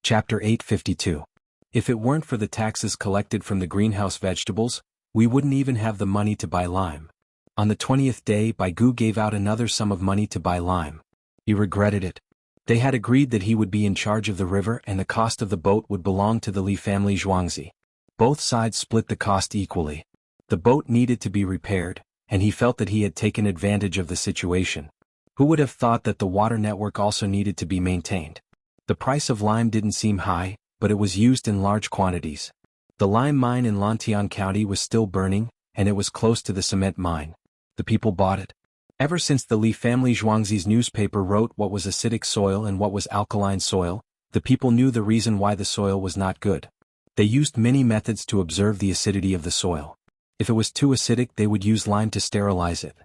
Chapter 852. If it weren't for the taxes collected from the greenhouse vegetables, we wouldn't even have the money to buy lime. On the 20th day, Baigu gave out another sum of money to buy lime. He regretted it. They had agreed that he would be in charge of the river and the cost of the boat would belong to the Li family Zhuangzi. Both sides split the cost equally. The boat needed to be repaired, and he felt that he had taken advantage of the situation. Who would have thought that the water network also needed to be maintained? The price of lime didn't seem high, but it was used in large quantities. The lime mine in Lantian County was still burning, and it was close to the cement mine. The people bought it. Ever since the Li family Zhuangzi's newspaper wrote what was acidic soil and what was alkaline soil, the people knew the reason why the soil was not good. They used many methods to observe the acidity of the soil. If it was too acidic, they would use lime to sterilize it.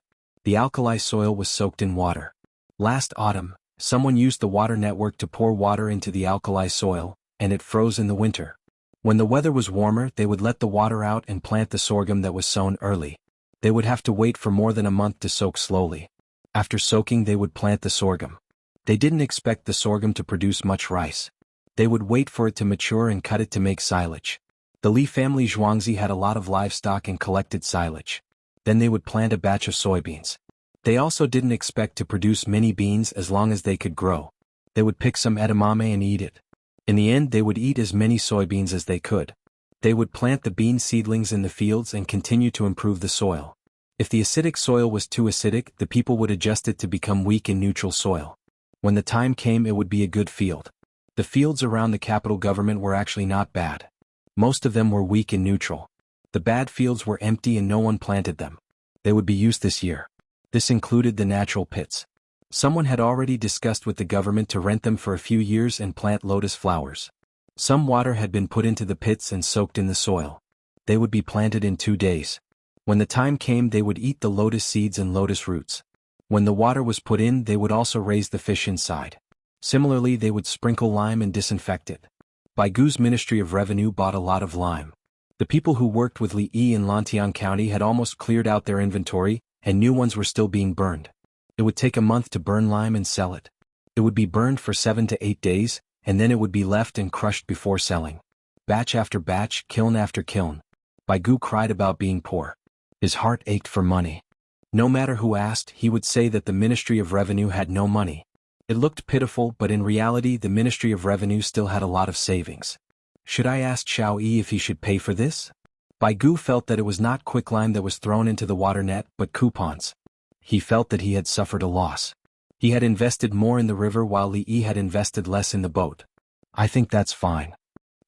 The alkali soil was soaked in water. Last autumn, someone used the water network to pour water into the alkali soil, and it froze in the winter. When the weather was warmer, they would let the water out and plant the sorghum that was sown early. They would have to wait for more than a month to soak slowly. After soaking, they would plant the sorghum. They didn't expect the sorghum to produce much rice. They would wait for it to mature and cut it to make silage. The Li family Zhuangzi had a lot of livestock and collected silage. Then they would plant a batch of soybeans. They also didn't expect to produce many beans as long as they could grow. They would pick some edamame and eat it. In the end, they would eat as many soybeans as they could. They would plant the bean seedlings in the fields and continue to improve the soil. If the acidic soil was too acidic, the people would adjust it to become weak and neutral soil. When the time came, it would be a good field. The fields around the capital government were actually not bad. Most of them were weak and neutral. The bad fields were empty and no one planted them. They would be used this year. This included the natural pits. Someone had already discussed with the government to rent them for a few years and plant lotus flowers. Some water had been put into the pits and soaked in the soil. They would be planted in 2 days. When the time came, they would eat the lotus seeds and lotus roots. When the water was put in, they would also raise the fish inside. Similarly, they would sprinkle lime and disinfect it. Baigu's Ministry of Revenue bought a lot of lime. The people who worked with Li Yi in Lantian County had almost cleared out their inventory, and new ones were still being burned. It would take a month to burn lime and sell it. It would be burned for 7 to 8 days, and then it would be left and crushed before selling. Batch after batch, kiln after kiln. Baigu cried about being poor. His heart ached for money. No matter who asked, he would say that the Ministry of Revenue had no money. It looked pitiful, but in reality the Ministry of Revenue still had a lot of savings. Should I ask Xiao Yi if he should pay for this? Baigu felt that it was not quicklime that was thrown into the water net, but coupons. He felt that he had suffered a loss. He had invested more in the river while Li Yi had invested less in the boat. I think that's fine.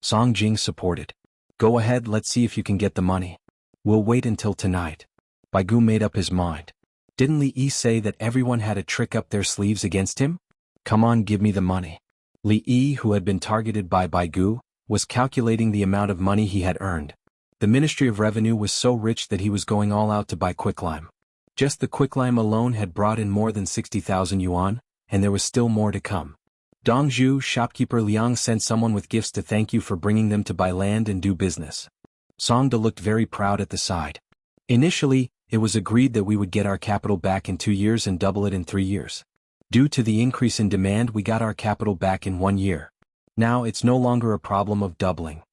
Song Jing supported. Go ahead, let's see if you can get the money. We'll wait until tonight. Baigu made up his mind. Didn't Li Yi say that everyone had a trick up their sleeves against him? Come on, give me the money. Li Yi, who had been targeted by Baigu, was calculating the amount of money he had earned. The Ministry of Revenue was so rich that he was going all out to buy quicklime. Just the quicklime alone had brought in more than 60,000 yuan, and there was still more to come. Dongzhu shopkeeper Liang sent someone with gifts to thank you for bringing them to buy land and do business. Songda looked very proud at the side. Initially, it was agreed that we would get our capital back in 2 years and double it in 3 years. Due to the increase in demand, we got our capital back in 1 year. Now it's no longer a problem of doubling.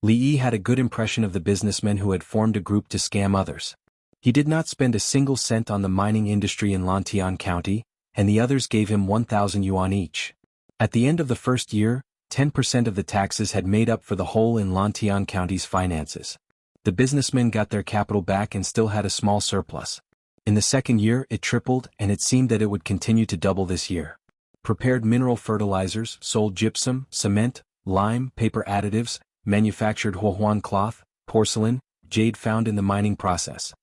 Li Yi had a good impression of the businessmen who had formed a group to scam others. He did not spend a single cent on the mining industry in Lantian County, and the others gave him 1,000 yuan each. At the end of the first year, 10% of the taxes had made up for the hole in Lantian County's finances. The businessmen got their capital back and still had a small surplus. In the second year, it tripled, and it seemed that it would continue to double this year. Prepared mineral fertilizers, sold gypsum, cement, lime, paper additives, manufactured Huahuan cloth, porcelain, jade found in the mining process.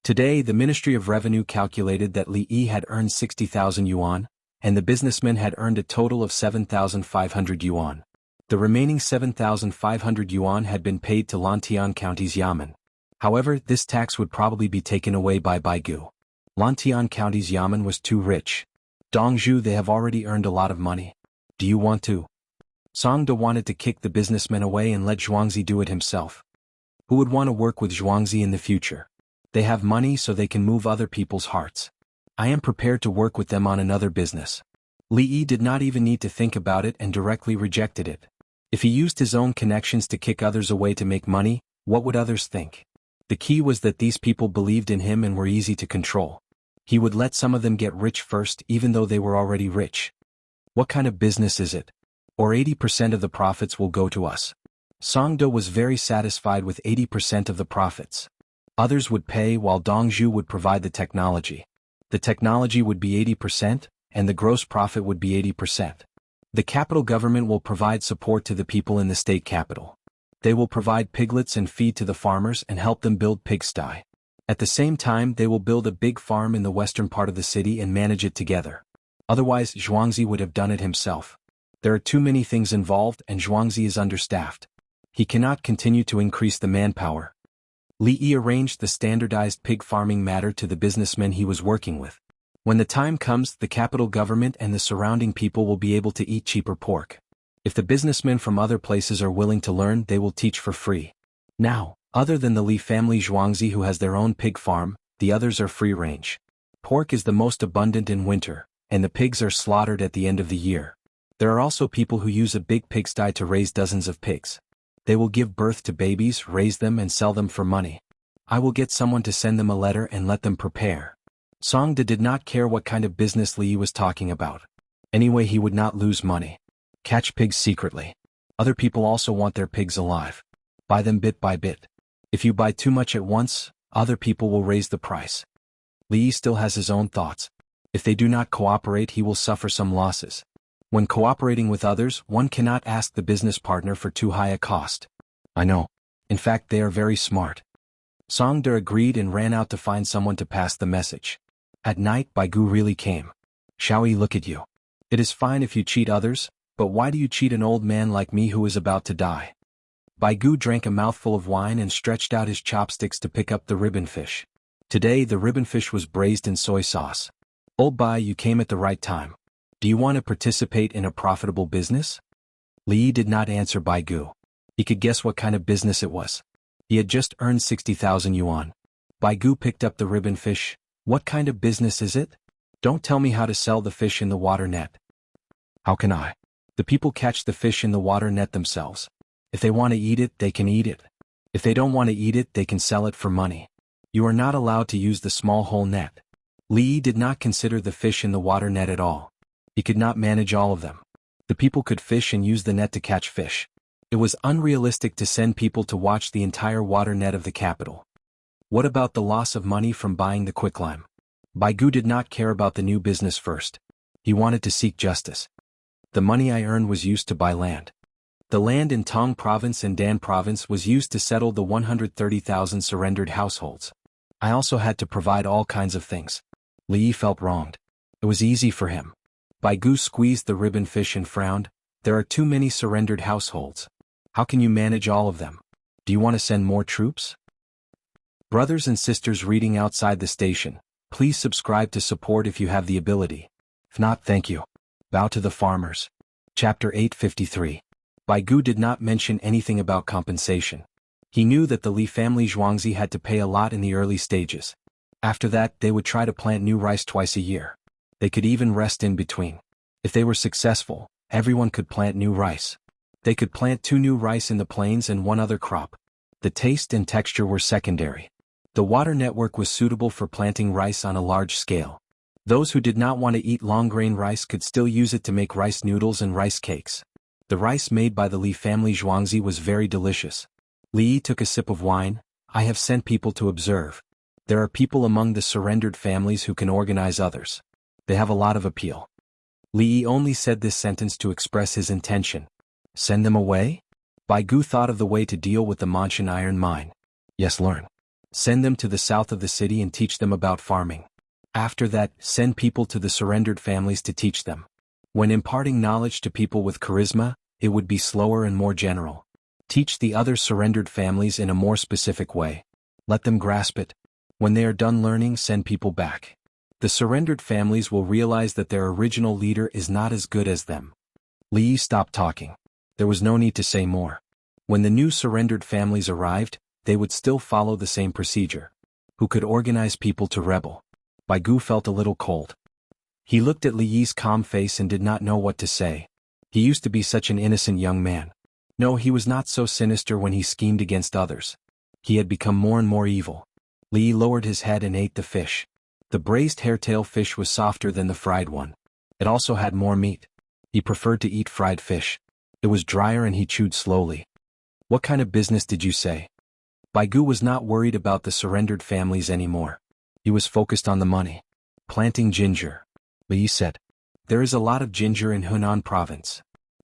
Today, the Ministry of Revenue calculated that Li Yi had earned 60,000 yuan, and the businessmen had earned a total of 7,500 yuan. The remaining 7,500 yuan had been paid to Lantian County's yamen. However, this tax would probably be taken away by Baigu. Lantian County's yamen was too rich. Dongzhu, they have already earned a lot of money. Do you want to? Songda wanted to kick the businessmen away and let Zhuangzi do it himself. Who would want to work with Zhuangzi in the future? They have money so they can move other people's hearts. I am prepared to work with them on another business. Li Yi did not even need to think about it and directly rejected it. If he used his own connections to kick others away to make money, what would others think? The key was that these people believed in him and were easy to control. He would let some of them get rich first even though they were already rich. What kind of business is it? Or 80% of the profits will go to us. Songdo was very satisfied with 80% of the profits. Others would pay while Dongzhu would provide the technology. The technology would be 80%, and the gross profit would be 80%. The capital government will provide support to the people in the state capital. They will provide piglets and feed to the farmers and help them build pigsty. At the same time, they will build a big farm in the western part of the city and manage it together. Otherwise, Zhuangzi would have done it himself. There are too many things involved and Zhuangzi is understaffed. He cannot continue to increase the manpower. Li Yi arranged the standardized pig farming matter to the businessmen he was working with. When the time comes, the capital government and the surrounding people will be able to eat cheaper pork. If the businessmen from other places are willing to learn, they will teach for free. Now, other than the Li family Zhuangzi who has their own pig farm, the others are free range. Pork is the most abundant in winter, and the pigs are slaughtered at the end of the year. There are also people who use a big pigsty to raise dozens of pigs. They will give birth to babies, raise them and sell them for money. I will get someone to send them a letter and let them prepare. Songde did not care what kind of business Li was talking about. Anyway, he would not lose money. Catch pigs secretly. Other people also want their pigs alive. Buy them bit by bit. If you buy too much at once, other people will raise the price. Li still has his own thoughts. If they do not cooperate, he will suffer some losses. When cooperating with others, one cannot ask the business partner for too high a cost. I know. In fact, they are very smart. Songde agreed and ran out to find someone to pass the message. At night, Baigu really came. Xiaoyi, look at you. It is fine if you cheat others, but why do you cheat an old man like me who is about to die? Baigu drank a mouthful of wine and stretched out his chopsticks to pick up the ribbon fish. Today the ribbon fish was braised in soy sauce. Old Bai, you came at the right time. Do you want to participate in a profitable business? Li did not answer Baigu. He could guess what kind of business it was. He had just earned 60,000 yuan. Baigu picked up the ribbon fish. What kind of business is it? Don't tell me how to sell the fish in the water net. How can I? The people catch the fish in the water net themselves. If they want to eat it, they can eat it. If they don't want to eat it, they can sell it for money. You are not allowed to use the small hole net. Li did not consider the fish in the water net at all. He could not manage all of them. The people could fish and use the net to catch fish. It was unrealistic to send people to watch the entire water net of the capital. What about the loss of money from buying the quicklime? Baigu did not care about the new business first. He wanted to seek justice. The money I earned was used to buy land. The land in Tang province and Dan province was used to settle the 130,000 surrendered households. I also had to provide all kinds of things. Li felt wronged. It was easy for him. Baigu squeezed the ribbon fish and frowned. There are too many surrendered households. How can you manage all of them? Do you want to send more troops? Brothers and sisters reading outside the station, please subscribe to support if you have the ability. If not, thank you. Bow to the farmers. Chapter 853. Baigu did not mention anything about compensation. He knew that the Li family Zhuangzi had to pay a lot in the early stages. After that, they would try to plant new rice twice a year. They could even rest in between. If they were successful, everyone could plant new rice. They could plant 2 new rice in the plains and 1 other crop. The taste and texture were secondary. The water network was suitable for planting rice on a large scale. Those who did not want to eat long-grain rice could still use it to make rice noodles and rice cakes. The rice made by the Li family Zhuangzi was very delicious. Li took a sip of wine. I have sent people to observe. There are people among the surrendered families who can organize others. They have a lot of appeal. Li only said this sentence to express his intention. Send them away? Baigu thought of the way to deal with the Manshan iron mine. Yes, learn. Send them to the south of the city and teach them about farming. After that, send people to the surrendered families to teach them. When imparting knowledge to people with charisma, it would be slower and more general. Teach the other surrendered families in a more specific way. Let them grasp it. When they are done learning, send people back. The surrendered families will realize that their original leader is not as good as them. Li stopped talking. There was no need to say more. When the new surrendered families arrived, they would still follow the same procedure. Who could organize people to rebel? Baigu felt a little cold. He looked at Li Yi's calm face and did not know what to say. He used to be such an innocent young man. No, he was not so sinister when he schemed against others. He had become more and more evil. Li Yi lowered his head and ate the fish. The braised hairtail fish was softer than the fried one. It also had more meat. He preferred to eat fried fish. It was drier and he chewed slowly. What kind of business did you say? Baigu was not worried about the surrendered families anymore. He was focused on the money. Planting ginger. Li Yi said. There is a lot of ginger in Hunan province.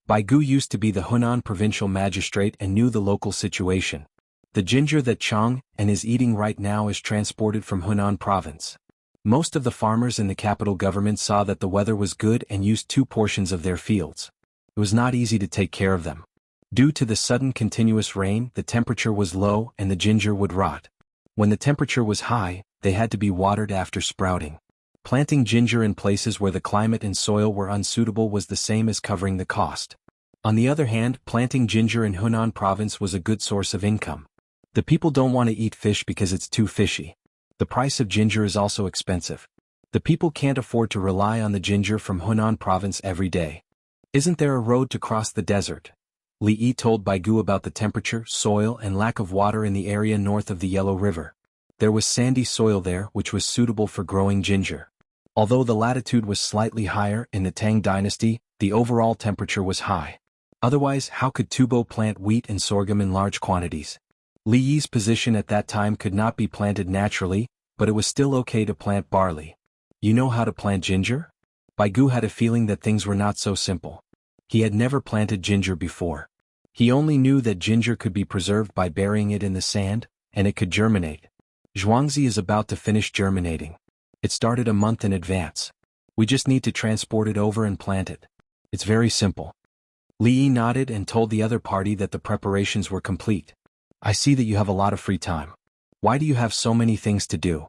Baigu used to be the Hunan provincial magistrate and knew the local situation. The ginger that Chang and is eating right now is transported from Hunan province. Most of the farmers in the capital government saw that the weather was good and used 2 portions of their fields. It was not easy to take care of them. Due to the sudden continuous rain, the temperature was low and the ginger would rot. When the temperature was high, they had to be watered after sprouting. Planting ginger in places where the climate and soil were unsuitable was the same as covering the cost. On the other hand, planting ginger in Hunan province was a good source of income. The people don't want to eat fish because it's too fishy. The price of ginger is also expensive. The people can't afford to rely on the ginger from Hunan province every day. Isn't there a road to cross the desert? Li Yi told Baigu about the temperature, soil and lack of water in the area north of the Yellow River. There was sandy soil there which was suitable for growing ginger. Although the latitude was slightly higher in the Tang dynasty, the overall temperature was high. Otherwise, how could Tubo plant wheat and sorghum in large quantities? Li Yi's position at that time could not be planted naturally, but it was still okay to plant barley. You know how to plant ginger? Baigu had a feeling that things were not so simple. He had never planted ginger before. He only knew that ginger could be preserved by burying it in the sand, and it could germinate. Zhuangzi is about to finish germinating. It started a month in advance. We just need to transport it over and plant it. It's very simple. Li Yi nodded and told the other party that the preparations were complete. I see that you have a lot of free time. Why do you have so many things to do?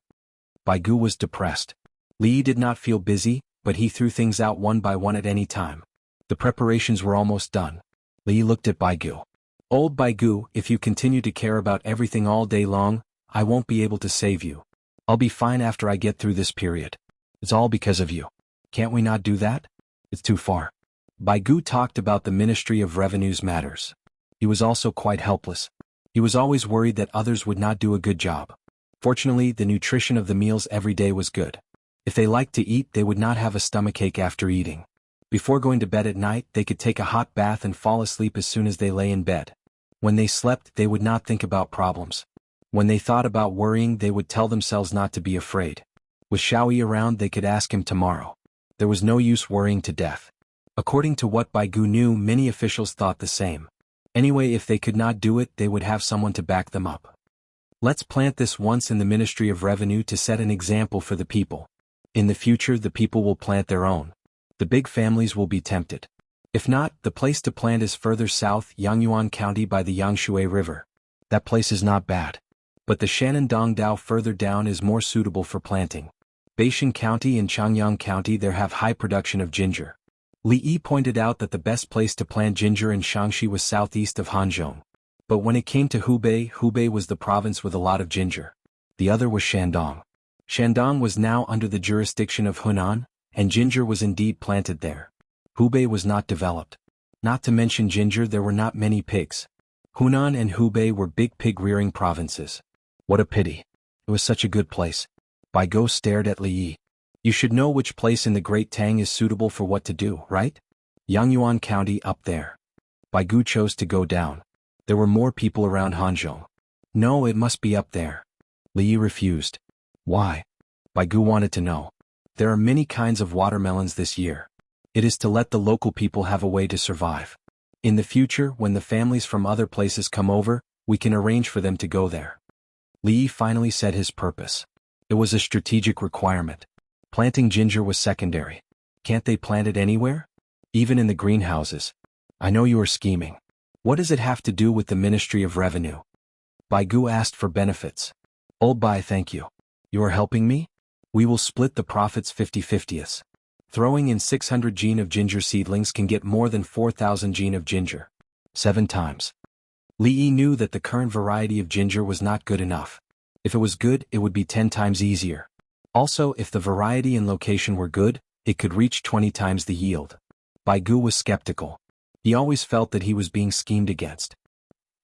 Baigu was depressed. Li Yi did not feel busy, but he threw things out one by one at any time. The preparations were almost done. Li Yi looked at Baigu. Old Baigu, if you continue to care about everything all day long, I won't be able to save you. I'll be fine after I get through this period. It's all because of you. Can't we not do that? It's too far. Baigu talked about the Ministry of Revenue's matters. He was also quite helpless. He was always worried that others would not do a good job. Fortunately, the nutrition of the meals every day was good. If they liked to eat, they would not have a stomachache after eating. Before going to bed at night, they could take a hot bath and fall asleep as soon as they lay in bed. When they slept, they would not think about problems. When they thought about worrying, they would tell themselves not to be afraid. With Xiaoyi around, they could ask him tomorrow. There was no use worrying to death. According to what Baigu knew, many officials thought the same. Anyway, if they could not do it, they would have someone to back them up. Let's plant this once in the Ministry of Revenue to set an example for the people. In the future, the people will plant their own. The big families will be tempted. If not, the place to plant is further south, Yangyuan County by the Yangshui River. That place is not bad. But the Shanandong further down is more suitable for planting. Baishan County and Changyang County there have high production of ginger. Li Yi pointed out that the best place to plant ginger in Shaanxi was southeast of Hanzhong. But when it came to Hubei, Hubei was the province with a lot of ginger. The other was Shandong. Shandong was now under the jurisdiction of Hunan, and ginger was indeed planted there. Hubei was not developed. Not to mention ginger, there were not many pigs. Hunan and Hubei were big pig-rearing provinces. What a pity. It was such a good place. Baigu stared at Li Yi. You should know which place in the Great Tang is suitable for what to do, right? Yangyuan County up there. Baigu chose to go down. There were more people around Hanzhong. No, it must be up there. Li Yi refused. Why? Baigu wanted to know. There are many kinds of watermelons this year. It is to let the local people have a way to survive. In the future, when the families from other places come over, we can arrange for them to go there. Li Yi finally said his purpose. It was a strategic requirement. Planting ginger was secondary. Can't they plant it anywhere? Even in the greenhouses. I know you are scheming. What does it have to do with the Ministry of Revenue? Baigu asked for benefits. Old Bai, thank you. You are helping me? We will split the profits 50-50. Throwing in 600 gene of ginger seedlings can get more than 4,000 gene of ginger. 7 times. Li Yi knew that the current variety of ginger was not good enough. If it was good, it would be 10 times easier. Also, if the variety and location were good, it could reach 20 times the yield. Baigu was skeptical. He always felt that he was being schemed against.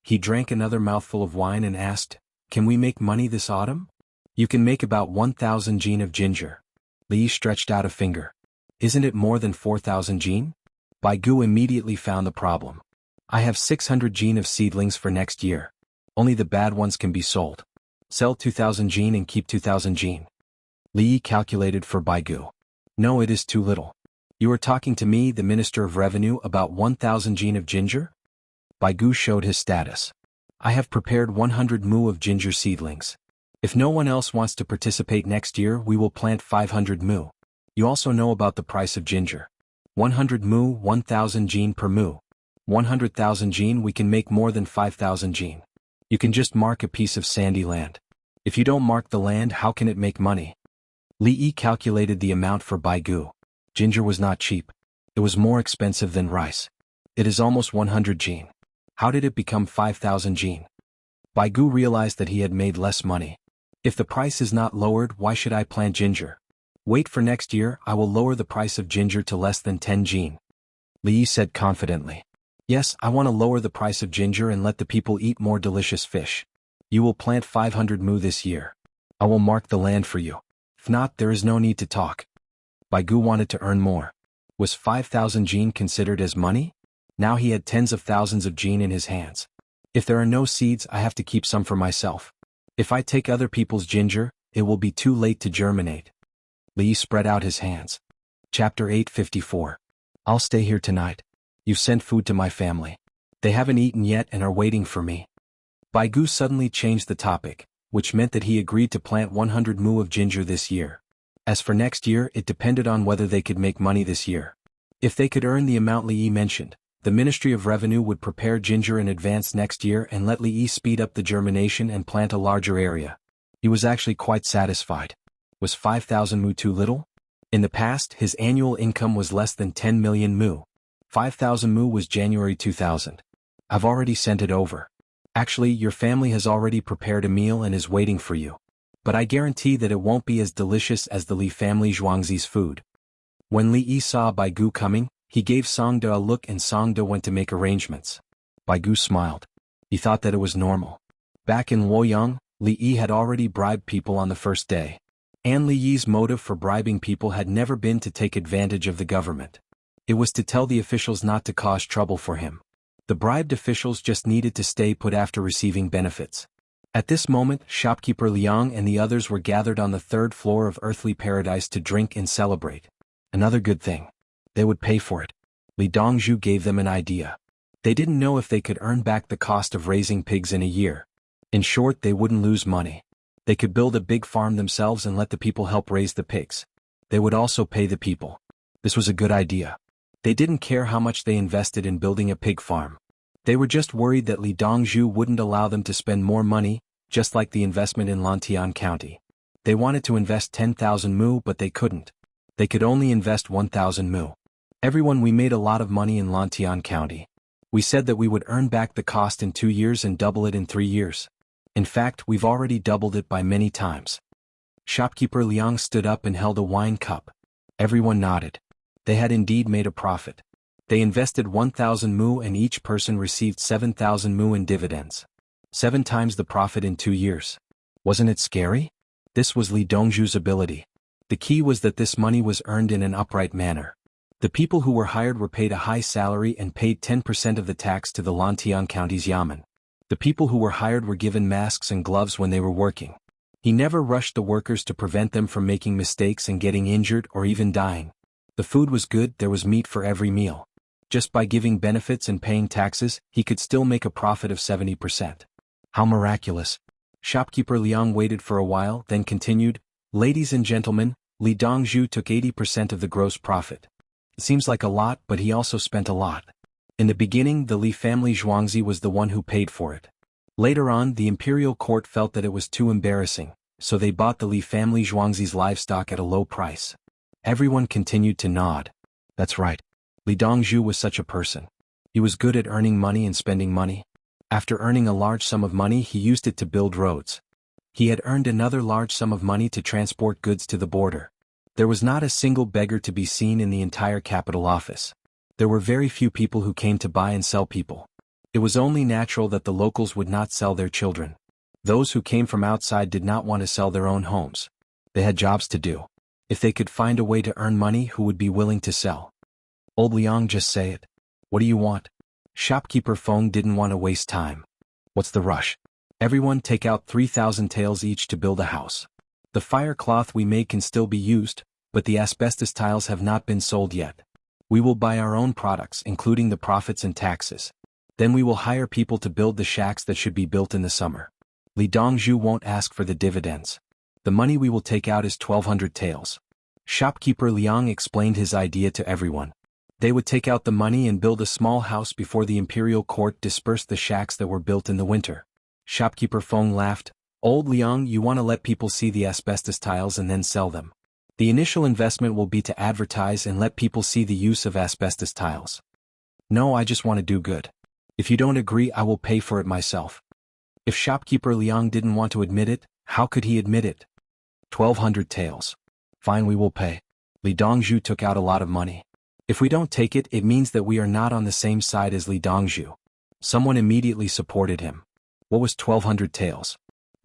He drank another mouthful of wine and asked, "Can we make money this autumn?" "You can make about 1,000 jin of ginger." Li Yi stretched out a finger. "Isn't it more than 4,000 jin?" Bai Gu immediately found the problem. "I have 600 jin of seedlings for next year. Only the bad ones can be sold. Sell 2,000 jin and keep 2,000 jin." Li Yi calculated for Bai Gu. "No, it is too little. You are talking to me, the Minister of Revenue, about 1,000 jin of ginger?" Bai Gu showed his status. "I have prepared 100 mu of ginger seedlings. If no one else wants to participate next year, we will plant 500 mu. You also know about the price of ginger. 100 mu, 1,000 jin per mu. 100,000 jin, we can make more than 5,000 jin. You can just mark a piece of sandy land. If you don't mark the land, how can it make money?" Li Yi calculated the amount for Bai Gu. Ginger was not cheap. It was more expensive than rice. "It is almost 100 jin. How did it become 5,000 jin?" Bai Gu realized that he had made less money. "If the price is not lowered, why should I plant ginger? Wait for next year, I will lower the price of ginger to less than 10 jin." Li Yi said confidently. "Yes, I want to lower the price of ginger and let the people eat more delicious fish. You will plant 500 mu this year. I will mark the land for you. If not, there is no need to talk." Bai Gu wanted to earn more. Was 5,000 jin considered as money? Now he had tens of thousands of jin in his hands. "If there are no seeds, I have to keep some for myself. If I take other people's ginger, it will be too late to germinate." Li Yi spread out his hands. Chapter 854. "I'll stay here tonight. You've sent food to my family. They haven't eaten yet and are waiting for me." Bai Gu suddenly changed the topic, which meant that he agreed to plant 100 mu of ginger this year. As for next year, it depended on whether they could make money this year. If they could earn the amount Li Yi mentioned, the Ministry of Revenue would prepare ginger in advance next year and let Li Yi speed up the germination and plant a larger area. He was actually quite satisfied. Was 5,000 mu too little? In the past, his annual income was less than 10 million mu. 5,000 mu was January 2000. "I've already sent it over. Actually, your family has already prepared a meal and is waiting for you. But I guarantee that it won't be as delicious as the Li family Zhuangzi's food." When Li Yi saw Bai Gu coming, he gave Songda a look and Songda went to make arrangements. Bai Gu smiled. He thought that it was normal. Back in Luoyang, Li Yi had already bribed people on the first day. And Li Yi's motive for bribing people had never been to take advantage of the government. It was to tell the officials not to cause trouble for him. The bribed officials just needed to stay put after receiving benefits. At this moment, shopkeeper Liang and the others were gathered on the third floor of Earthly Paradise to drink and celebrate. Another good thing. They would pay for it. Li Dongzhu gave them an idea. They didn't know if they could earn back the cost of raising pigs in a year. In short, they wouldn't lose money. They could build a big farm themselves and let the people help raise the pigs. They would also pay the people. This was a good idea. They didn't care how much they invested in building a pig farm. They were just worried that Li Dongzhu wouldn't allow them to spend more money, just like the investment in Lantian County. They wanted to invest 10,000 mu but they couldn't. They could only invest 1,000 mu. "Everyone, we made a lot of money in Lantian County. We said that we would earn back the cost in 2 years and double it in 3 years. In fact, we've already doubled it by many times." Shopkeeper Liang stood up and held a wine cup. Everyone nodded. They had indeed made a profit. They invested 1,000 mu and each person received 7,000 mu in dividends. 7 times the profit in 2 years. Wasn't it scary? This was Li Dongzhu's ability. The key was that this money was earned in an upright manner. The people who were hired were paid a high salary and paid 10% of the tax to the Lantian County's yamen. The people who were hired were given masks and gloves when they were working. He never rushed the workers to prevent them from making mistakes and getting injured or even dying. The food was good, there was meat for every meal. Just by giving benefits and paying taxes, he could still make a profit of 70%. How miraculous. Shopkeeper Liang waited for a while, then continued, "Ladies and gentlemen, Li Dongzhu took 80% of the gross profit. It seems like a lot, but he also spent a lot. In the beginning, the Li family Zhuangzi was the one who paid for it. Later on, the imperial court felt that it was too embarrassing, so they bought the Li family Zhuangzi's livestock at a low price." Everyone continued to nod. That's right. Li Dongzhu was such a person. He was good at earning money and spending money. After earning a large sum of money, he used it to build roads. He had earned another large sum of money to transport goods to the border. There was not a single beggar to be seen in the entire capital office. There were very few people who came to buy and sell people. It was only natural that the locals would not sell their children. Those who came from outside did not want to sell their own homes. They had jobs to do. If they could find a way to earn money, who would be willing to sell? Old Liang, just say it. What do you want? Shopkeeper Feng didn't want to waste time. What's the rush? Everyone take out 3,000 taels each to build a house. The fire cloth we made can still be used, but the asbestos tiles have not been sold yet. We will buy our own products, including the profits and taxes. Then we will hire people to build the shacks that should be built in the summer. Li Dongzhu won't ask for the dividends. The money we will take out is 1,200 taels. Shopkeeper Liang explained his idea to everyone. They would take out the money and build a small house before the imperial court dispersed the shacks that were built in the winter. Shopkeeper Feng laughed. Old Liang, you want to let people see the asbestos tiles and then sell them. The initial investment will be to advertise and let people see the use of asbestos tiles. No, I just want to do good. If you don't agree, I will pay for it myself. If shopkeeper Liang didn't want to admit it, how could he admit it? 1,200 taels. Fine, we will pay. Li Dongzhu took out a lot of money. If we don't take it, it means that we are not on the same side as Li Dongzhu. Someone immediately supported him. What was 1,200 taels?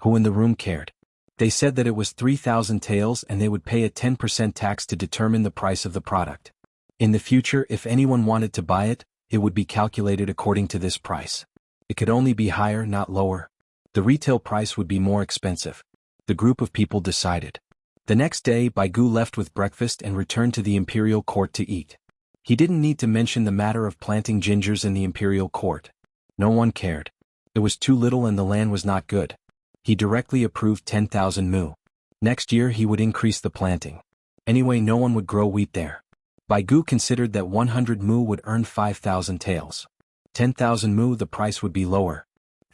Who in the room cared? They said that it was 3,000 taels and they would pay a 10% tax to determine the price of the product. In the future, if anyone wanted to buy it, it would be calculated according to this price. It could only be higher, not lower. The retail price would be more expensive. The group of people decided. The next day, Baigu left with breakfast and returned to the imperial court to eat. He didn't need to mention the matter of planting gingers in the imperial court. No one cared. It was too little and the land was not good. He directly approved 10,000 mu. Next year he would increase the planting. Anyway, no one would grow wheat there. Baigu considered that 100 mu would earn 5,000 taels. 10,000 mu, the price would be lower.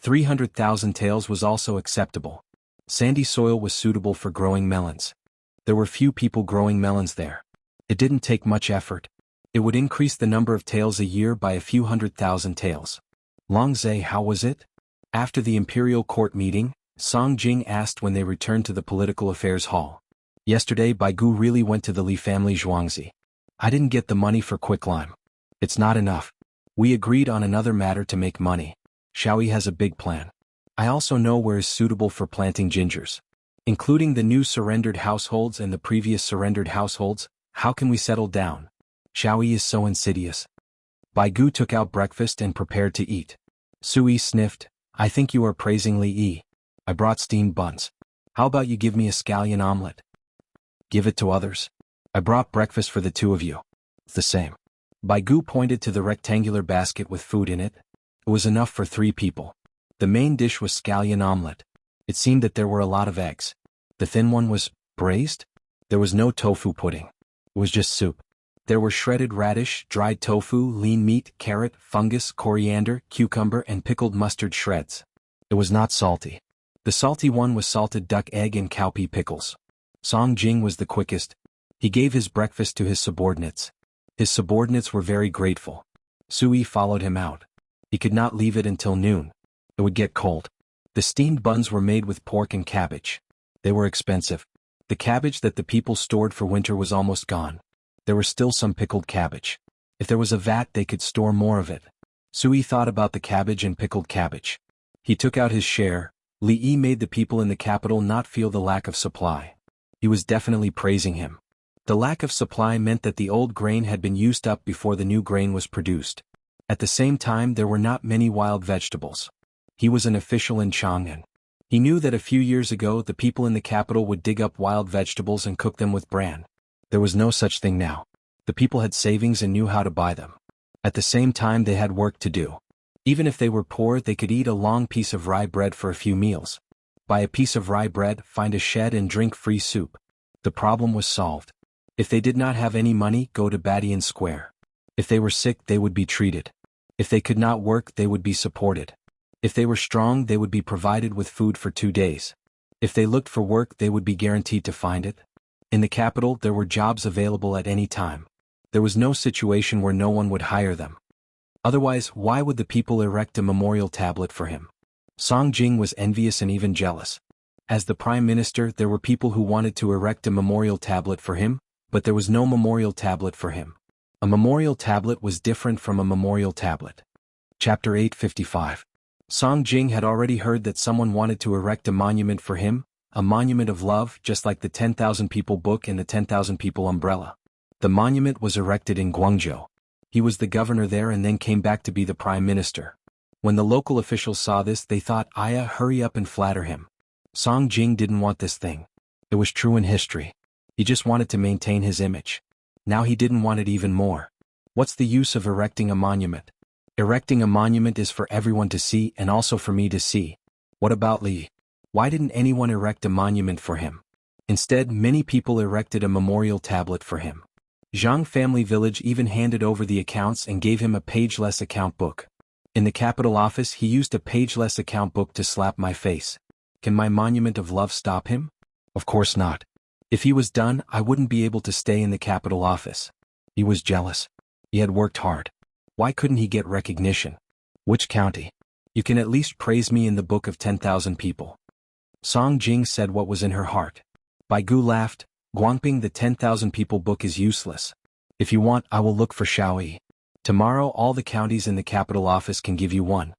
300,000 taels was also acceptable. Sandy soil was suitable for growing melons. There were few people growing melons there. It didn't take much effort. It would increase the number of taels a year by a few 100,000 taels. Longzhe, how was it? After the imperial court meeting, Song Jing asked when they returned to the political affairs hall. Yesterday Baigu really went to the Li family Zhuangzi. I didn't get the money for quicklime. It's not enough. We agreed on another matter to make money. Xiaoyi has a big plan. I also know where is suitable for planting gingers. Including the new surrendered households and the previous surrendered households, how can we settle down? Xiaoyi is so insidious. Baigu took out breakfast and prepared to eat. Sui sniffed. I think you are praising Li Yi. I brought steamed buns. How about you give me a scallion omelette? Give it to others. I brought breakfast for the two of you. It's the same. Baigu pointed to the rectangular basket with food in it. It was enough for 3 people. The main dish was scallion omelette. It seemed that there were a lot of eggs. The thin one was braised. There was no tofu pudding. It was just soup. There were shredded radish, dried tofu, lean meat, carrot, fungus, coriander, cucumber, and pickled mustard shreds. It was not salty. The salty one was salted duck egg and cowpea pickles. Song Jing was the quickest. He gave his breakfast to his subordinates. His subordinates were very grateful. Sui followed him out. He could not leave it until noon. It would get cold. The steamed buns were made with pork and cabbage. They were expensive. The cabbage that the people stored for winter was almost gone. There was still some pickled cabbage. If there was a vat, they could store more of it. Sui thought about the cabbage and pickled cabbage. He took out his share. Li Yi made the people in the capital not feel the lack of supply. He was definitely praising him. The lack of supply meant that the old grain had been used up before the new grain was produced. At the same time, there were not many wild vegetables. He was an official in Chang'an. He knew that a few years ago the people in the capital would dig up wild vegetables and cook them with bran. There was no such thing now. The people had savings and knew how to buy them. At the same time, they had work to do. Even if they were poor, they could eat a long piece of rye bread for a few meals. Buy a piece of rye bread, find a shed and drink free soup. The problem was solved. If they did not have any money, go to Badian Square. If they were sick, they would be treated. If they could not work, they would be supported. If they were strong, they would be provided with food for 2 days. If they looked for work, they would be guaranteed to find it. In the capital, there were jobs available at any time. There was no situation where no one would hire them. Otherwise, why would the people erect a memorial tablet for him? Song Jing was envious and even jealous. As the prime minister, there were people who wanted to erect a memorial tablet for him, but there was no memorial tablet for him. A memorial tablet was different from a memorial tablet. Chapter 855. Song Jing had already heard that someone wanted to erect a monument for him, a monument of love just like the 10,000 People book and the 10,000 People umbrella. The monument was erected in Guangzhou. He was the governor there and then came back to be the prime minister. When the local officials saw this, they thought, hurry up and flatter him. Song Jing didn't want this thing. It was true in history. He just wanted to maintain his image. Now he didn't want it even more. What's the use of erecting a monument? Erecting a monument is for everyone to see and also for me to see. What about Li? Why didn't anyone erect a monument for him? Instead, many people erected a memorial tablet for him. Jianghu family village even handed over the accounts and gave him a pageless account book. In the capital office, he used a pageless account book to slap my face. Can my monument of love stop him? Of course not. If he was done, I wouldn't be able to stay in the capital office. He was jealous. He had worked hard. Why couldn't he get recognition? Which county? You can at least praise me in the book of 10,000 people. Song Jing said what was in her heart. Bai Gu laughed. Guangping, the 10,000 people book is useless. If you want, I will look for Shaoyi. Tomorrow all the counties in the capital office can give you one.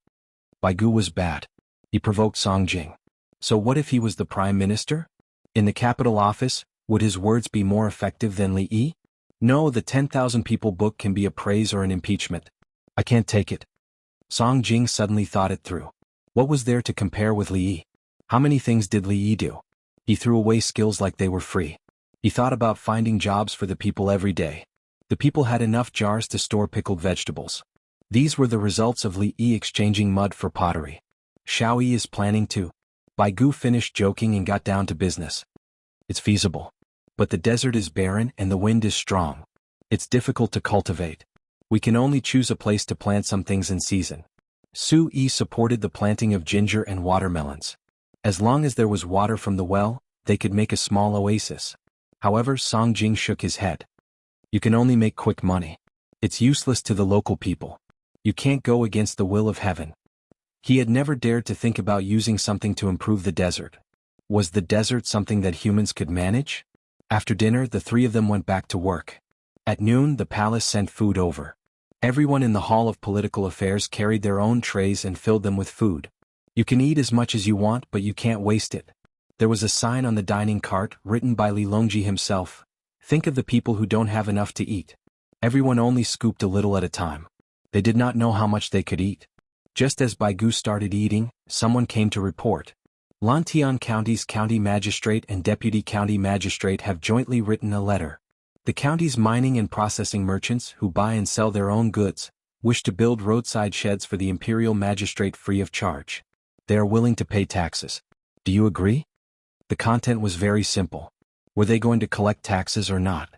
Bai Gu was bad. He provoked Song Jing. So what if he was the prime minister? In the capital office, would his words be more effective than Li Yi? No, the 10,000 people book can be a praise or an impeachment. I can't take it. Song Jing suddenly thought it through. What was there to compare with Li Yi? How many things did Li Yi do? He threw away skills like they were free. He thought about finding jobs for the people every day. The people had enough jars to store pickled vegetables. These were the results of Li Yi exchanging mud for pottery. Shaoyi is planning to. Bai Gu finished joking and got down to business. It's feasible. But the desert is barren and the wind is strong. It's difficult to cultivate. We can only choose a place to plant some things in season. Su Yi supported the planting of ginger and watermelons. As long as there was water from the well, they could make a small oasis. However, Song Jing shook his head. You can only make quick money. It's useless to the local people. You can't go against the will of heaven. He had never dared to think about using something to improve the desert. Was the desert something that humans could manage? After dinner, the three of them went back to work. At noon, the palace sent food over. Everyone in the Hall of Political Affairs carried their own trays and filled them with food. You can eat as much as you want, but you can't waste it. There was a sign on the dining cart, written by Li Longji himself. Think of the people who don't have enough to eat. Everyone only scooped a little at a time. They did not know how much they could eat. Just as Bai Gu started eating, someone came to report. Lantian County's county magistrate and deputy county magistrate have jointly written a letter. The county's mining and processing merchants, who buy and sell their own goods, wish to build roadside sheds for the imperial magistrate free of charge. They are willing to pay taxes. Do you agree? The content was very simple. Were they going to collect taxes or not?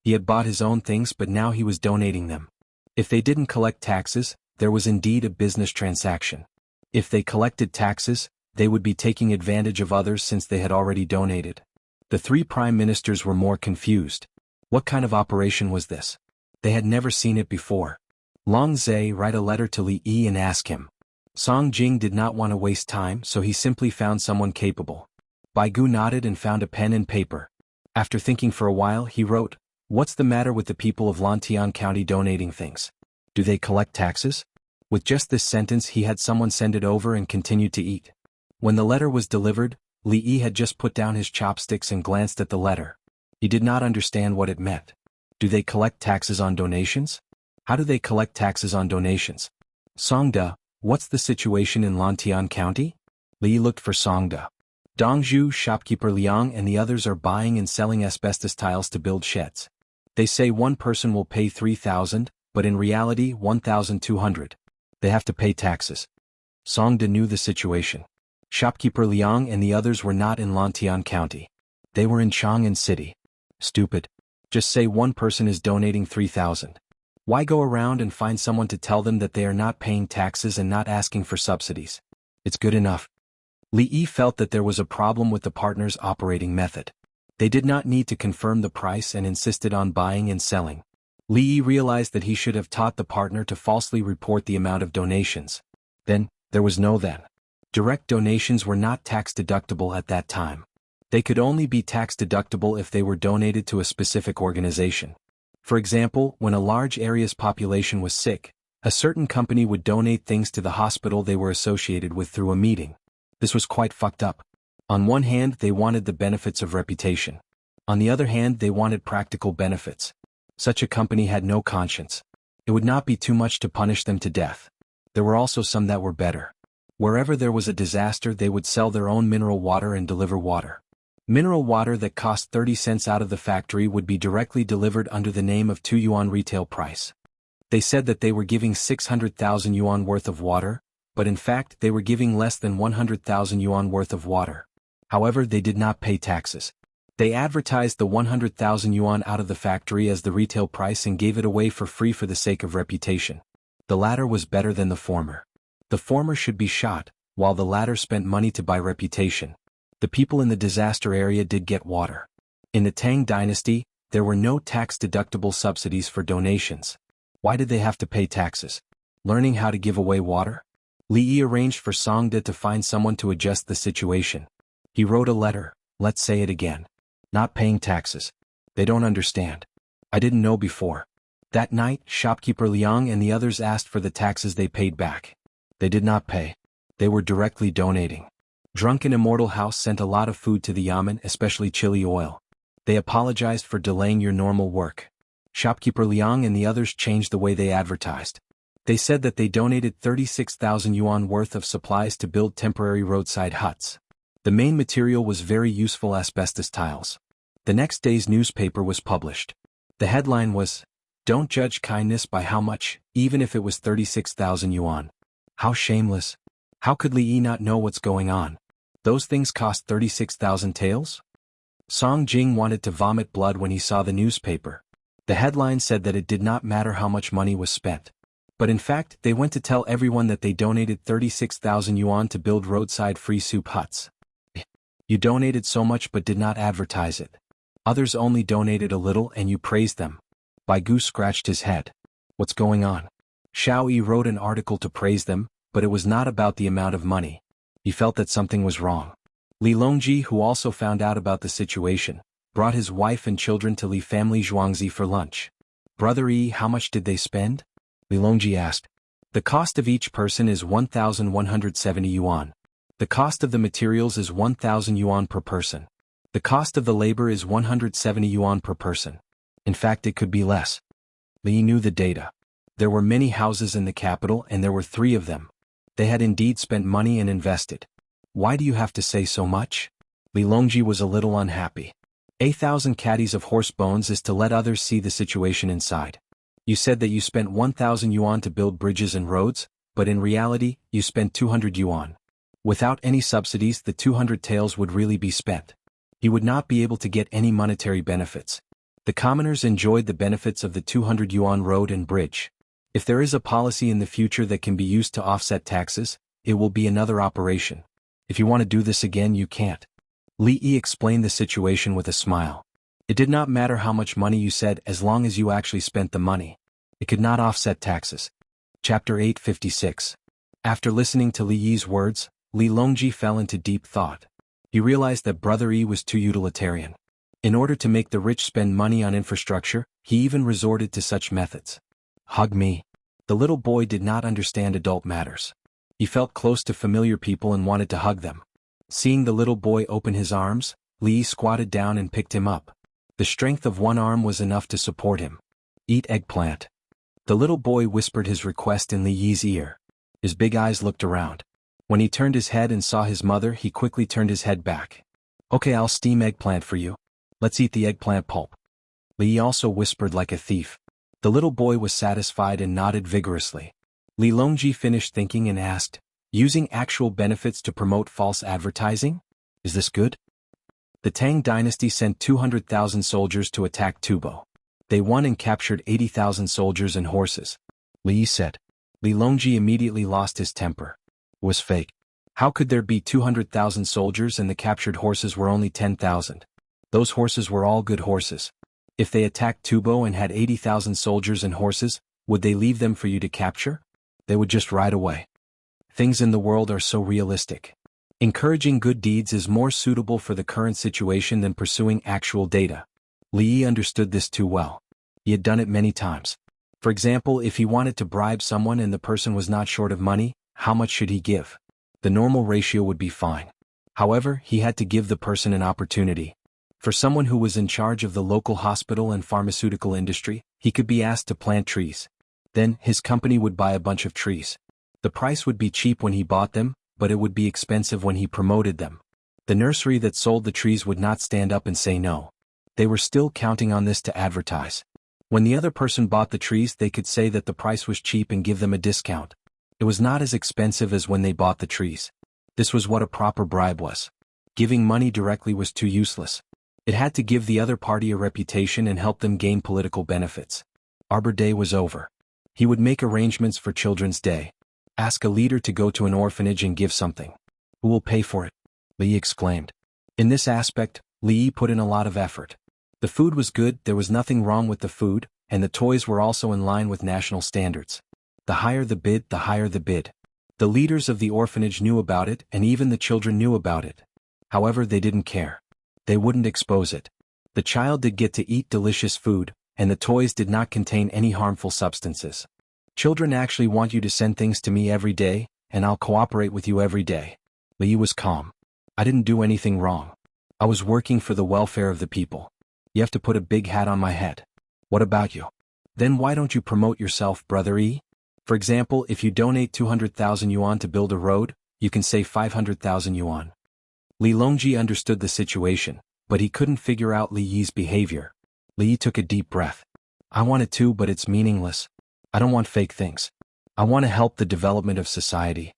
He had bought his own things, but now he was donating them. If they didn't collect taxes, there was indeed a business transaction. If they collected taxes, they would be taking advantage of others since they had already donated. The three prime ministers were more confused. What kind of operation was this? They had never seen it before. Long Zhe write a letter to Li Yi and ask him. Song Jing did not want to waste time, so he simply found someone capable. Bai Gu nodded and found a pen and paper. After thinking for a while, he wrote, "What's the matter with the people of Lantian County donating things? Do they collect taxes?" With just this sentence, he had someone send it over and continued to eat. When the letter was delivered, Li Yi had just put down his chopsticks and glanced at the letter. He did not understand what it meant. Do they collect taxes on donations? How do they collect taxes on donations? Songda, what's the situation in Lantian County? Li looked for Songda. Dongzhu shopkeeper Liang and the others are buying and selling asbestos tiles to build sheds. They say one person will pay 3,000, but in reality 1,200. They have to pay taxes. Songda knew the situation. Shopkeeper Liang and the others were not in Lantian County. They were in Chang'an City. Stupid. Just say one person is donating 3,000. Why go around and find someone to tell them that they are not paying taxes and not asking for subsidies? It's good enough. Li Yi felt that there was a problem with the partners' operating method. They did not need to confirm the price and insisted on buying and selling. Li Yi realized that he should have taught the partner to falsely report the amount of donations. Then, there was no then. Direct donations were not tax-deductible at that time. They could only be tax-deductible if they were donated to a specific organization. For example, when a large area's population was sick, a certain company would donate things to the hospital they were associated with through a meeting. This was quite fucked up. On one hand, they wanted the benefits of reputation. On the other hand, they wanted practical benefits. Such a company had no conscience. It would not be too much to punish them to death. There were also some that were better. Wherever there was a disaster, they would sell their own mineral water and deliver water. Mineral water that cost 30 cents out of the factory would be directly delivered under the name of 2 yuan retail price. They said that they were giving 600,000 yuan worth of water, but in fact they were giving less than 100,000 yuan worth of water. However, they did not pay taxes. They advertised the 100,000 yuan out of the factory as the retail price and gave it away for free for the sake of reputation. The latter was better than the former. The former should be shot, while the latter spent money to buy reputation. The people in the disaster area did get water. In the Tang dynasty, there were no tax-deductible subsidies for donations. Why did they have to pay taxes? Learning how to give away water? Li Yi arranged for Songde to find someone to adjust the situation. He wrote a letter, let's say it again. Not paying taxes. They don't understand. I didn't know before. That night, shopkeeper Liang and the others asked for the taxes they paid back. They did not pay. They were directly donating. Drunken Immortal House sent a lot of food to the yamen, especially chili oil. They apologized for delaying your normal work. Shopkeeper Liang and the others changed the way they advertised. They said that they donated 36,000 yuan worth of supplies to build temporary roadside huts. The main material was very useful asbestos tiles. The next day's newspaper was published. The headline was, "Don't judge kindness by how much, even if it was 36,000 yuan. How shameless. How could Li Yi not know what's going on? Those things cost 36,000 taels?" Song Jing wanted to vomit blood when he saw the newspaper. The headline said that it did not matter how much money was spent. But in fact, they went to tell everyone that they donated 36,000 yuan to build roadside free soup huts. You donated so much but did not advertise it. Others only donated a little and you praised them. Bai Gu scratched his head. What's going on? Xiao Yi wrote an article to praise them, but it was not about the amount of money. He felt that something was wrong. Li Longji, who also found out about the situation, brought his wife and children to Li family Zhuangzi for lunch. Brother Yi, how much did they spend? Li Longji asked. The cost of each person is 1,170 yuan. The cost of the materials is 1,000 yuan per person. The cost of the labor is 170 yuan per person. In fact, it could be less. Li knew the data. There were many houses in the capital and there were 3 of them. They had indeed spent money and invested. Why do you have to say so much? Li Longji was a little unhappy. 1,000 caddies of horse bones is to let others see the situation inside. You said that you spent 1,000 yuan to build bridges and roads, but in reality, you spent 200 yuan. Without any subsidies, the 200 taels would really be spent. He would not be able to get any monetary benefits. The commoners enjoyed the benefits of the 200 yuan road and bridge. If there is a policy in the future that can be used to offset taxes, it will be another operation. If you want to do this again, you can't. Li Yi explained the situation with a smile. It did not matter how much money you said as long as you actually spent the money. It could not offset taxes. Chapter 856. After listening to Li Yi's words, Li Longji fell into deep thought. He realized that Brother Yi was too utilitarian. In order to make the rich spend money on infrastructure, he even resorted to such methods. Hug me. The little boy did not understand adult matters. He felt close to familiar people and wanted to hug them. Seeing the little boy open his arms, Li Yi squatted down and picked him up. The strength of one arm was enough to support him. Eat eggplant. The little boy whispered his request in Li Yi's ear. His big eyes looked around. When he turned his head and saw his mother, he quickly turned his head back. Okay, I'll steam eggplant for you. Let's eat the eggplant pulp. Li Yi also whispered like a thief. The little boy was satisfied and nodded vigorously. Li Longji finished thinking and asked, using actual benefits to promote false advertising? Is this good? The Tang dynasty sent 200,000 soldiers to attack Tubo. They won and captured 80,000 soldiers and horses. Li Yi said. Li Longji immediately lost his temper. It was fake. How could there be 200,000 soldiers and the captured horses were only 10,000? Those horses were all good horses. If they attacked Tubo and had 80,000 soldiers and horses, would they leave them for you to capture? They would just ride away. Things in the world are so realistic. Encouraging good deeds is more suitable for the current situation than pursuing actual data. Li Yi understood this too well. He had done it many times. For example, if he wanted to bribe someone and the person was not short of money, how much should he give? The normal ratio would be fine. However, he had to give the person an opportunity. For someone who was in charge of the local hospital and pharmaceutical industry, he could be asked to plant trees. Then, his company would buy a bunch of trees. The price would be cheap when he bought them, but it would be expensive when he promoted them. The nursery that sold the trees would not stand up and say no. They were still counting on this to advertise. When the other person bought the trees, they could say that the price was cheap and give them a discount. It was not as expensive as when they bought the trees. This was what a proper bribe was. Giving money directly was too useless. It had to give the other party a reputation and help them gain political benefits. Arbor Day was over. He would make arrangements for Children's Day. Ask a leader to go to an orphanage and give something. Who will pay for it? Li exclaimed. In this aspect, Li put in a lot of effort. The food was good, there was nothing wrong with the food, and the toys were also in line with national standards. The higher the bid, the higher the bid. The leaders of the orphanage knew about it, and even the children knew about it. However, they didn't care. They wouldn't expose it. The child did get to eat delicious food, and the toys did not contain any harmful substances. Children actually want you to send things to me every day, and I'll cooperate with you every day. Li was calm. I didn't do anything wrong. I was working for the welfare of the people. You have to put a big hat on my head. What about you? Then why don't you promote yourself, Brother E? For example, if you donate 200,000 yuan to build a road, you can save 500,000 yuan. Li Longji understood the situation, but he couldn't figure out Li Yi's behavior. Li took a deep breath. I wanted to, but it's meaningless. I don't want fake things. I want to help the development of society.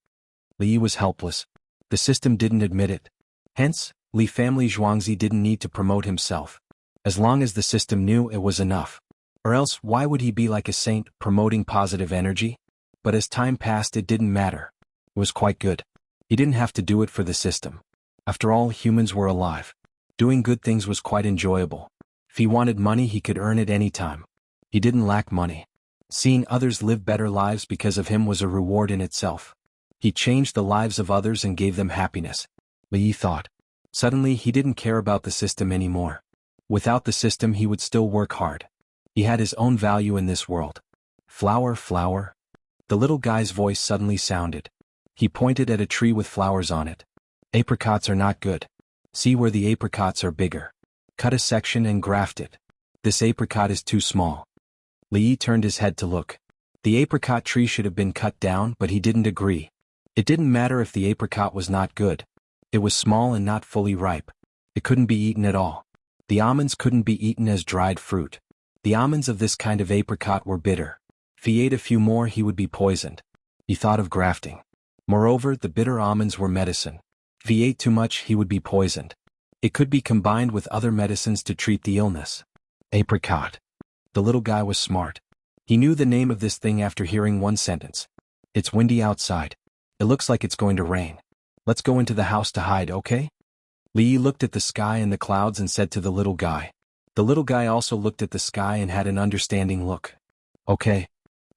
Li was helpless. The system didn't admit it. Hence, Li family Zhuangzi didn't need to promote himself. As long as the system knew, it was enough. Or else, why would he be like a saint, promoting positive energy? But as time passed, it didn't matter. It was quite good. He didn't have to do it for the system. After all, humans were alive. Doing good things was quite enjoyable. If he wanted money, he could earn it any time. He didn't lack money. Seeing others live better lives because of him was a reward in itself. He changed the lives of others and gave them happiness. Li thought. Suddenly, he didn't care about the system anymore. Without the system, he would still work hard. He had his own value in this world. Flower, flower. The little guy's voice suddenly sounded. He pointed at a tree with flowers on it. Apricots are not good. See where the apricots are bigger. Cut a section and graft it. This apricot is too small. Li turned his head to look. The apricot tree should have been cut down, but he didn't agree. It didn't matter if the apricot was not good. It was small and not fully ripe. It couldn't be eaten at all. The almonds couldn't be eaten as dried fruit. The almonds of this kind of apricot were bitter. If he ate a few more, he would be poisoned. He thought of grafting. Moreover, the bitter almonds were medicine. If he ate too much, he would be poisoned. It could be combined with other medicines to treat the illness. Apricot. The little guy was smart. He knew the name of this thing after hearing one sentence. It's windy outside. It looks like it's going to rain. Let's go into the house to hide, okay? Li looked at the sky and the clouds and said to the little guy. The little guy also looked at the sky and had an understanding look. Okay.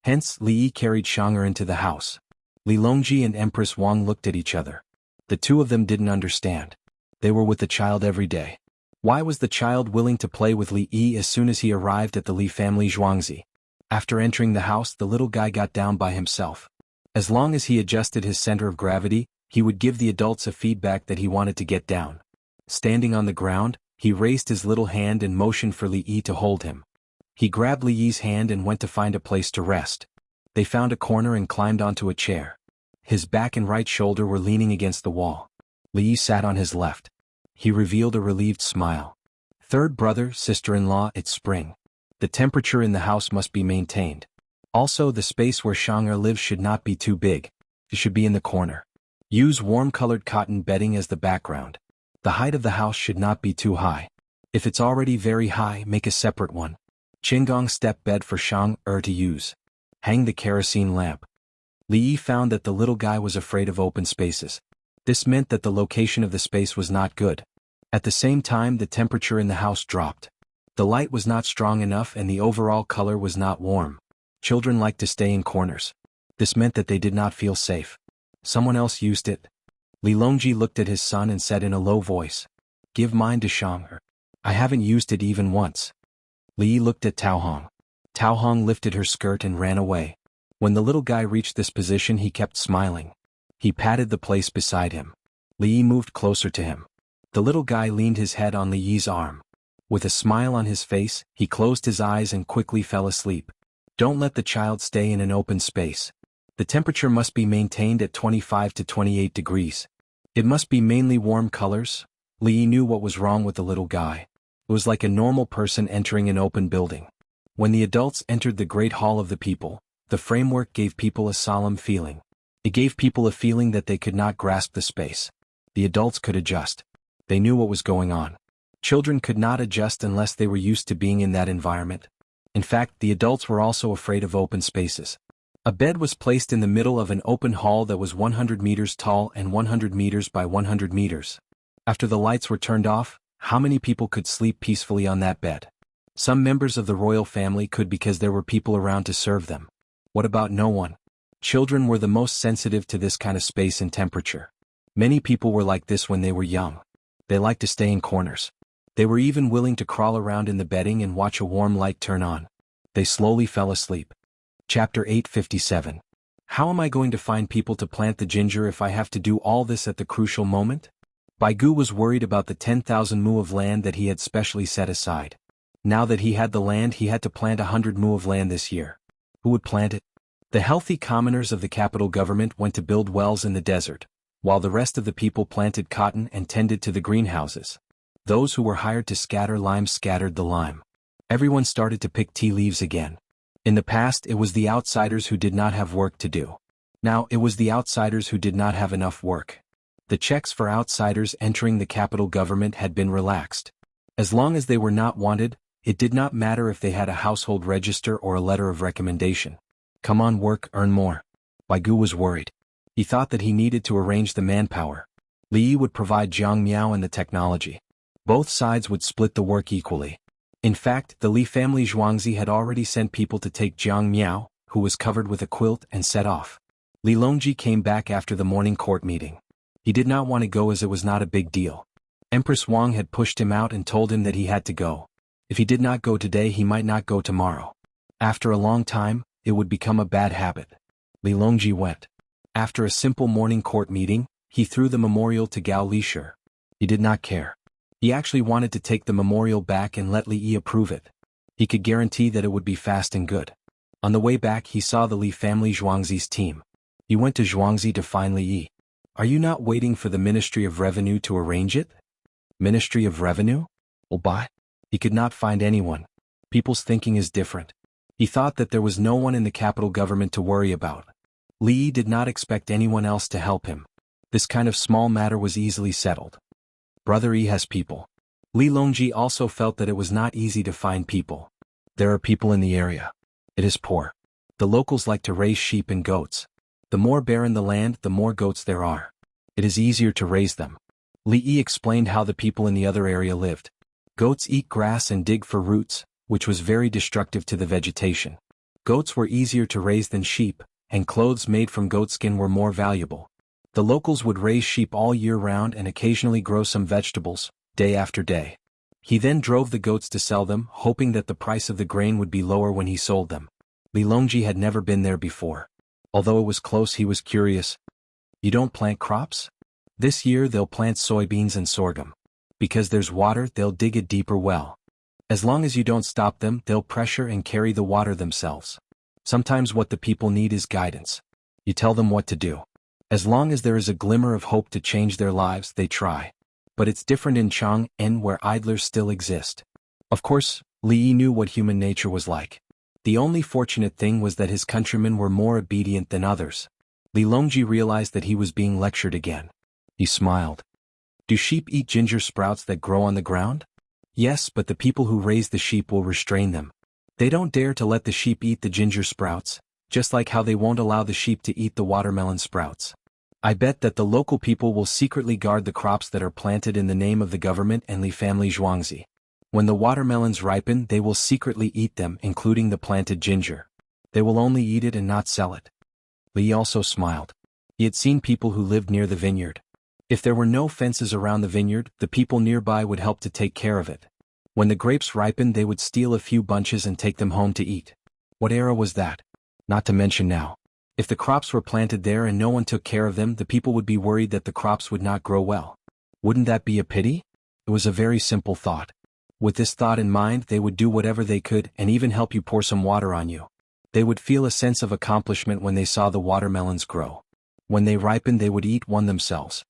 Hence, Li carried Shang'er into the house. Li Longji and Empress Wang looked at each other. The two of them didn't understand. They were with the child every day. Why was the child willing to play with Li Yi as soon as he arrived at the Li family Zhuangzi? After entering the house, the little guy got down by himself. As long as he adjusted his center of gravity, he would give the adults a feedback that he wanted to get down. Standing on the ground, he raised his little hand and motioned for Li Yi to hold him. He grabbed Li Yi's hand and went to find a place to rest. They found a corner and climbed onto a chair. His back and right shoulder were leaning against the wall. Li Yi sat on his left. He revealed a relieved smile. Third brother, sister-in-law, it's spring. The temperature in the house must be maintained. Also, the space where Shang'er lives should not be too big. It should be in the corner. Use warm-colored cotton bedding as the background. The height of the house should not be too high. If it's already very high, make a separate one. Qinggong step bed for Shang'er to use. Hang the kerosene lamp. Li Yi found that the little guy was afraid of open spaces. This meant that the location of the space was not good. At the same time, the temperature in the house dropped. The light was not strong enough and the overall color was not warm. Children like to stay in corners. This meant that they did not feel safe. Someone else used it. Li Longji looked at his son and said in a low voice, "Give mine to Shang'er. I haven't used it even once." Li looked at Tao Hong. Tao Hong lifted her skirt and ran away. When the little guy reached this position, he kept smiling. He patted the place beside him. Li Yi moved closer to him. The little guy leaned his head on Li Yi's arm. With a smile on his face, he closed his eyes and quickly fell asleep. Don't let the child stay in an open space. The temperature must be maintained at 25 to 28 degrees. It must be mainly warm colors. Li Yi knew what was wrong with the little guy. It was like a normal person entering an open building. When the adults entered the Great Hall of the People, the framework gave people a solemn feeling. It gave people a feeling that they could not grasp the space. The adults could adjust. They knew what was going on. Children could not adjust unless they were used to being in that environment. In fact, the adults were also afraid of open spaces. A bed was placed in the middle of an open hall that was 100 meters tall and 100 meters by 100 meters. After the lights were turned off, how many people could sleep peacefully on that bed? Some members of the royal family could because there were people around to serve them. What about no one? Children were the most sensitive to this kind of space and temperature. Many people were like this when they were young. They liked to stay in corners. They were even willing to crawl around in the bedding and watch a warm light turn on. They slowly fell asleep. Chapter 857. How am I going to find people to plant the ginger if I have to do all this at the crucial moment? Baigu was worried about the 10,000 mu of land that he had specially set aside. Now that he had the land, he had to plant 100 mu of land this year. Who would plant it? The healthy commoners of the capital government went to build wells in the desert, while the rest of the people planted cotton and tended to the greenhouses. Those who were hired to scatter lime scattered the lime. Everyone started to pick tea leaves again. In the past, it was the outsiders who did not have work to do. Now it was the outsiders who did not have enough work. The checks for outsiders entering the capital government had been relaxed. As long as they were not wanted, it did not matter if they had a household register or a letter of recommendation. Come on, work, earn more. Baigu was worried. He thought that he needed to arrange the manpower. Li Yi would provide Jiang Miao and the technology. Both sides would split the work equally. In fact, the Li family Zhuangzi had already sent people to take Jiang Miao, who was covered with a quilt, and set off. Li Longji came back after the morning court meeting. He did not want to go as it was not a big deal. Empress Wang had pushed him out and told him that he had to go. If he did not go today, he might not go tomorrow. After a long time, it would become a bad habit. Li Longji went. After a simple morning court meeting, he threw the memorial to Gao Lisher. He did not care. He actually wanted to take the memorial back and let Li Yi approve it. He could guarantee that it would be fast and good. On the way back, he saw the Li family Zhuangzi's team. He went to Zhuangzi to find Li Yi. Are you not waiting for the Ministry of Revenue to arrange it? Ministry of Revenue? Well, bye. He could not find anyone. People's thinking is different. He thought that there was no one in the capital government to worry about. Li Yi did not expect anyone else to help him. This kind of small matter was easily settled. Brother Yi has people. Li Longji also felt that it was not easy to find people. There are people in the area. It is poor. The locals like to raise sheep and goats. The more barren the land, the more goats there are. It is easier to raise them. Li Yi explained how the people in the other area lived. Goats eat grass and dig for roots, which was very destructive to the vegetation. Goats were easier to raise than sheep, and clothes made from goatskin were more valuable. The locals would raise sheep all year round and occasionally grow some vegetables, day after day. He then drove the goats to sell them, hoping that the price of the grain would be lower when he sold them. Li Longji had never been there before. Although it was close, he was curious. You don't plant crops? This year they'll plant soybeans and sorghum. Because there's water, they'll dig a deeper well. As long as you don't stop them, they'll pressure and carry the water themselves. Sometimes what the people need is guidance. You tell them what to do. As long as there is a glimmer of hope to change their lives, they try. But it's different in Chang'an where idlers still exist. Of course, Li Yi knew what human nature was like. The only fortunate thing was that his countrymen were more obedient than others. Li Longji realized that he was being lectured again. He smiled. Do sheep eat ginger sprouts that grow on the ground? Yes, but the people who raise the sheep will restrain them. They don't dare to let the sheep eat the ginger sprouts, just like how they won't allow the sheep to eat the watermelon sprouts. I bet that the local people will secretly guard the crops that are planted in the name of the government and Li family Zhuangzi. When the watermelons ripen, they will secretly eat them, including the planted ginger. They will only eat it and not sell it. Li also smiled. He had seen people who lived near the vineyard. If there were no fences around the vineyard, the people nearby would help to take care of it. When the grapes ripened, they would steal a few bunches and take them home to eat. What era was that? Not to mention now. If the crops were planted there and no one took care of them, the people would be worried that the crops would not grow well. Wouldn't that be a pity? It was a very simple thought. With this thought in mind, they would do whatever they could and even help you pour some water on you. They would feel a sense of accomplishment when they saw the watermelons grow. When they ripened, they would eat one themselves.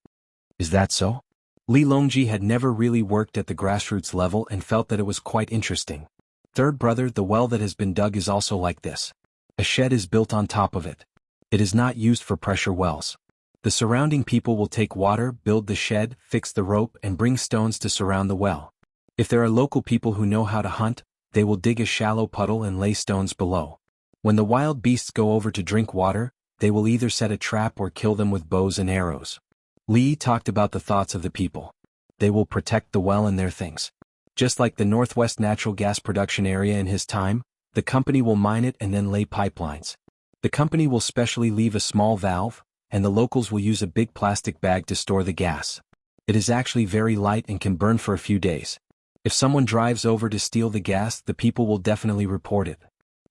Is that so? Li Longji had never really worked at the grassroots level and felt that it was quite interesting. Third brother, the well that has been dug is also like this. A shed is built on top of it. It is not used for pressure wells. The surrounding people will take water, build the shed, fix the rope, and bring stones to surround the well. If there are local people who know how to hunt, they will dig a shallow puddle and lay stones below. When the wild beasts go over to drink water, they will either set a trap or kill them with bows and arrows. Li talked about the thoughts of the people. They will protect the well and their things. Just like the Northwest natural gas production area in his time, the company will mine it and then lay pipelines. The company will specially leave a small valve, and the locals will use a big plastic bag to store the gas. It is actually very light and can burn for a few days. If someone drives over to steal the gas, the people will definitely report it.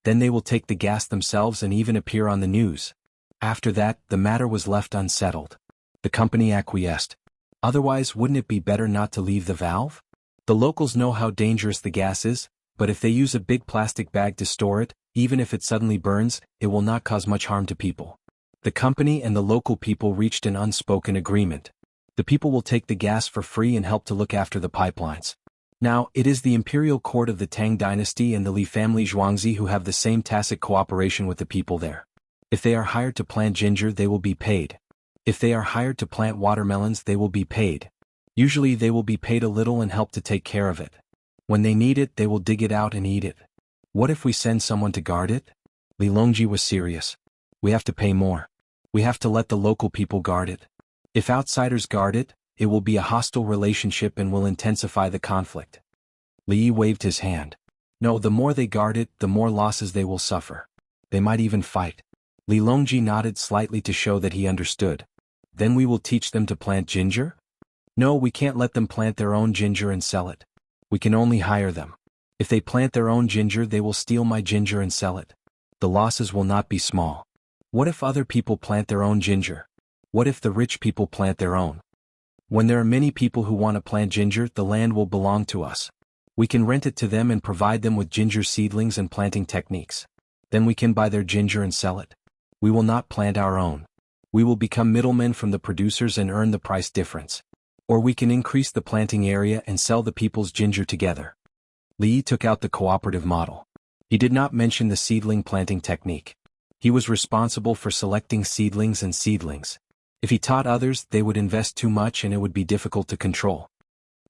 Then they will take the gas themselves and even appear on the news. After that, the matter was left unsettled. The company acquiesced. Otherwise, wouldn't it be better not to leave the valve? The locals know how dangerous the gas is, but if they use a big plastic bag to store it, even if it suddenly burns, it will not cause much harm to people. The company and the local people reached an unspoken agreement. The people will take the gas for free and help to look after the pipelines. Now, it is the imperial court of the Tang dynasty and the Li family Zhuangzi who have the same tacit cooperation with the people there. If they are hired to plant ginger, they will be paid. If they are hired to plant watermelons, they will be paid. Usually they will be paid a little and help to take care of it. When they need it, they will dig it out and eat it. What if we send someone to guard it? Li Longji was serious. We have to pay more. We have to let the local people guard it. If outsiders guard it, it will be a hostile relationship and will intensify the conflict. Li waved his hand. No, the more they guard it, the more losses they will suffer. They might even fight. Li Longji nodded slightly to show that he understood. Then we will teach them to plant ginger? No, we can't let them plant their own ginger and sell it. We can only hire them. If they plant their own ginger, they will steal my ginger and sell it. The losses will not be small. What if other people plant their own ginger? What if the rich people plant their own? When there are many people who want to plant ginger, the land will belong to us. We can rent it to them and provide them with ginger seedlings and planting techniques. Then we can buy their ginger and sell it. We will not plant our own. We will become middlemen from the producers and earn the price difference. Or we can increase the planting area and sell the people's ginger together. Li took out the cooperative model. He did not mention the seedling planting technique. He was responsible for selecting seedlings and seedlings. If he taught others, they would invest too much and it would be difficult to control.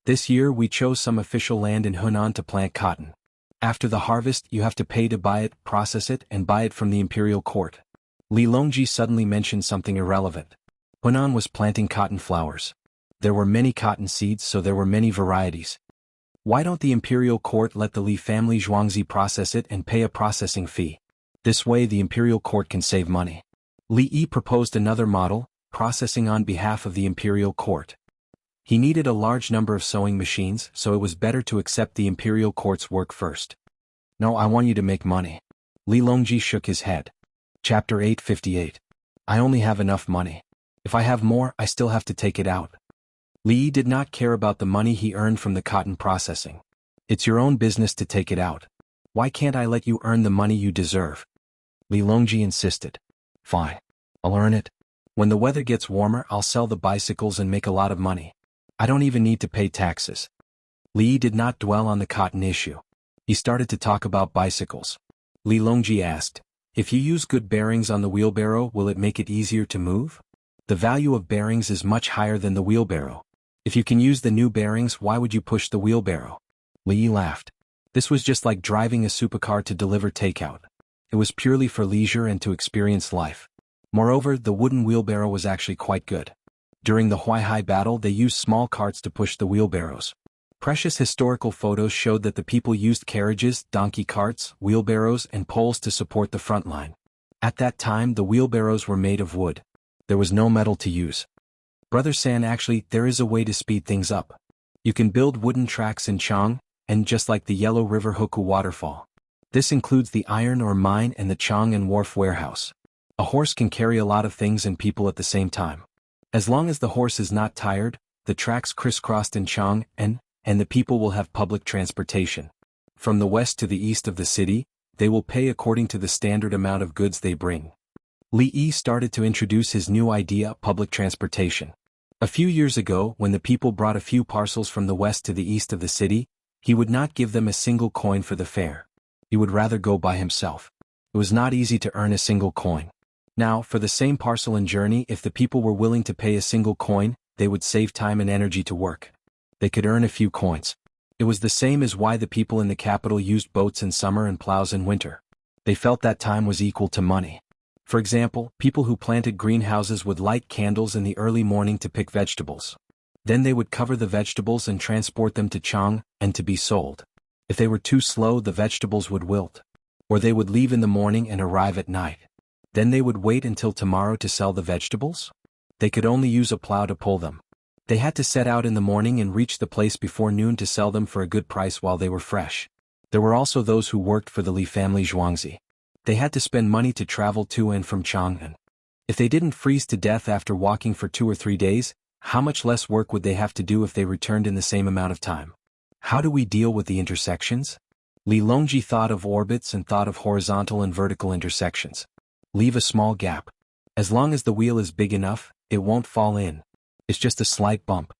This year we chose some official land in Hunan to plant cotton. After the harvest, you have to pay to buy it, process it, and buy it from the imperial court. Li Longji suddenly mentioned something irrelevant. Hunan was planting cotton flowers. There were many cotton seeds, so there were many varieties. Why don't the imperial court let the Li family Zhuangzi process it and pay a processing fee? This way the imperial court can save money. Li Yi proposed another model, processing on behalf of the imperial court. He needed a large number of sewing machines, so it was better to accept the imperial court's work first. No, I want you to make money. Li Longji shook his head. Chapter 858. I only have enough money. If I have more, I still have to take it out. Li Yi did not care about the money he earned from the cotton processing. It's your own business to take it out. Why can't I let you earn the money you deserve? Li Longji insisted. Fine. I'll earn it. When the weather gets warmer, I'll sell the bicycles and make a lot of money. I don't even need to pay taxes. Li Yi did not dwell on the cotton issue. He started to talk about bicycles. Li Longji asked, if you use good bearings on the wheelbarrow, will it make it easier to move? The value of bearings is much higher than the wheelbarrow. If you can use the new bearings, why would you push the wheelbarrow? Li Yi laughed. This was just like driving a supercar to deliver takeout. It was purely for leisure and to experience life. Moreover, the wooden wheelbarrow was actually quite good. During the Huaihai battle, they used small carts to push the wheelbarrows. Precious historical photos showed that the people used carriages, donkey carts, wheelbarrows, and poles to support the front line. At that time, the wheelbarrows were made of wood. There was no metal to use. Brother San, actually, there is a way to speed things up. You can build wooden tracks in Chang, and just like the Yellow River Hoku waterfall. This includes the iron ore mine and the Chang and wharf warehouse. A horse can carry a lot of things and people at the same time. As long as the horse is not tired, the tracks crisscrossed in Chang and the people will have public transportation. From the west to the east of the city, they will pay according to the standard amount of goods they bring. Li Yi started to introduce his new idea of public transportation. A few years ago, when the people brought a few parcels from the west to the east of the city, he would not give them a single coin for the fare. He would rather go by himself. It was not easy to earn a single coin. Now, for the same parcel and journey, if the people were willing to pay a single coin, they would save time and energy to work. They could earn a few coins. It was the same as why the people in the capital used boats in summer and plows in winter. They felt that time was equal to money. For example, people who planted greenhouses would light candles in the early morning to pick vegetables. Then they would cover the vegetables and transport them to Chang and to be sold. If they were too slow, the vegetables would wilt. Or they would leave in the morning and arrive at night. Then they would wait until tomorrow to sell the vegetables? They could only use a plow to pull them. They had to set out in the morning and reach the place before noon to sell them for a good price while they were fresh. There were also those who worked for the Li family Zhuangzi. They had to spend money to travel to and from Chang'an. If they didn't freeze to death after walking for 2 or 3 days, how much less work would they have to do if they returned in the same amount of time? How do we deal with the intersections? Li Longji thought of orbits and thought of horizontal and vertical intersections. Leave a small gap. As long as the wheel is big enough, it won't fall in. It's just a slight bump.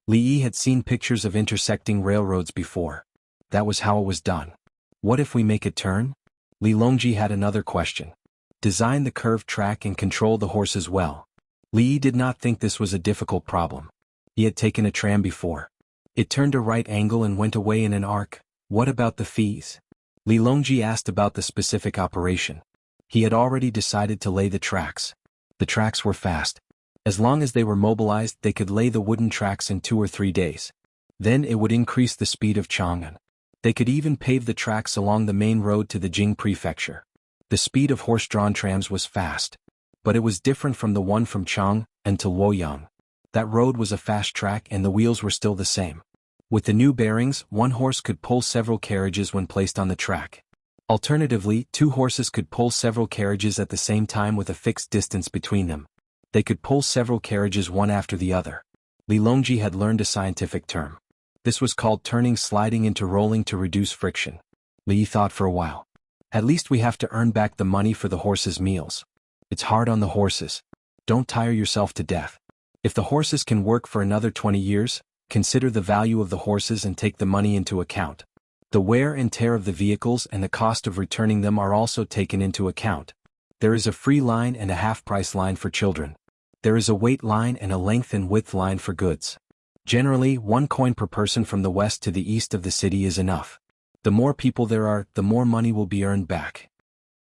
Li Yi had seen pictures of intersecting railroads before. That was how it was done. What if we make it turn? Li Longji had another question. Design the curved track and control the horses well. Li Yi did not think this was a difficult problem. He had taken a tram before. It turned a right angle and went away in an arc. What about the fees? Li Longji asked about the specific operation. He had already decided to lay the tracks. The tracks were fast. As long as they were mobilized, they could lay the wooden tracks in 2 or 3 days. Then it would increase the speed of Chang'an. They could even pave the tracks along the main road to the Jing prefecture. The speed of horse-drawn trams was fast. But it was different from the one from Chang'an to Luoyang. That road was a fast track and the wheels were still the same. With the new bearings, one horse could pull several carriages when placed on the track. Alternatively, 2 horses could pull several carriages at the same time with a fixed distance between them. They could pull several carriages one after the other. Li Longji had learned a scientific term. This was called turning sliding into rolling to reduce friction. Li thought for a while. At least we have to earn back the money for the horses' meals. It's hard on the horses. Don't tire yourself to death. If the horses can work for another 20 years, consider the value of the horses and take the money into account. The wear and tear of the vehicles and the cost of returning them are also taken into account. There is a free line and a half-price line for children. There is a weight line and a length and width line for goods. Generally, 1 coin per person from the west to the east of the city is enough. The more people there are, the more money will be earned back.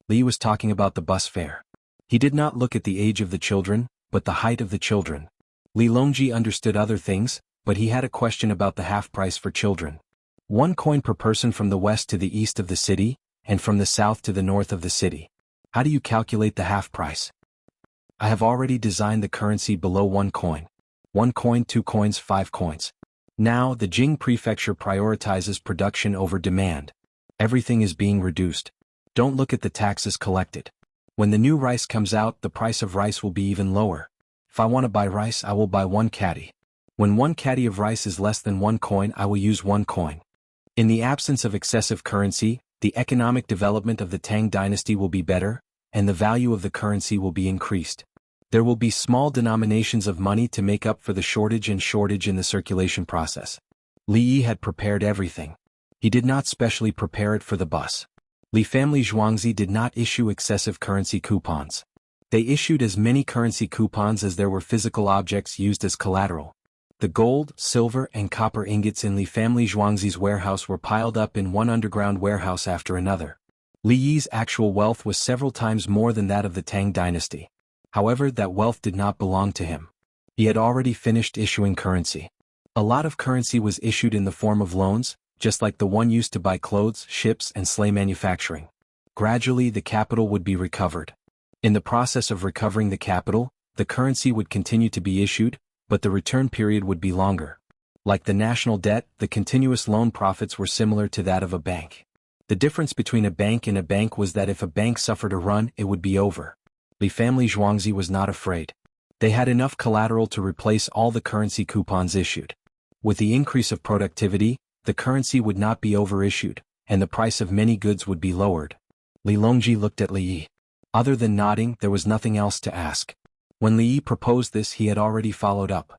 Li was talking about the bus fare. He did not look at the age of the children, but the height of the children. Li Longji understood other things, but he had a question about the half price for children. 1 coin per person from the west to the east of the city, and from the south to the north of the city. How do you calculate the half price? I have already designed the currency below 1 coin. 1 coin, 2 coins, 5 coins. Now, the Jing prefecture prioritizes production over demand. Everything is being reduced. Don't look at the taxes collected. When the new rice comes out, the price of rice will be even lower. If I want to buy rice, I will buy 1 caddy. When 1 caddy of rice is less than 1 coin, I will use 1 coin. In the absence of excessive currency, the economic development of the Tang dynasty will be better, and the value of the currency will be increased. There will be small denominations of money to make up for the shortage in the circulation process. Li Yi had prepared everything. He did not specially prepare it for the bus. Li family Zhuangzi did not issue excessive currency coupons. They issued as many currency coupons as there were physical objects used as collateral. The gold, silver, and copper ingots in Li family Zhuangzi's warehouse were piled up in one underground warehouse after another. Li Yi's actual wealth was several times more than that of the Tang dynasty. However, that wealth did not belong to him. He had already finished issuing currency. A lot of currency was issued in the form of loans, just like the one used to buy clothes, ships, and sleigh manufacturing. Gradually, the capital would be recovered. In the process of recovering the capital, the currency would continue to be issued, but the return period would be longer. Like the national debt, the continuous loan profits were similar to that of a bank. The difference between a bank and a bank was that if a bank suffered a run, it would be over. Li family Zhuangzi was not afraid. They had enough collateral to replace all the currency coupons issued. With the increase of productivity, the currency would not be overissued, and the price of many goods would be lowered. Li Longji looked at Li Yi. Other than nodding, there was nothing else to ask. When Li Yi proposed this, he had already followed up.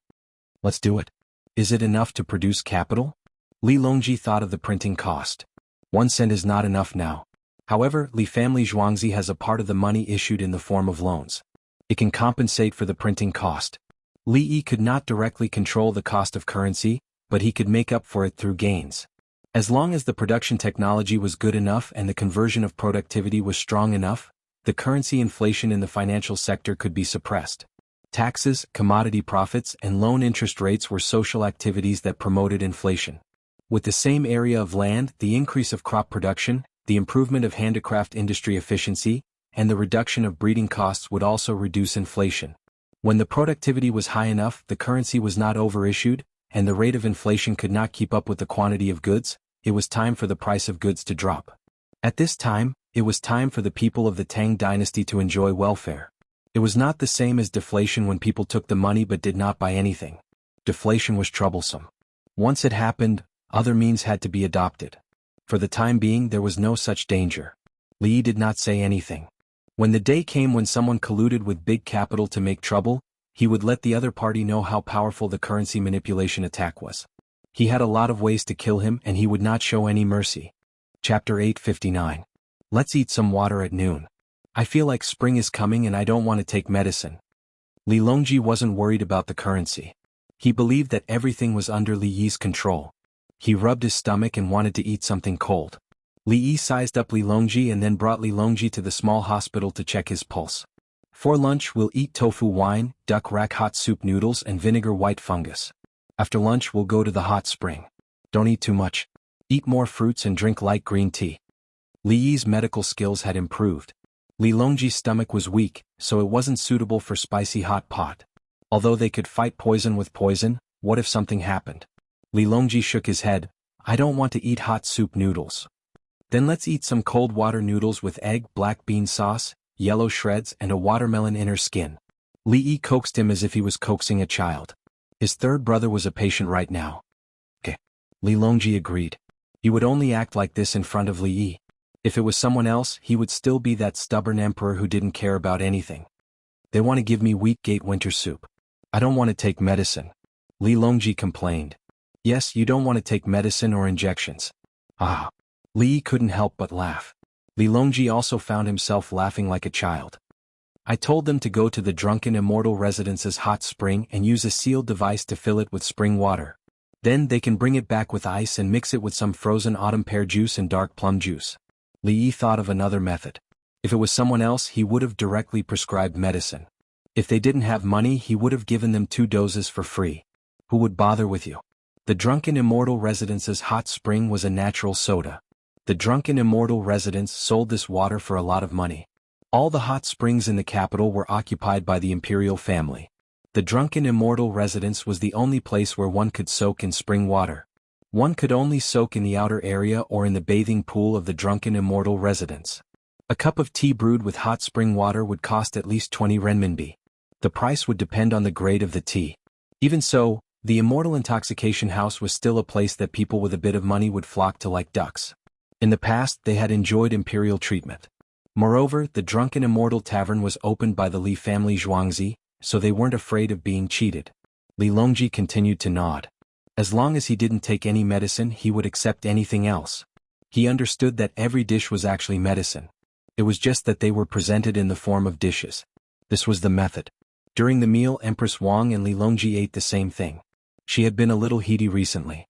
Let's do it. Is it enough to produce capital? Li Longji thought of the printing cost. 1 cent is not enough now. However, Li family Zhuangzi has a part of the money issued in the form of loans. It can compensate for the printing cost. Li Yi could not directly control the cost of currency, but he could make up for it through gains. As long as the production technology was good enough and the conversion of productivity was strong enough, the currency inflation in the financial sector could be suppressed. Taxes, commodity profits, and loan interest rates were social activities that promoted inflation. With the same area of land, the increase of crop production, the improvement of handicraft industry efficiency, and the reduction of breeding costs would also reduce inflation. When the productivity was high enough, the currency was not overissued, and the rate of inflation could not keep up with the quantity of goods, it was time for the price of goods to drop. At this time, it was time for the people of the Tang dynasty to enjoy welfare. It was not the same as deflation when people took the money but did not buy anything. Deflation was troublesome. Once it happened, other means had to be adopted. For the time being, there was no such danger. Li Yi did not say anything. When the day came when someone colluded with big capital to make trouble, he would let the other party know how powerful the currency manipulation attack was. He had a lot of ways to kill him and he would not show any mercy. Chapter 859. Let's eat some water at noon. I feel like spring is coming and I don't want to take medicine. Li Longji wasn't worried about the currency. He believed that everything was under Li Yi's control. He rubbed his stomach and wanted to eat something cold. Li Yi sized up Li Longji and then brought Li Longji to the small hospital to check his pulse. For lunch we'll eat tofu wine, duck rack hot soup noodles and vinegar white fungus. After lunch we'll go to the hot spring. Don't eat too much. Eat more fruits and drink light green tea. Li Yi's medical skills had improved. Li Longji's stomach was weak, so it wasn't suitable for spicy hot pot. Although they could fight poison with poison, what if something happened? Li Longji shook his head. I don't want to eat hot soup noodles. Then let's eat some cold water noodles with egg, black bean sauce, yellow shreds and a watermelon inner skin. Li Yi coaxed him as if he was coaxing a child. His third brother was a patient right now. Okay. Li Longji agreed. He would only act like this in front of Li Yi. If it was someone else, he would still be that stubborn emperor who didn't care about anything. They want to give me Wheatgate winter soup. I don't want to take medicine. Li Longji complained. Yes, you don't want to take medicine or injections. Ah. Li Yi couldn't help but laugh. Li Longji also found himself laughing like a child. I told them to go to the drunken immortal residence's hot spring and use a sealed device to fill it with spring water. Then they can bring it back with ice and mix it with some frozen autumn pear juice and dark plum juice. Li Yi thought of another method. If it was someone else, he would have directly prescribed medicine. If they didn't have money, he would have given them 2 doses for free. Who would bother with you? The drunken immortal residence's hot spring was a natural soda. The drunken immortal residence sold this water for a lot of money. All the hot springs in the capital were occupied by the imperial family. The drunken immortal residence was the only place where one could soak in spring water. One could only soak in the outer area or in the bathing pool of the drunken immortal residence. A cup of tea brewed with hot spring water would cost at least 20 renminbi. The price would depend on the grade of the tea. Even so, the immortal intoxication house was still a place that people with a bit of money would flock to like ducks. In the past, they had enjoyed imperial treatment. Moreover, the drunken immortal tavern was opened by the Li family Zhuangzi, so they weren't afraid of being cheated. Li Longji continued to nod. As long as he didn't take any medicine, he would accept anything else. He understood that every dish was actually medicine. It was just that they were presented in the form of dishes. This was the method. During the meal, Empress Wang and Li Longji ate the same thing. She had been a little heaty recently.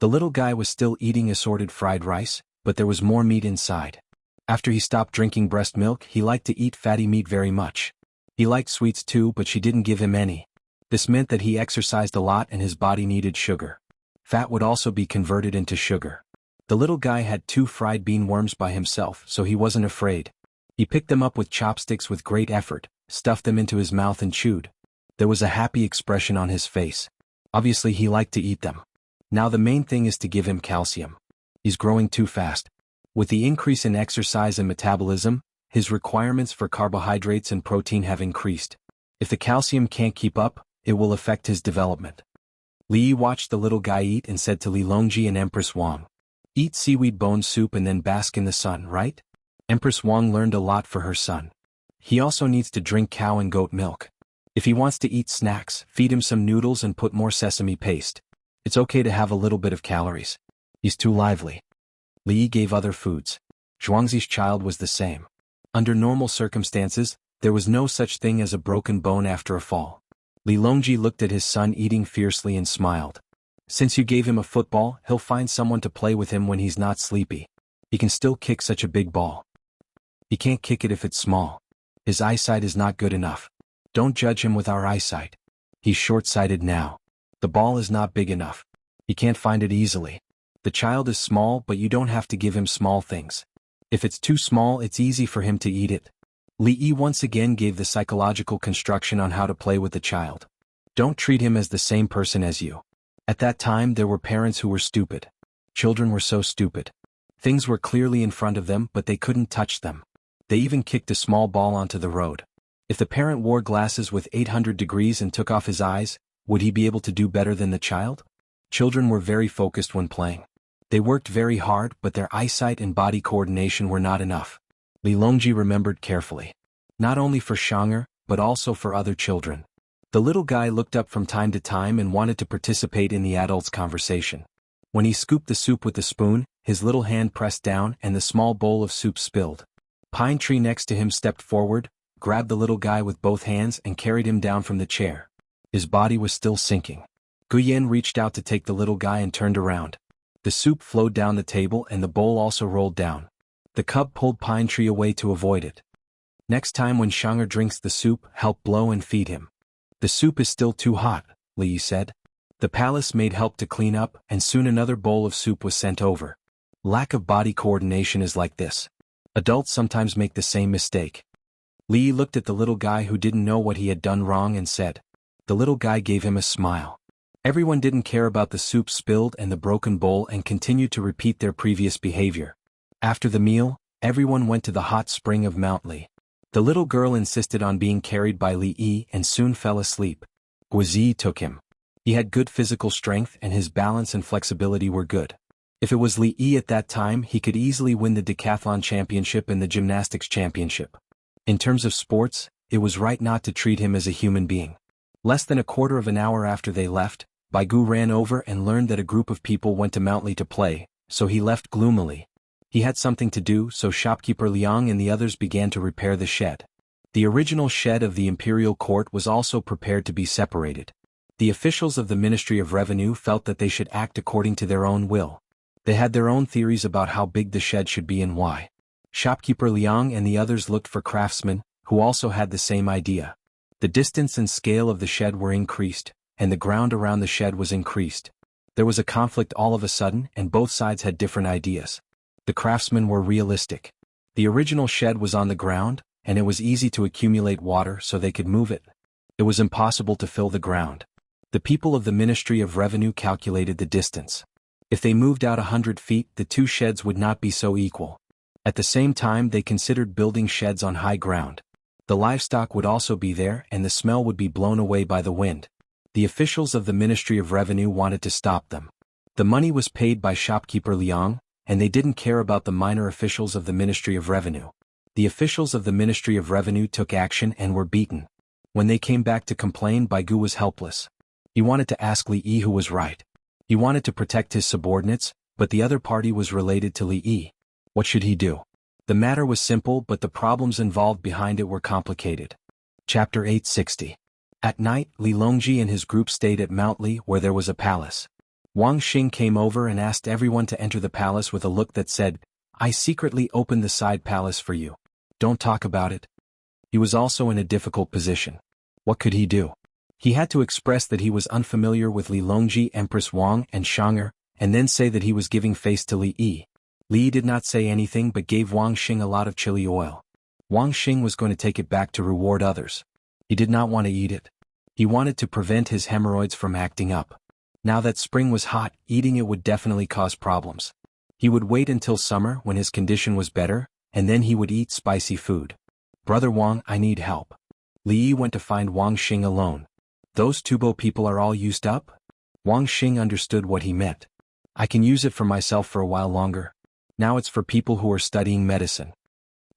The little guy was still eating assorted fried rice, but there was more meat inside. After he stopped drinking breast milk, he liked to eat fatty meat very much. He liked sweets too, but she didn't give him any. This meant that he exercised a lot and his body needed sugar. Fat would also be converted into sugar. The little guy had 2 fried bean worms by himself, so he wasn't afraid. He picked them up with chopsticks with great effort, stuffed them into his mouth and chewed. There was a happy expression on his face. Obviously he liked to eat them. Now the main thing is to give him calcium. He's growing too fast. With the increase in exercise and metabolism, his requirements for carbohydrates and protein have increased. If the calcium can't keep up, it will affect his development. Li Yi watched the little guy eat and said to Li Longji and Empress Wang, "Eat seaweed bone soup and then bask in the sun, right?" Empress Wang learned a lot for her son. He also needs to drink cow and goat milk. If he wants to eat snacks, feed him some noodles and put more sesame paste. It's okay to have a little bit of calories. He's too lively. Li Yi gave other foods. Zhuangzi's child was the same. Under normal circumstances, there was no such thing as a broken bone after a fall. Li Longji looked at his son eating fiercely and smiled. Since you gave him a football, he'll find someone to play with him when he's not sleepy. He can still kick such a big ball. He can't kick it if it's small. His eyesight is not good enough. Don't judge him with our eyesight. He's short-sighted now. The ball is not big enough. He can't find it easily. The child is small, but you don't have to give him small things. If it's too small, it's easy for him to eat it. Li Yi once again gave the psychological construction on how to play with the child. Don't treat him as the same person as you. At that time there were parents who were stupid. Children were so stupid. Things were clearly in front of them, but they couldn't touch them. They even kicked a small ball onto the road. If the parent wore glasses with 800 degrees and took off his eyes, would he be able to do better than the child? Children were very focused when playing. They worked very hard, but their eyesight and body coordination were not enough. Li Longji remembered carefully. Not only for Shang'er, but also for other children. The little guy looked up from time to time and wanted to participate in the adults' conversation. When he scooped the soup with the spoon, his little hand pressed down and the small bowl of soup spilled. Pine Tree next to him stepped forward, grabbed the little guy with both hands and carried him down from the chair. His body was still sinking. Guyen reached out to take the little guy and turned around. The soup flowed down the table and the bowl also rolled down. The cub pulled Pine Tree away to avoid it. Next time when Shang'er drinks the soup, help blow and feed him. The soup is still too hot, Li Yi said. The palace maid helped to clean up, and soon another bowl of soup was sent over. Lack of body coordination is like this. Adults sometimes make the same mistake. Li Yi looked at the little guy who didn't know what he had done wrong and said. The little guy gave him a smile. Everyone didn't care about the soup spilled and the broken bowl and continued to repeat their previous behavior. After the meal, everyone went to the hot spring of Mount Li. The little girl insisted on being carried by Li Yi and soon fell asleep. Guizi took him. He had good physical strength and his balance and flexibility were good. If it was Li Yi at that time, he could easily win the decathlon championship and the gymnastics championship. In terms of sports, it was right not to treat him as a human being. Less than a quarter of an hour after they left, Baigu ran over and learned that a group of people went to Mount Li to play, so he left gloomily. He had something to do, so shopkeeper Liang and the others began to repair the shed. The original shed of the imperial court was also prepared to be separated. The officials of the Ministry of Revenue felt that they should act according to their own will. They had their own theories about how big the shed should be and why. Shopkeeper Liang and the others looked for craftsmen, who also had the same idea. The distance and scale of the shed were increased, and the ground around the shed was increased. There was a conflict all of a sudden, and both sides had different ideas. The craftsmen were realistic. The original shed was on the ground, and it was easy to accumulate water so they could move it. It was impossible to fill the ground. The people of the Ministry of Revenue calculated the distance. If they moved out 100 feet, the two sheds would not be so equal. At the same time, they considered building sheds on high ground. The livestock would also be there, and the smell would be blown away by the wind. The officials of the Ministry of Revenue wanted to stop them. The money was paid by shopkeeper Liang, and they didn't care about the minor officials of the Ministry of Revenue. The officials of the Ministry of Revenue took action and were beaten. When they came back to complain, Baigu was helpless. He wanted to ask Li Yi who was right. He wanted to protect his subordinates, but the other party was related to Li Yi. What should he do? The matter was simple, but the problems involved behind it were complicated. Chapter 860. At night, Li Longji and his group stayed at Mount Li where there was a palace. Wang Xing came over and asked everyone to enter the palace with a look that said, "I secretly opened the side palace for you. Don't talk about it." He was also in a difficult position. What could he do? He had to express that he was unfamiliar with Li Longji, Empress Wang, and Shang'er, and then say that he was giving face to Li Yi. Li Yi did not say anything but gave Wang Xing a lot of chili oil. Wang Xing was going to take it back to reward others. He did not want to eat it. He wanted to prevent his hemorrhoids from acting up. Now that spring was hot, eating it would definitely cause problems. He would wait until summer when his condition was better, and then he would eat spicy food. Brother Wang, I need help. Li Yi went to find Wang Xing alone. Those Tubo people are all used up? Wang Xing understood what he meant. I can use it for myself for a while longer. Now it's for people who are studying medicine.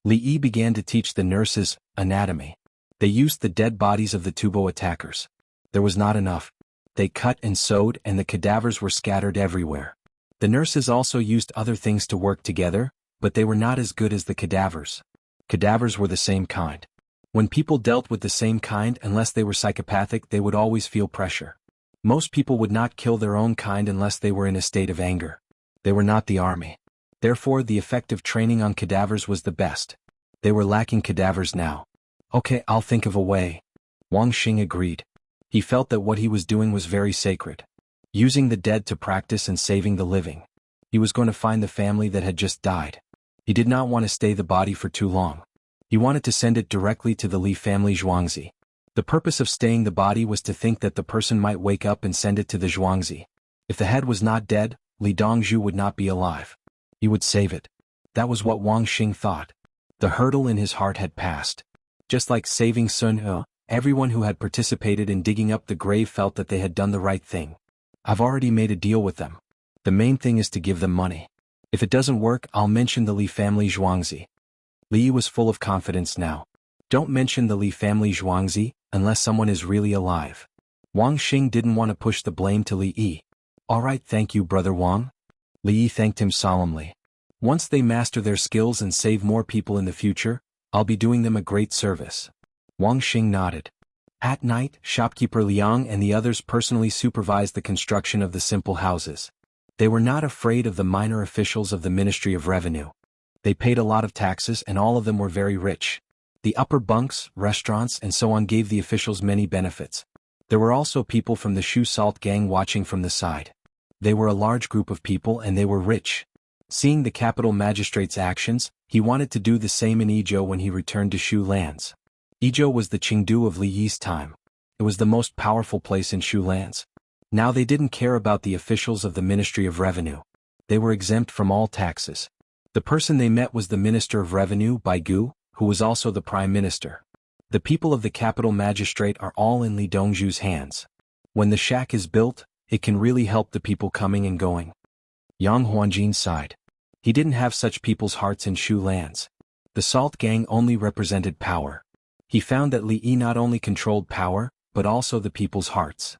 Li Yi began to teach the nurses anatomy. They used the dead bodies of the Tubo attackers. There was not enough. They cut and sewed and the cadavers were scattered everywhere. The nurses also used other things to work together, but they were not as good as the cadavers. Cadavers were the same kind. When people dealt with the same kind, unless they were psychopathic, they would always feel pressure. Most people would not kill their own kind unless they were in a state of anger. They were not the army. Therefore, the effective training on cadavers was the best. They were lacking cadavers now. Okay, I'll think of a way. Wang Xing agreed. He felt that what he was doing was very sacred. Using the dead to practice and saving the living. He was going to find the family that had just died. He did not want to stay the body for too long. He wanted to send it directly to the Li family Zhuangzi. The purpose of staying the body was to think that the person might wake up and send it to the Zhuangzi. If the head was not dead, Li Dongzhu would not be alive. He would save it. That was what Wang Xing thought. The hurdle in his heart had passed. Just like saving Sun He, everyone who had participated in digging up the grave felt that they had done the right thing. I've already made a deal with them. The main thing is to give them money. If it doesn't work, I'll mention the Li family Zhuangzi. Li was full of confidence now. Don't mention the Li family Zhuangzi, unless someone is really alive. Wang Xing didn't want to push the blame to Li Yi. Alright, thank you, Brother Wang. Li Yi thanked him solemnly. Once they master their skills and save more people in the future, I'll be doing them a great service. Wang Xing nodded. At night, shopkeeper Liang and the others personally supervised the construction of the simple houses. They were not afraid of the minor officials of the Ministry of Revenue. They paid a lot of taxes and all of them were very rich. The upper bunks, restaurants and so on gave the officials many benefits. There were also people from the Shu Salt gang watching from the side. They were a large group of people and they were rich. Seeing the capital magistrate's actions, he wanted to do the same in Izhou when he returned to Shu lands. Izhou was the Chengdu of Li Yi's time. It was the most powerful place in Shu lands. Now they didn't care about the officials of the Ministry of Revenue. They were exempt from all taxes. The person they met was the Minister of Revenue, Baigu, who was also the Prime Minister. The people of the capital magistrate are all in Li Dongzhu's hands. When the shack is built, it can really help the people coming and going. Yang Huanjin sighed. He didn't have such people's hearts in Shu lands. The Salt Gang only represented power. He found that Li Yi not only controlled power, but also the people's hearts.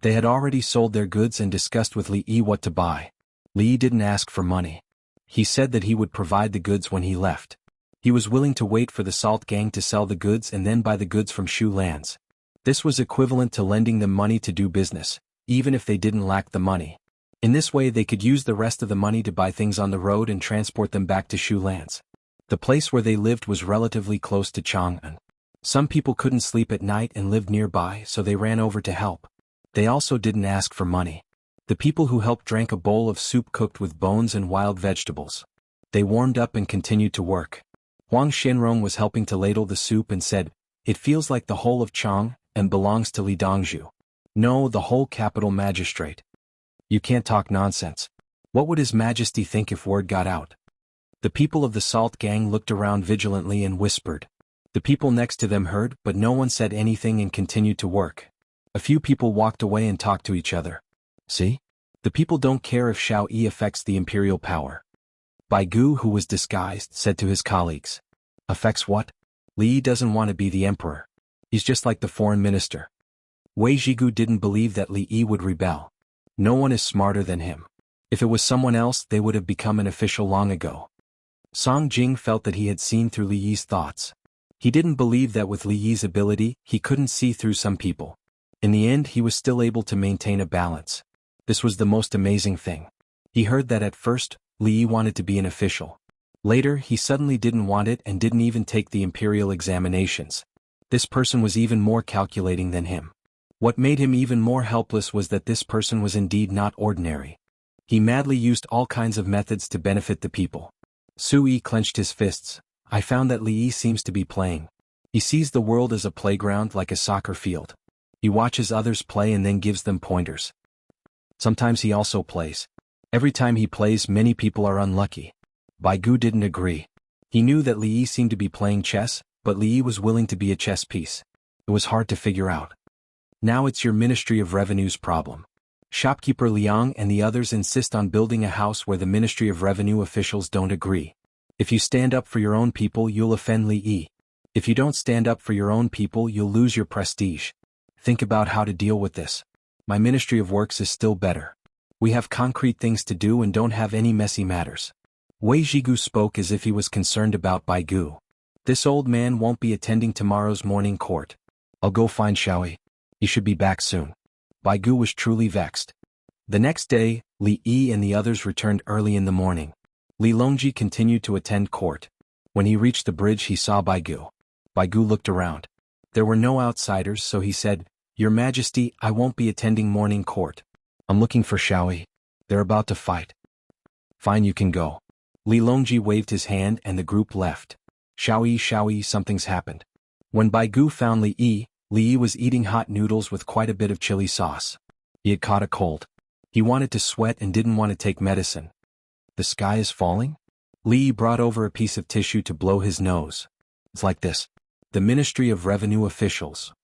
They had already sold their goods and discussed with Li Yi what to buy. Li Yi didn't ask for money. He said that he would provide the goods when he left. He was willing to wait for the Salt Gang to sell the goods and then buy the goods from Shu lands. This was equivalent to lending them money to do business, even if they didn't lack the money. In this way they could use the rest of the money to buy things on the road and transport them back to Shu lands. The place where they lived was relatively close to Chang'an. Some people couldn't sleep at night and lived nearby, so they ran over to help. They also didn't ask for money. The people who helped drank a bowl of soup cooked with bones and wild vegetables. They warmed up and continued to work. Huang Xianrong was helping to ladle the soup and said, "It feels like the whole of Chang, and belongs to Li Dongzhu." "No, the whole capital magistrate." "You can't talk nonsense. What would His Majesty think if word got out?" The people of the Salt Gang looked around vigilantly and whispered. The people next to them heard, but no one said anything and continued to work. A few people walked away and talked to each other. See? The people don't care if Shao Yi affects the imperial power. Baigu, who was disguised, said to his colleagues. Affects what? Li Yi doesn't want to be the emperor. He's just like the foreign minister. Wei Zhigu didn't believe that Li Yi would rebel. No one is smarter than him. If it was someone else, they would have become an official long ago. Song Jing felt that he had seen through Li Yi's thoughts. He didn't believe that with Li Yi's ability, he couldn't see through some people. In the end, he was still able to maintain a balance. This was the most amazing thing. He heard that at first, Li Yi wanted to be an official. Later, he suddenly didn't want it and didn't even take the imperial examinations. This person was even more calculating than him. What made him even more helpless was that this person was indeed not ordinary. He madly used all kinds of methods to benefit the people. Sui clenched his fists. I found that Li Yi seems to be playing. He sees the world as a playground like a soccer field. He watches others play and then gives them pointers. Sometimes he also plays. Every time he plays, many people are unlucky. Bai Gu didn't agree. He knew that Li Yi seemed to be playing chess, but Li Yi was willing to be a chess piece. It was hard to figure out. Now it's your Ministry of Revenue's problem. Shopkeeper Liang and the others insist on building a house where the Ministry of Revenue officials don't agree. If you stand up for your own people, you'll offend Li Yi. If you don't stand up for your own people, you'll lose your prestige. Think about how to deal with this. My Ministry of Works is still better. We have concrete things to do and don't have any messy matters. Wei Zhigu spoke as if he was concerned about Bai Gu. This old man won't be attending tomorrow's morning court. I'll go find Xiaoyi. He should be back soon. Bai Gu was truly vexed. The next day, Li Yi and the others returned early in the morning. Li Longji continued to attend court. When he reached the bridge, he saw Bai Gu. Bai Gu looked around. There were no outsiders, so he said, "Your Majesty, I won't be attending morning court. I'm looking for Xiaoyi. They're about to fight." "Fine, you can go." Li Longji waved his hand and the group left. Xiaoyi, something's happened." When Bai Gu found Li Yi was eating hot noodles with quite a bit of chili sauce. He had caught a cold. He wanted to sweat and didn't want to take medicine. "The sky is falling?" Li Yi brought over a piece of tissue to blow his nose. "It's like this. The Ministry of Revenue officials."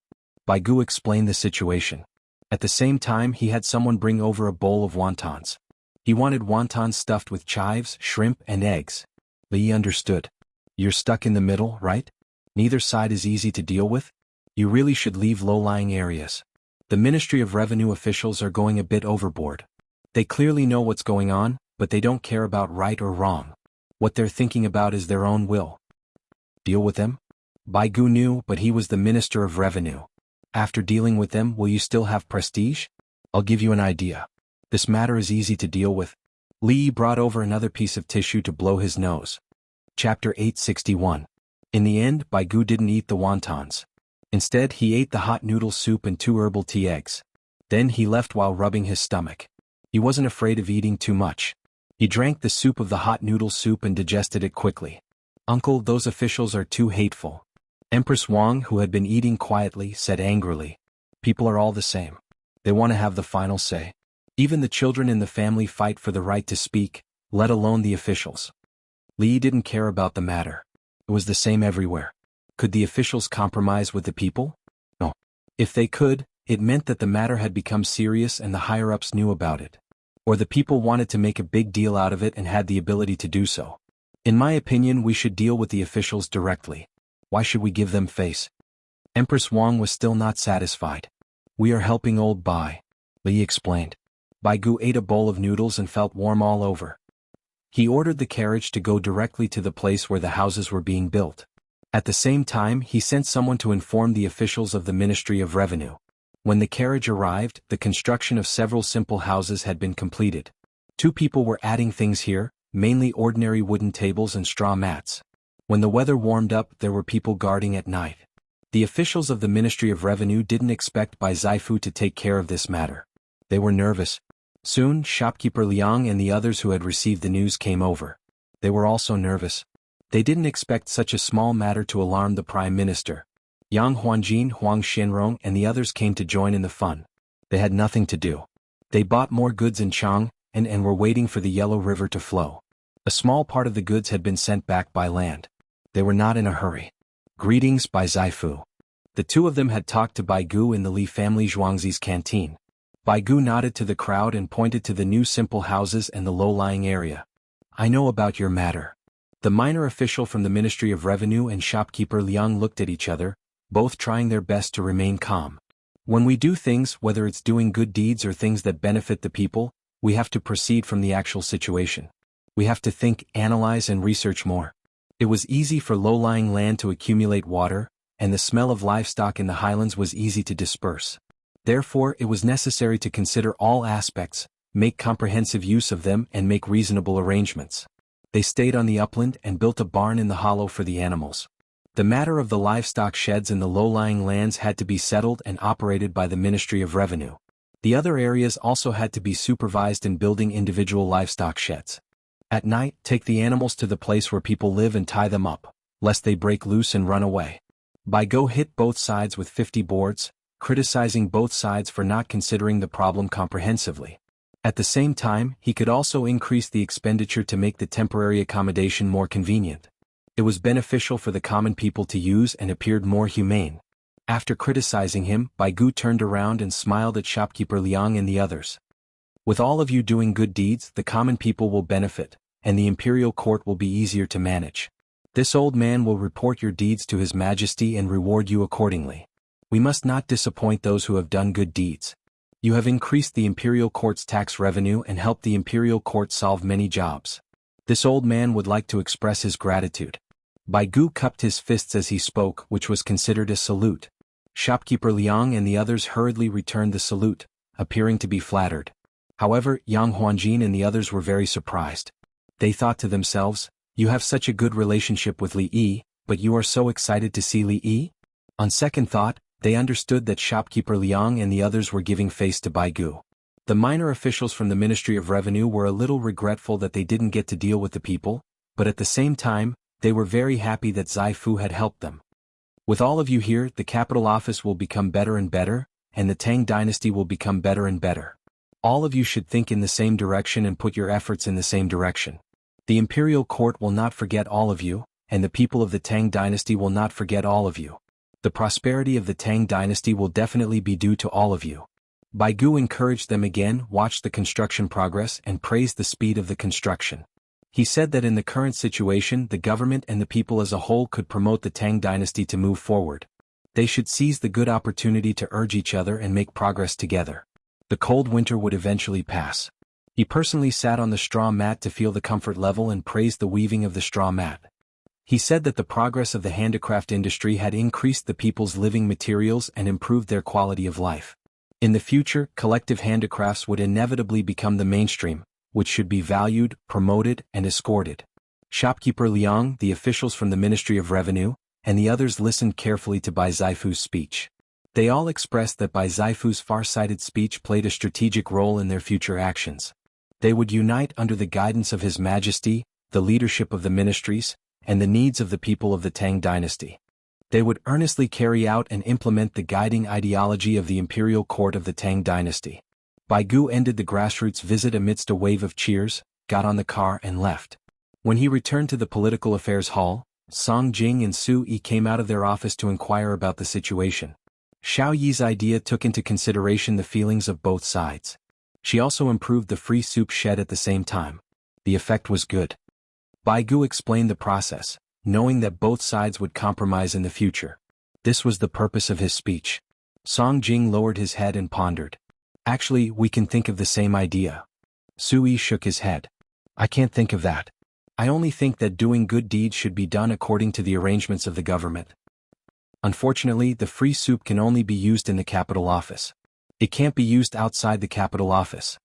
Bai Gu explained the situation. At the same time, he had someone bring over a bowl of wontons. He wanted wontons stuffed with chives, shrimp, and eggs. Li Yi understood. "You're stuck in the middle, right? Neither side is easy to deal with. You really should leave low-lying areas. The Ministry of Revenue officials are going a bit overboard. They clearly know what's going on, but they don't care about right or wrong. What they're thinking about is their own will." "Deal with them?" Bai Gu knew, but he was the Minister of Revenue. "After dealing with them, will you still have prestige? I'll give you an idea. This matter is easy to deal with." Li Yi brought over another piece of tissue to blow his nose. Chapter 861. In the end, Bai Gu didn't eat the wontons. Instead, he ate the hot noodle soup and 2 herbal tea eggs. Then he left while rubbing his stomach. He wasn't afraid of eating too much. He drank the soup of the hot noodle soup and digested it quickly. "Uncle, those officials are too hateful." Empress Wang, who had been eating quietly, said angrily, "People are all the same. They want to have the final say. Even the children in the family fight for the right to speak, let alone the officials." Li Yi didn't care about the matter. It was the same everywhere. Could the officials compromise with the people? No. If they could, it meant that the matter had become serious and the higher-ups knew about it. Or the people wanted to make a big deal out of it and had the ability to do so. In my opinion, we should deal with the officials directly. Why should we give them face? Empress Wang was still not satisfied. "We are helping old Bai," Li Yi explained. Bai Gu ate a bowl of noodles and felt warm all over. He ordered the carriage to go directly to the place where the houses were being built. At the same time, he sent someone to inform the officials of the Ministry of Revenue. When the carriage arrived, the construction of several simple houses had been completed. 2 people were adding things here, mainly ordinary wooden tables and straw mats. When the weather warmed up, there were people guarding at night. The officials of the Ministry of Revenue didn't expect Bai Zaifu to take care of this matter. They were nervous. Soon, shopkeeper Liang and the others who had received the news came over. They were also nervous. They didn't expect such a small matter to alarm the Prime Minister. Yang Huanjin, Huang Xinrong, and the others came to join in the fun. They had nothing to do. They bought more goods in Chang, and were waiting for the Yellow River to flow. A small part of the goods had been sent back by land. They were not in a hurry. "Greetings, Bai Zaifu." The 2 of them had talked to Bai Gu in the Li family Zhuangzi's canteen. Bai Gu nodded to the crowd and pointed to the new simple houses and the low-lying area. "I know about your matter." The minor official from the Ministry of Revenue and shopkeeper Liang looked at each other, both trying their best to remain calm. When we do things, whether it's doing good deeds or things that benefit the people, we have to proceed from the actual situation. We have to think, analyze, and research more. It was easy for low-lying land to accumulate water, and the smell of livestock in the highlands was easy to disperse. Therefore, it was necessary to consider all aspects, make comprehensive use of them, and make reasonable arrangements. They stayed on the upland and built a barn in the hollow for the animals. The matter of the livestock sheds in the low-lying lands had to be settled and operated by the Ministry of Revenue. The other areas also had to be supervised in building individual livestock sheds. At night, take the animals to the place where people live and tie them up, lest they break loose and run away. Bai Gu hit both sides with 50 boards, criticizing both sides for not considering the problem comprehensively. At the same time, he could also increase the expenditure to make the temporary accommodation more convenient. It was beneficial for the common people to use and appeared more humane. After criticizing him, Baigu turned around and smiled at shopkeeper Liang and the others. With all of you doing good deeds, the common people will benefit, and the imperial court will be easier to manage. This old man will report your deeds to His Majesty and reward you accordingly. We must not disappoint those who have done good deeds. You have increased the imperial court's tax revenue and helped the imperial court solve many jobs. This old man would like to express his gratitude. Baigu cupped his fists as he spoke, which was considered a salute. Shopkeeper Liang and the others hurriedly returned the salute, appearing to be flattered. However, Yang Huanjin and the others were very surprised. They thought to themselves, "You have such a good relationship with Li Yi, but you are so excited to see Li Yi?" On second thought, they understood that shopkeeper Liang and the others were giving face to Baigu. The minor officials from the Ministry of Revenue were a little regretful that they didn't get to deal with the people, but at the same time, they were very happy that Zai Fu had helped them. With all of you here, the capital office will become better and better, and the Tang dynasty will become better and better. All of you should think in the same direction and put your efforts in the same direction. The imperial court will not forget all of you, and the people of the Tang dynasty will not forget all of you. The prosperity of the Tang dynasty will definitely be due to all of you. Baigu encouraged them again, watched the construction progress, and praised the speed of the construction. He said that in the current situation, the government and the people as a whole could promote the Tang dynasty to move forward. They should seize the good opportunity to urge each other and make progress together. The cold winter would eventually pass. He personally sat on the straw mat to feel the comfort level and praised the weaving of the straw mat. He said that the progress of the handicraft industry had increased the people's living materials and improved their quality of life. In the future, collective handicrafts would inevitably become the mainstream, which should be valued, promoted, and escorted. Shopkeeper Liang, the officials from the Ministry of Revenue, and the others listened carefully to Bai Zaifu's speech. They all expressed that Bai Zaifu's far-sighted speech played a strategic role in their future actions. They would unite under the guidance of His Majesty, the leadership of the ministries, and the needs of the people of the Tang dynasty. They would earnestly carry out and implement the guiding ideology of the imperial court of the Tang dynasty. Baigu ended the grassroots visit amidst a wave of cheers, got on the car and left. When he returned to the political affairs hall, Song Jing and Su Yi came out of their office to inquire about the situation. Xiao Yi's idea took into consideration the feelings of both sides. She also improved the free soup shed at the same time. The effect was good. Baigu explained the process, knowing that both sides would compromise in the future. This was the purpose of his speech. Song Jing lowered his head and pondered. Actually, we can think of the same idea. Su Yi shook his head. I can't think of that. I only think that doing good deeds should be done according to the arrangements of the government. Unfortunately, the free soup can only be used in the capital office. It can't be used outside the capital office.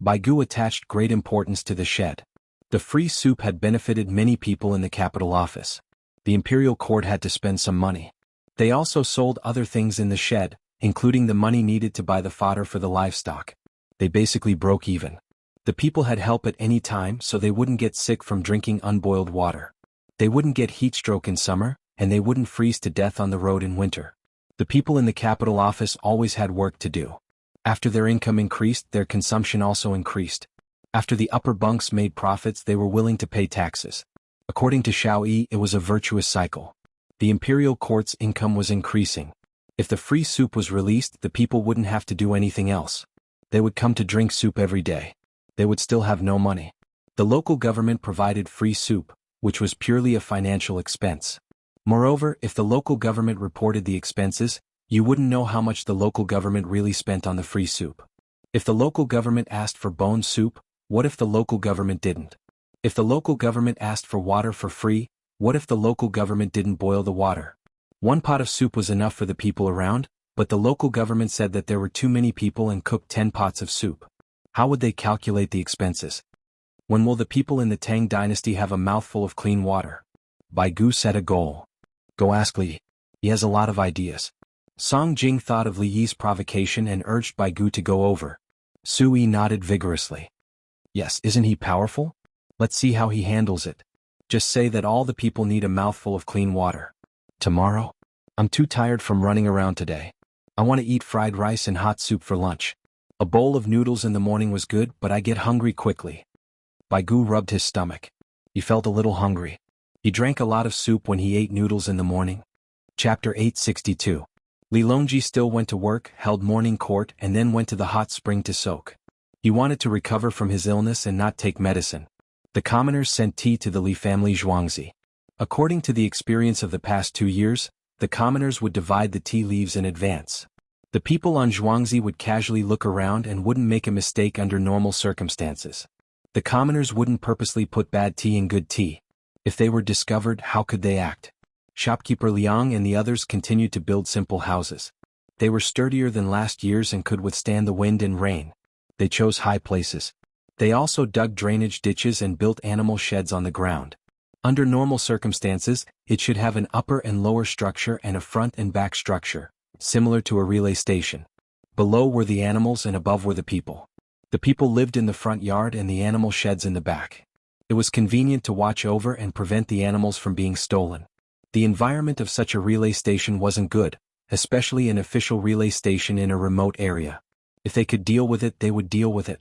Baigu attached great importance to the shed. The free soup had benefited many people in the capital office. The imperial court had to spend some money. They also sold other things in the shed, including the money needed to buy the fodder for the livestock. They basically broke even. The people had help at any time so they wouldn't get sick from drinking unboiled water. They wouldn't get heat stroke in summer, and they wouldn't freeze to death on the road in winter. The people in the capital office always had work to do. After their income increased, their consumption also increased. After the upper bunks made profits, they were willing to pay taxes. According to Xiao Yi, it was a virtuous cycle. The imperial court's income was increasing. If the free soup was released, the people wouldn't have to do anything else. They would come to drink soup every day. They would still have no money. The local government provided free soup, which was purely a financial expense. Moreover, if the local government reported the expenses, you wouldn't know how much the local government really spent on the free soup. If the local government asked for bone soup, what if the local government didn't? If the local government asked for water for free, what if the local government didn't boil the water? One pot of soup was enough for the people around, but the local government said that there were too many people and cooked 10 pots of soup. How would they calculate the expenses? When will the people in the Tang dynasty have a mouthful of clean water? Baigu set a goal. Go ask Li. He has a lot of ideas. Song Jing thought of Li Yi's provocation and urged Baigu to go over. Su Yi nodded vigorously. Yes, isn't he powerful? Let's see how he handles it. Just say that all the people need a mouthful of clean water. Tomorrow? I'm too tired from running around today. I want to eat fried rice and hot soup for lunch. A bowl of noodles in the morning was good, but I get hungry quickly. Baigu rubbed his stomach. He felt a little hungry. He drank a lot of soup when he ate noodles in the morning. Chapter 862. Li Longji still went to work, held morning court, and then went to the hot spring to soak. He wanted to recover from his illness and not take medicine. The commoners sent tea to the Li family Zhuangzi. According to the experience of the past 2 years, the commoners would divide the tea leaves in advance. The people on Zhuangzi would casually look around and wouldn't make a mistake under normal circumstances. The commoners wouldn't purposely put bad tea in good tea. If they were discovered, how could they act? Shopkeeper Liang and the others continued to build simple houses. They were sturdier than last year's and could withstand the wind and rain. They chose high places. They also dug drainage ditches and built animal sheds on the ground. Under normal circumstances, it should have an upper and lower structure and a front and back structure, similar to a relay station. Below were the animals and above were the people. The people lived in the front yard and the animal sheds in the back. It was convenient to watch over and prevent the animals from being stolen. The environment of such a relay station wasn't good, especially an official relay station in a remote area. If they could deal with it, they would deal with it.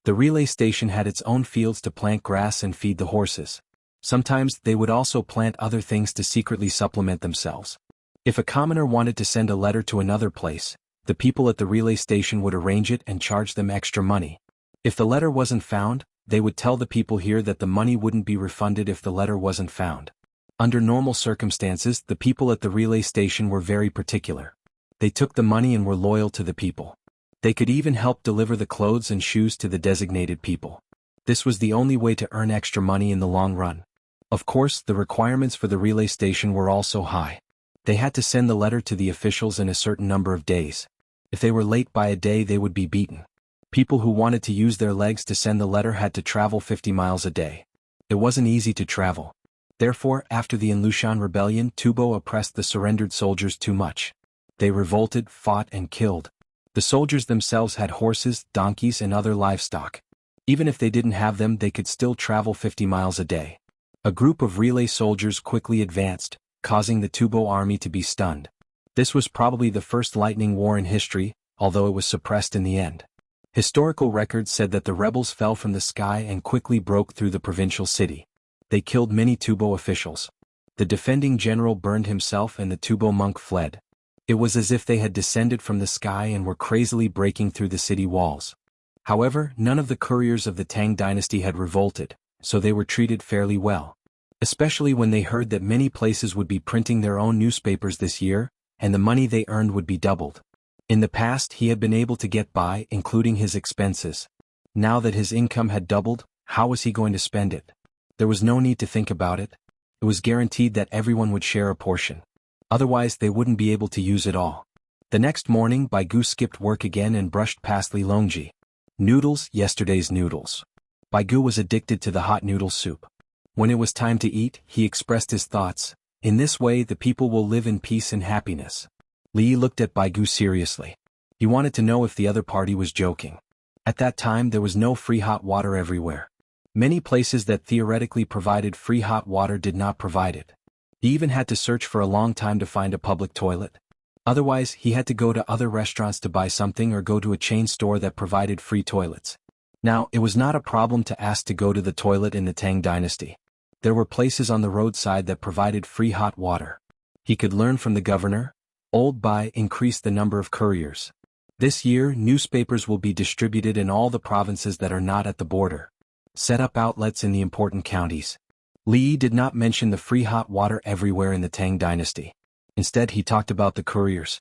The relay station had its own fields to plant grass and feed the horses. Sometimes they would also plant other things to secretly supplement themselves. If a commoner wanted to send a letter to another place, the people at the relay station would arrange it and charge them extra money. If the letter wasn't found, they would tell the people here that the money wouldn't be refunded if the letter wasn't found. Under normal circumstances, the people at the relay station were very particular. They took the money and were loyal to the people. They could even help deliver the clothes and shoes to the designated people. This was the only way to earn extra money in the long run. Of course, the requirements for the relay station were also high. They had to send the letter to the officials in a certain number of days. If they were late by a day, they would be beaten. People who wanted to use their legs to send the letter had to travel 50 miles a day. It wasn't easy to travel. Therefore, after the Inlushan rebellion, Tubo oppressed the surrendered soldiers too much. They revolted, fought, and killed. The soldiers themselves had horses, donkeys, and other livestock. Even if they didn't have them, they could still travel 50 miles a day. A group of relay soldiers quickly advanced, causing the Tubo army to be stunned. This was probably the first lightning war in history, although it was suppressed in the end. Historical records said that the rebels fell from the sky and quickly broke through the provincial city. They killed many Tubo officials. The defending general burned himself and the Tubo monk fled. It was as if they had descended from the sky and were crazily breaking through the city walls. However, none of the couriers of the Tang dynasty had revolted, so they were treated fairly well. Especially when they heard that many places would be printing their own newspapers this year, and the money they earned would be doubled. In the past, he had been able to get by, including his expenses. Now that his income had doubled, how was he going to spend it? There was no need to think about it. It was guaranteed that everyone would share a portion. Otherwise, they wouldn't be able to use it all. The next morning, Baigu skipped work again and brushed past Li Longji. Noodles, yesterday's noodles. Baigu was addicted to the hot noodle soup. When it was time to eat, he expressed his thoughts. In this way, the people will live in peace and happiness. Li looked at Baigu seriously. He wanted to know if the other party was joking. At that time, there was no free hot water everywhere. Many places that theoretically provided free hot water did not provide it. He even had to search for a long time to find a public toilet. Otherwise, he had to go to other restaurants to buy something or go to a chain store that provided free toilets. Now, it was not a problem to ask to go to the toilet in the Tang dynasty. There were places on the roadside that provided free hot water. He could learn from the governor. Old Bai increased the number of couriers. This year, newspapers will be distributed in all the provinces that are not at the border. Set up outlets in the important counties. Li did not mention the free hot water everywhere in the Tang dynasty. Instead, he talked about the couriers.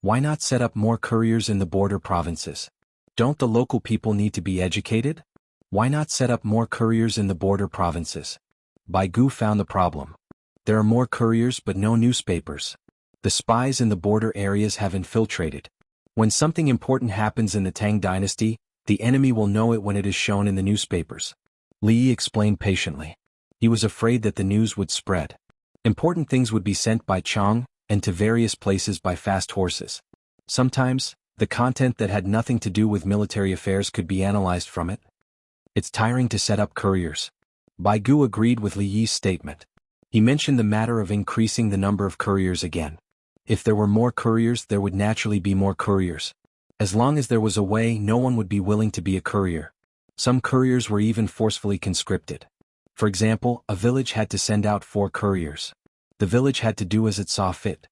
Why not set up more couriers in the border provinces? Don't the local people need to be educated? Why not set up more couriers in the border provinces? Baigu found the problem. There are more couriers but no newspapers. The spies in the border areas have infiltrated. When something important happens in the Tang dynasty, the enemy will know it when it is shown in the newspapers. Li explained patiently. He was afraid that the news would spread. Important things would be sent by Chang, and to various places by fast horses. Sometimes, the content that had nothing to do with military affairs could be analyzed from it. It's tiring to set up couriers. Baigu agreed with Li Yi's statement. He mentioned the matter of increasing the number of couriers again. If there were more couriers, there would naturally be more couriers. As long as there was a way, no one would be willing to be a courier. Some couriers were even forcefully conscripted. For example, a village had to send out 4 couriers. The village had to do as it saw fit.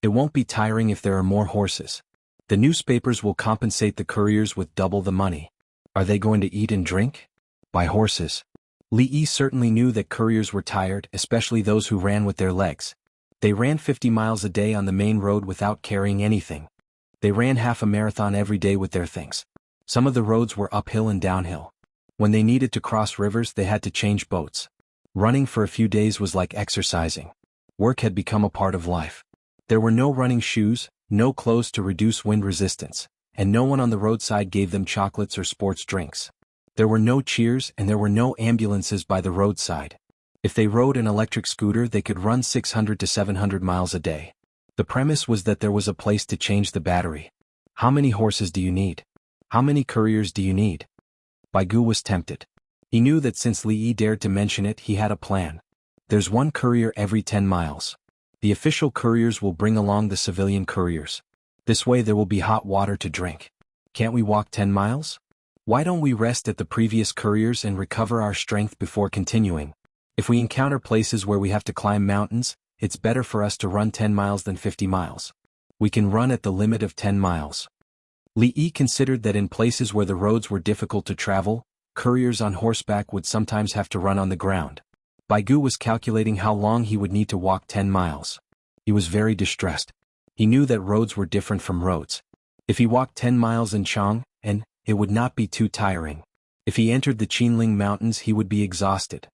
It won't be tiring if there are more horses. The newspapers will compensate the couriers with double the money. Are they going to eat and drink? Buy horses. Li Yi certainly knew that couriers were tired, especially those who ran with their legs. They ran 50 miles a day on the main road without carrying anything. They ran half a marathon every day with their things. Some of the roads were uphill and downhill. When they needed to cross rivers, they had to change boats. Running for a few days was like exercising. Work had become a part of life. There were no running shoes, no clothes to reduce wind resistance, and no one on the roadside gave them chocolates or sports drinks. There were no cheers and there were no ambulances by the roadside. If they rode an electric scooter, they could run 600 to 700 miles a day. The premise was that there was a place to change the battery. How many horses do you need? How many couriers do you need? Baigu was tempted. He knew that since Li Yi dared to mention it, he had a plan. There's 1 courier every 10 miles. The official couriers will bring along the civilian couriers. This way there will be hot water to drink. Can't we walk 10 miles? Why don't we rest at the previous couriers and recover our strength before continuing? If we encounter places where we have to climb mountains, it's better for us to run 10 miles than 50 miles. We can run at the limit of 10 miles. Li Yi considered that in places where the roads were difficult to travel, couriers on horseback would sometimes have to run on the ground. Baigu was calculating how long he would need to walk 10 miles. He was very distressed. He knew that roads were different from roads. If he walked 10 miles in Chang, it would not be too tiring. If he entered the Qinling Mountains, he would be exhausted.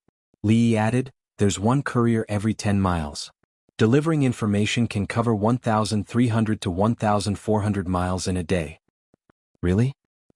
Li Yi added, there's 1 courier every 10 miles. Delivering information can cover 1,300 to 1,400 miles in a day. Really?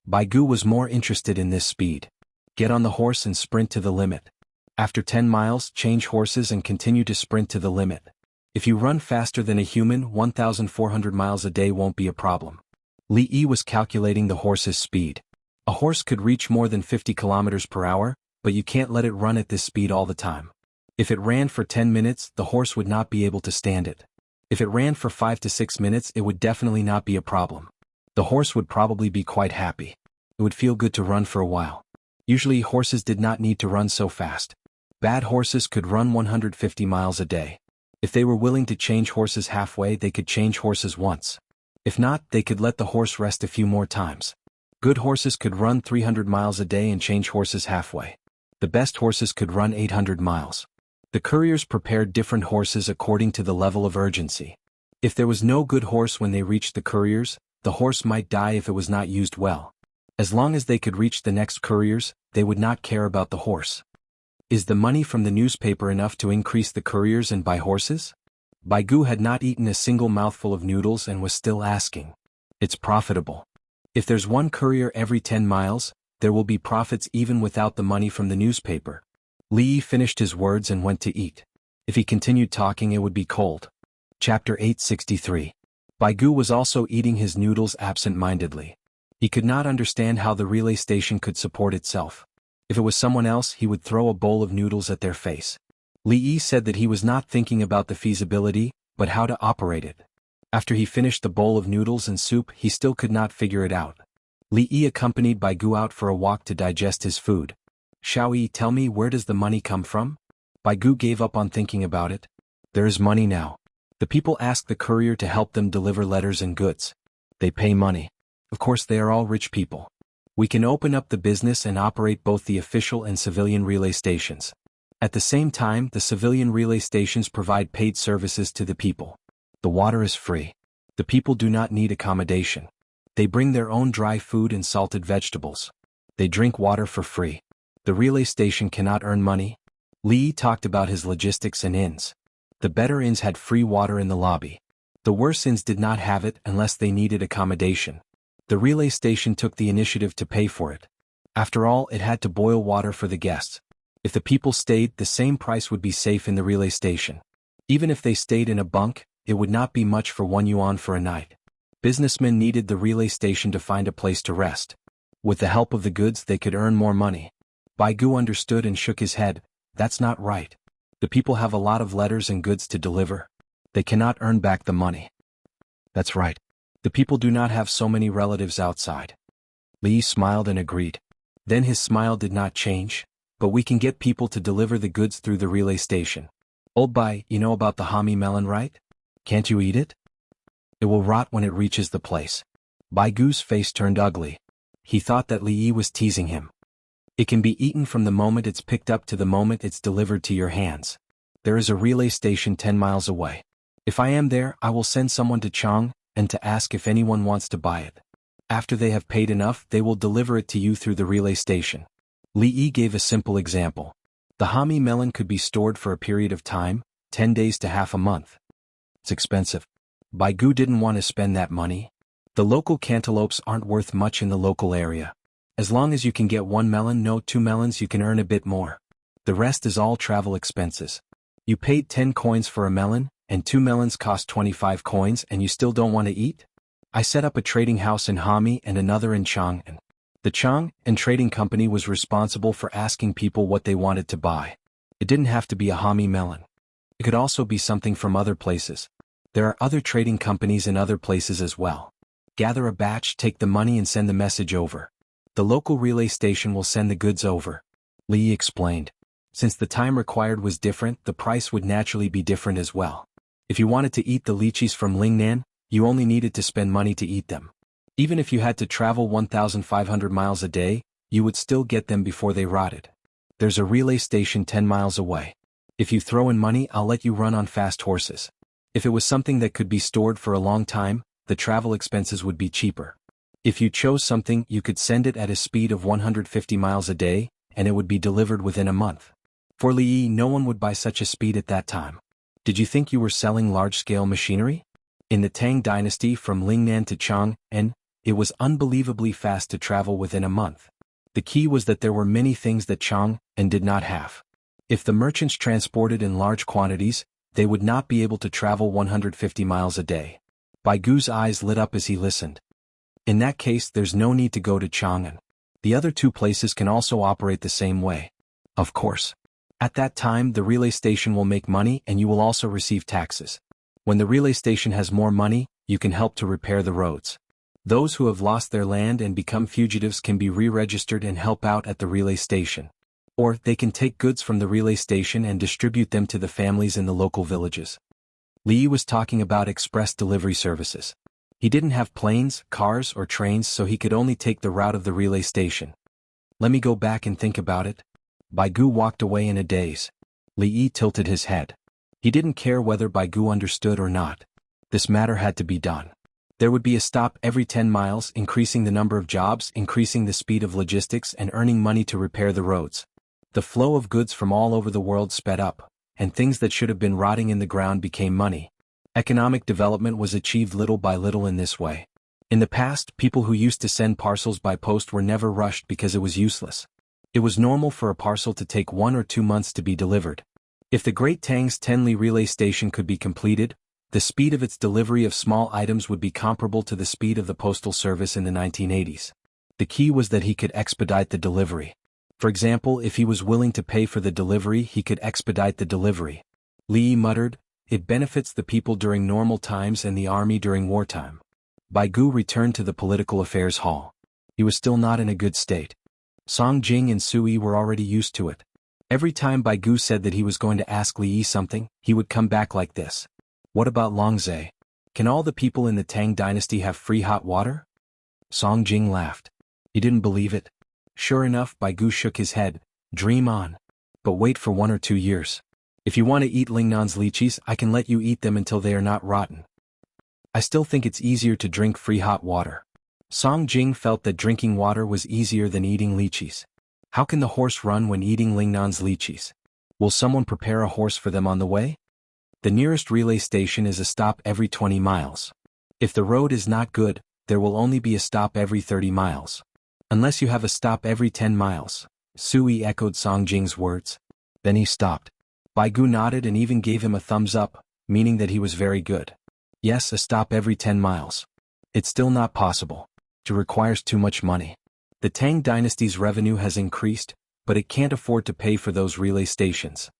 Baigu was more interested in this speed. Get on the horse and sprint to the limit. After 10 miles, change horses and continue to sprint to the limit. If you run faster than a human, 1,400 miles a day won't be a problem. Li Yi was calculating the horse's speed. A horse could reach more than 50 kilometers per hour, but you can't let it run at this speed all the time. If it ran for 10 minutes, the horse would not be able to stand it. If it ran for 5 to 6 minutes, it would definitely not be a problem. The horse would probably be quite happy. It would feel good to run for a while. Usually horses did not need to run so fast. Bad horses could run 150 miles a day. If they were willing to change horses halfway, they could change horses once. If not, they could let the horse rest a few more times. Good horses could run 300 miles a day and change horses halfway. The best horses could run 800 miles. The couriers prepared different horses according to the level of urgency. If there was no good horse when they reached the couriers, the horse might die if it was not used well. As long as they could reach the next couriers, they would not care about the horse. Is the money from the newspaper enough to increase the couriers and buy horses? Baigu had not eaten a single mouthful of noodles and was still asking. It's profitable. If there's 1 courier every 10 miles, there will be profits even without the money from the newspaper. Li Yi finished his words and went to eat. If he continued talking, it would be cold. Chapter 863. Baigu was also eating his noodles absent-mindedly. He could not understand how the relay station could support itself. If it was someone else, he would throw a bowl of noodles at their face. Li Yi said that he was not thinking about the feasibility, but how to operate it. After he finished the bowl of noodles and soup, he still could not figure it out. Li Yi accompanied Baigu out for a walk to digest his food. Xiaoyi, tell me, where does the money come from? Baigu gave up on thinking about it. There is money now. The people ask the courier to help them deliver letters and goods. They pay money. Of course, they are all rich people. We can open up the business and operate both the official and civilian relay stations. At the same time, the civilian relay stations provide paid services to the people. The water is free. The people do not need accommodation. They bring their own dry food and salted vegetables. They drink water for free. The relay station cannot earn money. Li Yi talked about his logistics and inns. The better inns had free water in the lobby. The worse inns did not have it unless they needed accommodation. The relay station took the initiative to pay for it. After all, it had to boil water for the guests. If the people stayed, the same price would be safe in the relay station. Even if they stayed in a bunk, it would not be much for 1 yuan for a night. Businessmen needed the relay station to find a place to rest. With the help of the goods, they could earn more money. Baigu understood and shook his head. That's not right. The people have a lot of letters and goods to deliver. They cannot earn back the money. That's right. The people do not have so many relatives outside. Li smiled and agreed. Then his smile did not change, but we can get people to deliver the goods through the relay station. Old Bai, you know about the Hami melon, right? Can't you eat it? It will rot when it reaches the place. Bai Gu's face turned ugly. He thought that Li Yi was teasing him. It can be eaten from the moment it's picked up to the moment it's delivered to your hands. There is a relay station 10 miles away. If I am there, I will send someone to Chang and to ask if anyone wants to buy it. After they have paid enough, they will deliver it to you through the relay station. Li Yi gave a simple example. The Hami melon could be stored for a period of time, 10 days to half a month. It's expensive. Bai Gu didn't want to spend that money. The local cantaloupes aren't worth much in the local area. As long as you can get 1 melon, no 2 melons, you can earn a bit more. The rest is all travel expenses. You paid 10 coins for a melon, and 2 melons cost 25 coins, and you still don't want to eat? I set up a trading house in Hami and another in Chang, and the Chang and trading company was responsible for asking people what they wanted to buy. It didn't have to be a Hami melon. It could also be something from other places. There are other trading companies in other places as well. Gather a batch, take the money and send the message over. The local relay station will send the goods over. Li explained. Since the time required was different, the price would naturally be different as well. If you wanted to eat the lychees from Lingnan, you only needed to spend money to eat them. Even if you had to travel 1,500 miles a day, you would still get them before they rotted. There's a relay station 10 miles away. If you throw in money, I'll let you run on fast horses. If it was something that could be stored for a long time, the travel expenses would be cheaper. If you chose something, you could send it at a speed of 150 miles a day, and it would be delivered within a month. For Li Yi, no one would buy such a speed at that time. Did you think you were selling large-scale machinery? In the Tang dynasty from Lingnan to Chang, and it was unbelievably fast to travel within a month. The key was that there were many things that Chang and did not have. If the merchants transported in large quantities, they would not be able to travel 150 miles a day. Bai Gu's eyes lit up as he listened. In that case, there's no need to go to Chang'an. The other two places can also operate the same way. Of course. At that time, the relay station will make money and you will also receive taxes. When the relay station has more money, you can help to repair the roads. Those who have lost their land and become fugitives can be re-registered and help out at the relay station. Or they can take goods from the relay station and distribute them to the families in the local villages. Li Yi was talking about express delivery services. He didn't have planes, cars, or trains, so he could only take the route of the relay station. Let me go back and think about it. Bai Gu walked away in a daze. Li Yi tilted his head. He didn't care whether Bai Gu understood or not. This matter had to be done. There would be a stop every 10 miles, increasing the number of jobs, increasing the speed of logistics, and earning money to repair the roads. The flow of goods from all over the world sped up, and things that should have been rotting in the ground became money. Economic development was achieved little by little in this way. In the past, people who used to send parcels by post were never rushed because it was useless. It was normal for a parcel to take 1 or 2 months to be delivered. If the Great Tang's Tenli relay station could be completed, the speed of its delivery of small items would be comparable to the speed of the postal service in the 1980s. The key was that he could expedite the delivery. For example, if he was willing to pay for the delivery, he could expedite the delivery. Li Yi muttered, "It benefits the people during normal times and the army during wartime." Bai Gu returned to the political affairs hall. He was still not in a good state. Song Jing and Sui were already used to it. Every time Bai Gu said that he was going to ask Li Yi something, he would come back like this. "What about Longzhe? Can all the people in the Tang dynasty have free hot water?" Song Jing laughed. He didn't believe it. Sure enough, Bai Gu shook his head. "Dream on. But wait for 1 or 2 years. If you want to eat Lingnan's lychees, I can let you eat them until they are not rotten. I still think it's easier to drink free hot water." Song Jing felt that drinking water was easier than eating lychees. How can the horse run when eating Lingnan's lychees? Will someone prepare a horse for them on the way? The nearest relay station is a stop every 20 miles. If the road is not good, there will only be a stop every 30 miles. Unless you have a stop every 10 miles. Sui echoed Song Jing's words. Then he stopped. Bai Gu nodded and even gave him a thumbs up, meaning that he was very good. Yes, a stop every 10 miles. It's still not possible. It requires too much money. The Tang dynasty's revenue has increased, but it can't afford to pay for those relay stations.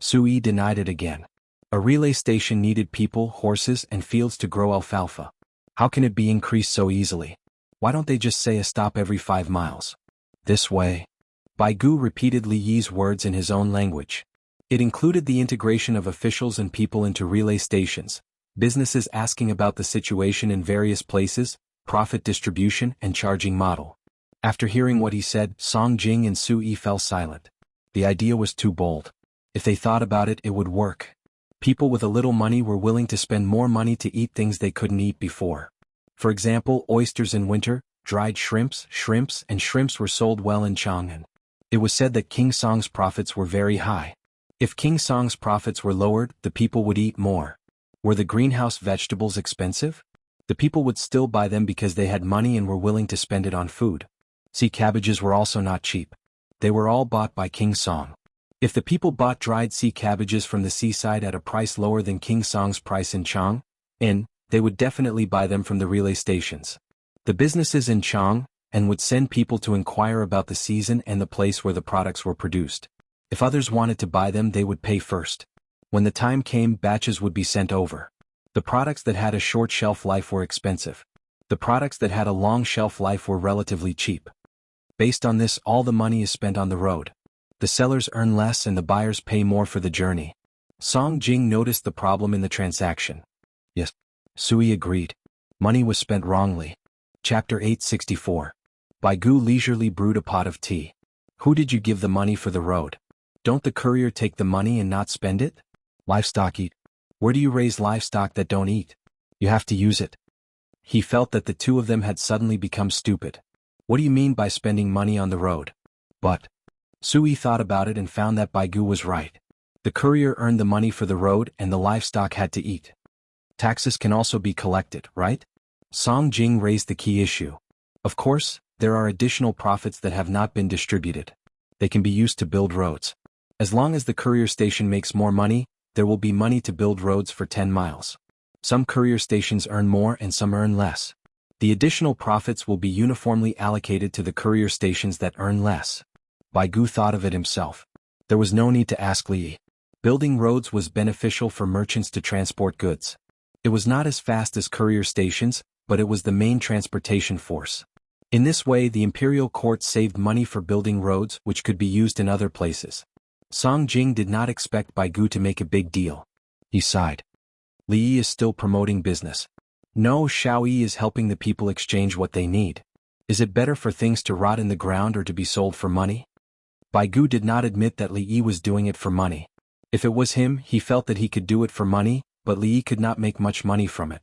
Sui denied it again. A relay station needed people, horses, and fields to grow alfalfa. How can it be increased so easily? Why don't they just say a stop every 5 miles? This way. Bai Gu repeated Li Yi's words in his own language. It included the integration of officials and people into relay stations, businesses asking about the situation in various places, profit distribution and charging model. After hearing what he said, Song Jing and Su Yi fell silent. The idea was too bold. If they thought about it, it would work. People with a little money were willing to spend more money to eat things they couldn't eat before. For example, oysters in winter, dried shrimps were sold well in Chang'an. It was said that King Song's profits were very high. If King Song's profits were lowered, the people would eat more. Were the greenhouse vegetables expensive? The people would still buy them because they had money and were willing to spend it on food. Sea cabbages were also not cheap. They were all bought by King Song. If the people bought dried sea cabbages from the seaside at a price lower than King Song's price in Chang'an, they would definitely buy them from the relay stations. The businesses in Chang'an would send people to inquire about the season and the place where the products were produced. If others wanted to buy them, they would pay first. When the time came, batches would be sent over. The products that had a short shelf life were expensive. The products that had a long shelf life were relatively cheap. Based on this, all the money is spent on the road. The sellers earn less and the buyers pay more for the journey. Song Jing noticed the problem in the transaction. Yes. Sui agreed. Money was spent wrongly. Chapter 864. Bai Gu leisurely brewed a pot of tea. Who did you give the money for the road? Don't the courier take the money and not spend it? Livestock eat. Where do you raise livestock that don't eat? You have to use it. He felt that the two of them had suddenly become stupid. What do you mean by spending money on the road? But Sui thought about it and found that Bai Gu was right. The courier earned the money for the road and the livestock had to eat. Taxes can also be collected, right? Song Jing raised the key issue. Of course, there are additional profits that have not been distributed. They can be used to build roads. As long as the courier station makes more money, there will be money to build roads for 10 miles. Some courier stations earn more and some earn less. The additional profits will be uniformly allocated to the courier stations that earn less. Bai Gu thought of it himself. There was no need to ask Li. Building roads was beneficial for merchants to transport goods. It was not as fast as courier stations, but it was the main transportation force. In this way, the imperial court saved money for building roads which could be used in other places. Song Jing did not expect Bai Gu to make a big deal. He sighed. Li Yi is still promoting business. No, Xiao Yi is helping the people exchange what they need. Is it better for things to rot in the ground or to be sold for money? Bai Gu did not admit that Li Yi was doing it for money. If it was him, he felt that he could do it for money, but Li Yi could not make much money from it.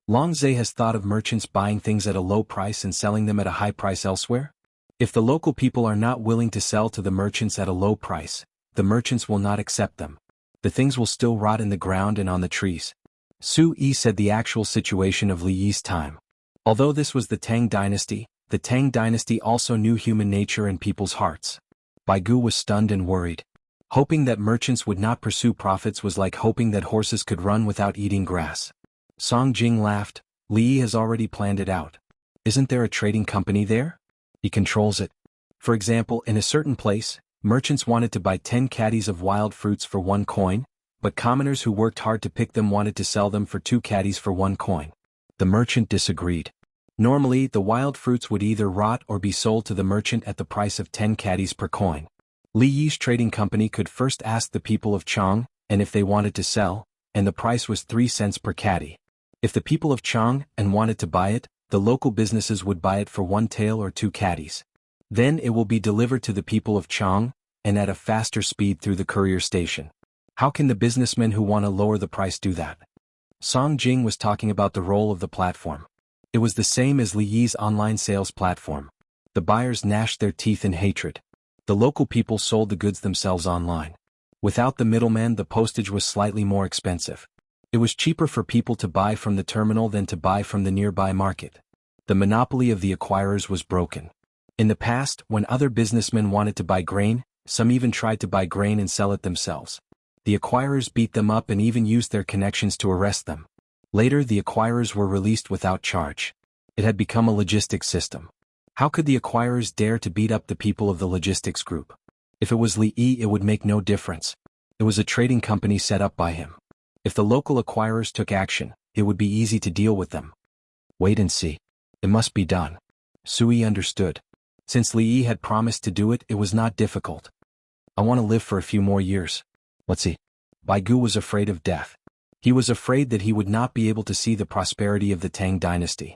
Long Zhe has thought of merchants buying things at a low price and selling them at a high price elsewhere. If the local people are not willing to sell to the merchants at a low price, the merchants will not accept them. The things will still rot in the ground and on the trees. Su Yi said the actual situation of Li Yi's time. Although this was the Tang dynasty also knew human nature and people's hearts. Bai Gu was stunned and worried. Hoping that merchants would not pursue profits was like hoping that horses could run without eating grass. Song Jing laughed. Li Yi has already planned it out. Isn't there a trading company there? He controls it. For example, in a certain place, merchants wanted to buy 10 caddies of wild fruits for 1 coin, but commoners who worked hard to pick them wanted to sell them for 2 caddies for 1 coin. The merchant disagreed. Normally, the wild fruits would either rot or be sold to the merchant at the price of 10 caddies per coin. Li Yi's trading company could first ask the people of Chang'an if they wanted to sell, and the price was 3 cents per caddy. If the people of Chang'an wanted to buy it, the local businesses would buy it for 1 tael or 2 caddies. Then it will be delivered to the people of Chang'an at a faster speed through the courier station. How can the businessmen who want to lower the price do that? Song Jing was talking about the role of the platform. It was the same as Li Yi's online sales platform. The buyers gnashed their teeth in hatred. The local people sold the goods themselves online. Without the middleman, the postage was slightly more expensive. It was cheaper for people to buy from the terminal than to buy from the nearby market. The monopoly of the acquirers was broken. In the past, when other businessmen wanted to buy grain, some even tried to buy grain and sell it themselves. The acquirers beat them up and even used their connections to arrest them. Later, the acquirers were released without charge. It had become a logistics system. How could the acquirers dare to beat up the people of the logistics group? If it was Li Yi, it would make no difference. It was a trading company set up by him. If the local acquirers took action, it would be easy to deal with them. Wait and see. It must be done. Sui understood. Since Li Yi had promised to do it, it was not difficult. I want to live for a few more years. Let's see. Baigu was afraid of death. He was afraid that he would not be able to see the prosperity of the Tang dynasty.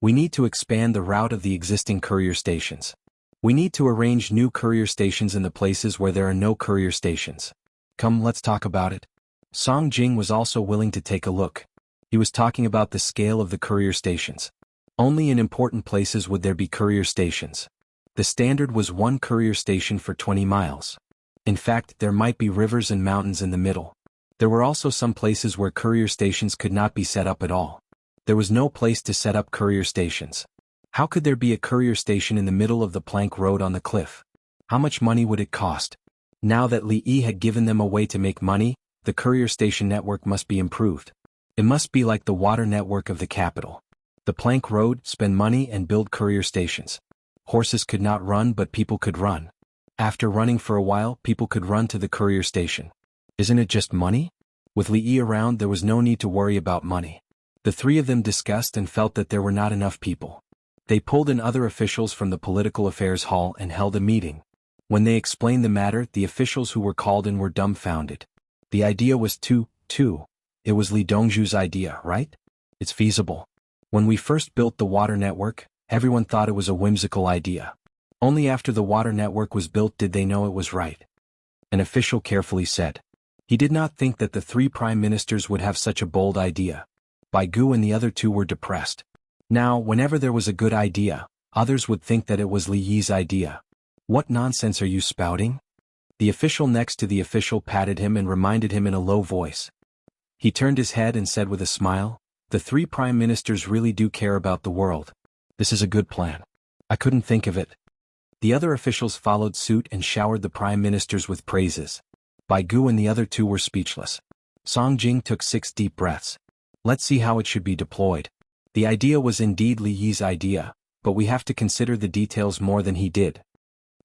We need to expand the route of the existing courier stations. We need to arrange new courier stations in the places where there are no courier stations. Come, let's talk about it. Song Jing was also willing to take a look. He was talking about the scale of the courier stations. Only in important places would there be courier stations. The standard was 1 courier station for 20 miles. In fact, there might be rivers and mountains in the middle. There were also some places where courier stations could not be set up at all. There was no place to set up courier stations. How could there be a courier station in the middle of the plank road on the cliff? How much money would it cost? Now that Li Yi had given them a way to make money, the courier station network must be improved. It must be like the water network of the capital. The plank road, spend money and build courier stations. Horses could not run, but people could run. After running for a while, people could run to the courier station. Isn't it just money? With Li Yi around, there was no need to worry about money. The three of them discussed and felt that there were not enough people. They pulled in other officials from the political affairs hall and held a meeting. When they explained the matter, the officials who were called in were dumbfounded. The idea was too. It was Li Dongzhu's idea, right? It's feasible. When we first built the water network, everyone thought it was a whimsical idea. Only after the water network was built did they know it was right. An official carefully said. He did not think that the 3 prime ministers would have such a bold idea. Baigu and the other 2 were depressed. Now, whenever there was a good idea, others would think that it was Li Yi's idea. What nonsense are you spouting? The official next to the official patted him and reminded him in a low voice. He turned his head and said with a smile, the 3 prime ministers really do care about the world. This is a good plan. I couldn't think of it. The other officials followed suit and showered the prime ministers with praises. Baigu and the other 2 were speechless. Song Jing took 6 deep breaths. Let's see how it should be deployed. The idea was indeed Li Yi's idea, but we have to consider the details more than he did.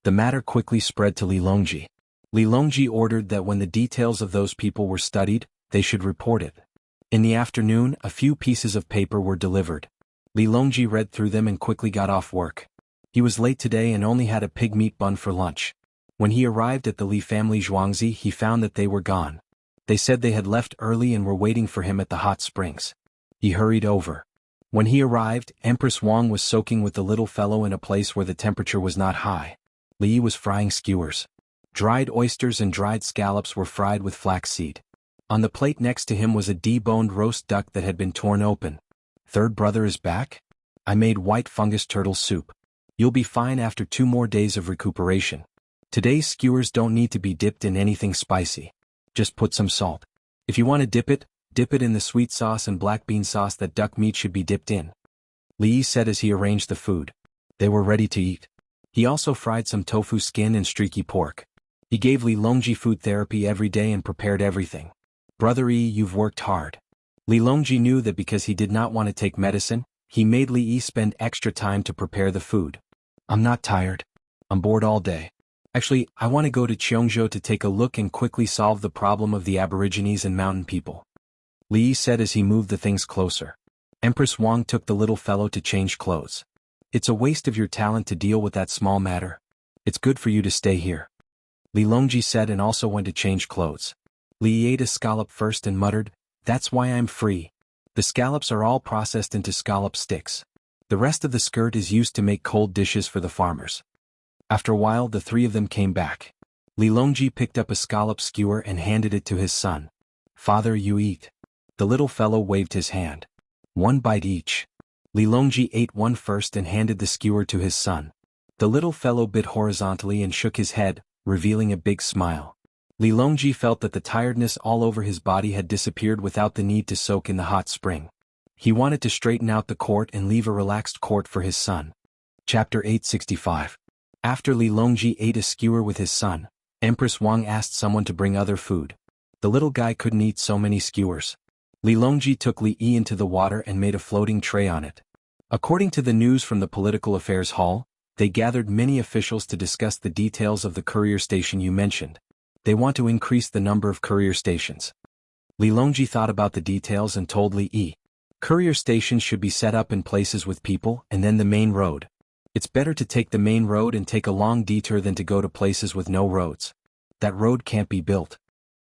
The matter quickly spread to Li Longji. Li Longji ordered that when the details of those people were studied, they should report it. In the afternoon, a few pieces of paper were delivered. Li Longji read through them and quickly got off work. He was late today and only had a pig meat bun for lunch. When he arrived at the Li family Zhuangzi, he found that they were gone. They said they had left early and were waiting for him at the hot springs. He hurried over. When he arrived, Empress Wang was soaking with the little fellow in a place where the temperature was not high. Li Yi was frying skewers. Dried oysters and dried scallops were fried with flaxseed. On the plate next to him was a deboned roast duck that had been torn open. Third brother is back? I made white fungus turtle soup. You'll be fine after 2 more days of recuperation. Today's skewers don't need to be dipped in anything spicy. Just put some salt. If you want to dip it in the sweet sauce and black bean sauce that duck meat should be dipped in. Li Yi said as he arranged the food. They were ready to eat. He also fried some tofu skin and streaky pork. He gave Li Longji food therapy every day and prepared everything. Brother Yi, you've worked hard. Li Longji knew that because he did not want to take medicine, he made Li Yi spend extra time to prepare the food. I'm not tired. I'm bored all day. Actually, I want to go to Jianghu to take a look and quickly solve the problem of the Aborigines and mountain people. Li Yi said as he moved the things closer. Empress Wang took the little fellow to change clothes. It's a waste of your talent to deal with that small matter. It's good for you to stay here. Li Longji said and also went to change clothes. Li Yi ate a scallop first and muttered, that's why I'm free. The scallops are all processed into scallop sticks. The rest of the skirt is used to make cold dishes for the farmers. After a while, the 3 of them came back. Li Longji picked up a scallop skewer and handed it to his son. Father, you eat. The little fellow waved his hand. 1 bite each. Li Longji ate one first and handed the skewer to his son. The little fellow bit horizontally and shook his head, revealing a big smile. Li Longji felt that the tiredness all over his body had disappeared without the need to soak in the hot spring. He wanted to straighten out the court and leave a relaxed court for his son. Chapter 865. After Li Longji ate a skewer with his son, Empress Wang asked someone to bring other food. The little guy couldn't eat so many skewers. Li Longji took Li Yi into the water and made a floating tray on it. According to the news from the Political Affairs Hall, they gathered many officials to discuss the details of the courier station you mentioned. They want to increase the number of courier stations. Li Longji thought about the details and told Li Yi. Courier stations should be set up in places with people and then the main road. It's better to take the main road and take a long detour than to go to places with no roads. That road can't be built.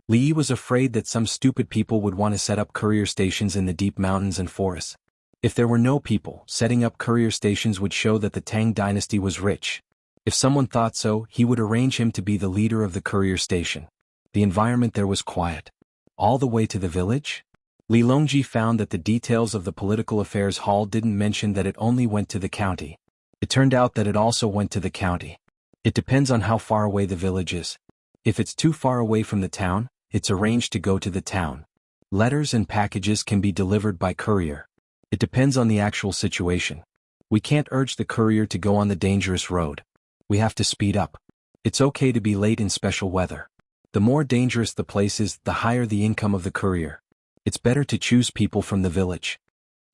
Li Yi was afraid that some stupid people would want to set up courier stations in the deep mountains and forests. If there were no people, setting up courier stations would show that the Tang dynasty was rich. If someone thought so, he would arrange him to be the leader of the courier station. The environment there was quiet. All the way to the village? Li Longji found that the details of the political affairs hall didn't mention that it only went to the county. It turned out that it also went to the county. It depends on how far away the village is. If it's too far away from the town, it's arranged to go to the town. Letters and packages can be delivered by courier. It depends on the actual situation. We can't urge the courier to go on the dangerous road. We have to speed up. It's okay to be late in special weather. The more dangerous the place is, the higher the income of the courier. It's better to choose people from the village.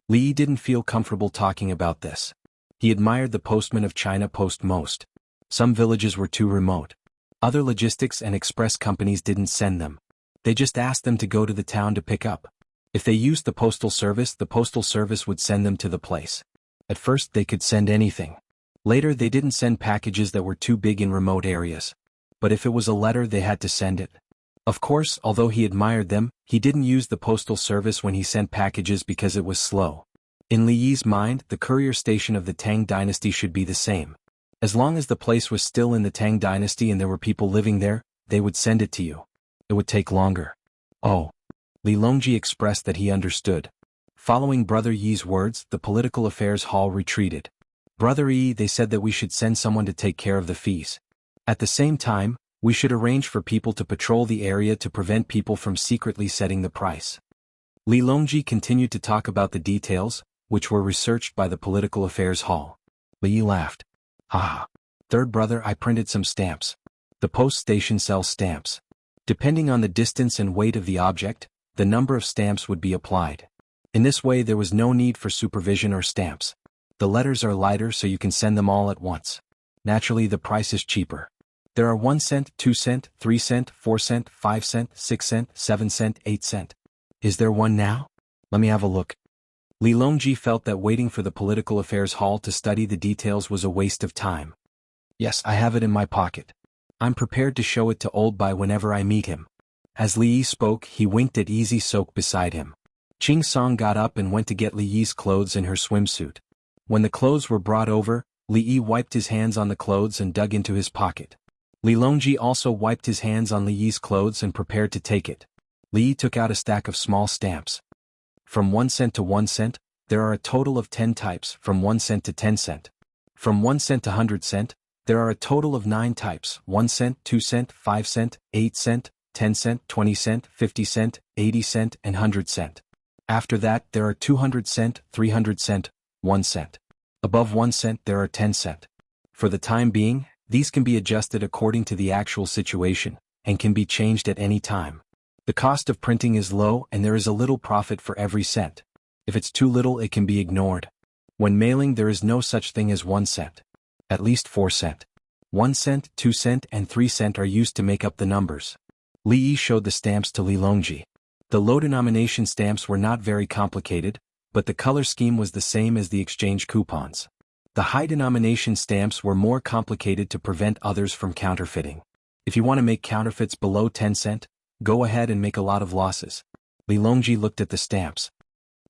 Li Yi didn't feel comfortable talking about this. He admired the postman of China Post most. Some villages were too remote. Other logistics and express companies didn't send them. They just asked them to go to the town to pick up. If they used the postal service would send them to the place. At first they could send anything. Later they didn't send packages that were too big in remote areas. But if it was a letter they had to send it. Of course, although he admired them, he didn't use the postal service when he sent packages because it was slow. In Li Yi's mind, the courier station of the Tang dynasty should be the same. As long as the place was still in the Tang dynasty and there were people living there, they would send it to you. It would take longer. Oh. Li Longji expressed that he understood. Following Brother Yi's words, the political affairs hall retreated. Brother Yi, they said that we should send someone to take care of the fees. At the same time, we should arrange for people to patrol the area to prevent people from secretly setting the price. Li Longji continued to talk about the details, which were researched by the political affairs hall. Li Yi laughed. Ah. Third brother, I printed some stamps. The post station sells stamps. Depending on the distance and weight of the object, the number of stamps would be applied. In this way there was no need for supervision or stamps. The letters are lighter so you can send them all at once. Naturally the price is cheaper. There are 1 cent, 2 cent, 3 cent, 4 cent, 5 cent, 6 cent, 7 cent, 8 cent. Is there one now? Let me have a look. Li Longji felt that waiting for the political affairs hall to study the details was a waste of time. Yes, I have it in my pocket. I'm prepared to show it to Old Bai whenever I meet him. As Li Yi spoke, he winked at Easy Soak beside him. Ching Song got up and went to get Li Yi's clothes and her swimsuit. When the clothes were brought over, Li Yi wiped his hands on the clothes and dug into his pocket. Li Longji also wiped his hands on Li Yi's clothes and prepared to take it. Li Yi took out a stack of small stamps. From 1 cent to 1 cent, there are a total of 10 types, from 1 cent to 10 cent. From 1 cent to 100 cent, there are a total of 9 types, 1 cent, 2 cent, 5 cent, 8 cent, 10 cent, 20 cent, 50 cent, 80 cent, and 100 cent. After that, there are 200 cent, 300 cent, 1 cent. Above 1 cent there are 10 cent. For the time being, these can be adjusted according to the actual situation, and can be changed at any time. The cost of printing is low and there is a little profit for every cent. If it's too little it can be ignored. When mailing there is no such thing as 1 cent. At least 4 cent. 1 cent, 2 cent and 3 cent are used to make up the numbers. Li Yi showed the stamps to Li Longji. The low denomination stamps were not very complicated, but the color scheme was the same as the exchange coupons. The high denomination stamps were more complicated to prevent others from counterfeiting. If you want to make counterfeits below 10 cent, go ahead and make a lot of losses. Li Longji looked at the stamps.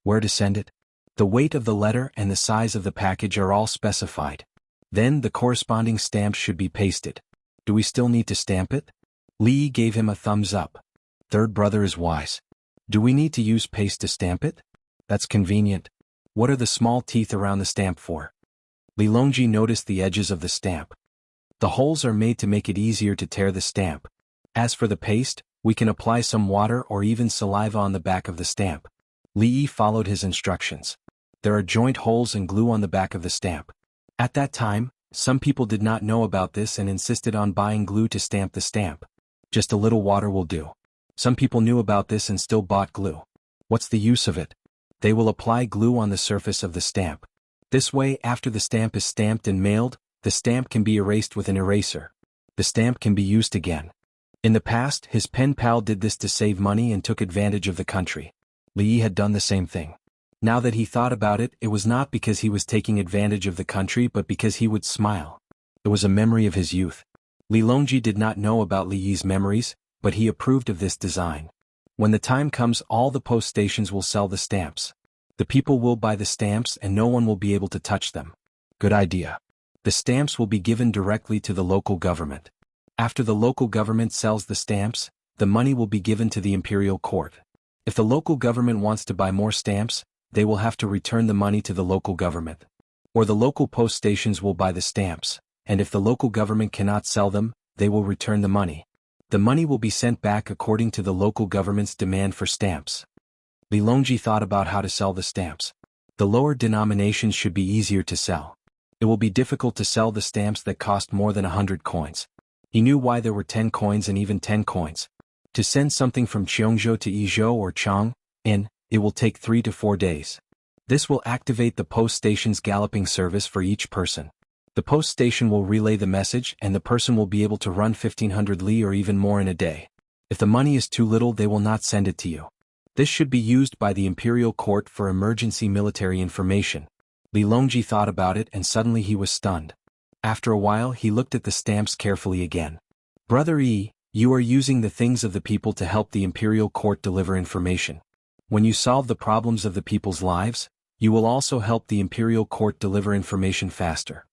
Where to send it? The weight of the letter and the size of the package are all specified. Then the corresponding stamps should be pasted. Do we still need to stamp it? Li Yi gave him a thumbs up. Third brother is wise. Do we need to use paste to stamp it? That's convenient. What are the small teeth around the stamp for? Li Longji noticed the edges of the stamp. The holes are made to make it easier to tear the stamp. As for the paste, we can apply some water or even saliva on the back of the stamp. Li Yi followed his instructions. There are joint holes and glue on the back of the stamp. At that time, some people did not know about this and insisted on buying glue to stamp the stamp. Just a little water will do. Some people knew about this and still bought glue. What's the use of it? They will apply glue on the surface of the stamp. This way, after the stamp is stamped and mailed, the stamp can be erased with an eraser. The stamp can be used again. In the past, his pen pal did this to save money and took advantage of the country. Li Yi had done the same thing. Now that he thought about it, it was not because he was taking advantage of the country but because he would smile. It was a memory of his youth. Li Longji did not know about Li Yi's memories, but he approved of this design. When the time comes, all the post stations will sell the stamps. The people will buy the stamps and no one will be able to touch them. Good idea. The stamps will be given directly to the local government. After the local government sells the stamps, the money will be given to the imperial court. If the local government wants to buy more stamps, they will have to return the money to the local government. Or the local post stations will buy the stamps, and if the local government cannot sell them, they will return the money. The money will be sent back according to the local government's demand for stamps. Li Longji thought about how to sell the stamps. The lower denominations should be easier to sell. It will be difficult to sell the stamps that cost more than 100 coins. He knew why there were 10 coins and even 10 coins. To send something from Jianghu to Yizhou or Chang'an, it will take 3 to 4 days. This will activate the post station's galloping service for each person. The post station will relay the message and the person will be able to run 1500 li or even more in a day. If the money is too little, they will not send it to you. This should be used by the imperial court for emergency military information. Li Longji thought about it and suddenly he was stunned. After a while he looked at the stamps carefully again. Brother Yi, you are using the things of the people to help the imperial court deliver information. When you solve the problems of the people's lives, you will also help the imperial court deliver information faster.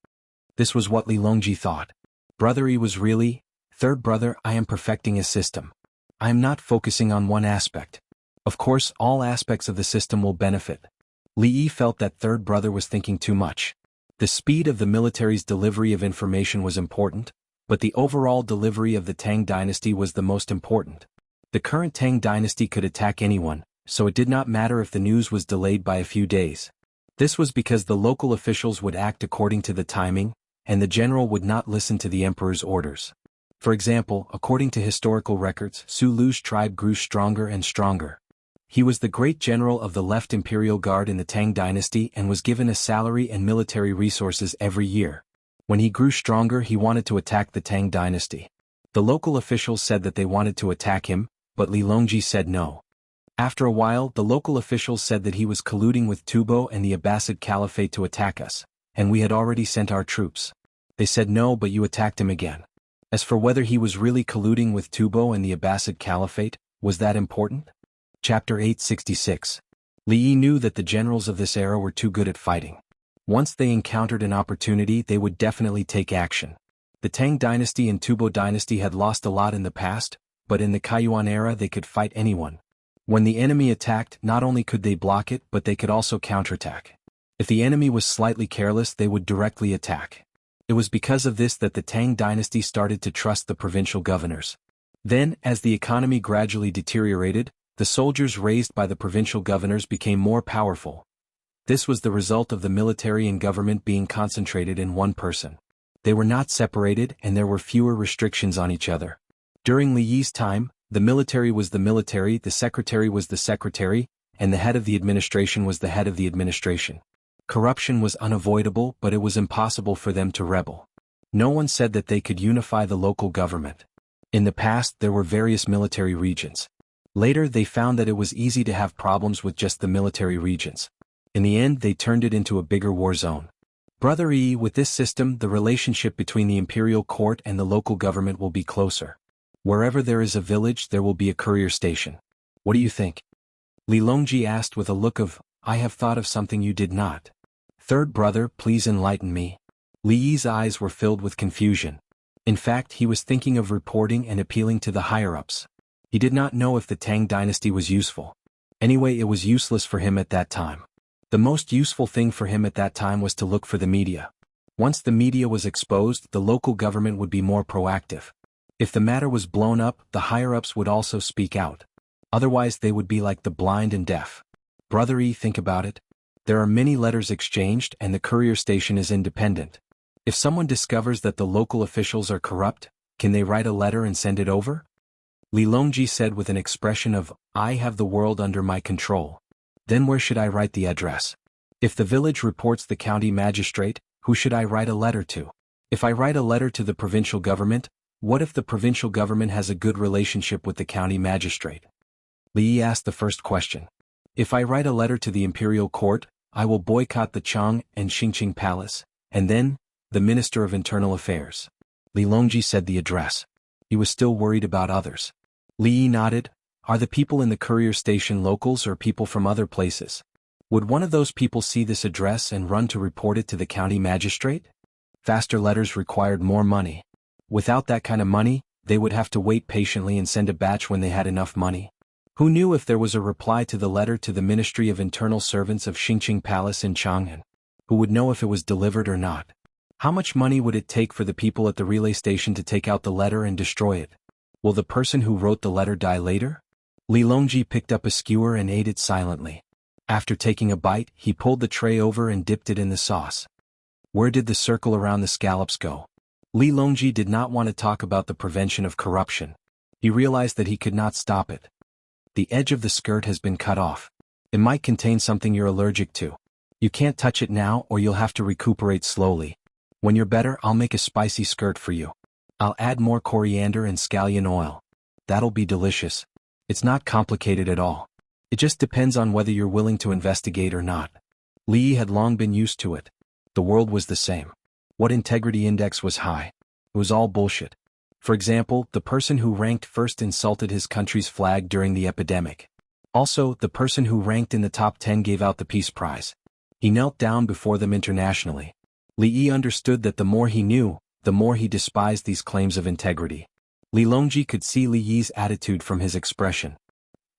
This was what Li Longji thought. Brother Yi was really, third brother, I am perfecting a system. I am not focusing on one aspect. Of course, all aspects of the system will benefit. Li Yi felt that third brother was thinking too much. The speed of the military's delivery of information was important, but the overall delivery of the Tang dynasty was the most important. The current Tang dynasty could attack anyone, so it did not matter if the news was delayed by a few days. This was because the local officials would act according to the timing, and the general would not listen to the emperor's orders. For example, according to historical records, Su Lu's tribe grew stronger and stronger. He was the great general of the left imperial guard in the Tang dynasty and was given a salary and military resources every year. When he grew stronger, he wanted to attack the Tang dynasty. The local officials said that they wanted to attack him, but Li Longji said no. After a while, the local officials said that he was colluding with Tubo and the Abbasid Caliphate to attack us, and we had already sent our troops. They said no, but you attacked him again. As for whether he was really colluding with Tubo and the Abbasid Caliphate, was that important? Chapter 866. Li Yi knew that the generals of this era were too good at fighting. Once they encountered an opportunity, they would definitely take action. The Tang dynasty and Tubo dynasty had lost a lot in the past, but in the Kaiyuan era they could fight anyone. When the enemy attacked, not only could they block it, but they could also counterattack. If the enemy was slightly careless, they would directly attack. It was because of this that the Tang dynasty started to trust the provincial governors. Then, as the economy gradually deteriorated, the soldiers raised by the provincial governors became more powerful. This was the result of the military and government being concentrated in one person. They were not separated and there were fewer restrictions on each other. During Li Yi's time, the military was the military, the secretary was the secretary, and the head of the administration was the head of the administration. Corruption was unavoidable, but it was impossible for them to rebel. No one said that they could unify the local government. In the past, there were various military regions. Later, they found that it was easy to have problems with just the military regions. In the end, they turned it into a bigger war zone. Brother Yi, with this system, the relationship between the imperial court and the local government will be closer. Wherever there is a village, there will be a courier station. What do you think? Li Longji asked with a look of, I have thought of something you did not. Third brother, please enlighten me. Li Yi's eyes were filled with confusion. In fact, he was thinking of reporting and appealing to the higher-ups. He did not know if the Tang dynasty was useful. Anyway, it was useless for him at that time. The most useful thing for him at that time was to look for the media. Once the media was exposed, the local government would be more proactive. If the matter was blown up, the higher-ups would also speak out. Otherwise they would be like the blind and deaf. Brother E, think about it. There are many letters exchanged and the courier station is independent. If someone discovers that the local officials are corrupt, can they write a letter and send it over? Li Longji said with an expression of, I have the world under my control. Then where should I write the address? If the village reports the county magistrate, who should I write a letter to? If I write a letter to the provincial government, what if the provincial government has a good relationship with the county magistrate? Li asked the first question. If I write a letter to the imperial court, I will boycott the Chang and Xingqing Palace, and then, the Minister of Internal Affairs. Li Longji said the address. He was still worried about others. Li Yi nodded. Are the people in the courier station locals or people from other places? Would one of those people see this address and run to report it to the county magistrate? Faster letters required more money. Without that kind of money, they would have to wait patiently and send a batch when they had enough money. Who knew if there was a reply to the letter to the Ministry of Internal Servants of Xingqing Palace in Chang'an? Who would know if it was delivered or not? How much money would it take for the people at the relay station to take out the letter and destroy it? Will the person who wrote the letter die later? Li Longji picked up a skewer and ate it silently. After taking a bite, he pulled the tray over and dipped it in the sauce. Where did the circle around the scallops go? Li Longji did not want to talk about the prevention of corruption. He realized that he could not stop it. The edge of the skirt has been cut off. It might contain something you're allergic to. You can't touch it now or you'll have to recuperate slowly. When you're better, I'll make a spicy skirt for you. I'll add more coriander and scallion oil. That'll be delicious. It's not complicated at all. It just depends on whether you're willing to investigate or not. Li had long been used to it. The world was the same. What integrity index was high? It was all bullshit. For example, the person who ranked first insulted his country's flag during the epidemic. Also, the person who ranked in the top 10 gave out the Peace Prize. He knelt down before them internationally. Li Yi understood that the more he knew, the more he despised these claims of integrity. Li Longji could see Li Yi's attitude from his expression.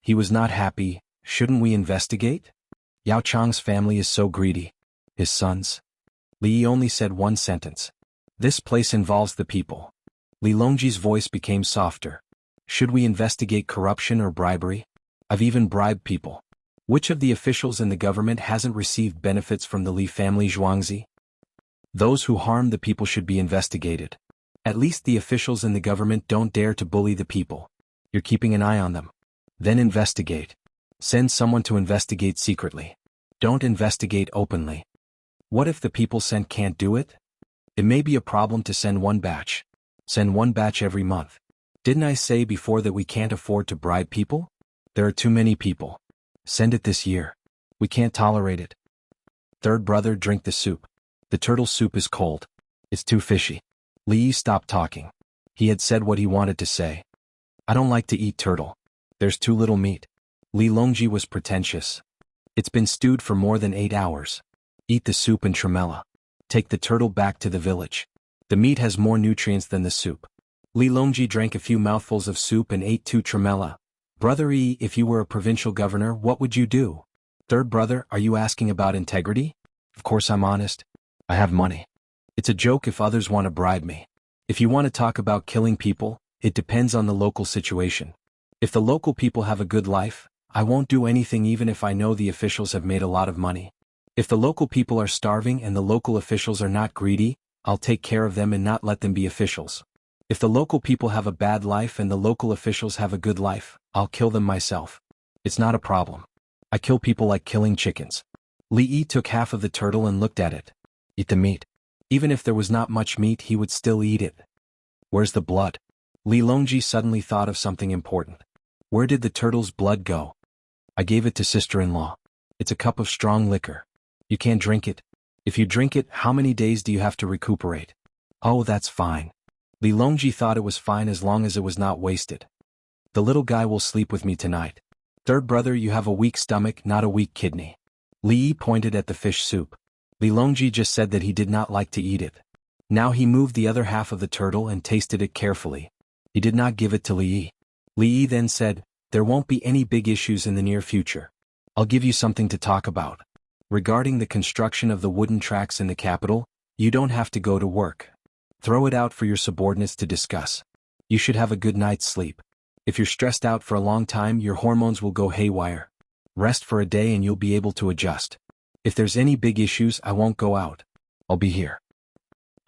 He was not happy. Shouldn't we investigate? Yao Chang's family is so greedy. His sons. Li Yi only said one sentence. This place involves the people. Li Longji's voice became softer. Should we investigate corruption or bribery? I've even bribed people. Which of the officials in the government hasn't received benefits from the Li family Zhuangzi? Those who harm the people should be investigated. At least the officials in the government don't dare to bully the people. You're keeping an eye on them. Then investigate. Send someone to investigate secretly. Don't investigate openly. What if the people sent can't do it? It may be a problem to send one batch. Send one batch every month. Didn't I say before that we can't afford to bribe people? There are too many people. Send it this year. We can't tolerate it. Third brother, drink the soup. The turtle soup is cold. It's too fishy. Li Yi stopped talking. He had said what he wanted to say. I don't like to eat turtle. There's too little meat. Li Longji was pretentious. It's been stewed for more than 8 hours. Eat the soup and tremella. Take the turtle back to the village. The meat has more nutrients than the soup. Li Longji drank a few mouthfuls of soup and ate 2 tremella. Brother Yi, if you were a provincial governor, what would you do? Third brother, are you asking about integrity? Of course I'm honest. I have money. It's a joke if others want to bribe me. If you want to talk about killing people, it depends on the local situation. If the local people have a good life, I won't do anything even if I know the officials have made a lot of money. If the local people are starving and the local officials are not greedy, I'll take care of them and not let them be officials. If the local people have a bad life and the local officials have a good life, I'll kill them myself. It's not a problem. I kill people like killing chickens. Li Yi took half of the turtle and looked at it. Eat the meat. Even if there was not much meat, he would still eat it. Where's the blood? Li Longji suddenly thought of something important. Where did the turtle's blood go? I gave it to sister-in-law. It's a cup of strong liquor. You can't drink it. If you drink it, how many days do you have to recuperate? Oh, that's fine. Li Longji thought it was fine as long as it was not wasted. The little guy will sleep with me tonight. Third brother, you have a weak stomach, not a weak kidney. Li Yi pointed at the fish soup. Li Longji just said that he did not like to eat it. Now he moved the other half of the turtle and tasted it carefully. He did not give it to Li Yi. Li Yi then said, there won't be any big issues in the near future. I'll give you something to talk about. Regarding the construction of the wooden tracks in the capital, you don't have to go to work. Throw it out for your subordinates to discuss. You should have a good night's sleep. If you're stressed out for a long time, your hormones will go haywire. Rest for a day and you'll be able to adjust. If there's any big issues, I won't go out. I'll be here.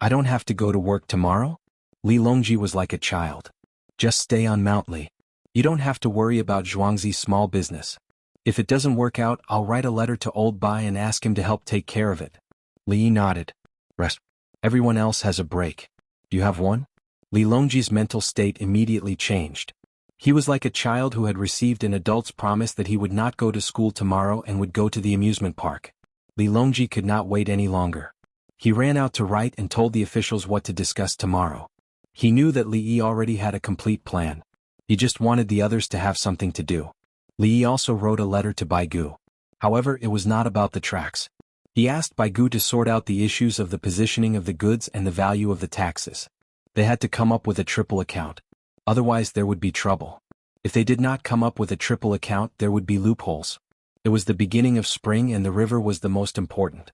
I don't have to go to work tomorrow? Li Longji was like a child. Just stay on Mount Li. You don't have to worry about Zhuangzi's small business. If it doesn't work out, I'll write a letter to Old Bai and ask him to help take care of it. Li Yi nodded. Rest. Everyone else has a break. You have one? Li Longji's mental state immediately changed. He was like a child who had received an adult's promise that he would not go to school tomorrow and would go to the amusement park. Li Longji could not wait any longer. He ran out to write and told the officials what to discuss tomorrow. He knew that Li Yi already had a complete plan. He just wanted the others to have something to do. Li Yi also wrote a letter to Bai Gu. However, it was not about the tracks. He asked Bai Gu to sort out the issues of the positioning of the goods and the value of the taxes. They had to come up with a triple account. Otherwise there would be trouble. If they did not come up with a triple account, there would be loopholes. It was the beginning of spring and the river was the most important.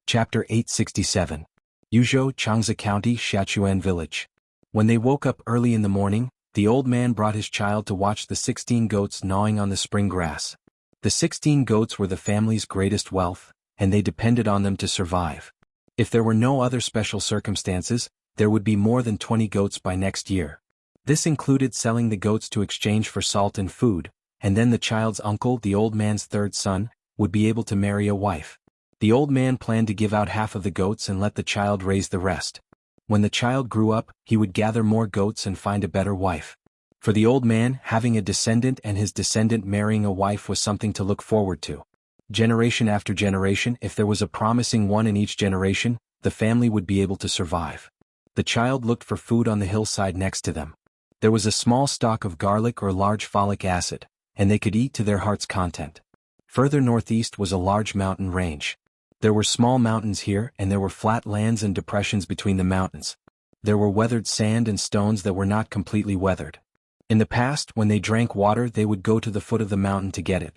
Chapter 867. Yuzhou, Changzhou County, Shachuan Village. When they woke up early in the morning, the old man brought his child to watch the 16 goats gnawing on the spring grass. The 16 goats were the family's greatest wealth, and they depended on them to survive. If there were no other special circumstances, there would be more than 20 goats by next year. This included selling the goats to exchange for salt and food, and then the child's uncle, the old man's third son, would be able to marry a wife. The old man planned to give out half of the goats and let the child raise the rest. When the child grew up, he would gather more goats and find a better wife. For the old man, having a descendant and his descendant marrying a wife was something to look forward to. Generation after generation, if there was a promising one in each generation, the family would be able to survive. The child looked for food on the hillside next to them. There was a small stock of garlic or large folic acid, and they could eat to their heart's content. Further northeast was a large mountain range. There were small mountains here and there were flat lands and depressions between the mountains. There were weathered sand and stones that were not completely weathered. In the past, when they drank water, they would go to the foot of the mountain to get it.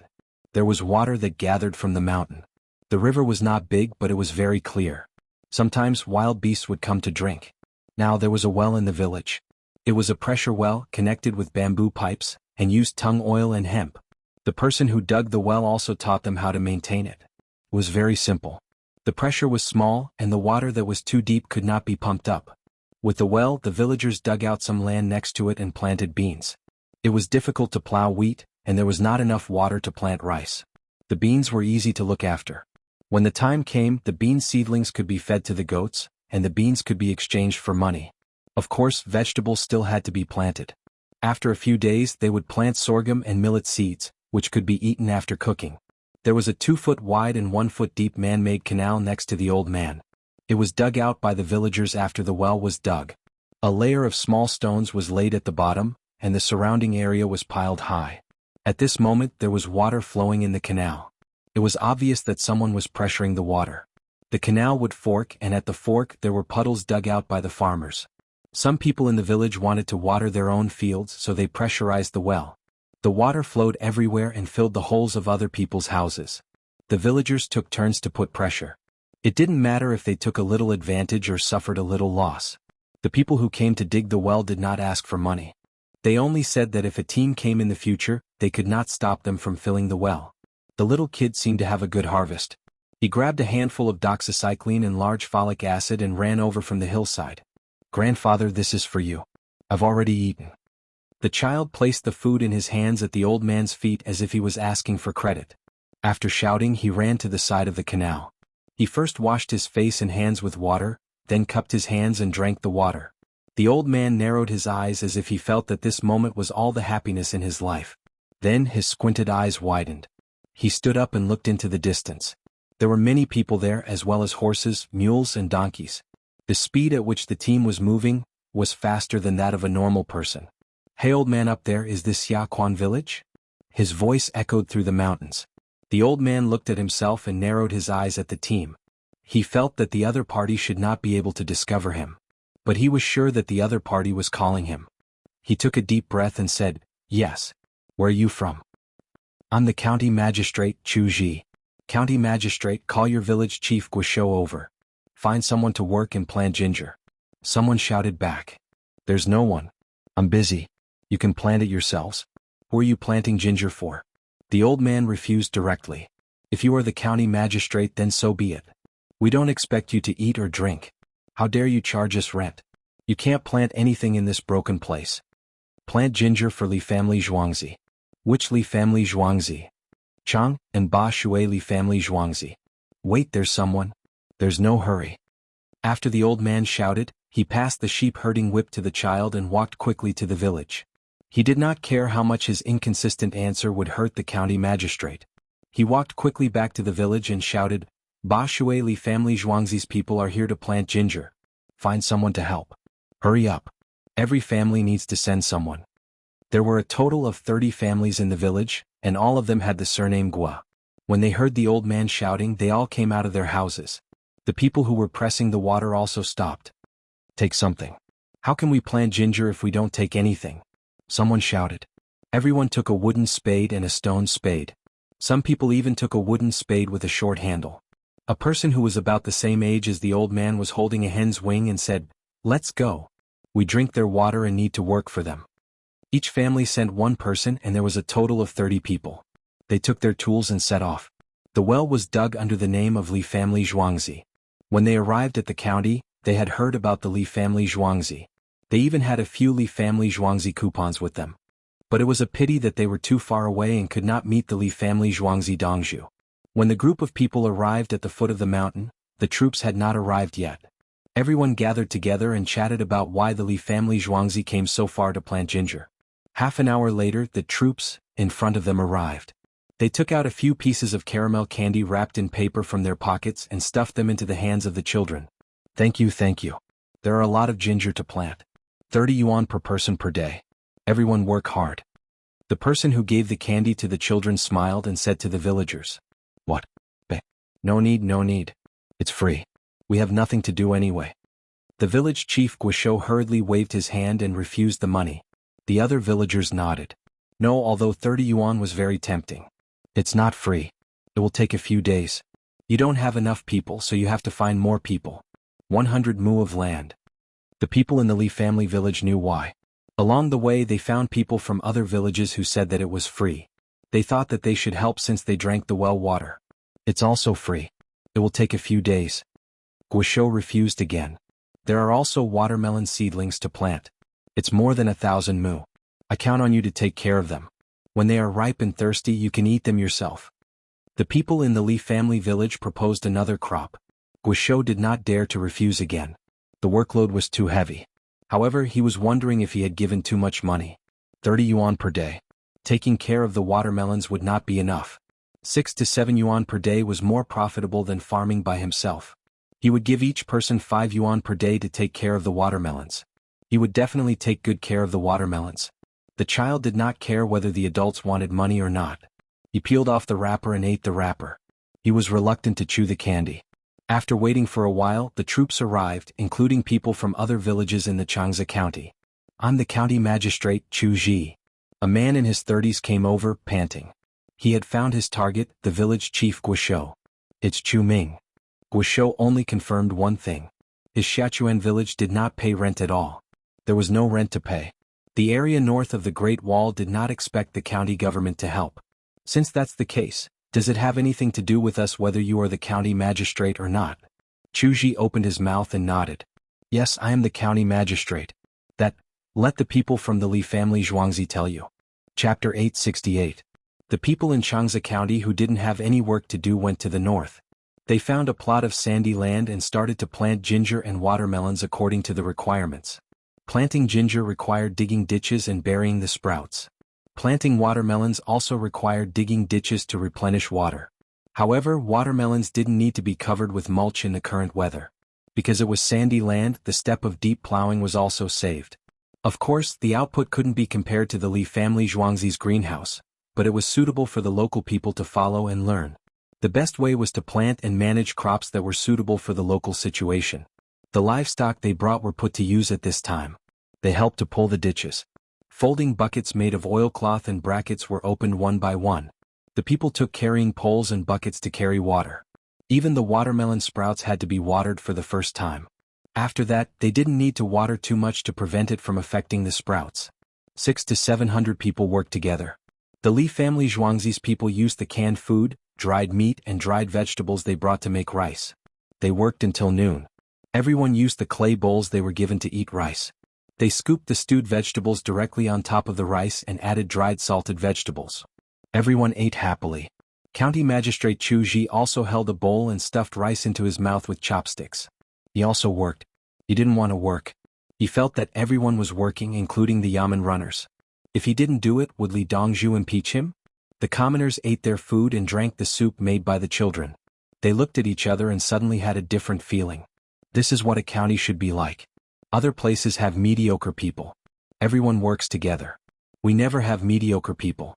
There was water that gathered from the mountain. The river was not big, but it was very clear. Sometimes wild beasts would come to drink. Now there was a well in the village. It was a pressure well connected with bamboo pipes and used tung oil and hemp. The person who dug the well also taught them how to maintain it. It was very simple. The pressure was small and the water that was too deep could not be pumped up. With the well, the villagers dug out some land next to it and planted beans. It was difficult to plow wheat, and there was not enough water to plant rice. The beans were easy to look after. When the time came, the bean seedlings could be fed to the goats, and the beans could be exchanged for money. Of course, vegetables still had to be planted. After a few days, they would plant sorghum and millet seeds, which could be eaten after cooking. There was a 2-foot wide and 1-foot deep man-made canal next to the old man. It was dug out by the villagers after the well was dug. A layer of small stones was laid at the bottom, and the surrounding area was piled high. At this moment there was water flowing in the canal. It was obvious that someone was pressuring the water. The canal would fork, and at the fork there were puddles dug out by the farmers. Some people in the village wanted to water their own fields, so they pressurized the well. The water flowed everywhere and filled the holes of other people's houses. The villagers took turns to put pressure. It didn't matter if they took a little advantage or suffered a little loss. The people who came to dig the well did not ask for money. They only said that if a team came in the future, they could not stop them from filling the well. The little kid seemed to have a good harvest. He grabbed a handful of doxycycline and large folic acid and ran over from the hillside. "Grandfather, this is for you. I've already eaten." The child placed the food in his hands at the old man's feet as if he was asking for credit. After shouting, he ran to the side of the canal. He first washed his face and hands with water, then cupped his hands and drank the water. The old man narrowed his eyes as if he felt that this moment was all the happiness in his life. Then his squinted eyes widened. He stood up and looked into the distance. There were many people there as well as horses, mules and donkeys. The speed at which the team was moving was faster than that of a normal person. "Hey old man up there, is this Yaquan village?" His voice echoed through the mountains. The old man looked at himself and narrowed his eyes at the team. He felt that the other party should not be able to discover him. But he was sure that the other party was calling him. He took a deep breath and said, "Yes. Where are you from?" "I'm the county magistrate, Chu Ji." "County magistrate, call your village chief Guishou over. Find someone to work and plant ginger." Someone shouted back, "There's no one. I'm busy. You can plant it yourselves." "Who are you planting ginger for?" The old man refused directly. "If you are the county magistrate, then so be it. We don't expect you to eat or drink. How dare you charge us rent? You can't plant anything in this broken place. Plant ginger for Li family Zhuangzi." "Which Li family Zhuangzi?" "Chang and Ba Shui Li family Zhuangzi." "Wait, there's someone." "There's no hurry." After the old man shouted, he passed the sheep herding whip to the child and walked quickly to the village. He did not care how much his inconsistent answer would hurt the county magistrate. He walked quickly back to the village and shouted, Ba Shui Li family Zhuangzi's people are here to plant ginger. Find someone to help. Hurry up. Every family needs to send someone. There were a total of 30 families in the village, and all of them had the surname Gua. When they heard the old man shouting, they all came out of their houses. The people who were pressing the water also stopped. Take something. How can we plant ginger if we don't take anything? Someone shouted. Everyone took a wooden spade and a stone spade. Some people even took a wooden spade with a short handle. A person who was about the same age as the old man was holding a hen's wing and said, Let's go. We drink their water and need to work for them. Each family sent one person and there was a total of 30 people. They took their tools and set off. The well was dug under the name of Li family Zhuangzi. When they arrived at the county, they had heard about the Li family Zhuangzi. They even had a few Li family Zhuangzi coupons with them. But it was a pity that they were too far away and could not meet the Li family Zhuangzi Dongzhu. When the group of people arrived at the foot of the mountain, the troops had not arrived yet. Everyone gathered together and chatted about why the Li family Zhuangzi came so far to plant ginger. Half an hour later, the troops, in front of them, arrived. They took out a few pieces of caramel candy wrapped in paper from their pockets and stuffed them into the hands of the children. Thank you, thank you. There are a lot of ginger to plant. 30 yuan per person per day. Everyone work hard. The person who gave the candy to the children smiled and said to the villagers, What? No need, no need. It's free. We have nothing to do anyway. The village chief Guisho hurriedly waved his hand and refused the money. The other villagers nodded. No, although 30 yuan was very tempting. It's not free. It will take a few days. You don't have enough people, so you have to find more people. 100 mu of land. The people in the Li family village knew why. Along the way they found people from other villages who said that it was free. They thought that they should help since they drank the well water. It's also free. It will take a few days. Guisho refused again. There are also watermelon seedlings to plant. It's more than 1,000 mu. I count on you to take care of them. When they are ripe and thirsty, you can eat them yourself. The people in the Li family village proposed another crop. Guisho did not dare to refuse again. The workload was too heavy. However, he was wondering if he had given too much money. 30 yuan per day. Taking care of the watermelons would not be enough. 6 to 7 yuan per day was more profitable than farming by himself. He would give each person 5 yuan per day to take care of the watermelons. He would definitely take good care of the watermelons. The child did not care whether the adults wanted money or not. He peeled off the wrapper and ate the wrapper. He was reluctant to chew the candy. After waiting for a while, the troops arrived, including people from other villages in the Jianghu county. I'm the county magistrate, Chu Ji. A man in his 30s came over, panting. He had found his target, the village chief Guisho. It's Chu Ming. Guisho only confirmed one thing. His Xiachuan village did not pay rent at all. There was no rent to pay. The area north of the Great Wall did not expect the county government to help. Since that's the case, does it have anything to do with us whether you are the county magistrate or not? Chu Ji opened his mouth and nodded. Yes, I am the county magistrate. Let the people from the Li family Zhuangzi tell you. Chapter 868. The people in Jianghu County who didn't have any work to do went to the north. They found a plot of sandy land and started to plant ginger and watermelons according to the requirements. Planting ginger required digging ditches and burying the sprouts. Planting watermelons also required digging ditches to replenish water. However, watermelons didn't need to be covered with mulch in the current weather. Because it was sandy land, the step of deep plowing was also saved. Of course, the output couldn't be compared to the Li family Zhuangzi's greenhouse, but it was suitable for the local people to follow and learn. The best way was to plant and manage crops that were suitable for the local situation. The livestock they brought were put to use at this time. They helped to pull the ditches. Folding buckets made of oilcloth and brackets were opened one by one. The people took carrying poles and buckets to carry water. Even the watermelon sprouts had to be watered for the first time. After that, they didn't need to water too much to prevent it from affecting the sprouts. 600 to 700 people worked together. The Li family Zhuangzi's people used the canned food, dried meat and dried vegetables they brought to make rice. They worked until noon. Everyone used the clay bowls they were given to eat rice. They scooped the stewed vegetables directly on top of the rice and added dried salted vegetables. Everyone ate happily. County Magistrate Chu Ji also held a bowl and stuffed rice into his mouth with chopsticks. He also worked. He didn't want to work. He felt that everyone was working, including the yamen runners. If he didn't do it, would Li Dongzhu impeach him? The commoners ate their food and drank the soup made by the children. They looked at each other and suddenly had a different feeling. This is what a county should be like. Other places have mediocre people. Everyone works together. We never have mediocre people.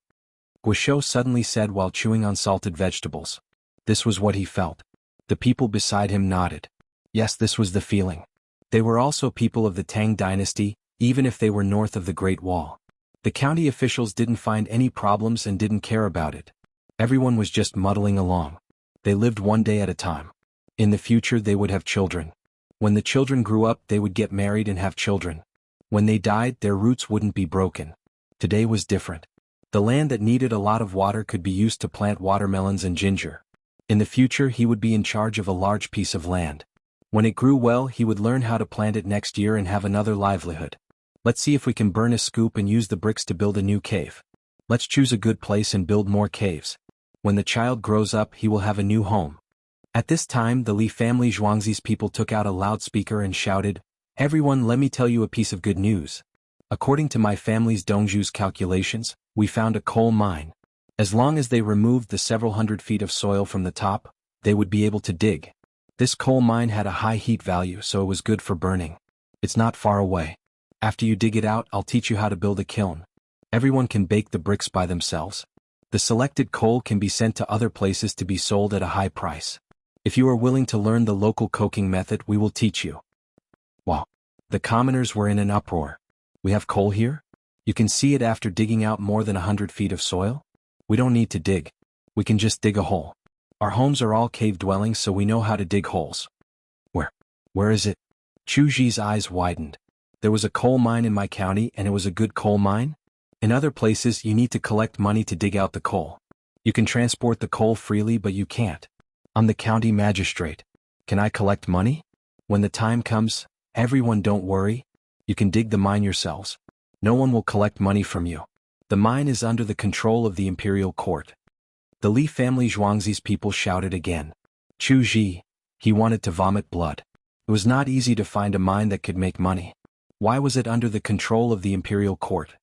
Guizhou suddenly said while chewing on salted vegetables. This was what he felt. The people beside him nodded. Yes, this was the feeling. They were also people of the Tang dynasty, even if they were north of the Great Wall. The county officials didn't find any problems and didn't care about it. Everyone was just muddling along. They lived one day at a time. In the future they would have children. When the children grew up they would get married and have children. When they died their roots wouldn't be broken. Today was different. The land that needed a lot of water could be used to plant watermelons and ginger. In the future he would be in charge of a large piece of land. When it grew well he would learn how to plant it next year and have another livelihood. Let's see if we can burn a scoop and use the bricks to build a new cave. Let's choose a good place and build more caves. When the child grows up he will have a new home. At this time the Li family Zhuangzi's people took out a loudspeaker and shouted, "Everyone, let me tell you a piece of good news. According to my family's Dongzhu's calculations, we found a coal mine. As long as they removed the several hundred feet of soil from the top, they would be able to dig. This coal mine had a high heat value so it was good for burning. It's not far away. After you dig it out I'll teach you how to build a kiln. Everyone can bake the bricks by themselves. The selected coal can be sent to other places to be sold at a high price. If you are willing to learn the local coking method we will teach you." Wow! The commoners were in an uproar. We have coal here? You can see it after digging out more than 100 feet of soil? We don't need to dig. We can just dig a hole. Our homes are all cave dwellings so we know how to dig holes. Where is it? Chu Ji's eyes widened. There was a coal mine in my county and it was a good coal mine? In other places you need to collect money to dig out the coal. You can transport the coal freely but you can't. I'm the county magistrate. Can I collect money? When the time comes, everyone don't worry. You can dig the mine yourselves. No one will collect money from you. The mine is under the control of the imperial court. The Li family Zhuangzi's people shouted again. Chu Ji, he wanted to vomit blood. It was not easy to find a mine that could make money. Why was it under the control of the imperial court?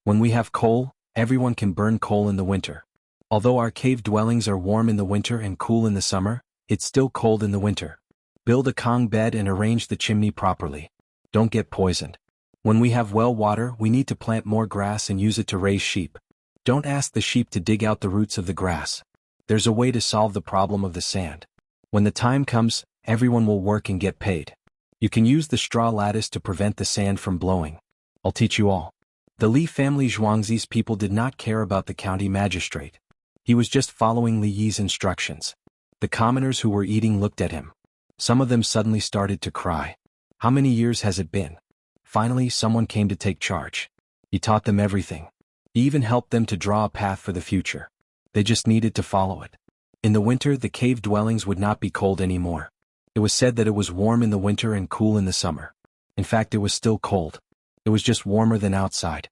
When we have coal, everyone can burn coal in the winter. Although our cave dwellings are warm in the winter and cool in the summer, it's still cold in the winter. Build a Kong bed and arrange the chimney properly. Don't get poisoned. When we have well water we need to plant more grass and use it to raise sheep. Don't ask the sheep to dig out the roots of the grass. There's a way to solve the problem of the sand. When the time comes, everyone will work and get paid. You can use the straw lattice to prevent the sand from blowing. I'll teach you all. The Li family Zhuangzi's people did not care about the county magistrate. He was just following Li Yi's instructions. The commoners who were eating looked at him. Some of them suddenly started to cry. How many years has it been? Finally someone came to take charge. He taught them everything. He even helped them to draw a path for the future. They just needed to follow it. In the winter the cave dwellings would not be cold anymore. It was said that it was warm in the winter and cool in the summer. In fact it was still cold. It was just warmer than outside.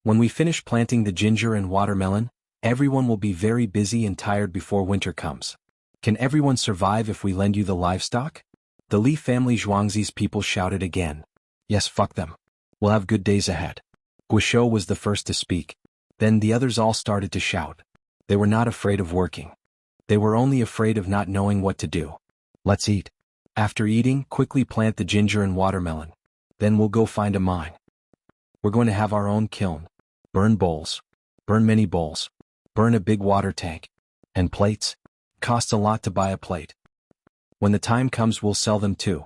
When we finish planting the ginger and watermelon, everyone will be very busy and tired before winter comes. Can everyone survive if we lend you the livestock? The Li family Zhuangzi's people shouted again. Yes, fuck them. We'll have good days ahead. Guizhou was the first to speak. Then the others all started to shout. They were not afraid of working. They were only afraid of not knowing what to do. Let's eat. After eating, quickly plant the ginger and watermelon. Then we'll go find a mine. We're going to have our own kiln. Burn bowls. Burn many bowls. Burn a big water tank. And plates? Costs a lot to buy a plate. When the time comes we'll sell them too.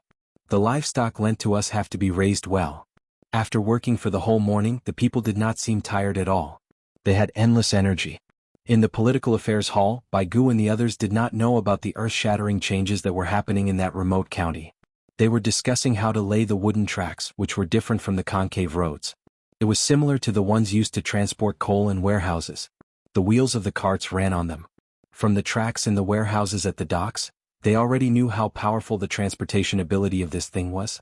The livestock lent to us have to be raised well. After working for the whole morning the people did not seem tired at all. They had endless energy. In the political affairs hall, Baigu and the others did not know about the earth-shattering changes that were happening in that remote county. They were discussing how to lay the wooden tracks, which were different from the concave roads. It was similar to the ones used to transport coal in warehouses. The wheels of the carts ran on them. From the tracks in the warehouses at the docks, they already knew how powerful the transportation ability of this thing was.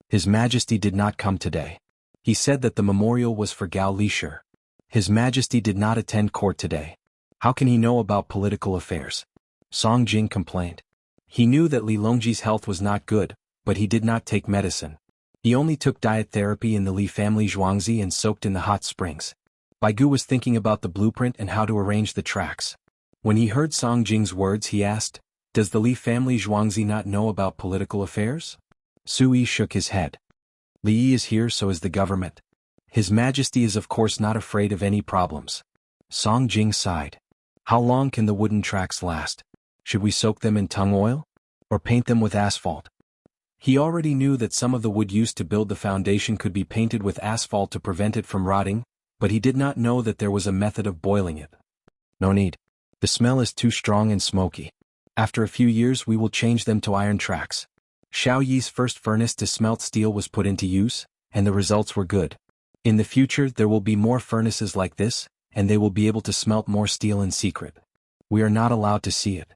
His Majesty did not come today. He said that the memorial was for Gao Lisher. His Majesty did not attend court today. How can he know about political affairs? Song Jing complained. He knew that Li Longji's health was not good, but he did not take medicine. He only took diet therapy in the Li family Zhuangzi and soaked in the hot springs. Bai Gu was thinking about the blueprint and how to arrange the tracks. When he heard Song Jing's words, he asked, "Does the Li family Zhuangzi not know about political affairs?" Sui shook his head. "Li Yi is here, so is the government. His Majesty is of course not afraid of any problems." Song Jing sighed. "How long can the wooden tracks last? Should we soak them in tung oil? Or paint them with asphalt?" He already knew that some of the wood used to build the foundation could be painted with asphalt to prevent it from rotting, but he did not know that there was a method of boiling it. "No need. The smell is too strong and smoky. After a few years we will change them to iron tracks." Xiao Yi's first furnace to smelt steel was put into use, and the results were good. In the future there will be more furnaces like this, and they will be able to smelt more steel in secret. We are not allowed to see it.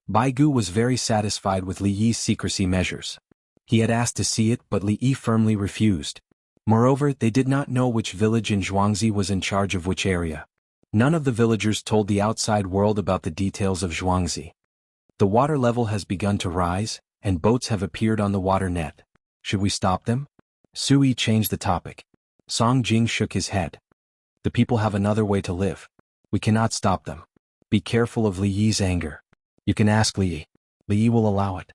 Bai Gu was very satisfied with Li Yi's secrecy measures. He had asked to see it, but Li Yi firmly refused. Moreover, they did not know which village in Zhuangzi was in charge of which area. None of the villagers told the outside world about the details of Zhuangzi. The water level has begun to rise, and boats have appeared on the water net. Should we stop them? Sui changed the topic. Song Jing shook his head. The people have another way to live. We cannot stop them. Be careful of Li Yi's anger. You can ask Li Yi. Li Yi will allow it.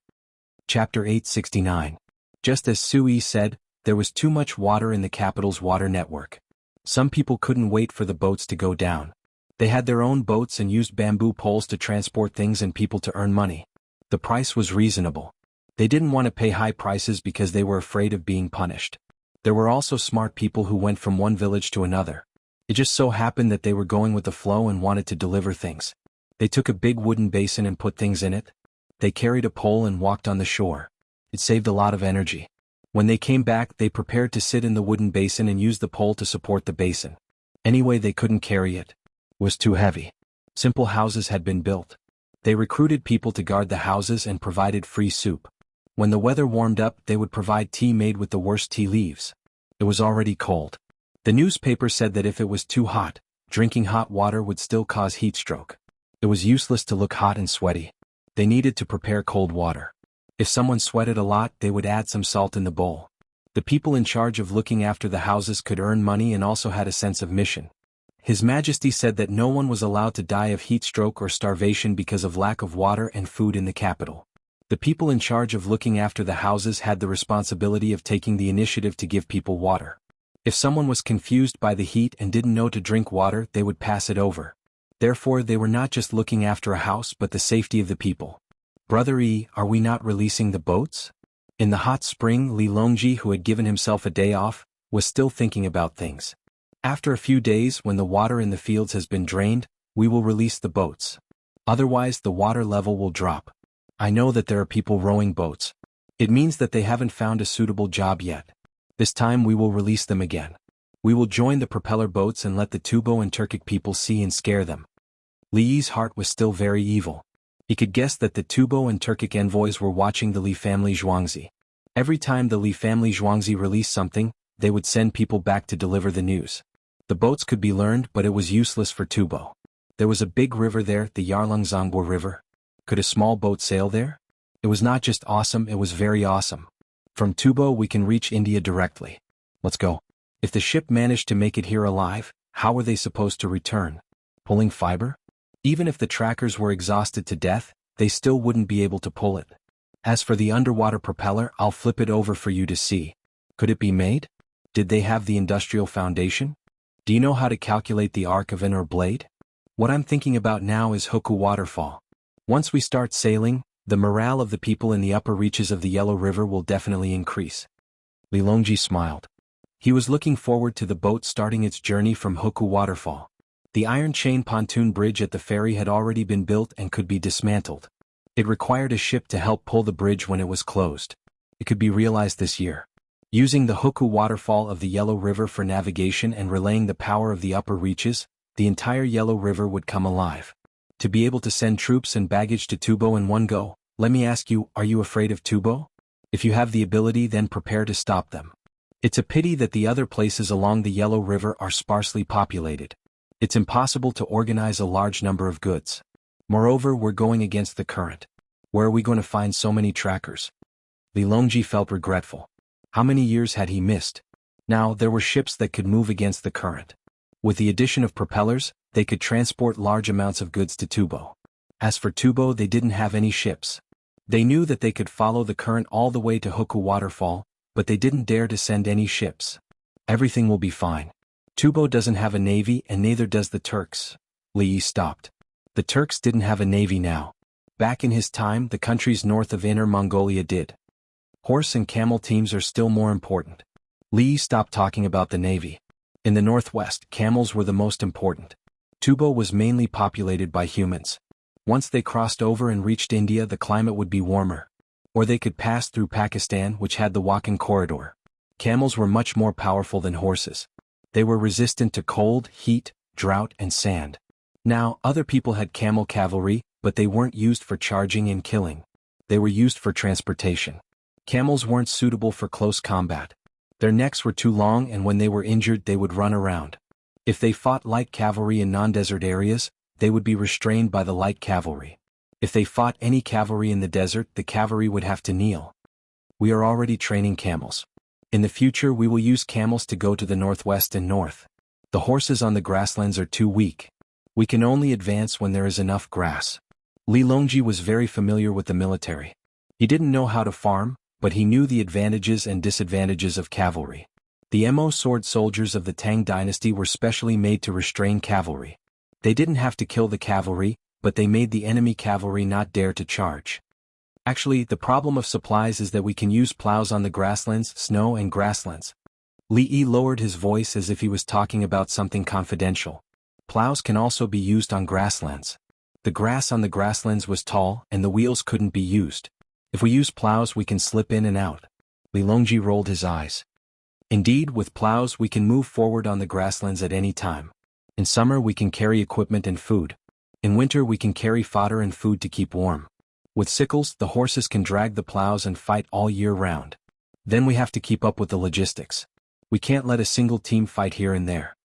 Chapter 869. Just as Sui said, there was too much water in the capital's water network. Some people couldn't wait for the boats to go down. They had their own boats and used bamboo poles to transport things and people to earn money. The price was reasonable. They didn't want to pay high prices because they were afraid of being punished. There were also smart people who went from one village to another. It just so happened that they were going with the flow and wanted to deliver things. They took a big wooden basin and put things in it. They carried a pole and walked on the shore. It saved a lot of energy. When they came back, they prepared to sit in the wooden basin and use the pole to support the basin. Anyway, they couldn't carry it. It was too heavy. Simple houses had been built. They recruited people to guard the houses and provided free soup. When the weather warmed up, they would provide tea made with the worst tea leaves. It was already cold. The newspaper said that if it was too hot, drinking hot water would still cause heat stroke. It was useless to look hot and sweaty. They needed to prepare cold water. If someone sweated a lot, they would add some salt in the bowl. The people in charge of looking after the houses could earn money and also had a sense of mission. His Majesty said that no one was allowed to die of heat stroke or starvation because of lack of water and food in the capital. The people in charge of looking after the houses had the responsibility of taking the initiative to give people water. If someone was confused by the heat and didn't know to drink water, they would pass it over. Therefore, they were not just looking after a house but the safety of the people. "Brother Yi, are we not releasing the boats?" In the hot spring, Li Longji, who had given himself a day off, was still thinking about things. "After a few days, when the water in the fields has been drained, we will release the boats. Otherwise, the water level will drop. I know that there are people rowing boats. It means that they haven't found a suitable job yet. This time we will release them again. We will join the propeller boats and let the Tubo and Turkic people see and scare them." Li Yi's heart was still very evil. He could guess that the Tubo and Turkic envoys were watching the Li family Zhuangzi. Every time the Li family Zhuangzi released something, they would send people back to deliver the news. The boats could be learned, but it was useless for Tubo. There was a big river there, the Yarlungzangbo River. Could a small boat sail there? It was not just awesome, it was very awesome. From Tubo we can reach India directly. Let's go. If the ship managed to make it here alive, how were they supposed to return? Pulling fiber? Even if the trackers were exhausted to death, they still wouldn't be able to pull it. As for the underwater propeller, I'll flip it over for you to see. Could it be made? Did they have the industrial foundation? Do you know how to calculate the arc of an oar blade? What I'm thinking about now is Hoku Waterfall. Once we start sailing, the morale of the people in the upper reaches of the Yellow River will definitely increase. Li Longji smiled. He was looking forward to the boat starting its journey from Hoku Waterfall. The iron chain pontoon bridge at the ferry had already been built and could be dismantled. It required a ship to help pull the bridge when it was closed. It could be realized this year. Using the Hoku Waterfall of the Yellow River for navigation and relaying the power of the upper reaches, the entire Yellow River would come alive. To be able to send troops and baggage to Tubo in one go, let me ask you, are you afraid of Tubo? If you have the ability, then prepare to stop them. It's a pity that the other places along the Yellow River are sparsely populated. It's impossible to organize a large number of goods. Moreover, we're going against the current. Where are we going to find so many trackers? Li Longji felt regretful. How many years had he missed? Now, there were ships that could move against the current. With the addition of propellers, they could transport large amounts of goods to Tubo. As for Tubo, they didn't have any ships. They knew that they could follow the current all the way to Hoku Waterfall, but they didn't dare to send any ships. Everything will be fine. Tubo doesn't have a navy and neither does the Turks. Li Yi stopped. The Turks didn't have a navy now. Back in his time, the countries north of Inner Mongolia did. Horse and camel teams are still more important. Li Yi stopped talking about the navy. In the northwest, camels were the most important. Tubo was mainly populated by humans. Once they crossed over and reached India, the climate would be warmer. Or they could pass through Pakistan, which had the walking corridor. Camels were much more powerful than horses. They were resistant to cold, heat, drought, and sand. Now, other people had camel cavalry, but they weren't used for charging and killing. They were used for transportation. Camels weren't suitable for close combat. Their necks were too long, and when they were injured they would run around. If they fought light cavalry in non-desert areas, they would be restrained by the light cavalry. If they fought any cavalry in the desert, the cavalry would have to kneel. We are already training camels. In the future we will use camels to go to the northwest and north. The horses on the grasslands are too weak. We can only advance when there is enough grass. Li Longji was very familiar with the military. He didn't know how to farm, but he knew the advantages and disadvantages of cavalry. The Mo sword soldiers of the Tang dynasty were specially made to restrain cavalry. They didn't have to kill the cavalry, but they made the enemy cavalry not dare to charge. Actually, the problem of supplies is that we can use plows on the grasslands, snow and grasslands. Li Yi lowered his voice as if he was talking about something confidential. Plows can also be used on grasslands. The grass on the grasslands was tall and the wheels couldn't be used. If we use plows we can slip in and out. Li Longji rolled his eyes. Indeed, with plows we can move forward on the grasslands at any time. In summer we can carry equipment and food. In winter we can carry fodder and food to keep warm. With sickles, the horses can drag the plows and fight all year round. Then we have to keep up with the logistics. We can't let a single team fight here and there.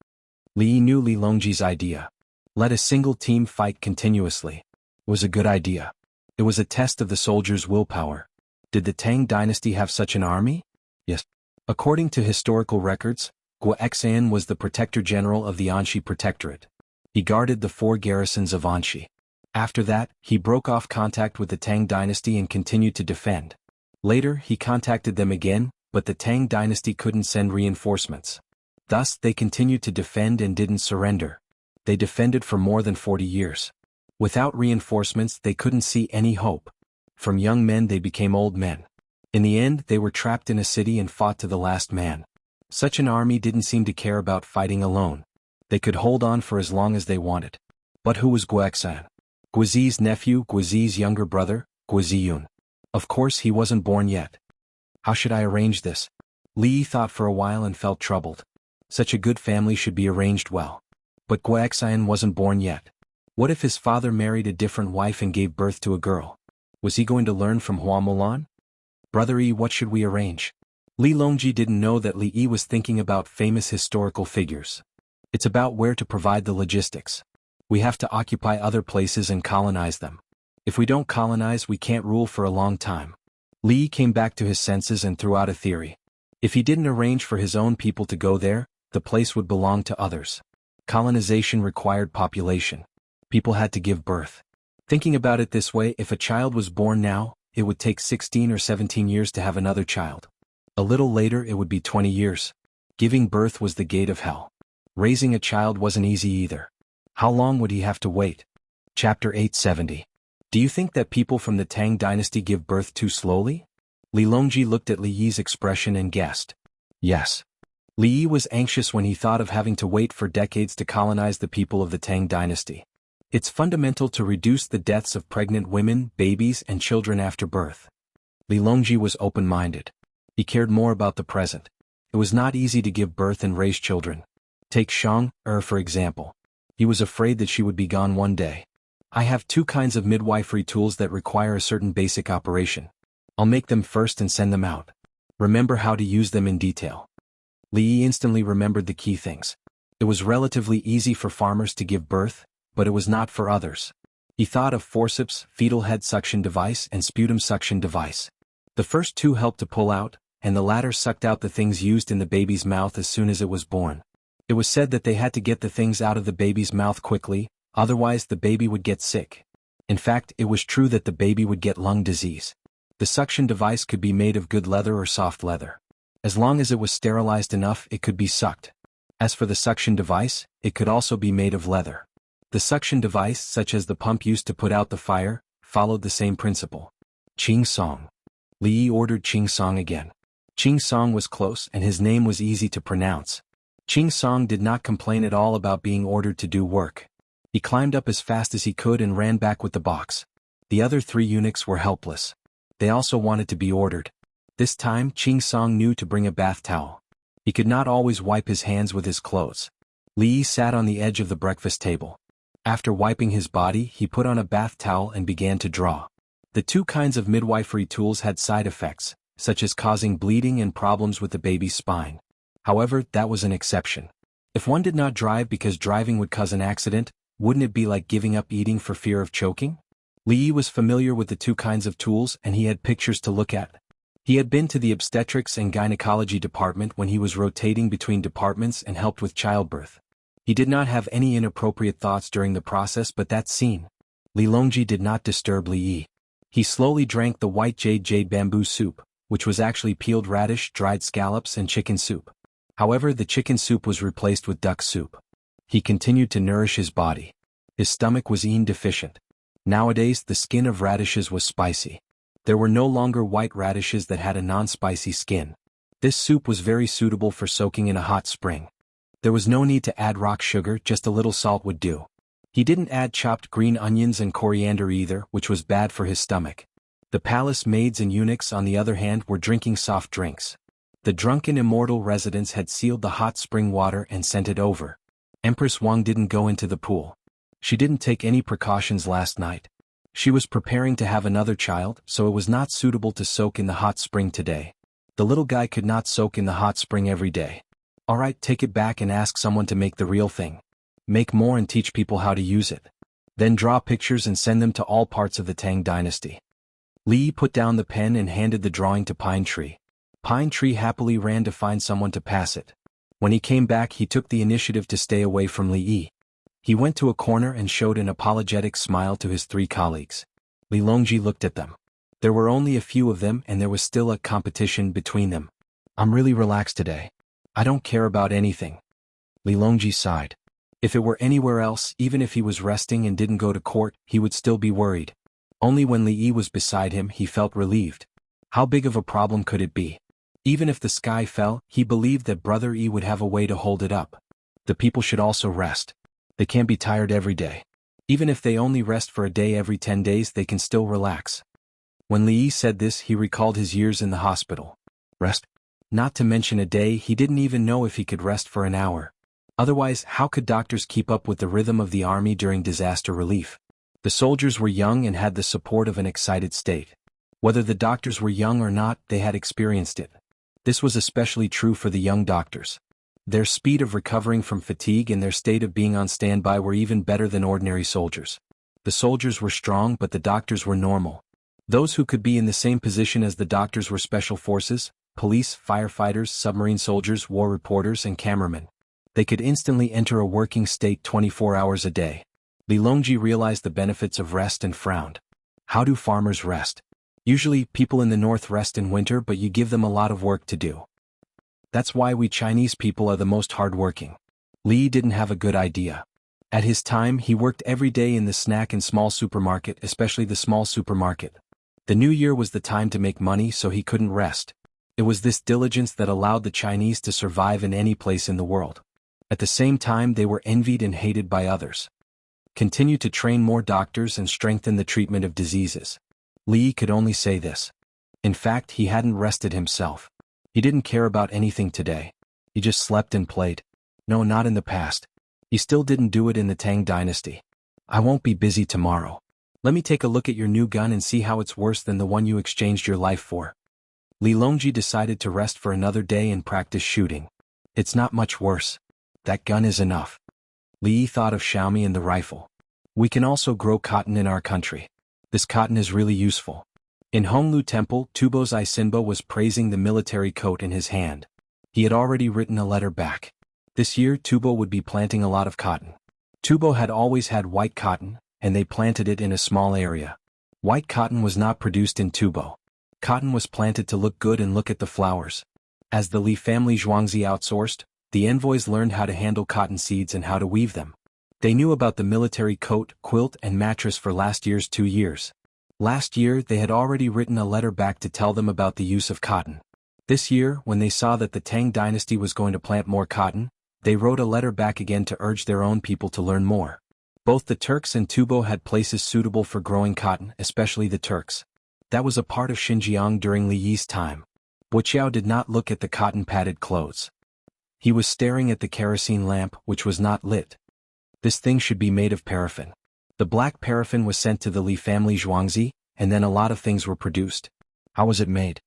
Li Yi knew Li Longji's idea. Let a single team fight continuously. It was a good idea. It was a test of the soldiers' willpower. Did the Tang dynasty have such an army? Yes. According to historical records, Guexan was the protector general of the Anxi Protectorate. He guarded the 4 garrisons of Anxi. After that, he broke off contact with the Tang dynasty and continued to defend. Later, he contacted them again, but the Tang dynasty couldn't send reinforcements. Thus, they continued to defend and didn't surrender. They defended for more than 40 years. Without reinforcements, they couldn't see any hope. From young men they became old men. In the end, they were trapped in a city and fought to the last man. Such an army didn't seem to care about fighting alone. They could hold on for as long as they wanted. But who was Guexan? Guizi's nephew, Guizi's younger brother, Guiziyun. Of course he wasn't born yet. How should I arrange this? Li Yi thought for a while and felt troubled. Such a good family should be arranged well. But Guexan wasn't born yet. What if his father married a different wife and gave birth to a girl? Was he going to learn from Hua Mulan? Brother Yi, what should we arrange? Li Longji didn't know that Li Yi was thinking about famous historical figures. It's about where to provide the logistics. We have to occupy other places and colonize them. If we don't colonize, we can't rule for a long time. Li Yi came back to his senses and threw out a theory. If he didn't arrange for his own people to go there, the place would belong to others. Colonization required population. People had to give birth. Thinking about it this way, if a child was born now, it would take 16 or 17 years to have another child. A little later it would be 20 years. Giving birth was the gate of hell. Raising a child wasn't easy either. How long would he have to wait? Chapter 870. Do you think that people from the Tang dynasty give birth too slowly? Li Longji looked at Li Yi's expression and guessed. Yes. Li Yi was anxious when he thought of having to wait for decades to colonize the people of the Tang dynasty. It's fundamental to reduce the deaths of pregnant women, babies, and children after birth. Li Longji was open-minded. He cared more about the present. It was not easy to give birth and raise children. Take Shang, for example. He was afraid that she would be gone one day. I have 2 kinds of midwifery tools that require a certain basic operation. I'll make them first and send them out. Remember how to use them in detail. Li Yi instantly remembered the key things. It was relatively easy for farmers to give birth, but it was not for others. He thought of forceps, fetal head suction device, and sputum suction device. The first 2 helped to pull out, and the latter sucked out the things used in the baby's mouth as soon as it was born. It was said that they had to get the things out of the baby's mouth quickly, otherwise the baby would get sick. In fact, it was true that the baby would get lung disease. The suction device could be made of good leather or soft leather. As long as it was sterilized enough, it could be sucked. As for the suction device, it could also be made of leather. The suction device, such as the pump used to put out the fire, followed the same principle. Ching Song. Li Yi ordered Ching Song again. Ching Song was close and his name was easy to pronounce. Ching Song did not complain at all about being ordered to do work. He climbed up as fast as he could and ran back with the box. The other 3 eunuchs were helpless. They also wanted to be ordered. This time Ching Song knew to bring a bath towel. He could not always wipe his hands with his clothes. Li Yi sat on the edge of the breakfast table. After wiping his body, he put on a bath towel and began to draw. The 2 kinds of midwifery tools had side effects, such as causing bleeding and problems with the baby's spine. However, that was an exception. If one did not drive because driving would cause an accident, wouldn't it be like giving up eating for fear of choking? Li Yi was familiar with the 2 kinds of tools and he had pictures to look at. He had been to the obstetrics and gynecology department when he was rotating between departments and helped with childbirth. He did not have any inappropriate thoughts during the process, but that scene. Li Longji did not disturb Li Yi. He slowly drank the white jade bamboo soup, which was actually peeled radish, dried scallops and chicken soup. However, the chicken soup was replaced with duck soup. He continued to nourish his body. His stomach was deficient. Nowadays, the skin of radishes was spicy. There were no longer white radishes that had a non-spicy skin. This soup was very suitable for soaking in a hot spring. There was no need to add rock sugar, just a little salt would do. He didn't add chopped green onions and coriander either, which was bad for his stomach. The palace maids and eunuchs, on the other hand, were drinking soft drinks. The drunken immortal residents had sealed the hot spring water and sent it over. Empress Wang didn't go into the pool. She didn't take any precautions last night. She was preparing to have another child, so it was not suitable to soak in the hot spring today. The little guy could not soak in the hot spring every day. Alright, take it back and ask someone to make the real thing. Make more and teach people how to use it. Then draw pictures and send them to all parts of the Tang dynasty. Li Yi put down the pen and handed the drawing to Pine Tree. Pine Tree happily ran to find someone to pass it. When he came back, he took the initiative to stay away from Li Yi. He went to a corner and showed an apologetic smile to his 3 colleagues. Li Longji looked at them. There were only a few of them and there was still a competition between them. I'm really relaxed today. I don't care about anything. Li Longji sighed. If it were anywhere else, even if he was resting and didn't go to court, he would still be worried. Only when Li Yi was beside him, he felt relieved. How big of a problem could it be? Even if the sky fell, he believed that Brother Yi would have a way to hold it up. The people should also rest. They can't be tired every day. Even if they only rest for a day every 10 days, they can still relax. When Li Yi said this, he recalled his years in the hospital. Rest? Not to mention a day, he didn't even know if he could rest for an hour. Otherwise, how could doctors keep up with the rhythm of the army during disaster relief? The soldiers were young and had the support of an excited state. Whether the doctors were young or not, they had experienced it. This was especially true for the young doctors. Their speed of recovering from fatigue and their state of being on standby were even better than ordinary soldiers. The soldiers were strong, but the doctors were normal. Those who could be in the same position as the doctors were special forces, police, firefighters, submarine soldiers, war reporters, and cameramen. They could instantly enter a working state 24 hours a day. Li Longji realized the benefits of rest and frowned. How do farmers rest? Usually, people in the north rest in winter, but you give them a lot of work to do. That's why we Chinese people are the most hardworking. Li didn't have a good idea. At his time, he worked every day in the snack and small supermarket, especially the small supermarket. The new year was the time to make money, so he couldn't rest. It was this diligence that allowed the Chinese to survive in any place in the world. At the same time, they were envied and hated by others. Continue to train more doctors and strengthen the treatment of diseases. Li could only say this. In fact, he hadn't rested himself. He didn't care about anything today. He just slept and played. No, not in the past. He still didn't do it in the Tang dynasty. I won't be busy tomorrow. Let me take a look at your new gun and see how it's worse than the one you exchanged your life for. Li Longji decided to rest for another day and practice shooting. It's not much worse. That gun is enough. Li thought of Xiaomi and the rifle. We can also grow cotton in our country. This cotton is really useful. In Honglu Temple, Tubo's Isinba was praising the military coat in his hand. He had already written a letter back. This year Tubo would be planting a lot of cotton. Tubo had always had white cotton, and they planted it in a small area. White cotton was not produced in Tubo. Cotton was planted to look good and look at the flowers. As the Li family Zhuangzi outsourced, the envoys learned how to handle cotton seeds and how to weave them. They knew about the military coat, quilt and mattress for last year's 2 years. Last year they had already written a letter back to tell them about the use of cotton. This year, when they saw that the Tang dynasty was going to plant more cotton, they wrote a letter back again to urge their own people to learn more. Both the Turks and Tubo had places suitable for growing cotton, especially the Turks. That was a part of Xinjiang during Li Yi's time. Wuxia did not look at the cotton-padded clothes. He was staring at the kerosene lamp, which was not lit. This thing should be made of paraffin. The black paraffin was sent to the Li family Zhuangzi, and then a lot of things were produced. How was it made?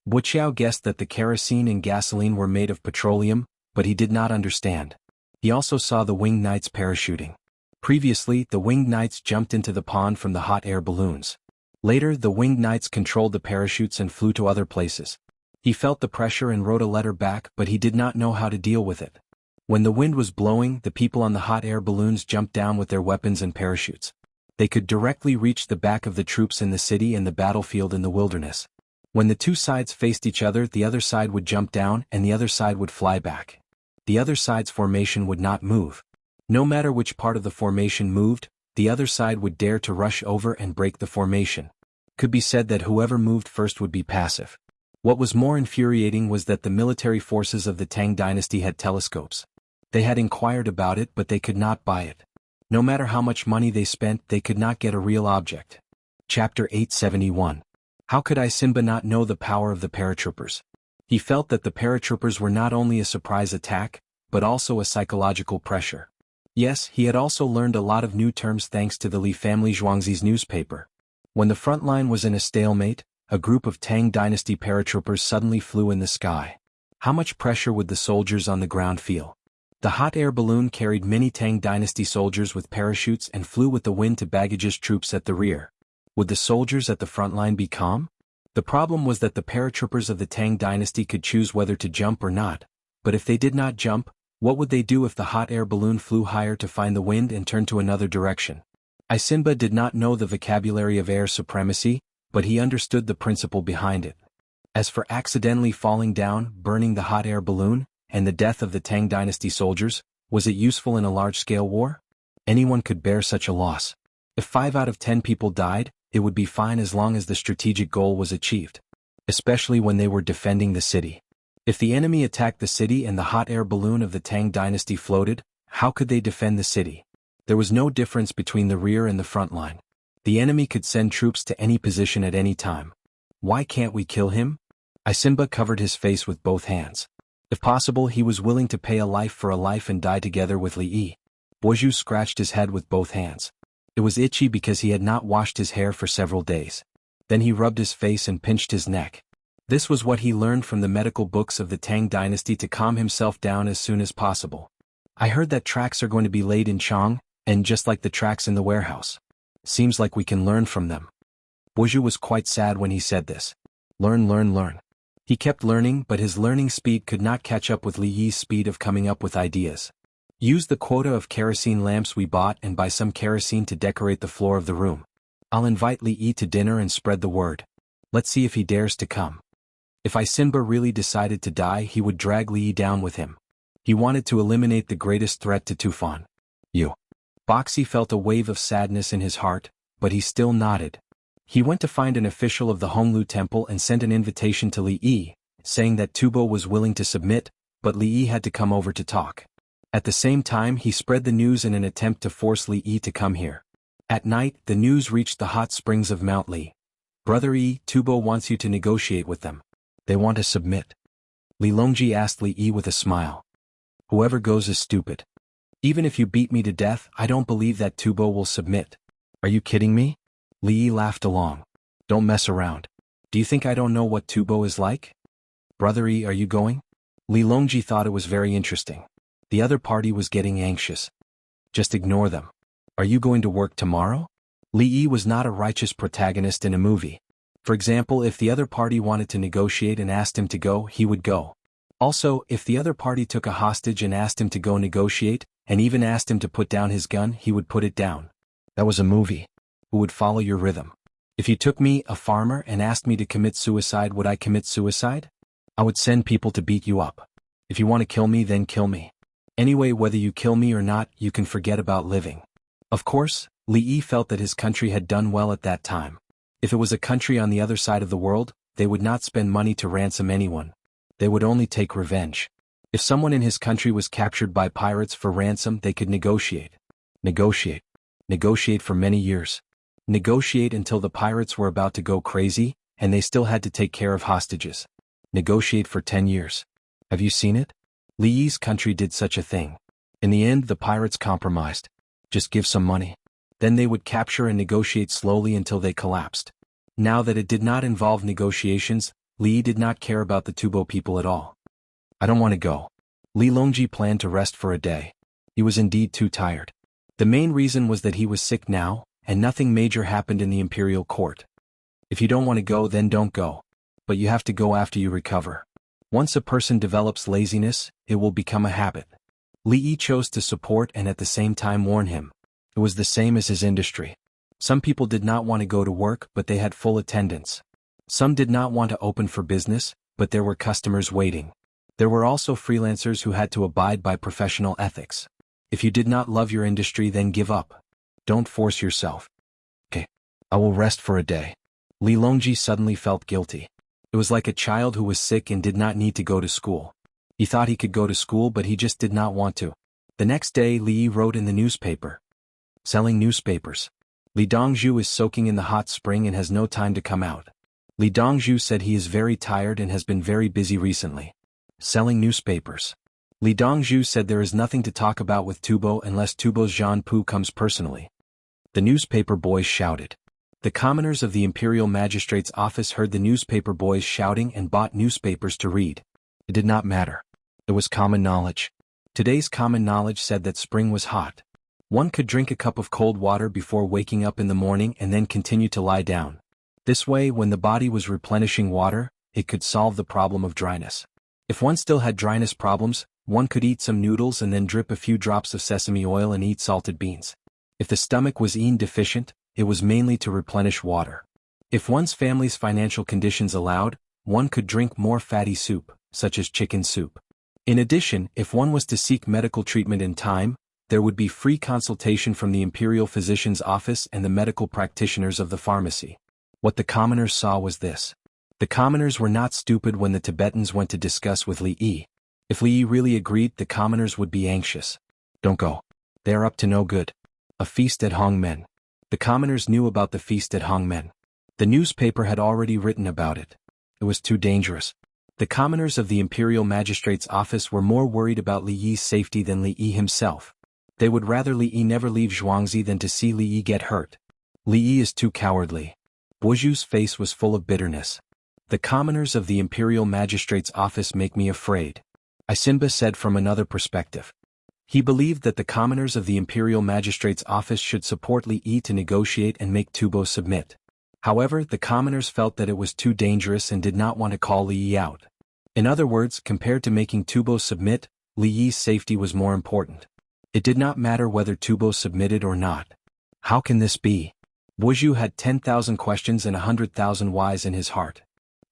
Wuxiao guessed that the kerosene and gasoline were made of petroleum, but he did not understand. He also saw the winged knights parachuting. Previously, the winged knights jumped into the pond from the hot air balloons. Later, the winged knights controlled the parachutes and flew to other places. He felt the pressure and wrote a letter back, but he did not know how to deal with it. When the wind was blowing, the people on the hot air balloons jumped down with their weapons and parachutes. They could directly reach the back of the troops in the city and the battlefield in the wilderness. When the two sides faced each other, the other side would jump down and the other side would fly back. The other side's formation would not move. No matter which part of the formation moved, the other side would dare to rush over and break the formation. Could be said that whoever moved first would be passive. What was more infuriating was that the military forces of the Tang dynasty had telescopes. They had inquired about it, but they could not buy it. No matter how much money they spent, they could not get a real object. Chapter 871. How could Isinba not know the power of the paratroopers? He felt that the paratroopers were not only a surprise attack, but also a psychological pressure. Yes, he had also learned a lot of new terms thanks to the Li family Zhuangzi's newspaper. When the front line was in a stalemate, a group of Tang dynasty paratroopers suddenly flew in the sky. How much pressure would the soldiers on the ground feel? The hot air balloon carried many Tang dynasty soldiers with parachutes and flew with the wind to Bagage's troops at the rear. Would the soldiers at the front line be calm? The problem was that the paratroopers of the Tang dynasty could choose whether to jump or not, but if they did not jump, what would they do if the hot air balloon flew higher to find the wind and turn to another direction? Isinba did not know the vocabulary of air supremacy, but he understood the principle behind it. As for accidentally falling down, burning the hot air balloon, and the death of the Tang dynasty soldiers, was it useful in a large-scale war? Anyone could bear such a loss. If 5 out of 10 people died, it would be fine as long as the strategic goal was achieved. Especially when they were defending the city. If the enemy attacked the city and the hot air balloon of the Tang dynasty floated, how could they defend the city? There was no difference between the rear and the front line. The enemy could send troops to any position at any time. Why can't we kill him? Isinba covered his face with both hands. If possible, he was willing to pay a life for a life and die together with Li Yi. Boju scratched his head with both hands. It was itchy because he had not washed his hair for several days. Then he rubbed his face and pinched his neck. This was what he learned from the medical books of the Tang dynasty to calm himself down as soon as possible. I heard that tracks are going to be laid in Chang, and just like the tracks in the warehouse. Seems like we can learn from them. Boju was quite sad when he said this. Learn, learn, learn. He kept learning, but his learning speed could not catch up with Li Yi's speed of coming up with ideas. Use the quota of kerosene lamps we bought and buy some kerosene to decorate the floor of the room. I'll invite Li Yi to dinner and spread the word. Let's see if he dares to come. If Isinba really decided to die, he would drag Li Yi down with him. He wanted to eliminate the greatest threat to Tufan. You. Boxy felt a wave of sadness in his heart, but he still nodded. He went to find an official of the Honglu Temple and sent an invitation to Li Yi, saying that Tubo was willing to submit, but Li Yi had to come over to talk. At the same time, he spread the news in an attempt to force Li Yi to come here. At night, the news reached the hot springs of Mount Li. Brother Yi, Tubo wants you to negotiate with them. They want to submit. Li Longji asked Li Yi with a smile. Whoever goes is stupid. Even if you beat me to death, I don't believe that Tubo will submit. Are you kidding me? Li Yi laughed along. Don't mess around. Do you think I don't know what Tubo is like? Brother Yi, are you going? Li Longji thought it was very interesting. The other party was getting anxious. Just ignore them. Are you going to work tomorrow? Li Yi was not a righteous protagonist in a movie. For example, if the other party wanted to negotiate and asked him to go, he would go. Also, if the other party took a hostage and asked him to go negotiate, and even asked him to put down his gun, he would put it down. That was a movie. Who would follow your rhythm? If you took me, a farmer, and asked me to commit suicide, would I commit suicide? I would send people to beat you up. If you want to kill me, then kill me. Anyway, whether you kill me or not, you can forget about living. Of course, Li Yi felt that his country had done well at that time. If it was a country on the other side of the world, they would not spend money to ransom anyone. They would only take revenge. If someone in his country was captured by pirates for ransom, they could negotiate. Negotiate. Negotiate for many years. Negotiate until the pirates were about to go crazy, and they still had to take care of hostages. Negotiate for 10 years. Have you seen it? Li Yi's country did such a thing. In the end, the pirates compromised. Just give some money. Then they would capture and negotiate slowly until they collapsed. Now that it did not involve negotiations, Li Yi did not care about the Tubo people at all. I don't want to go. Li Longji planned to rest for a day. He was indeed too tired. The main reason was that he was sick now, and nothing major happened in the imperial court. If you don't want to go, then don't go. But you have to go after you recover. Once a person develops laziness, it will become a habit. Li Yi chose to support and at the same time warn him. It was the same as his industry. Some people did not want to go to work, but they had full attendance. Some did not want to open for business, but there were customers waiting. There were also freelancers who had to abide by professional ethics. If you did not love your industry, then give up. Don't force yourself. Okay, I will rest for a day. Li Longji suddenly felt guilty. It was like a child who was sick and did not need to go to school. He thought he could go to school, but he just did not want to. The next day, Li Yi wrote in the newspaper. Selling newspapers. Li Dongzhu is soaking in the hot spring and has no time to come out. Li Dongzhu said he is very tired and has been very busy recently. Selling newspapers. Li Dongzhu said there is nothing to talk about with Tubo unless Tubo's Zhan Pu comes personally. The newspaper boys shouted. The commoners of the imperial magistrate's office heard the newspaper boys shouting and bought newspapers to read. It did not matter. It was common knowledge. Today's common knowledge said that spring was hot. One could drink a cup of cold water before waking up in the morning and then continue to lie down. This way, when the body was replenishing water, it could solve the problem of dryness. If one still had dryness problems, one could eat some noodles and then drip a few drops of sesame oil and eat salted beans. If the stomach was Yin deficient, it was mainly to replenish water. If one's family's financial conditions allowed, one could drink more fatty soup, such as chicken soup. In addition, if one was to seek medical treatment in time, there would be free consultation from the imperial physician's office and the medical practitioners of the pharmacy. What the commoners saw was this. The commoners were not stupid when the Tibetans went to discuss with Li Yi. If Li Yi really agreed, the commoners would be anxious. Don't go. They are up to no good. A feast at Hongmen. The commoners knew about the feast at Hongmen. The newspaper had already written about it. It was too dangerous. The commoners of the imperial magistrate's office were more worried about Li Yi's safety than Li Yi himself. They would rather Li Yi never leave Zhuangzi than to see Li Yi get hurt. Li Yi is too cowardly. Boju's face was full of bitterness. The commoners of the imperial magistrate's office make me afraid. Isinba said from another perspective. He believed that the commoners of the imperial magistrate's office should support Li Yi to negotiate and make Tubo submit. However, the commoners felt that it was too dangerous and did not want to call Li Yi out. In other words, compared to making Tubo submit, Li Yi's safety was more important. It did not matter whether Tubo submitted or not. How can this be? Wuxia had 10,000 questions and 100,000 whys in his heart.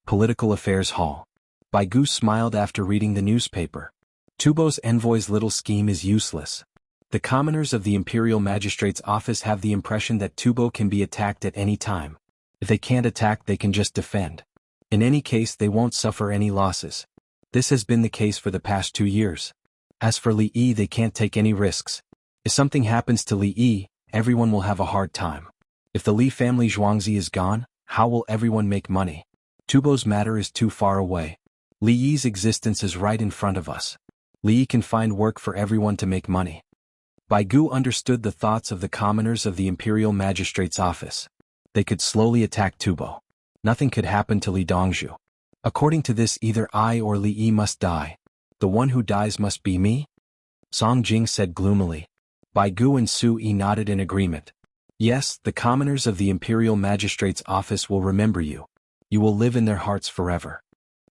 Political Affairs Hall. Baigu smiled after reading the newspaper. Tubo's envoy's little scheme is useless. The commoners of the imperial magistrate's office have the impression that Tubo can be attacked at any time. If they can't attack, they can just defend. In any case, they won't suffer any losses. This has been the case for the past 2 years. As for Li Yi, they can't take any risks. If something happens to Li Yi, everyone will have a hard time. If the Li family Zhuangzi is gone, how will everyone make money? Tubo's matter is too far away. Li Yi's existence is right in front of us. Li Yi can find work for everyone to make money. Baigu understood the thoughts of the commoners of the imperial magistrate's office. They could slowly attack Tubo. Nothing could happen to Li Dongzhu. According to this, either I or Li Yi must die. The one who dies must be me? Song Jing said gloomily. Baigu and Su Yi nodded in agreement. Yes, the commoners of the imperial magistrate's office will remember you. You will live in their hearts forever.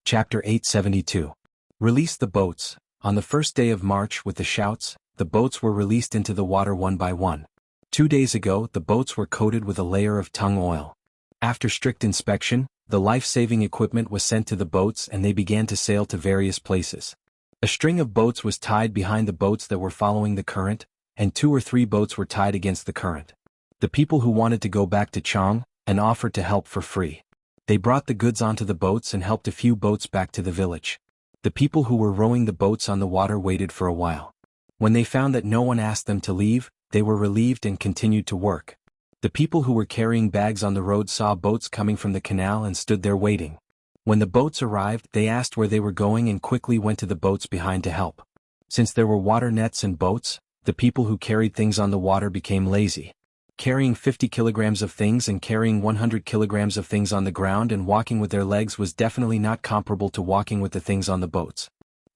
Chapter 872. Release the boats. On the first day of March, with the shouts, the boats were released into the water one by one. 2 days ago, the boats were coated with a layer of Tang oil. After strict inspection, the life-saving equipment was sent to the boats and they began to sail to various places. A string of boats was tied behind the boats that were following the current, and 2 or 3 boats were tied against the current. The people who wanted to go back to Jianghu and offered to help for free. They brought the goods onto the boats and helped a few boats back to the village. The people who were rowing the boats on the water waited for a while. When they found that no one asked them to leave, they were relieved and continued to work. The people who were carrying bags on the road saw boats coming from the canal and stood there waiting. When the boats arrived, they asked where they were going and quickly went to the boats behind to help. Since there were water nets and boats, the people who carried things on the water became lazy. Carrying 50 kilograms of things and carrying 100 kilograms of things on the ground and walking with their legs was definitely not comparable to walking with the things on the boats.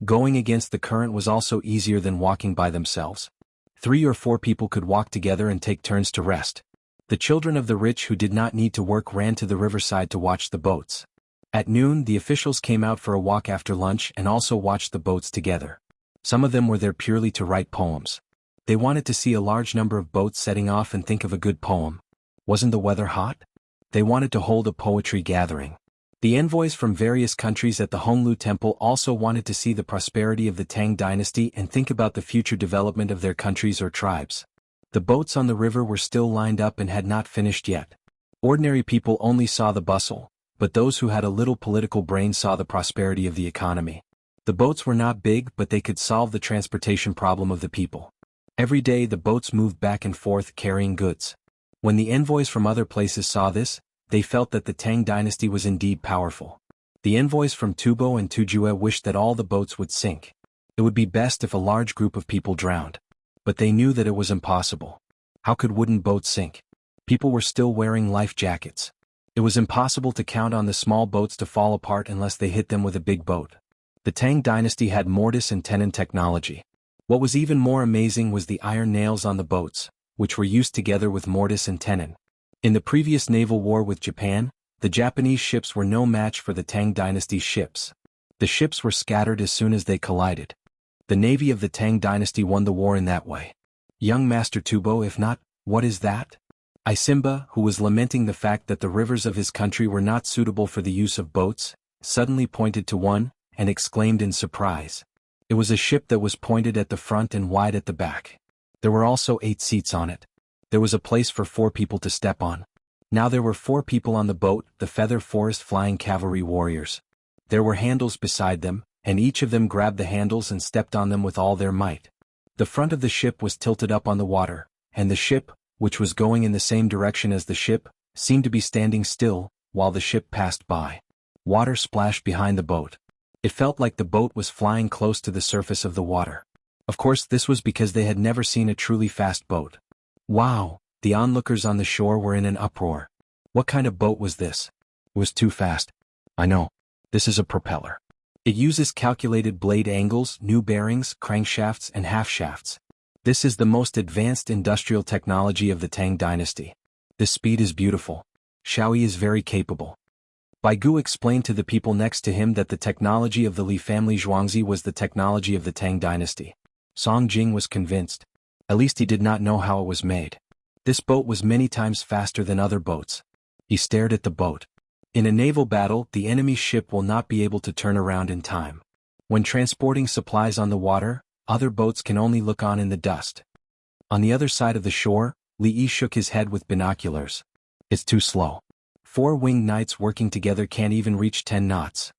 Going against the current was also easier than walking by themselves. 3 or 4 people could walk together and take turns to rest. The children of the rich who did not need to work ran to the riverside to watch the boats. At noon, the officials came out for a walk after lunch and also watched the boats together. Some of them were there purely to write poems. They wanted to see a large number of boats setting off and think of a good poem. Wasn't the weather hot? They wanted to hold a poetry gathering. The envoys from various countries at the Honglu Temple also wanted to see the prosperity of the Tang dynasty and think about the future development of their countries or tribes. The boats on the river were still lined up and had not finished yet. Ordinary people only saw the bustle, but those who had a little political brain saw the prosperity of the economy. The boats were not big, but they could solve the transportation problem of the people. Every day the boats moved back and forth carrying goods. When the envoys from other places saw this, they felt that the Tang dynasty was indeed powerful. The envoys from Tubo and Tujue wished that all the boats would sink. It would be best if a large group of people drowned. But they knew that it was impossible. How could wooden boats sink? People were still wearing life jackets. It was impossible to count on the small boats to fall apart unless they hit them with a big boat. The Tang dynasty had mortise and tenon technology. What was even more amazing was the iron nails on the boats, which were used together with mortise and tenon. In the previous naval war with Japan, the Japanese ships were no match for the Tang dynasty's ships. The ships were scattered as soon as they collided. The navy of the Tang dynasty won the war in that way. Young Master Tubo, if not, what is that? Isimba, who was lamenting the fact that the rivers of his country were not suitable for the use of boats, suddenly pointed to one, and exclaimed in surprise. It was a ship that was pointed at the front and wide at the back. There were also 8 seats on it. There was a place for 4 people to step on. Now there were 4 people on the boat, the Feather Forest Flying Cavalry Warriors. There were handles beside them, and each of them grabbed the handles and stepped on them with all their might. The front of the ship was tilted up on the water, and the ship, which was going in the same direction as the ship, seemed to be standing still, while the ship passed by. Water splashed behind the boat. It felt like the boat was flying close to the surface of the water. Of course, this was because they had never seen a truly fast boat. Wow! The onlookers on the shore were in an uproar. What kind of boat was this? It was too fast. I know. This is a propeller. It uses calculated blade angles, new bearings, crankshafts, and half-shafts. This is the most advanced industrial technology of the Tang dynasty. This speed is beautiful. Xiaoyi is very capable. Baigu explained to the people next to him that the technology of the Li family Zhuangzi was the technology of the Tang dynasty. Song Jing was convinced. At least he did not know how it was made. This boat was many times faster than other boats. He stared at the boat. In a naval battle, the enemy's ship will not be able to turn around in time. When transporting supplies on the water, other boats can only look on in the dust. On the other side of the shore, Li Yi shook his head with binoculars. It's too slow. 4 winged knights working together can't even reach 10 knots.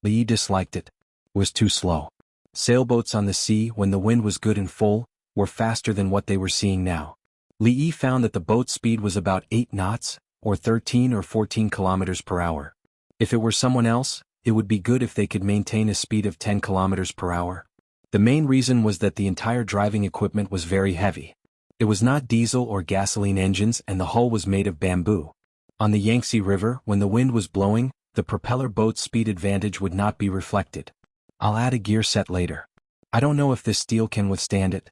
Li Yi disliked it. It was too slow. Sailboats on the sea, when the wind was good and full, were faster than what they were seeing now. Li Yi found that the boat's speed was about 8 knots, or 13 or 14 kilometers per hour. If it were someone else, it would be good if they could maintain a speed of 10 kilometers per hour. The main reason was that the entire driving equipment was very heavy. It was not diesel or gasoline engines and the hull was made of bamboo. On the Yangtze River, when the wind was blowing, the propeller boat's speed advantage would not be reflected. I'll add a gear set later. I don't know if this steel can withstand it.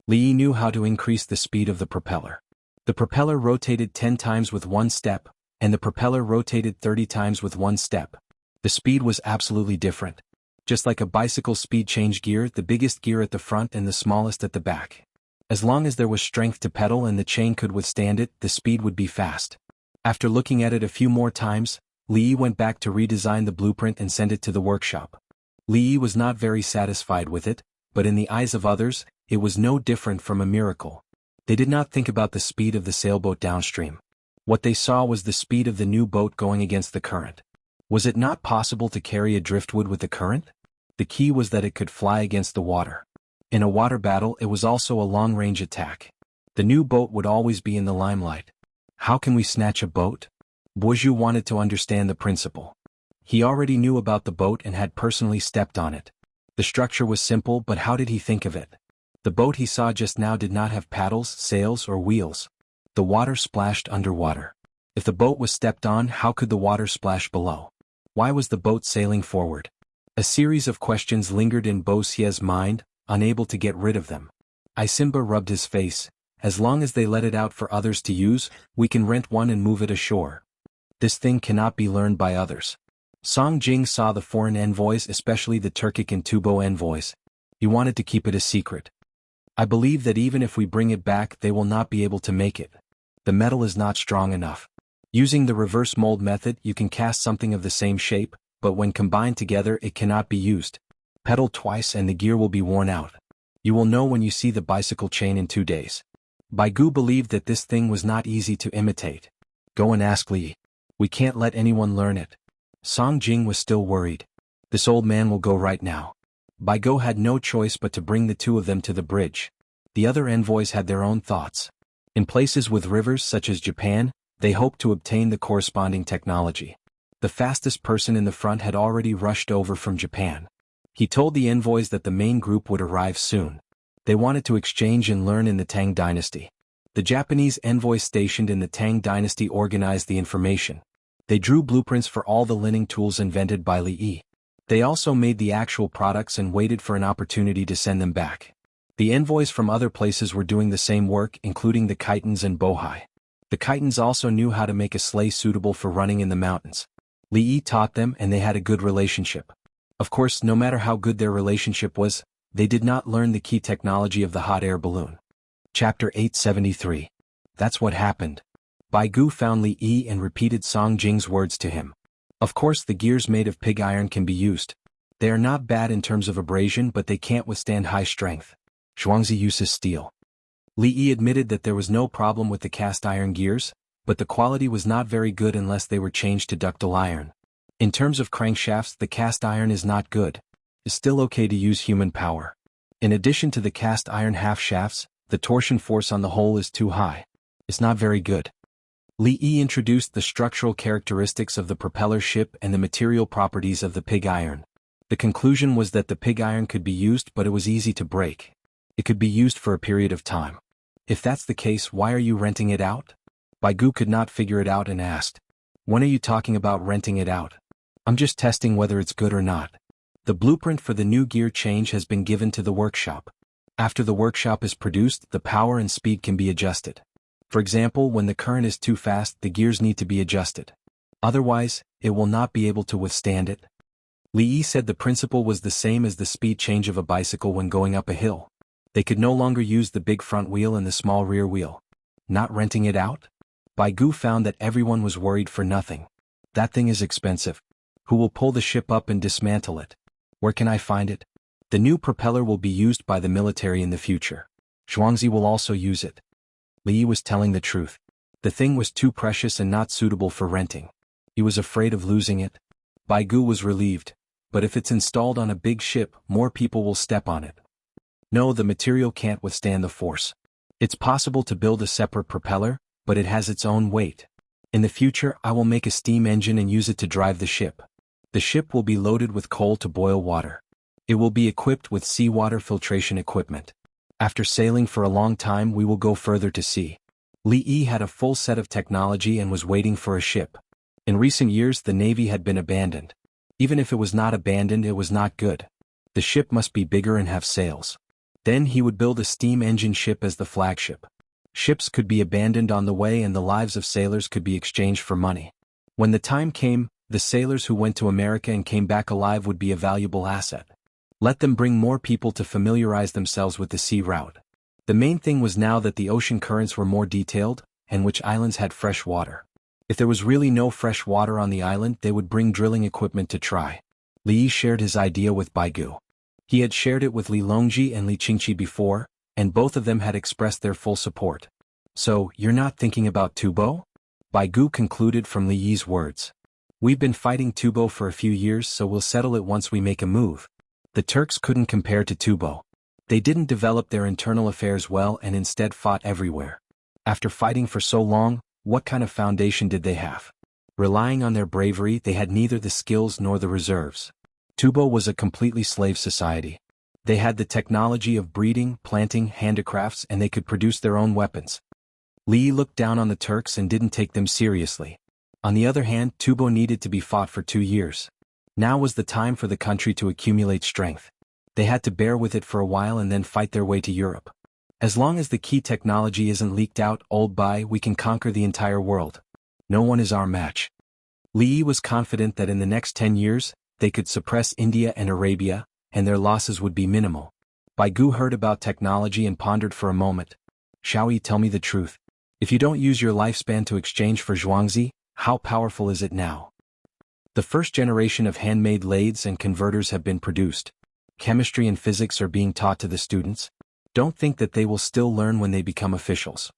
Li Yi knew how to increase the speed of the propeller. The propeller rotated 10 times with one step, and the propeller rotated 30 times with one step. The speed was absolutely different. Just like a bicycle speed change gear, the biggest gear at the front and the smallest at the back. As long as there was strength to pedal and the chain could withstand it, the speed would be fast. After looking at it a few more times, Li Yi went back to redesign the blueprint and send it to the workshop. Li Yi was not very satisfied with it, but in the eyes of others, it was no different from a miracle. They did not think about the speed of the sailboat downstream. What they saw was the speed of the new boat going against the current. Was it not possible to carry a driftwood with the current? The key was that it could fly against the water. In a water battle, it was also a long-range attack. The new boat would always be in the limelight. How can we snatch a boat? Wuxia wanted to understand the principle. He already knew about the boat and had personally stepped on it. The structure was simple, but how did he think of it? The boat he saw just now did not have paddles, sails, or wheels. The water splashed underwater. If the boat was stepped on, how could the water splash below? Why was the boat sailing forward? A series of questions lingered in Wuxia's mind, unable to get rid of them. Isimba rubbed his face. As long as they let it out for others to use, we can rent one and move it ashore. This thing cannot be learned by others. Song Jing saw the foreign envoys, especially the Turkic and Tubo envoys. He wanted to keep it a secret. I believe that even if we bring it back, they will not be able to make it. The metal is not strong enough. Using the reverse mold method, you can cast something of the same shape, but when combined together it cannot be used. Pedal twice and the gear will be worn out. You will know when you see the bicycle chain in 2 days. Baigu believed that this thing was not easy to imitate. Go and ask Li. We can't let anyone learn it. Song Jing was still worried. This old man will go right now. Baigu had no choice but to bring the two of them to the bridge. The other envoys had their own thoughts. In places with rivers such as Japan, they hoped to obtain the corresponding technology. The fastest person in the front had already rushed over from Japan. He told the envoys that the main group would arrive soon. They wanted to exchange and learn in the Tang dynasty. The Japanese envoys stationed in the Tang dynasty organized the information. They drew blueprints for all the lining tools invented by Li Yi. They also made the actual products and waited for an opportunity to send them back. The envoys from other places were doing the same work, including the Khitans and Bohai. The Khitans also knew how to make a sleigh suitable for running in the mountains. Li Yi taught them and they had a good relationship. Of course, no matter how good their relationship was, they did not learn the key technology of the hot air balloon. Chapter 873. That's what happened. Baigu found Li Yi and repeated Song Jing's words to him. Of course, the gears made of pig iron can be used. They are not bad in terms of abrasion, but they can't withstand high strength. Zhuangzi uses steel. Li Yi admitted that there was no problem with the cast iron gears, but the quality was not very good unless they were changed to ductile iron. In terms of crankshafts, the cast iron is not good. It's still okay to use human power. In addition to the cast iron half shafts, the torsion force on the whole is too high. It's not very good. Li Yi introduced the structural characteristics of the propeller ship and the material properties of the pig iron. The conclusion was that the pig iron could be used, but it was easy to break. It could be used for a period of time. If that's the case, why are you renting it out? Baigu could not figure it out and asked, when are you talking about renting it out? I'm just testing whether it's good or not. The blueprint for the new gear change has been given to the workshop. After the workshop is produced, the power and speed can be adjusted. For example, when the current is too fast, the gears need to be adjusted. Otherwise, it will not be able to withstand it. Li Yi said the principle was the same as the speed change of a bicycle when going up a hill. They could no longer use the big front wheel and the small rear wheel. Not renting it out? Baigu found that everyone was worried for nothing. That thing is expensive. Who will pull the ship up and dismantle it? Where can I find it? The new propeller will be used by the military in the future. Zhuangzi will also use it. Li Yi was telling the truth. The thing was too precious and not suitable for renting. He was afraid of losing it. Baigu was relieved. But if it's installed on a big ship, more people will step on it. No, the material can't withstand the force. It's possible to build a separate propeller, but it has its own weight. In the future, I will make a steam engine and use it to drive the ship. The ship will be loaded with coal to boil water. It will be equipped with seawater filtration equipment. After sailing for a long time, we will go further to sea. Li Yi had a full set of technology and was waiting for a ship. In recent years, the Navy had been abandoned. Even if it was not abandoned, it was not good. The ship must be bigger and have sails. Then he would build a steam engine ship as the flagship. Ships could be abandoned on the way and the lives of sailors could be exchanged for money. When the time came, the sailors who went to America and came back alive would be a valuable asset. Let them bring more people to familiarize themselves with the sea route. The main thing was now that the ocean currents were more detailed, and which islands had fresh water. If there was really no fresh water on the island, they would bring drilling equipment to try. Li Yi shared his idea with Baigu. He had shared it with Li Longji and Li Qingqi before, and both of them had expressed their full support. So, you're not thinking about Tubo? Baigu concluded from Li Yi's words. We've been fighting Tubo for a few years, so we'll settle it once we make a move. The Turks couldn't compare to Tubo. They didn't develop their internal affairs well and instead fought everywhere. After fighting for so long, what kind of foundation did they have? Relying on their bravery, they had neither the skills nor the reserves. Tubo was a completely slave society. They had the technology of breeding, planting, handicrafts, and they could produce their own weapons. Li Yi looked down on the Turks and didn't take them seriously. On the other hand, Tubo needed to be fought for 2 years. Now was the time for the country to accumulate strength. They had to bear with it for a while and then fight their way to Europe. As long as the key technology isn't leaked out, we can conquer the entire world. No one is our match. Li Yi was confident that in the next 10 years, they could suppress India and Arabia, and their losses would be minimal. Baigu heard about technology and pondered for a moment. Xiaoyi, tell me the truth. If you don't use your lifespan to exchange for Zhuangzi, how powerful is it now? The first generation of handmade lathes and converters have been produced. Chemistry and physics are being taught to the students. Don't think that they will still learn when they become officials.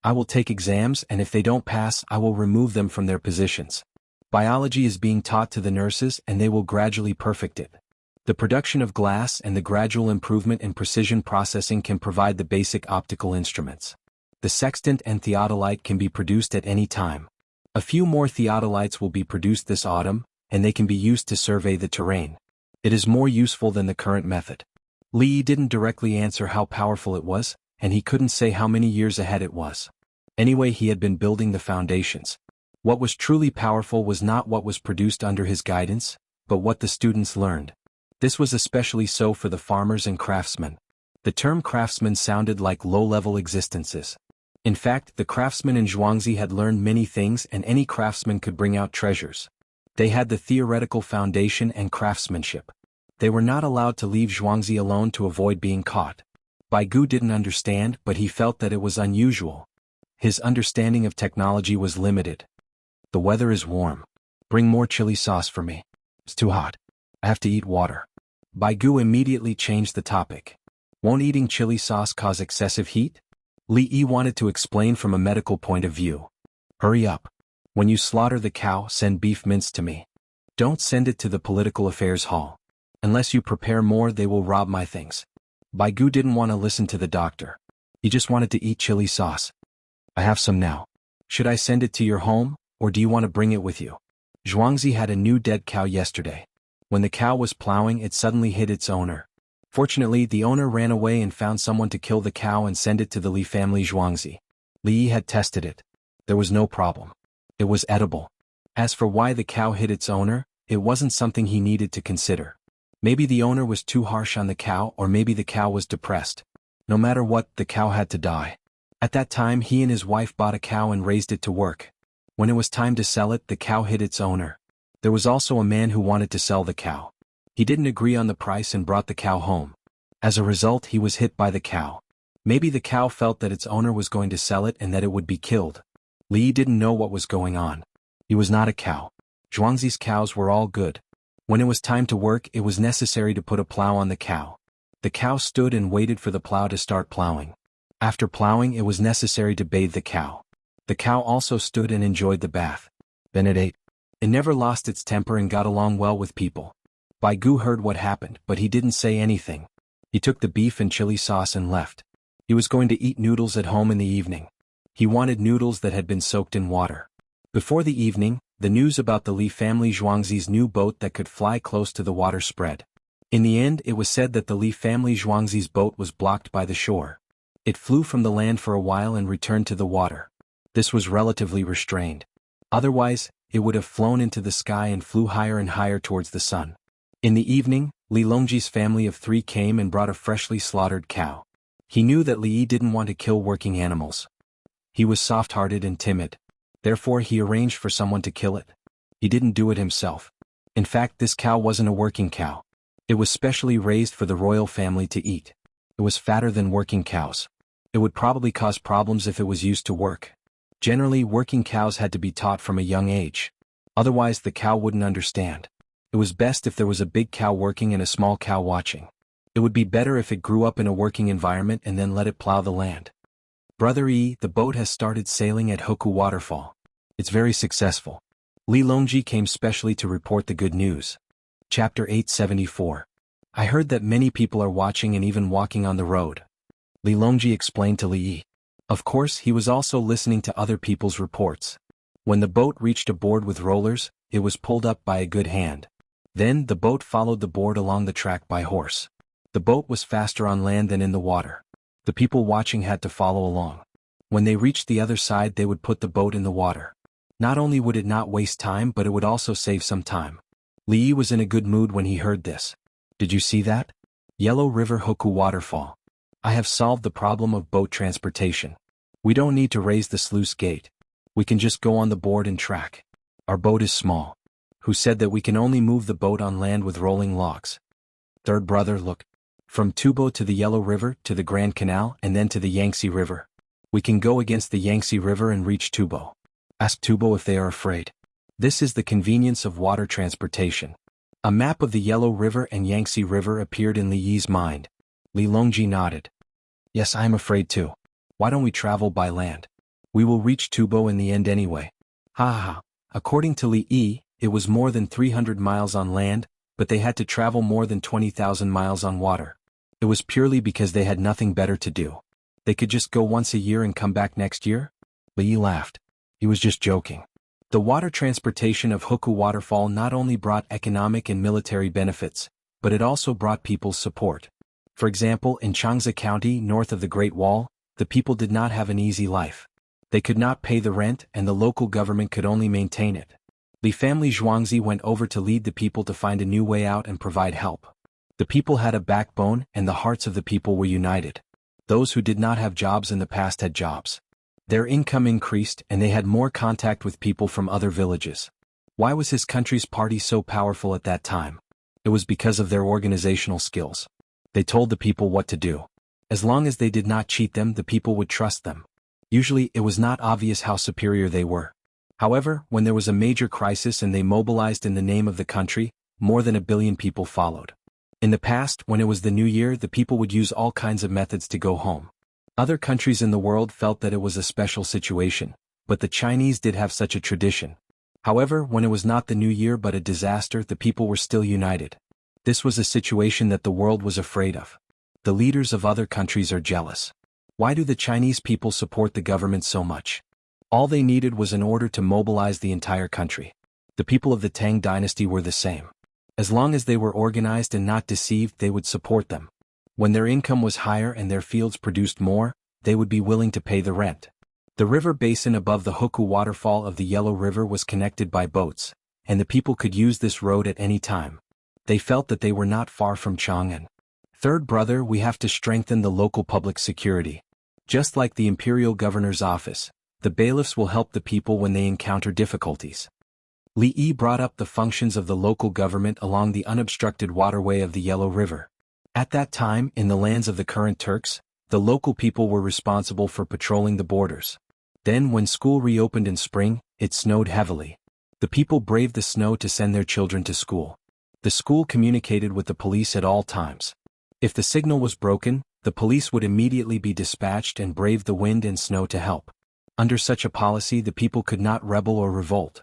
I will take exams, and if they don't pass, I will remove them from their positions. Biology is being taught to the nurses, and they will gradually perfect it. The production of glass and the gradual improvement in precision processing can provide the basic optical instruments. The sextant and theodolite can be produced at any time. A few more theodolites will be produced this autumn, and they can be used to survey the terrain. It is more useful than the current method. Li Yi didn't directly answer how powerful it was, and he couldn't say how many years ahead it was. Anyway, he had been building the foundations. What was truly powerful was not what was produced under his guidance, but what the students learned. This was especially so for the farmers and craftsmen. The term craftsman sounded like low-level existences. In fact, the craftsmen in Zhuangzi had learned many things, and any craftsman could bring out treasures. They had the theoretical foundation and craftsmanship. They were not allowed to leave Zhuangzi alone to avoid being caught. Baigu didn't understand, but he felt that it was unusual. His understanding of technology was limited. The weather is warm. Bring more chili sauce for me. It's too hot. I have to eat water. Baigu immediately changed the topic. Won't eating chili sauce cause excessive heat? Li Yi wanted to explain from a medical point of view. Hurry up. When you slaughter the cow, send beef mince to me. Don't send it to the political affairs hall. Unless you prepare more, they will rob my things. Baigu didn't want to listen to the doctor. He just wanted to eat chili sauce. I have some now. Should I send it to your home, or do you want to bring it with you? Zhuangzi had a new dead cow yesterday. When the cow was plowing, it suddenly hit its owner. Fortunately, the owner ran away and found someone to kill the cow and send it to the Li family Zhuangzi. Li Yi had tested it. There was no problem. It was edible. As for why the cow hit its owner, it wasn't something he needed to consider. Maybe the owner was too harsh on the cow, or maybe the cow was depressed. No matter what, the cow had to die. At that time, he and his wife bought a cow and raised it to work. When it was time to sell it, the cow hit its owner. There was also a man who wanted to sell the cow. He didn't agree on the price and brought the cow home. As a result, he was hit by the cow. Maybe the cow felt that its owner was going to sell it and that it would be killed. Li Yi didn't know what was going on. He was not a cow. Zhuangzi's cows were all good. When it was time to work, it was necessary to put a plow on the cow. The cow stood and waited for the plow to start plowing. After plowing, it was necessary to bathe the cow. The cow also stood and enjoyed the bath. Then it ate. It never lost its temper and got along well with people. Baigu heard what happened, but he didn't say anything. He took the beef and chili sauce and left. He was going to eat noodles at home in the evening. He wanted noodles that had been soaked in water. Before the evening, the news about the Li family Zhuangzi's new boat that could fly close to the water spread. In the end, it was said that the Li family Zhuangzi's boat was blocked by the shore. It flew from the land for a while and returned to the water. This was relatively restrained. Otherwise, it would have flown into the sky and flew higher and higher towards the sun. In the evening, Li Longji's family of 3 came and brought a freshly slaughtered cow. He knew that Li Yi didn't want to kill working animals. He was soft-hearted and timid. Therefore he arranged for someone to kill it. He didn't do it himself. In fact, this cow wasn't a working cow. It was specially raised for the royal family to eat. It was fatter than working cows. It would probably cause problems if it was used to work. Generally, working cows had to be taught from a young age. Otherwise the cow wouldn't understand. It was best if there was a big cow working and a small cow watching. It would be better if it grew up in a working environment and then let it plow the land. Brother E, the boat has started sailing at Hoku Waterfall. It's very successful. Li Longji came specially to report the good news. Chapter 874. I heard that many people are watching and even walking on the road. Li Longji explained to Li Yi. Of course, he was also listening to other people's reports. When the boat reached a board with rollers, it was pulled up by a good hand. Then the boat followed the board along the track by horse. The boat was faster on land than in the water. The people watching had to follow along. When they reached the other side, they would put the boat in the water. Not only would it not waste time, but it would also save some time. Li Yi was in a good mood when he heard this. Did you see that? Yellow River Hoku Waterfall. I have solved the problem of boat transportation. We don't need to raise the sluice gate. We can just go on the board and track. Our boat is small. Who said that we can only move the boat on land with rolling logs? Third brother, look. From Tubo to the Yellow River to the Grand Canal and then to the Yangtze River. We can go against the Yangtze River and reach Tubo. Ask Tubo if they are afraid. This is the convenience of water transportation. A map of the Yellow River and Yangtze River appeared in Li Yi's mind. Li Longji nodded. Yes, I am afraid too. Why don't we travel by land? We will reach Tubo in the end anyway. Ha ha ha. According to Li Yi, it was more than 300 miles on land, but they had to travel more than 20,000 miles on water. It was purely because they had nothing better to do. They could just go once a year and come back next year? Li Yi laughed. He was just joking. The water transportation of Hoku Waterfall not only brought economic and military benefits, but it also brought people's support. For example, in Changsa County, north of the Great Wall, the people did not have an easy life. They could not pay the rent and the local government could only maintain it. Li family Zhuangzi went over to lead the people to find a new way out and provide help. The people had a backbone and the hearts of the people were united. Those who did not have jobs in the past had jobs. Their income increased and they had more contact with people from other villages. Why was his country's party so powerful at that time? It was because of their organizational skills. They told the people what to do. As long as they did not cheat them, the people would trust them. Usually, it was not obvious how superior they were. However, when there was a major crisis and they mobilized in the name of the country, more than 1 billion people followed. In the past, when it was the new year, the people would use all kinds of methods to go home. Other countries in the world felt that it was a special situation, but the Chinese did have such a tradition. However, when it was not the new year but a disaster, the people were still united. This was a situation that the world was afraid of. The leaders of other countries are jealous. Why do the Chinese people support the government so much? All they needed was an order to mobilize the entire country. The people of the Tang dynasty were the same. As long as they were organized and not deceived, they would support them. When their income was higher and their fields produced more, they would be willing to pay the rent. The river basin above the Hoku waterfall of the Yellow River was connected by boats, and the people could use this road at any time. They felt that they were not far from Chang'an. Third brother, we have to strengthen the local public security. Just like the imperial governor's office, the bailiffs will help the people when they encounter difficulties. Li Yi brought up the functions of the local government along the unobstructed waterway of the Yellow River. At that time, in the lands of the current Turks, the local people were responsible for patrolling the borders. Then, when school reopened in spring, it snowed heavily. The people braved the snow to send their children to school. The school communicated with the police at all times. If the signal was broken, the police would immediately be dispatched and brave the wind and snow to help. Under such a policy, the people could not rebel or revolt.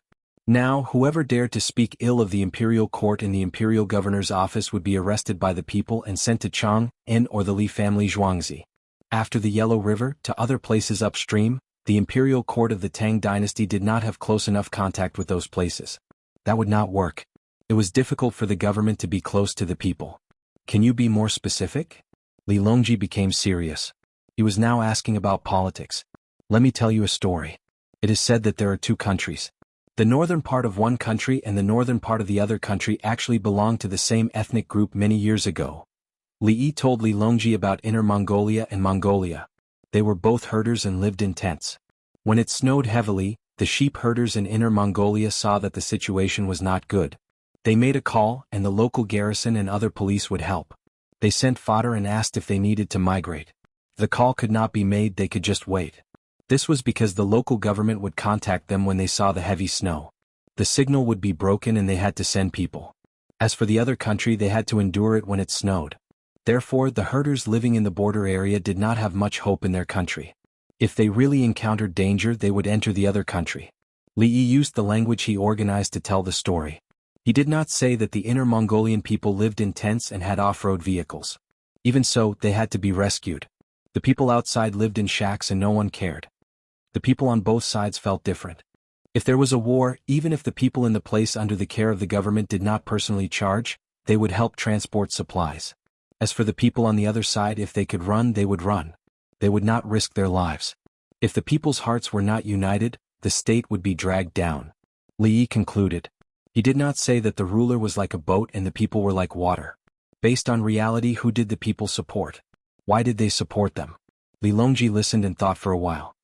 Now, whoever dared to speak ill of the imperial court in the imperial governor's office would be arrested by the people and sent to Chang'an or the Li family Zhuangzi. After the Yellow River, to other places upstream, the imperial court of the Tang dynasty did not have close enough contact with those places. That would not work. It was difficult for the government to be close to the people. Can you be more specific? Li Longji became serious. He was now asking about politics. Let me tell you a story. It is said that there are two countries. The northern part of one country and the northern part of the other country actually belonged to the same ethnic group many years ago. Li Yi told Li Longji about Inner Mongolia and Mongolia. They were both herders and lived in tents. When it snowed heavily, the sheep herders in Inner Mongolia saw that the situation was not good. They made a call, and the local garrison and other police would help. They sent fodder and asked if they needed to migrate. The call could not be made, they could just wait. This was because the local government would contact them when they saw the heavy snow. The signal would be broken and they had to send people. As for the other country, they had to endure it when it snowed. Therefore, the herders living in the border area did not have much hope in their country. If they really encountered danger, they would enter the other country. Li Yi used the language he organized to tell the story. He did not say that the Inner Mongolian people lived in tents and had off-road vehicles. Even so, they had to be rescued. The people outside lived in shacks and no one cared. The people on both sides felt different. If there was a war, even if the people in the place under the care of the government did not personally charge, they would help transport supplies. As for the people on the other side, if they could run, they would run. They would not risk their lives. If the people's hearts were not united, the state would be dragged down. Li Yi concluded. He did not say that the ruler was like a boat and the people were like water. Based on reality, who did the people support? Why did they support them? Li Longji listened and thought for a while.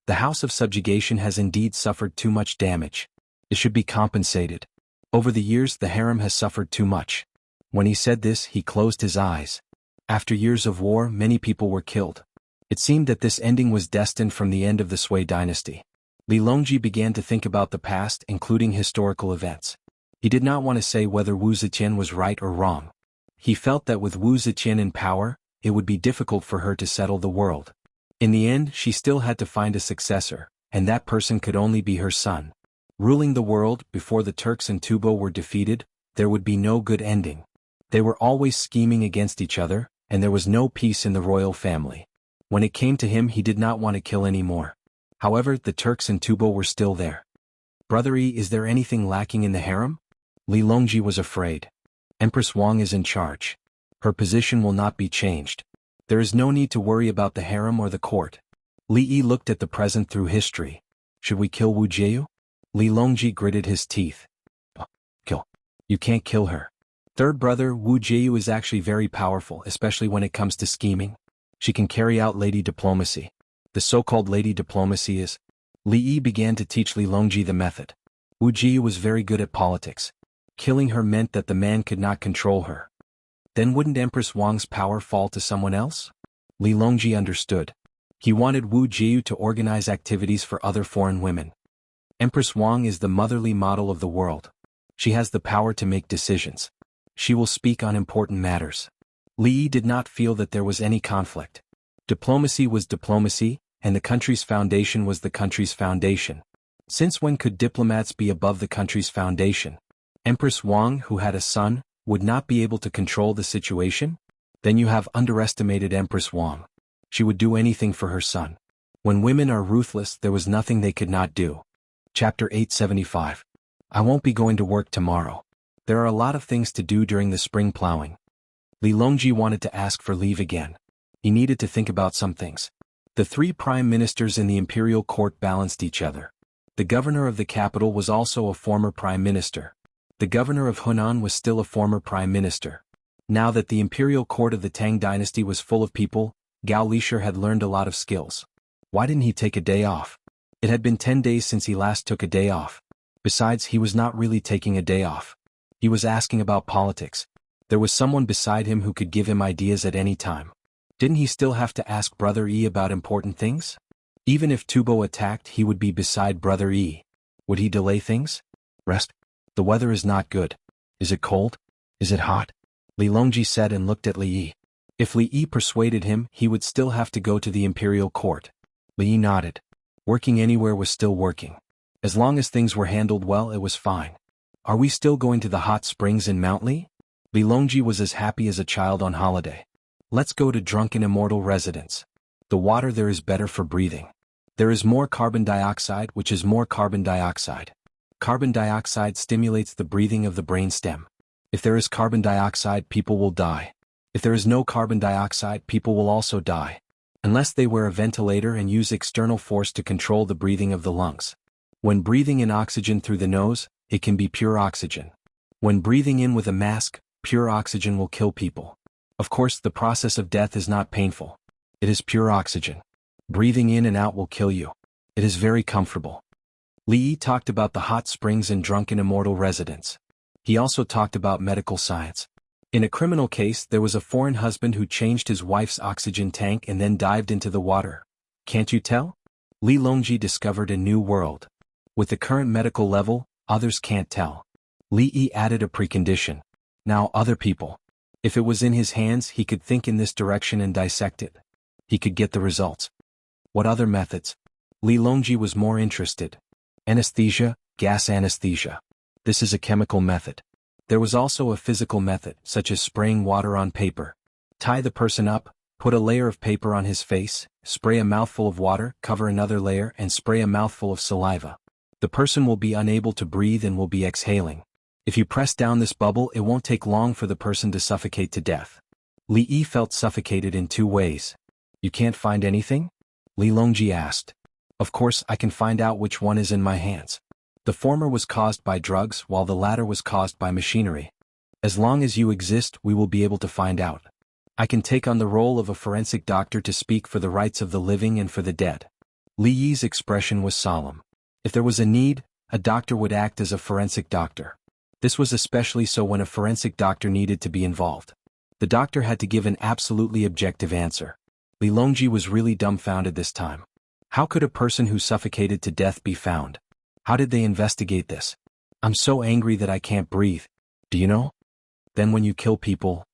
The house of subjugation has indeed suffered too much damage. It should be compensated. Over the years, the harem has suffered too much. When he said this, he closed his eyes. After years of war, many people were killed. It seemed that this ending was destined from the end of the Sui dynasty. Li Longji began to think about the past, including historical events. He did not want to say whether Wu Zetian was right or wrong. He felt that with Wu Zetian in power, it would be difficult for her to settle the world. In the end, she still had to find a successor, and that person could only be her son. Ruling the world, before the Turks and Tubo were defeated, there would be no good ending. They were always scheming against each other, and there was no peace in the royal family. When it came to him, he did not want to kill anymore. However, the Turks and Tubo were still there. Brother Yi, is there anything lacking in the harem? Li Longji was afraid. Empress Wang is in charge. Her position will not be changed. There is no need to worry about the harem or the court. Li Yi looked at the present through history. Should we kill Wu Jiu? Li Longji gritted his teeth. Kill. You can't kill her. Third brother, Wu Jiu is actually very powerful, especially when it comes to scheming. She can carry out lady diplomacy. The so-called lady diplomacy is... Li Yi began to teach Li Longji the method. Wu Jiu was very good at politics. Killing her meant that the man could not control her. Then wouldn't Empress Wang's power fall to someone else? Li Longji understood. He wanted Wu Jiu to organize activities for other foreign women. Empress Wang is the motherly model of the world. She has the power to make decisions. She will speak on important matters. Li Yi did not feel that there was any conflict. Diplomacy was diplomacy, and the country's foundation was the country's foundation. Since when could diplomats be above the country's foundation? Empress Wang, who had a son, would not be able to control the situation? Then you have underestimated Empress Wang. She would do anything for her son. When women are ruthless, there was nothing they could not do. Chapter 875. I won't be going to work tomorrow. There are a lot of things to do during the spring plowing. Li Longji wanted to ask for leave again. He needed to think about some things. The three prime ministers in the imperial court balanced each other. The governor of the capital was also a former prime minister. The governor of Hunan was still a former prime minister. Now that the imperial court of the Tang dynasty was full of people, Gao Lishir had learned a lot of skills. Why didn't he take a day off? It had been 10 days since he last took a day off. Besides, he was not really taking a day off. He was asking about politics. There was someone beside him who could give him ideas at any time. Didn't he still have to ask Brother Yi about important things? Even if Tubo attacked, he would be beside Brother Yi. Would he delay things? Rest. The weather is not good. Is it cold? Is it hot? Li Longji said and looked at Li Yi. If Li Yi persuaded him, he would still have to go to the imperial court. Li Yi nodded. Working anywhere was still working. As long as things were handled well, it was fine. Are we still going to the hot springs in Mount Li? Li Longji was as happy as a child on holiday. Let's go to Drunken Immortal Residence. The water there is better for breathing. There is more carbon dioxide, which is more carbon dioxide. Carbon dioxide stimulates the breathing of the brainstem. If there is carbon dioxide, people will die. If there is no carbon dioxide, people will also die. Unless they wear a ventilator and use external force to control the breathing of the lungs. When breathing in oxygen through the nose, it can be pure oxygen. When breathing in with a mask, pure oxygen will kill people. Of course, the process of death is not painful. It is pure oxygen. Breathing in and out will kill you. It is very comfortable. Li Yi talked about the hot springs and drunken immortal residents. He also talked about medical science. In a criminal case, there was a foreign husband who changed his wife's oxygen tank and then dived into the water. Can't you tell? Li Longji discovered a new world. With the current medical level, others can't tell. Li Yi added a precondition. Now other people. If it was in his hands, he could think in this direction and dissect it. He could get the results. What other methods? Li Longji was more interested. Anesthesia, gas anesthesia. This is a chemical method. There was also a physical method, such as spraying water on paper. Tie the person up, put a layer of paper on his face, spray a mouthful of water, cover another layer and spray a mouthful of saliva. The person will be unable to breathe and will be exhaling. If you press down this bubble, it won't take long for the person to suffocate to death. Li Yi felt suffocated in 2 ways. You can't find anything? Li Longji asked. Of course I can find out which one is in my hands. The former was caused by drugs while the latter was caused by machinery. As long as you exist, we will be able to find out. I can take on the role of a forensic doctor to speak for the rights of the living and for the dead. Li Yi's expression was solemn. If there was a need, a doctor would act as a forensic doctor. This was especially so when a forensic doctor needed to be involved. The doctor had to give an absolutely objective answer. Li Longji was really dumbfounded this time. How could a person who suffocated to death be found? How did they investigate this? I'm so angry that I can't breathe. Do you know? Then when you kill people...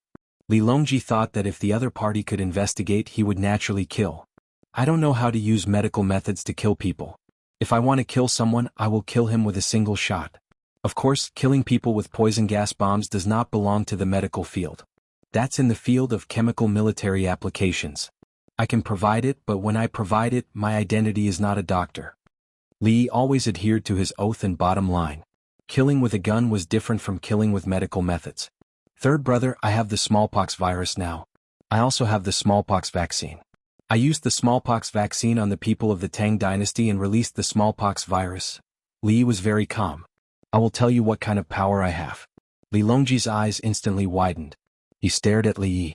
Li Longji thought that if the other party could investigate, he would naturally kill. I don't know how to use medical methods to kill people. If I want to kill someone, I will kill him with a single shot. Of course, killing people with poison gas bombs does not belong to the medical field. That's in the field of chemical military applications. I can provide it, but when I provide it, my identity is not a doctor. Li always adhered to his oath and bottom line. Killing with a gun was different from killing with medical methods. Third brother, I have the smallpox virus now. I also have the smallpox vaccine. I used the smallpox vaccine on the people of the Tang dynasty and released the smallpox virus. Li was very calm. I will tell you what kind of power I have. Li Longji's eyes instantly widened. He stared at Li Yi.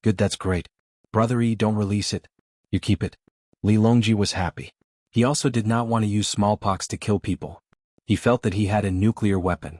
Good, that's great. Brother Yi, don't release it. You keep it. Li Longji was happy. He also did not want to use smallpox to kill people. He felt that he had a nuclear weapon.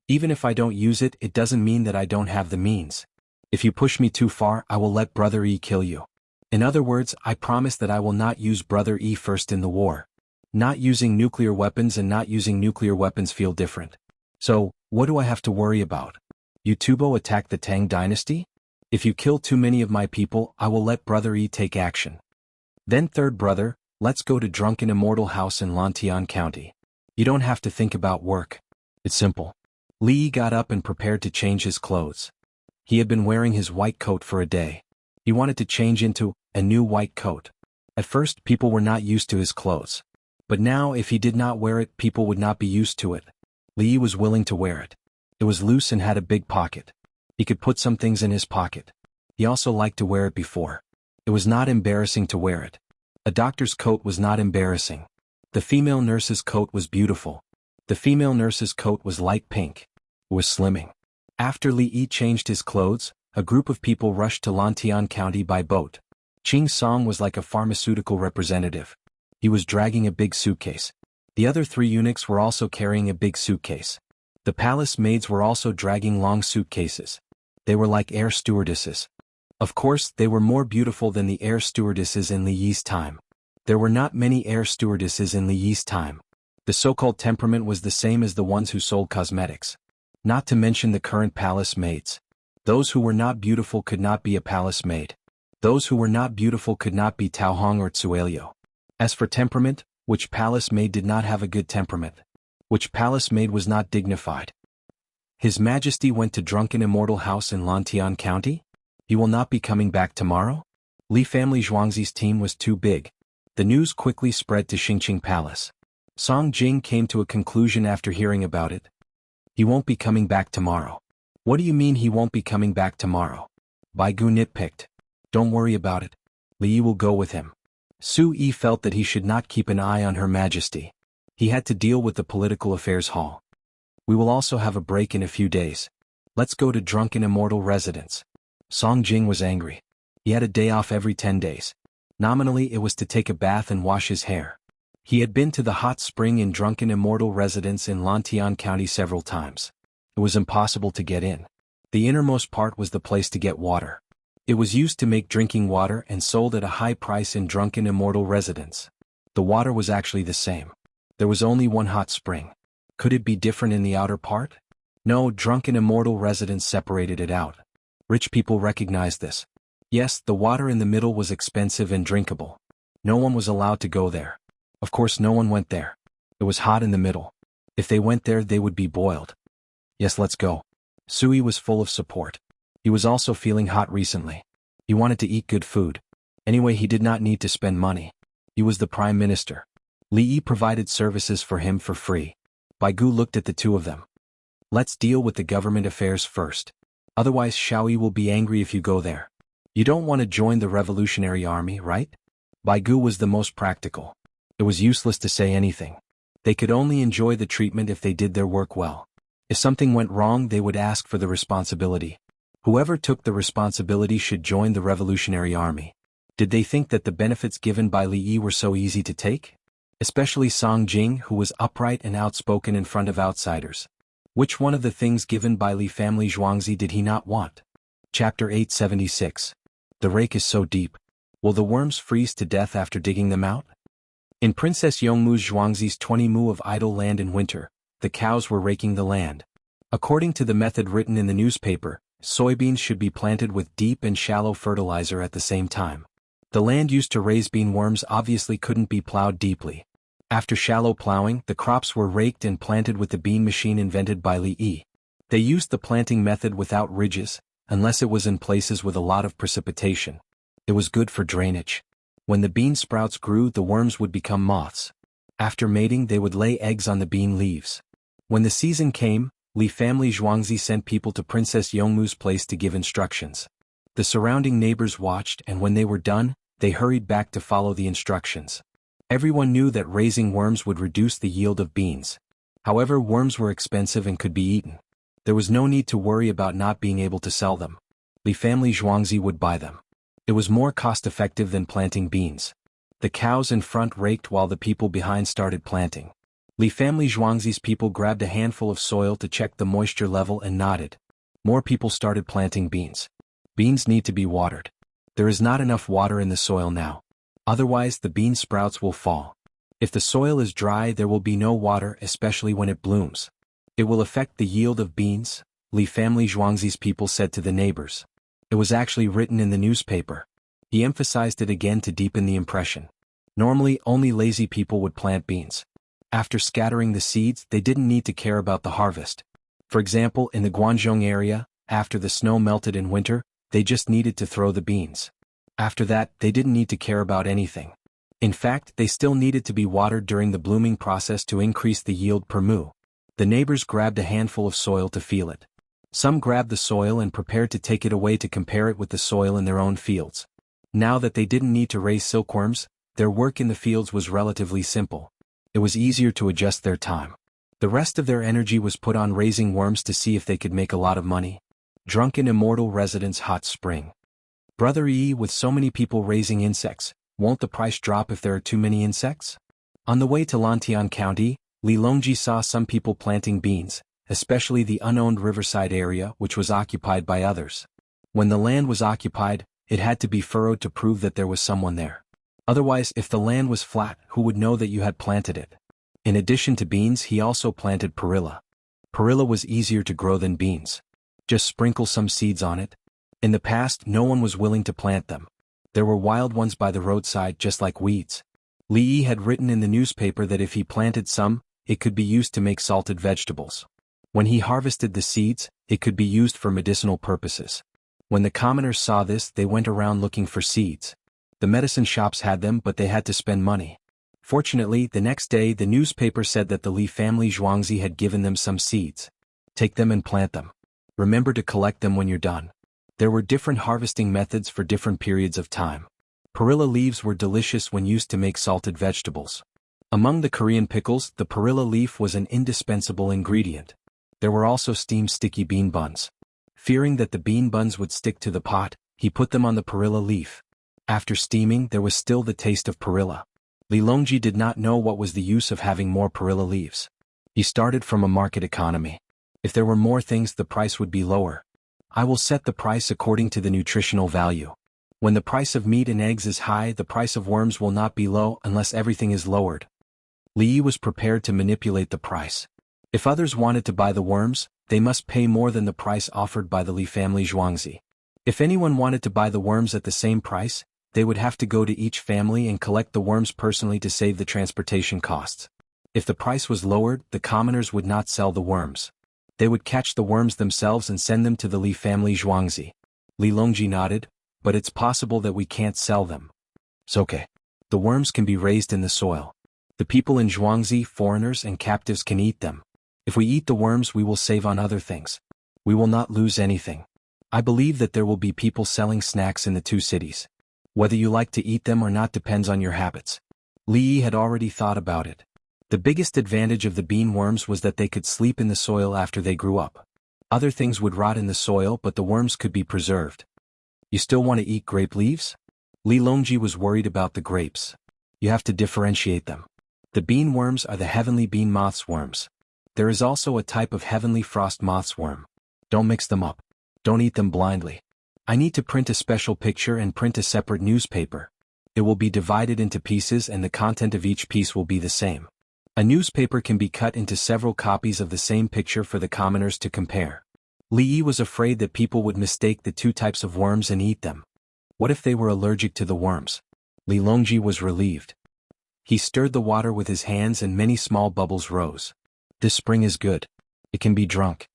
Even if I don't use it, it doesn't mean that I don't have the means. If you push me too far, I will let Brother Yi kill you. In other words, I promise that I will not use Brother Yi first in the war. Not using nuclear weapons and not using nuclear weapons feel different. So, what do I have to worry about? You Tubo attack the Tang dynasty? If you kill too many of my people, I will let Brother Yi take action. Then third brother, let's go to Drunken Immortal House in Lantian County. You don't have to think about work. It's simple. Li Yi got up and prepared to change his clothes. He had been wearing his white coat for a day. He wanted to change into a new white coat. At first, people were not used to his clothes. But now, if he did not wear it, people would not be used to it. Li Yi was willing to wear it. It was loose and had a big pocket. He could put some things in his pocket. He also liked to wear it before. It was not embarrassing to wear it. A doctor's coat was not embarrassing. The female nurse's coat was beautiful. The female nurse's coat was light pink. It was slimming. After Li Yi changed his clothes, a group of people rushed to Lantian County by boat. Ching Song was like a pharmaceutical representative. He was dragging a big suitcase. The other 3 eunuchs were also carrying a big suitcase. The palace maids were also dragging long suitcases. They were like air stewardesses. Of course, they were more beautiful than the air stewardesses in Li Yi's time. There were not many air stewardesses in Li Yi's time. The so-called temperament was the same as the ones who sold cosmetics. Not to mention the current palace maids. Those who were not beautiful could not be a palace maid. Those who were not beautiful could not be Tao Hong or Tsuelio. As for temperament, which palace maid did not have a good temperament? Which palace maid was not dignified? His Majesty went to Drunken Immortal House in Lantian County? He will not be coming back tomorrow? Li family Zhuangzi's team was too big. The news quickly spread to Xingqing Palace. Song Jing came to a conclusion after hearing about it. He won't be coming back tomorrow. What do you mean he won't be coming back tomorrow? Bai Gu nitpicked. Don't worry about it. Li Yi will go with him. Su Yi felt that he should not keep an eye on Her Majesty. He had to deal with the Political Affairs Hall. We will also have a break in a few days. Let's go to Drunken Immortal Residence. Song Jing was angry. He had a day off every 10 days. Nominally it was to take a bath and wash his hair. He had been to the hot spring in Drunken Immortal residence in Lantian County several times. It was impossible to get in. The innermost part was the place to get water. It was used to make drinking water and sold at a high price in Drunken Immortal residence. The water was actually the same. There was only one hot spring. Could it be different in the outer part? No, Drunken Immortal residence separated it out. Rich people recognized this. Yes, the water in the middle was expensive and drinkable. No one was allowed to go there. Of course no one went there. It was hot in the middle. If they went there they would be boiled. Yes, let's go. Sui was full of support. He was also feeling hot recently. He wanted to eat good food. Anyway, he did not need to spend money. He was the prime minister. Li Yi provided services for him for free. Bai Gu looked at the two of them. Let's deal with the government affairs first. Otherwise Xiaoyi will be angry if you go there. You don't want to join the revolutionary army, right? Bai Gu was the most practical. It was useless to say anything. They could only enjoy the treatment if they did their work well. If something went wrong they would ask for the responsibility. Whoever took the responsibility should join the revolutionary army. Did they think that the benefits given by Li Yi were so easy to take? Especially Song Jing, who was upright and outspoken in front of outsiders. Which one of the things given by Li family Zhuangzi did he not want? Chapter 876. The rake is so deep. Will the worms freeze to death after digging them out? In Princess Yongmu's Zhuangzi's 20 mu of idle land in winter, the cows were raking the land. According to the method written in the newspaper, soybeans should be planted with deep and shallow fertilizer at the same time. The land used to raise bean worms obviously couldn't be plowed deeply. After shallow plowing, the crops were raked and planted with the bean machine invented by Li Yi. They used the planting method without ridges, unless it was in places with a lot of precipitation. It was good for drainage. When the bean sprouts grew, the worms would become moths. After mating, they would lay eggs on the bean leaves. When the season came, Li family Zhuangzi sent people to Princess Yongmu's place to give instructions. The surrounding neighbors watched, and when they were done, they hurried back to follow the instructions. Everyone knew that raising worms would reduce the yield of beans. However, worms were expensive and could be eaten. There was no need to worry about not being able to sell them. Li family Zhuangzi would buy them. It was more cost-effective than planting beans. The cows in front raked while the people behind started planting. Li family Zhuangzi's people grabbed a handful of soil to check the moisture level and nodded. More people started planting beans. Beans need to be watered. There is not enough water in the soil now. Otherwise the bean sprouts will fall. If the soil is dry there will be no water, especially when it blooms. It will affect the yield of beans, Li family Zhuangzi's people said to the neighbors. It was actually written in the newspaper. He emphasized it again to deepen the impression. Normally only lazy people would plant beans. After scattering the seeds they didn't need to care about the harvest. For example, in the Guangzhou area, after the snow melted in winter, they just needed to throw the beans. After that, they didn't need to care about anything. In fact, they still needed to be watered during the blooming process to increase the yield per mu. The neighbors grabbed a handful of soil to feel it. Some grabbed the soil and prepared to take it away to compare it with the soil in their own fields. Now that they didn't need to raise silkworms, their work in the fields was relatively simple. It was easier to adjust their time. The rest of their energy was put on raising worms to see if they could make a lot of money. Drunken Immortal Residence Hot Spring. Brother Yi, with so many people raising insects, won't the price drop if there are too many insects? On the way to Lantian County, Li Longji saw some people planting beans, especially the unowned riverside area which was occupied by others. When the land was occupied, it had to be furrowed to prove that there was someone there. Otherwise, if the land was flat, who would know that you had planted it? In addition to beans, he also planted perilla. Perilla was easier to grow than beans. Just sprinkle some seeds on it. In the past, no one was willing to plant them. There were wild ones by the roadside just like weeds. Li Yi had written in the newspaper that if he planted some, it could be used to make salted vegetables. When he harvested the seeds, it could be used for medicinal purposes. When the commoners saw this, they went around looking for seeds. The medicine shops had them, but they had to spend money. Fortunately, the next day the newspaper said that the Li family Zhuangzi had given them some seeds. Take them and plant them. Remember to collect them when you're done. There were different harvesting methods for different periods of time. Perilla leaves were delicious when used to make salted vegetables. Among the Korean pickles, the perilla leaf was an indispensable ingredient. There were also steamed sticky bean buns. Fearing that the bean buns would stick to the pot, he put them on the perilla leaf. After steaming, there was still the taste of perilla. Li Longji did not know what was the use of having more perilla leaves. He started from a market economy. If there were more things, the price would be lower. I will set the price according to the nutritional value. When the price of meat and eggs is high, the price of worms will not be low unless everything is lowered. Li Yi was prepared to manipulate the price. If others wanted to buy the worms, they must pay more than the price offered by the Li family Zhuangzi. If anyone wanted to buy the worms at the same price, they would have to go to each family and collect the worms personally to save the transportation costs. If the price was lowered, the commoners would not sell the worms. They would catch the worms themselves and send them to the Li family Zhuangzi. Li Longji nodded, but it's possible that we can't sell them. It's okay. The worms can be raised in the soil. The people in Zhuangzi, foreigners and captives can eat them. If we eat the worms, we will save on other things. We will not lose anything. I believe that there will be people selling snacks in the two cities. Whether you like to eat them or not depends on your habits. Li Yi had already thought about it. The biggest advantage of the bean worms was that they could sleep in the soil after they grew up. Other things would rot in the soil, but the worms could be preserved. You still want to eat grape leaves? Li Longji was worried about the grapes. You have to differentiate them. The bean worms are the heavenly bean moth's worms. There is also a type of heavenly frost moth's worm. Don't mix them up. Don't eat them blindly. I need to print a special picture and print a separate newspaper. It will be divided into pieces and the content of each piece will be the same. A newspaper can be cut into several copies of the same picture for the commoners to compare. Li Yi was afraid that people would mistake the two types of worms and eat them. What if they were allergic to the worms? Li Longji was relieved. He stirred the water with his hands and many small bubbles rose. This spring is good. It can be drunk.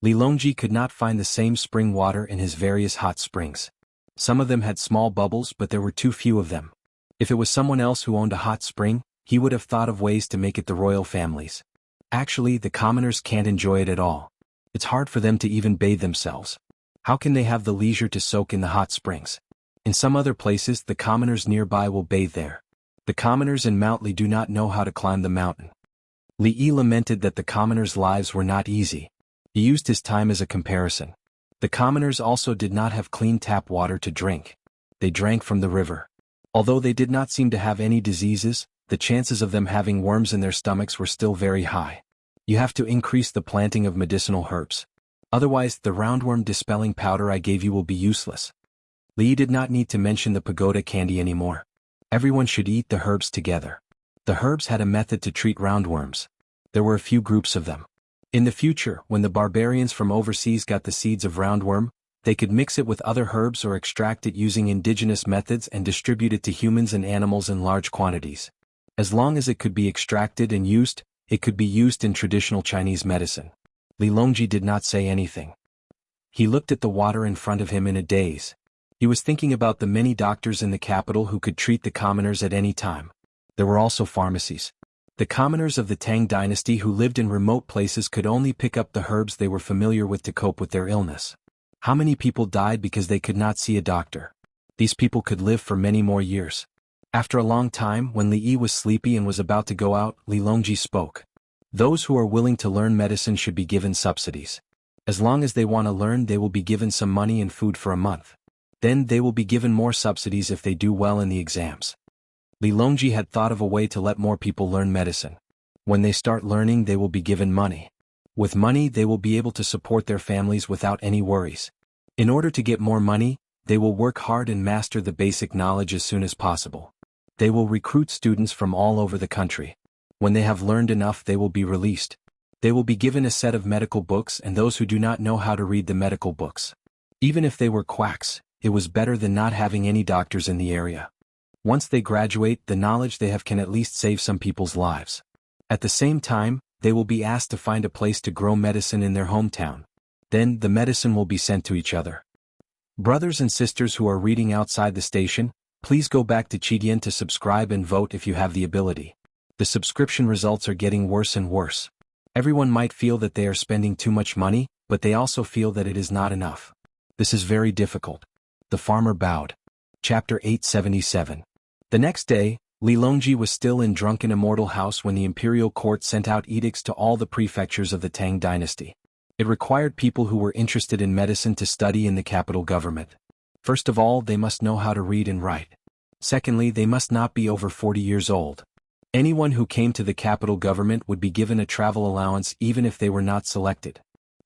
Li Longji could not find the same spring water in his various hot springs. Some of them had small bubbles, but there were too few of them. If it was someone else who owned a hot spring, he would have thought of ways to make it the royal family's. Actually, the commoners can't enjoy it at all. It's hard for them to even bathe themselves. How can they have the leisure to soak in the hot springs? In some other places, the commoners nearby will bathe there. The commoners in Mount Li do not know how to climb the mountain. Li Yi lamented that the commoners' lives were not easy. He used his time as a comparison. The commoners also did not have clean tap water to drink. They drank from the river. Although they did not seem to have any diseases, the chances of them having worms in their stomachs were still very high. You have to increase the planting of medicinal herbs. Otherwise, the roundworm dispelling powder I gave you will be useless. Li Yi did not need to mention the pagoda candy anymore. Everyone should eat the herbs together. The herbs had a method to treat roundworms. There were a few groups of them. In the future, when the barbarians from overseas got the seeds of roundworm, they could mix it with other herbs or extract it using indigenous methods and distribute it to humans and animals in large quantities. As long as it could be extracted and used, it could be used in traditional Chinese medicine. Li Longji did not say anything. He looked at the water in front of him in a daze. He was thinking about the many doctors in the capital who could treat the commoners at any time. There were also pharmacies. The commoners of the Tang dynasty who lived in remote places could only pick up the herbs they were familiar with to cope with their illness. How many people died because they could not see a doctor? These people could live for many more years. After a long time, when Li Yi was sleepy and was about to go out, Li Longji spoke. Those who are willing to learn medicine should be given subsidies. As long as they want to learn, they will be given some money and food for a month. Then they will be given more subsidies if they do well in the exams. Li Longji had thought of a way to let more people learn medicine. When they start learning, they will be given money. With money, they will be able to support their families without any worries. In order to get more money, they will work hard and master the basic knowledge as soon as possible. They will recruit students from all over the country. When they have learned enough, they will be released. They will be given a set of medical books, and those who do not know how to read the medical books. Even if they were quacks, it was better than not having any doctors in the area. Once they graduate, the knowledge they have can at least save some people's lives. At the same time, they will be asked to find a place to grow medicine in their hometown. Then, the medicine will be sent to each other. Brothers and sisters who are reading outside the station, please go back to Chidian to subscribe and vote if you have the ability. The subscription results are getting worse and worse. Everyone might feel that they are spending too much money, but they also feel that it is not enough. This is very difficult. The farmer bowed. Chapter 877. The next day, Li Longji was still in drunken immortal house when the imperial court sent out edicts to all the prefectures of the Tang dynasty. It required people who were interested in medicine to study in the capital government. First of all, they must know how to read and write. Secondly, they must not be over 40 years old. Anyone who came to the capital government would be given a travel allowance even if they were not selected.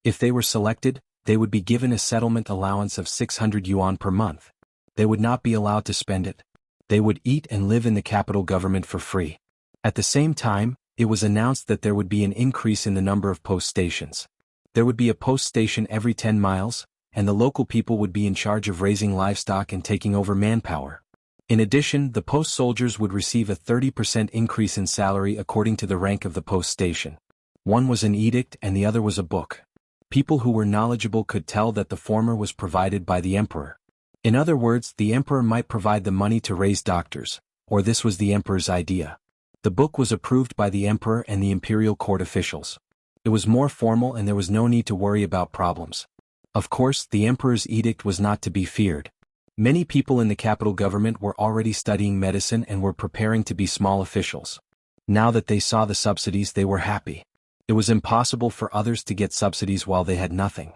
If they were selected, they would be given a settlement allowance of 600 yuan per month. They would not be allowed to spend it. They would eat and live in the capital government for free. At the same time, it was announced that there would be an increase in the number of post stations. There would be a post station every 10 miles, and the local people would be in charge of raising livestock and taking over manpower. In addition, the post soldiers would receive a 30% increase in salary according to the rank of the post station. One was an edict and the other was a book. People who were knowledgeable could tell that the former was provided by the emperor. In other words, the emperor might provide the money to raise doctors, or this was the emperor's idea. The book was approved by the emperor and the imperial court officials. It was more formal and there was no need to worry about problems. Of course, the emperor's edict was not to be feared. Many people in the capital government were already studying medicine and were preparing to be small officials. Now that they saw the subsidies, they were happy. It was impossible for others to get subsidies while they had nothing.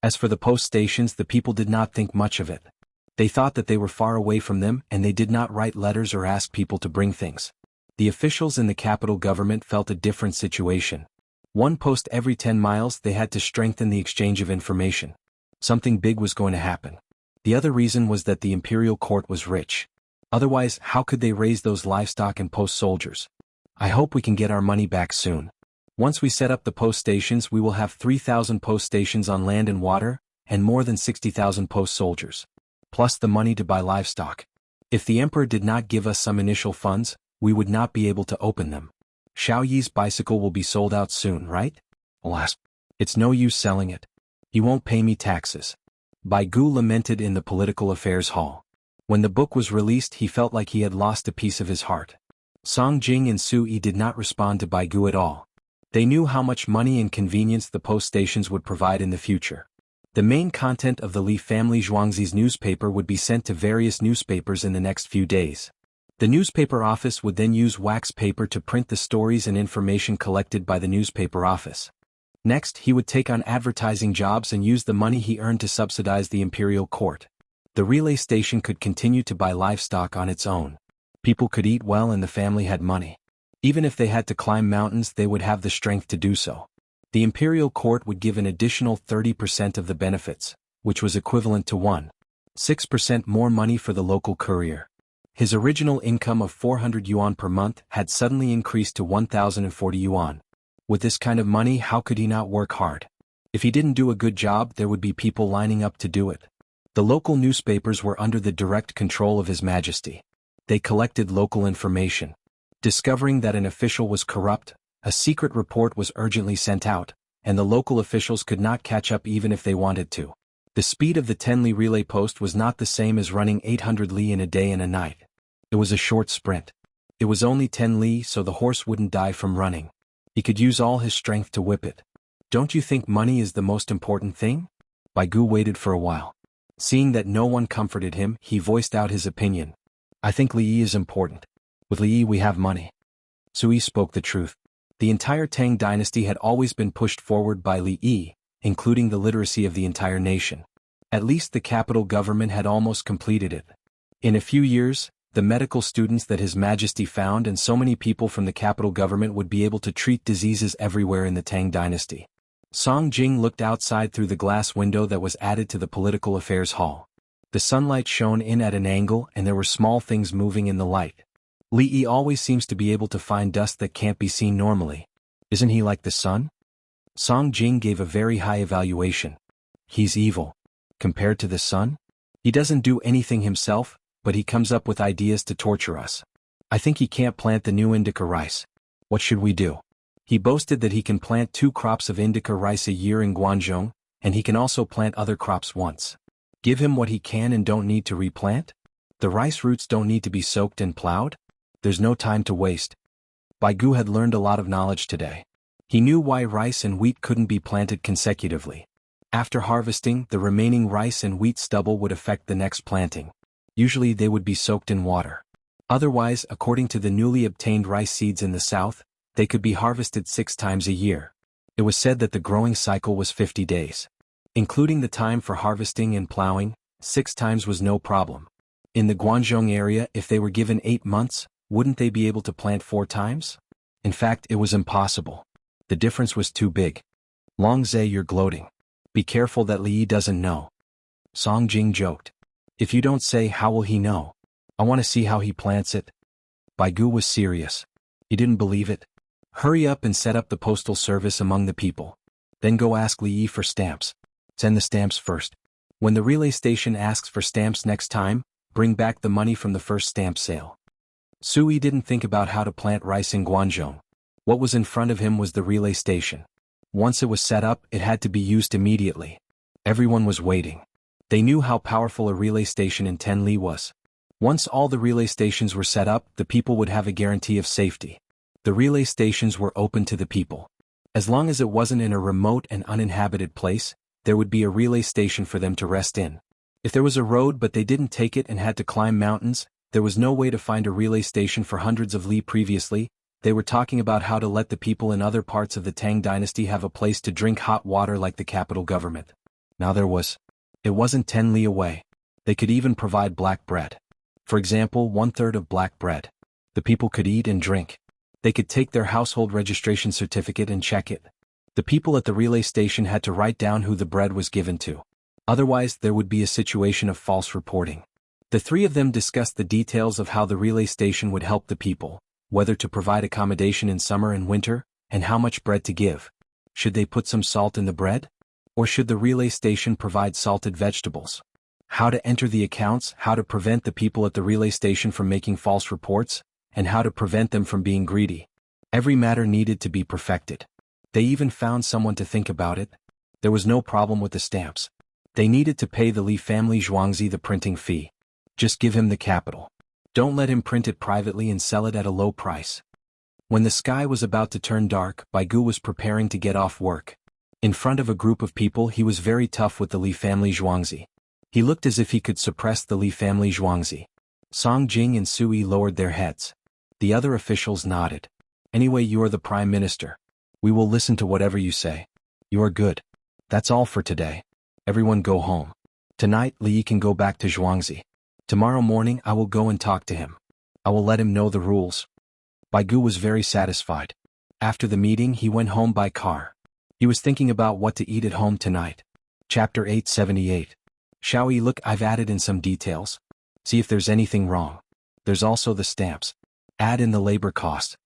As for the post stations, the people did not think much of it. They thought that they were far away from them and they did not write letters or ask people to bring things. The officials in the capital government felt a different situation. One post every 10 miles, they had to strengthen the exchange of information. Something big was going to happen. The other reason was that the imperial court was rich. Otherwise, how could they raise those livestock and post soldiers? I hope we can get our money back soon. Once we set up the post stations, we will have 3,000 post stations on land and water, and more than 60,000 post soldiers. Plus the money to buy livestock. If the emperor did not give us some initial funds, we would not be able to open them. Xiao Yi's bicycle will be sold out soon, right? Alas, it's no use selling it. He won't pay me taxes. Bai Gu lamented in the political affairs hall. When the book was released, he felt like he had lost a piece of his heart. Song Jing and Su Yi did not respond to Bai Gu at all. They knew how much money and convenience the post stations would provide in the future. The main content of the Li family Zhuangzi's newspaper would be sent to various newspapers in the next few days. The newspaper office would then use wax paper to print the stories and information collected by the newspaper office. Next, he would take on advertising jobs and use the money he earned to subsidize the imperial court. The relay station could continue to buy livestock on its own. People could eat well and the family had money. Even if they had to climb mountains, they would have the strength to do so. The imperial court would give an additional 30% of the benefits, which was equivalent to 1.6% more money for the local courier. His original income of 400 yuan per month had suddenly increased to 1,040 yuan. With this kind of money, how could he not work hard? If he didn't do a good job, there would be people lining up to do it. The local newspapers were under the direct control of His Majesty. They collected local information. Discovering that an official was corrupt, a secret report was urgently sent out, and the local officials could not catch up even if they wanted to. The speed of the 10 li relay post was not the same as running 800 li in a day and a night. It was a short sprint. It was only 10 li, so the horse wouldn't die from running. He could use all his strength to whip it. Don't you think money is the most important thing? Bai Gu waited for a while. Seeing that no one comforted him, he voiced out his opinion. I think Li Yi is important. With Li Yi we have money. Su Yi spoke the truth. The entire Tang dynasty had always been pushed forward by Li Yi, including the literacy of the entire nation. At least the capital government had almost completed it. In a few years, the medical students that His Majesty found and so many people from the capital government would be able to treat diseases everywhere in the Tang dynasty. Song Jing looked outside through the glass window that was added to the political affairs hall. The sunlight shone in at an angle and there were small things moving in the light. Li Yi always seems to be able to find dust that can't be seen normally. Isn't he like the sun? Song Jing gave a very high evaluation. He's evil. Compared to the sun? He doesn't do anything himself, but he comes up with ideas to torture us. I think he can't plant the new indica rice. What should we do? He boasted that he can plant 2 crops of indica rice a year in Guangzhou, and he can also plant other crops once. Give him what he can and don't need to replant? The rice roots don't need to be soaked and plowed? There's no time to waste. Bai Gu had learned a lot of knowledge today. He knew why rice and wheat couldn't be planted consecutively. After harvesting, the remaining rice and wheat stubble would affect the next planting. Usually they would be soaked in water. Otherwise, according to the newly obtained rice seeds in the south, they could be harvested 6 times a year. It was said that the growing cycle was 50 days. Including the time for harvesting and plowing, 6 times was no problem. In the Guangzhou area, if they were given 8 months, wouldn't they be able to plant 4 times? In fact, it was impossible. The difference was too big. Long Zhe, you're gloating. Be careful that Li Yi doesn't know. Song Jing joked. If you don't say, how will he know? I want to see how he plants it. Bai Gu was serious. He didn't believe it. Hurry up and set up the postal service among the people. Then go ask Li Yi for stamps. Send the stamps first. When the relay station asks for stamps next time, bring back the money from the first stamp sale. Sui didn't think about how to plant rice in Guangzhou. What was in front of him was the relay station. Once it was set up, it had to be used immediately. Everyone was waiting. They knew how powerful a relay station in Tenli was. Once all the relay stations were set up, the people would have a guarantee of safety. The relay stations were open to the people. As long as it wasn't in a remote and uninhabited place, there would be a relay station for them to rest in. If there was a road but they didn't take it and had to climb mountains, there was no way to find a relay station for hundreds of li previously. They were talking about how to let the people in other parts of the Tang dynasty have a place to drink hot water like the capital government. Now there was. It wasn't 10 li away. They could even provide black bread. For example, 1/3 of black bread. The people could eat and drink. They could take their household registration certificate and check it. The people at the relay station had to write down who the bread was given to. Otherwise, there would be a situation of false reporting. The three of them discussed the details of how the relay station would help the people, whether to provide accommodation in summer and winter, and how much bread to give. Should they put some salt in the bread? Or should the relay station provide salted vegetables? How to enter the accounts, how to prevent the people at the relay station from making false reports, and how to prevent them from being greedy. Every matter needed to be perfected. They even found someone to think about it. There was no problem with the stamps. They needed to pay the Li family Zhuangzi the printing fee. Just give him the capital. Don't let him print it privately and sell it at a low price. When the sky was about to turn dark, Bai Gu was preparing to get off work. In front of a group of people, he was very tough with the Li family Zhuangzi. He looked as if he could suppress the Li family Zhuangzi. Song Jing and Sui lowered their heads. The other officials nodded. Anyway, you are the prime minister. We will listen to whatever you say. You are good. That's all for today. Everyone go home. Tonight, Li Yi can go back to Zhuangzi. Tomorrow morning, I will go and talk to him. I will let him know the rules. Bai Gu was very satisfied. After the meeting, he went home by car. He was thinking about what to eat at home tonight. Chapter 878. Shall we look? I've added in some details. See if there's anything wrong. There's also the stamps. Add in the labor cost.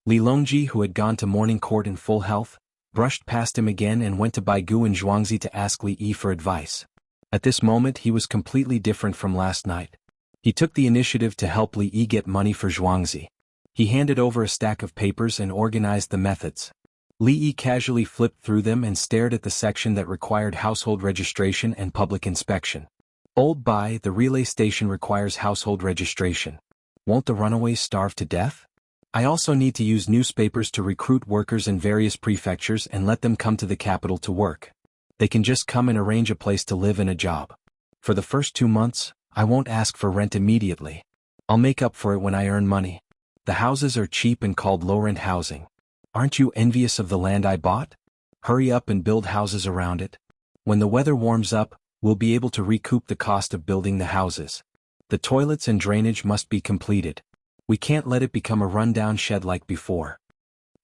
Li Longji, who had gone to morning court in full health, brushed past him again and went to Bai Gu in Zhuangzi to ask Li Yi for advice. At this moment he was completely different from last night. He took the initiative to help Li Yi get money for Zhuangzi. He handed over a stack of papers and organized the methods. Li Yi casually flipped through them and stared at the section that required household registration and public inspection. Old Bai, the relay station requires household registration. Won't the runaways starve to death? I also need to use newspapers to recruit workers in various prefectures and let them come to the capital to work. They can just come and arrange a place to live and a job. For the first 2 months, I won't ask for rent immediately. I'll make up for it when I earn money. The houses are cheap and called low-rent housing. Aren't you envious of the land I bought? Hurry up and build houses around it. When the weather warms up, we'll be able to recoup the cost of building the houses. The toilets and drainage must be completed. We can't let it become a run-down shed like before.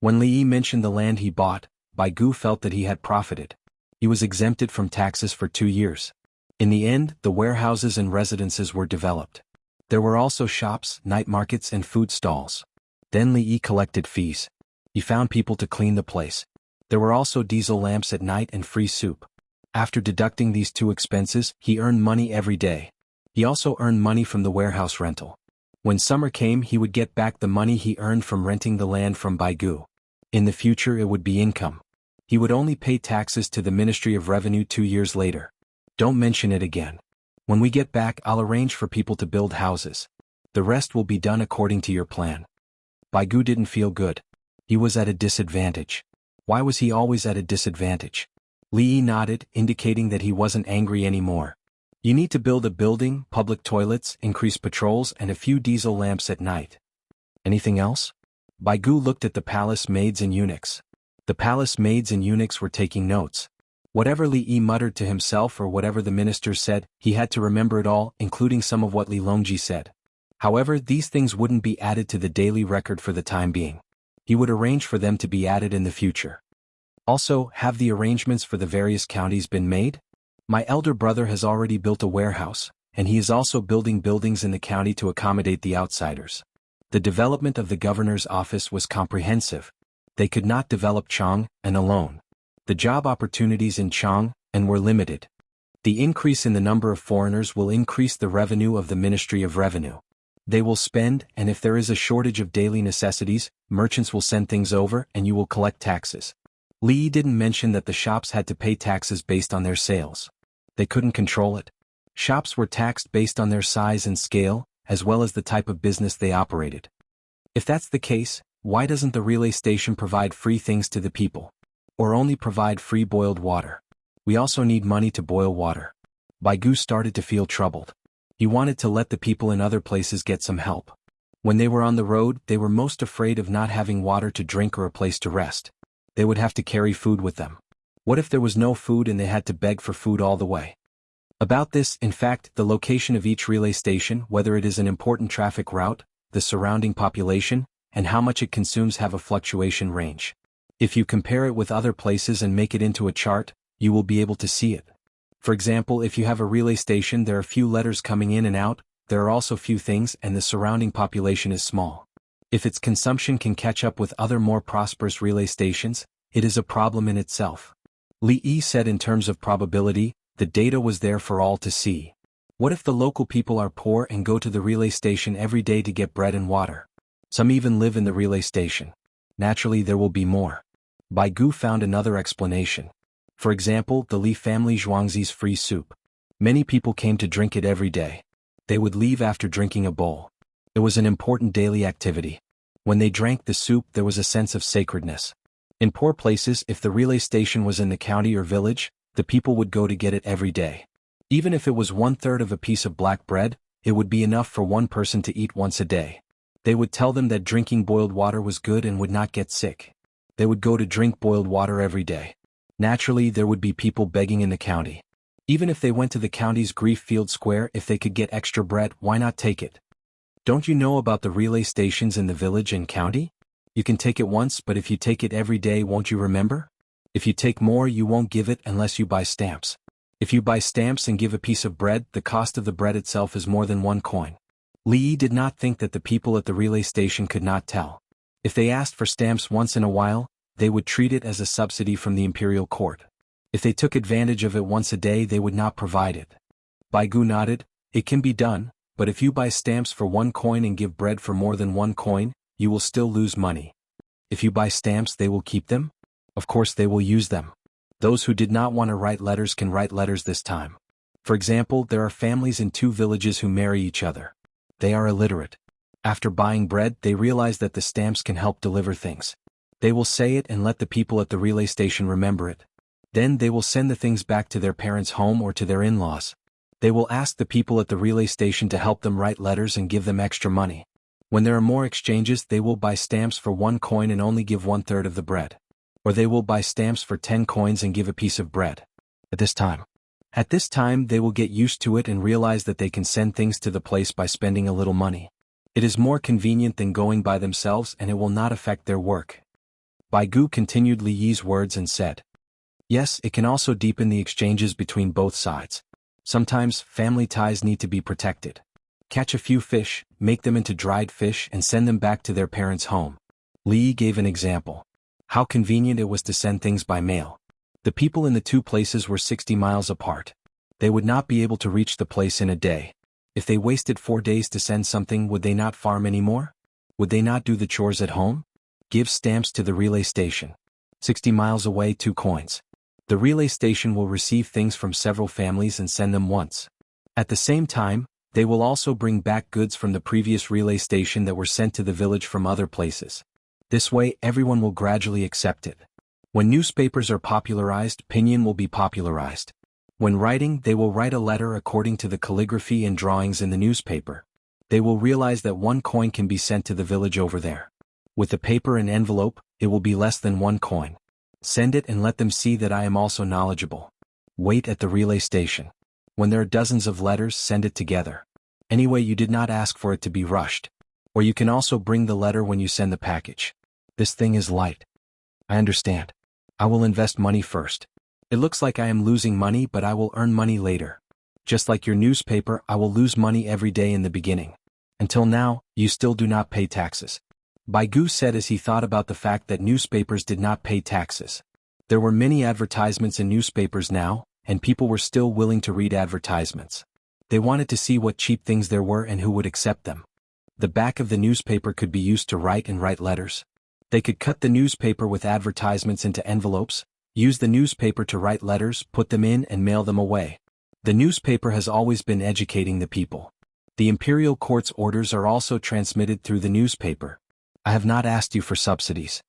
When Li Yi mentioned the land he bought, Bai Gu felt that he had profited. He was exempted from taxes for 2 years. In the end, the warehouses and residences were developed. There were also shops, night markets and food stalls. Then Li Yi collected fees. He found people to clean the place. There were also diesel lamps at night and free soup. After deducting these 2 expenses, he earned money every day. He also earned money from the warehouse rental. When summer came, he would get back the money he earned from renting the land from Bai Gu. In the future it would be income. He would only pay taxes to the Ministry of Revenue 2 years later. Don't mention it again. When we get back, I'll arrange for people to build houses. The rest will be done according to your plan. Bai Gu didn't feel good. He was at a disadvantage. Why was he always at a disadvantage? Li Yi nodded, indicating that he wasn't angry anymore. You need to build a building, public toilets, increase patrols, and a few diesel lamps at night. Anything else? Bai Gu looked at the palace maids and eunuchs. The palace maids and eunuchs were taking notes. Whatever Li Yi muttered to himself or whatever the ministers said, he had to remember it all, including some of what Li Longji said. However, these things wouldn't be added to the daily record for the time being. He would arrange for them to be added in the future. Also, have the arrangements for the various counties been made? My elder brother has already built a warehouse, and he is also building buildings in the county to accommodate the outsiders. The development of the governor's office was comprehensive. They could not develop Chang'an alone. The job opportunities in Chang'an were limited. The increase in the number of foreigners will increase the revenue of the Ministry of Revenue. They will spend, and if there is a shortage of daily necessities, merchants will send things over and you will collect taxes. Li Yi didn't mention that the shops had to pay taxes based on their sales. They couldn't control it. Shops were taxed based on their size and scale, as well as the type of business they operated. If that's the case, why doesn't the relay station provide free things to the people? Or only provide free boiled water? We also need money to boil water. Baigu started to feel troubled. He wanted to let the people in other places get some help. When they were on the road, they were most afraid of not having water to drink or a place to rest. They would have to carry food with them. What if there was no food and they had to beg for food all the way? About this, in fact, the location of each relay station, whether it is an important traffic route, the surrounding population, and how much it consumes have a fluctuation range. If you compare it with other places and make it into a chart, you will be able to see it. For example, if you have a relay station, there are few letters coming in and out, there are also few things, and the surrounding population is small. If its consumption can catch up with other more prosperous relay stations, it is a problem in itself. Li Yi said in terms of probability, the data was there for all to see. What if the local people are poor and go to the relay station every day to get bread and water? Some even live in the relay station. Naturally, there will be more. Baigu found another explanation. For example, the Li family Zhuangzi's free soup. Many people came to drink it every day. They would leave after drinking a bowl. It was an important daily activity. When they drank the soup, there was a sense of sacredness. In poor places, if the relay station was in the county or village, the people would go to get it every day. Even if it was 1/3 of a piece of black bread, it would be enough for one person to eat once a day. They would tell them that drinking boiled water was good and would not get sick. They would go to drink boiled water every day. Naturally, there would be people begging in the county. Even if they went to the county's Grief Field Square, if they could get extra bread, why not take it? Don't you know about the relay stations in the village and county? You can take it once, but if you take it every day, won't you remember? If you take more, you won't give it unless you buy stamps. If you buy stamps and give a piece of bread, the cost of the bread itself is more than 1 coin. Li Yi did not think that the people at the relay station could not tell. If they asked for stamps once in a while, they would treat it as a subsidy from the imperial court. If they took advantage of it once a day, they would not provide it. Baigu nodded. It can be done, but if you buy stamps for 1 coin and give bread for more than 1 coin, you will still lose money. If you buy stamps, they will keep them? Of course they will use them. Those who did not want to write letters can write letters this time. For example, there are families in 2 villages who marry each other. They are illiterate. After buying bread, they realize that the stamps can help deliver things. They will say it and let the people at the relay station remember it. Then they will send the things back to their parents' home or to their in-laws. They will ask the people at the relay station to help them write letters and give them extra money. When there are more exchanges, they will buy stamps for 1 coin and only give 1/3 of the bread. Or they will buy stamps for 10 coins and give a piece of bread. At this time, they will get used to it and realize that they can send things to the place by spending a little money. It is more convenient than going by themselves, and it will not affect their work. Baigu continued Li Yi's words and said, yes, it can also deepen the exchanges between both sides. Sometimes, family ties need to be protected. Catch a few fish, make them into dried fish and send them back to their parents' home. Li Yi gave an example. How convenient it was to send things by mail. The people in the 2 places were 60 miles apart. They would not be able to reach the place in a day. If they wasted 4 days to send something, would they not farm anymore? Would they not do the chores at home? Give stamps to the relay station. 60 miles away, 2 coins. The relay station will receive things from several families and send them once. At the same time, they will also bring back goods from the previous relay station that were sent to the village from other places. This way, everyone will gradually accept it. When newspapers are popularized, pinyin will be popularized. When writing, they will write a letter according to the calligraphy and drawings in the newspaper. They will realize that 1 coin can be sent to the village over there. With the paper and envelope, it will be less than 1 coin. Send it and let them see that I am also knowledgeable. Wait at the relay station. When there are dozens of letters, send it together. Anyway, you did not ask for it to be rushed. Or you can also bring the letter when you send the package. This thing is light. I understand. I will invest money first. It looks like I am losing money, but I will earn money later. Just like your newspaper, I will lose money every day in the beginning. Until now, you still do not pay taxes. Baigu said as he thought about the fact that newspapers did not pay taxes. There were many advertisements in newspapers now, and people were still willing to read advertisements. They wanted to see what cheap things there were and who would accept them. The back of the newspaper could be used to write letters. They could cut the newspaper with advertisements into envelopes, use the newspaper to write letters, put them in and mail them away. The newspaper has always been educating the people. The imperial court's orders are also transmitted through the newspaper. I have not asked you for subsidies.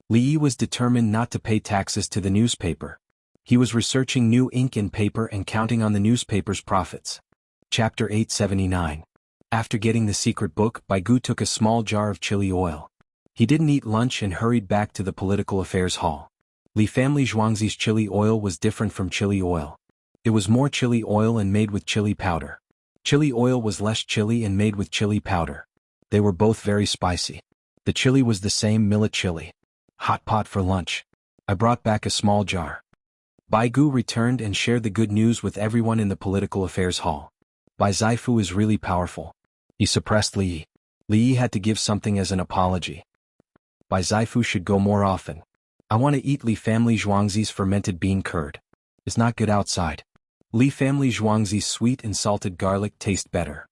Li Yi was determined not to pay taxes to the newspaper. He was researching new ink and paper and counting on the newspaper's profits. Chapter 879. After getting the secret book, Baigu took a small jar of chili oil. He didn't eat lunch and hurried back to the political affairs hall. Li family Zhuangzi's chili oil was different from chili oil. It was more chili oil and made with chili powder. Chili oil was less chili and made with chili powder. They were both very spicy. The chili was the same millet chili. Hot pot for lunch. I brought back a small jar. Baigu returned and shared the good news with everyone in the political affairs hall. Bai Zaifu is really powerful. He suppressed Li Yi. Li Yi had to give something as an apology. Bai Zaifu should go more often. I want to eat Li family Zhuangzi's fermented bean curd. It's not good outside. Li family Zhuangzi's sweet and salted garlic taste better.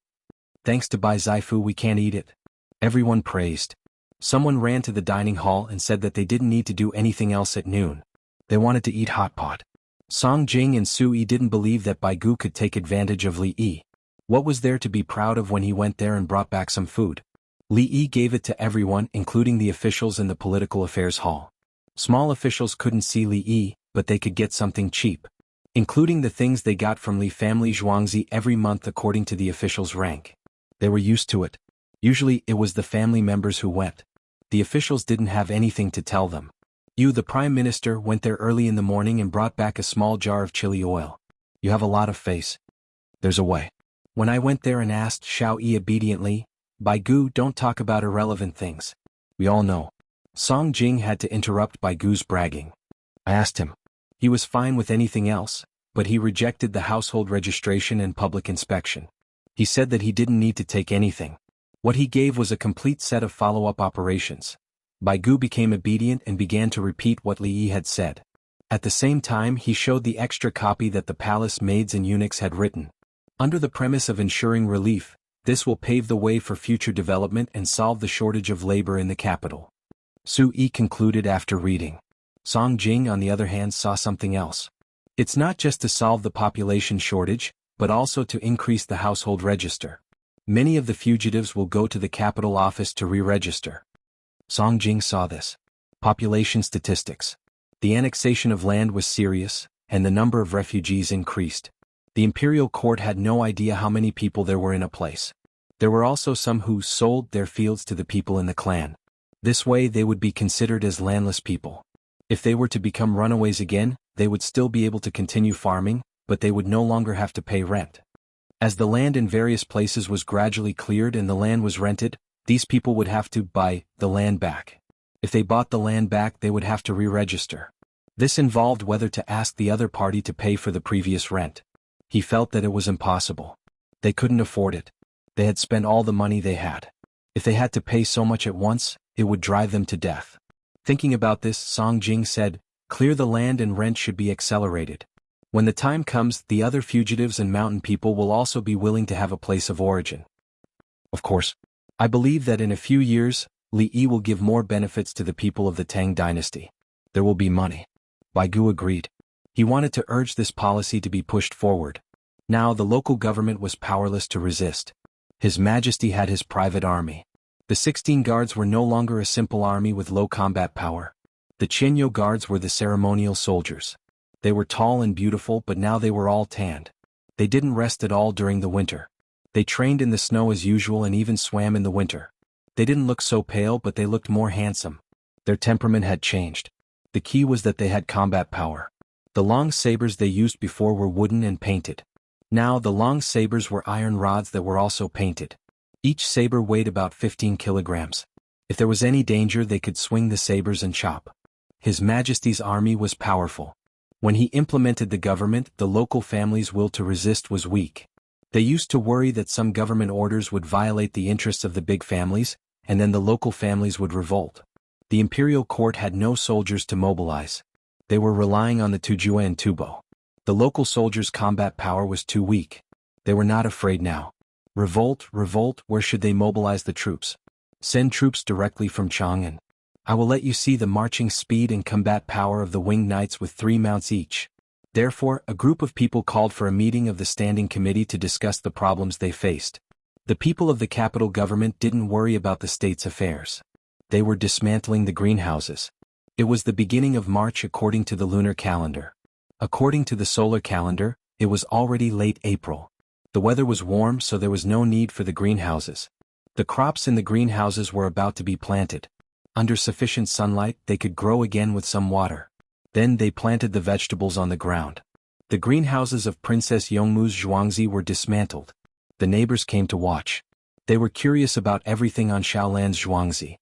Thanks to Bai Zaifu we can't eat it. Everyone praised. Someone ran to the dining hall and said that they didn't need to do anything else at noon. They wanted to eat hot pot. Song Jing and Su Yi didn't believe that Baigu could take advantage of Li Yi. What was there to be proud of when he went there and brought back some food? Li Yi gave it to everyone, including the officials in the political affairs hall. Small officials couldn't see Li Yi, but they could get something cheap, including the things they got from Li family Zhuangzi every month according to the officials' rank. They were used to it. Usually it was the family members who went. The officials didn't have anything to tell them. You, the prime minister, went there early in the morning and brought back a small jar of chili oil. You have a lot of face. There's a way. When I went there and asked Xiao Yi obediently, Baigu, don't talk about irrelevant things. We all know. Song Jing had to interrupt Baigu's bragging. I asked him. He was fine with anything else, but he rejected the household registration and public inspection. He said that he didn't need to take anything. What he gave was a complete set of follow-up operations. Baigu became obedient and began to repeat what Li Yi had said. At the same time he showed the extra copy that the palace maids and eunuchs had written. Under the premise of ensuring relief, this will pave the way for future development and solve the shortage of labor in the capital. Su Yi concluded after reading. Song Jing on the other hand saw something else. It's not just to solve the population shortage, but also to increase the household register. Many of the fugitives will go to the capital office to re-register. Song Jing saw this. Population statistics. The annexation of land was serious, and the number of refugees increased. The imperial court had no idea how many people there were in a place. There were also some who sold their fields to the people in the clan. This way they would be considered as landless people. If they were to become runaways again, they would still be able to continue farming, but they would no longer have to pay rent. As the land in various places was gradually cleared and the land was rented, these people would have to buy the land back. If they bought the land back, they would have to re-register. This involved whether to ask the other party to pay for the previous rent. He felt that it was impossible. They couldn't afford it. They had spent all the money they had. If they had to pay so much at once, it would drive them to death. Thinking about this, Song Jing said, clear the land and rent should be accelerated. When the time comes, the other fugitives and mountain people will also be willing to have a place of origin. Of course, I believe that in a few years, Li Yi will give more benefits to the people of the Tang dynasty. There will be money. Baigu agreed. He wanted to urge this policy to be pushed forward. Now the local government was powerless to resist. His Majesty had his private army. The 16 guards were no longer a simple army with low combat power. The Qianyo guards were the ceremonial soldiers. They were tall and beautiful, but now they were all tanned. They didn't rest at all during the winter. They trained in the snow as usual and even swam in the winter. They didn't look so pale, but they looked more handsome. Their temperament had changed. The key was that they had combat power. The long sabers they used before were wooden and painted. Now the long sabers were iron rods that were also painted. Each saber weighed about 15 kilograms. If there was any danger they could swing the sabers and chop. His Majesty's army was powerful. When he implemented the government, the local families' will to resist was weak. They used to worry that some government orders would violate the interests of the big families, and then the local families would revolt. The imperial court had no soldiers to mobilize. They were relying on the Tujue and Tubo. The local soldiers' combat power was too weak. They were not afraid now. Revolt, revolt, where should they mobilize the troops? Send troops directly from Chang'an. I will let you see the marching speed and combat power of the winged knights with 3 mounts each. Therefore, a group of people called for a meeting of the standing committee to discuss the problems they faced. The people of the capital government didn't worry about the state's affairs. They were dismantling the greenhouses. It was the beginning of March according to the lunar calendar. According to the solar calendar, it was already late April. The weather was warm, so there was no need for the greenhouses. The crops in the greenhouses were about to be planted. Under sufficient sunlight, they could grow again with some water. Then they planted the vegetables on the ground. The greenhouses of Princess Yongmu's Zhuangzi were dismantled. The neighbors came to watch. They were curious about everything on Xiaolan's Zhuangzi.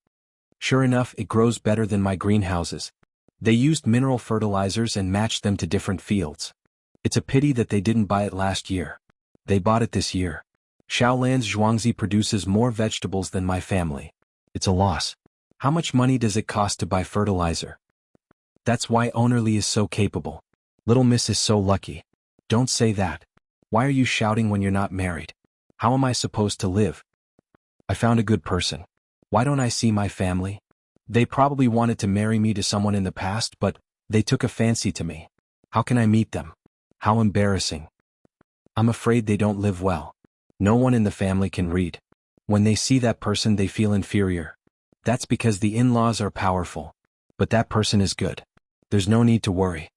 Sure enough, it grows better than my greenhouses. They used mineral fertilizers and matched them to different fields. It's a pity that they didn't buy it last year. They bought it this year. Xiaolan's Zhuangzi produces more vegetables than my family. It's a loss. How much money does it cost to buy fertilizer? That's why Owner Li is so capable. Little Miss is so lucky. Don't say that. Why are you shouting when you're not married? How am I supposed to live? I found a good person. Why don't I see my family? They probably wanted to marry me to someone in the past, but they took a fancy to me. How can I meet them? How embarrassing. I'm afraid they don't live well. No one in the family can read. When they see that person they feel inferior. That's because the in-laws are powerful. But that person is good. There's no need to worry.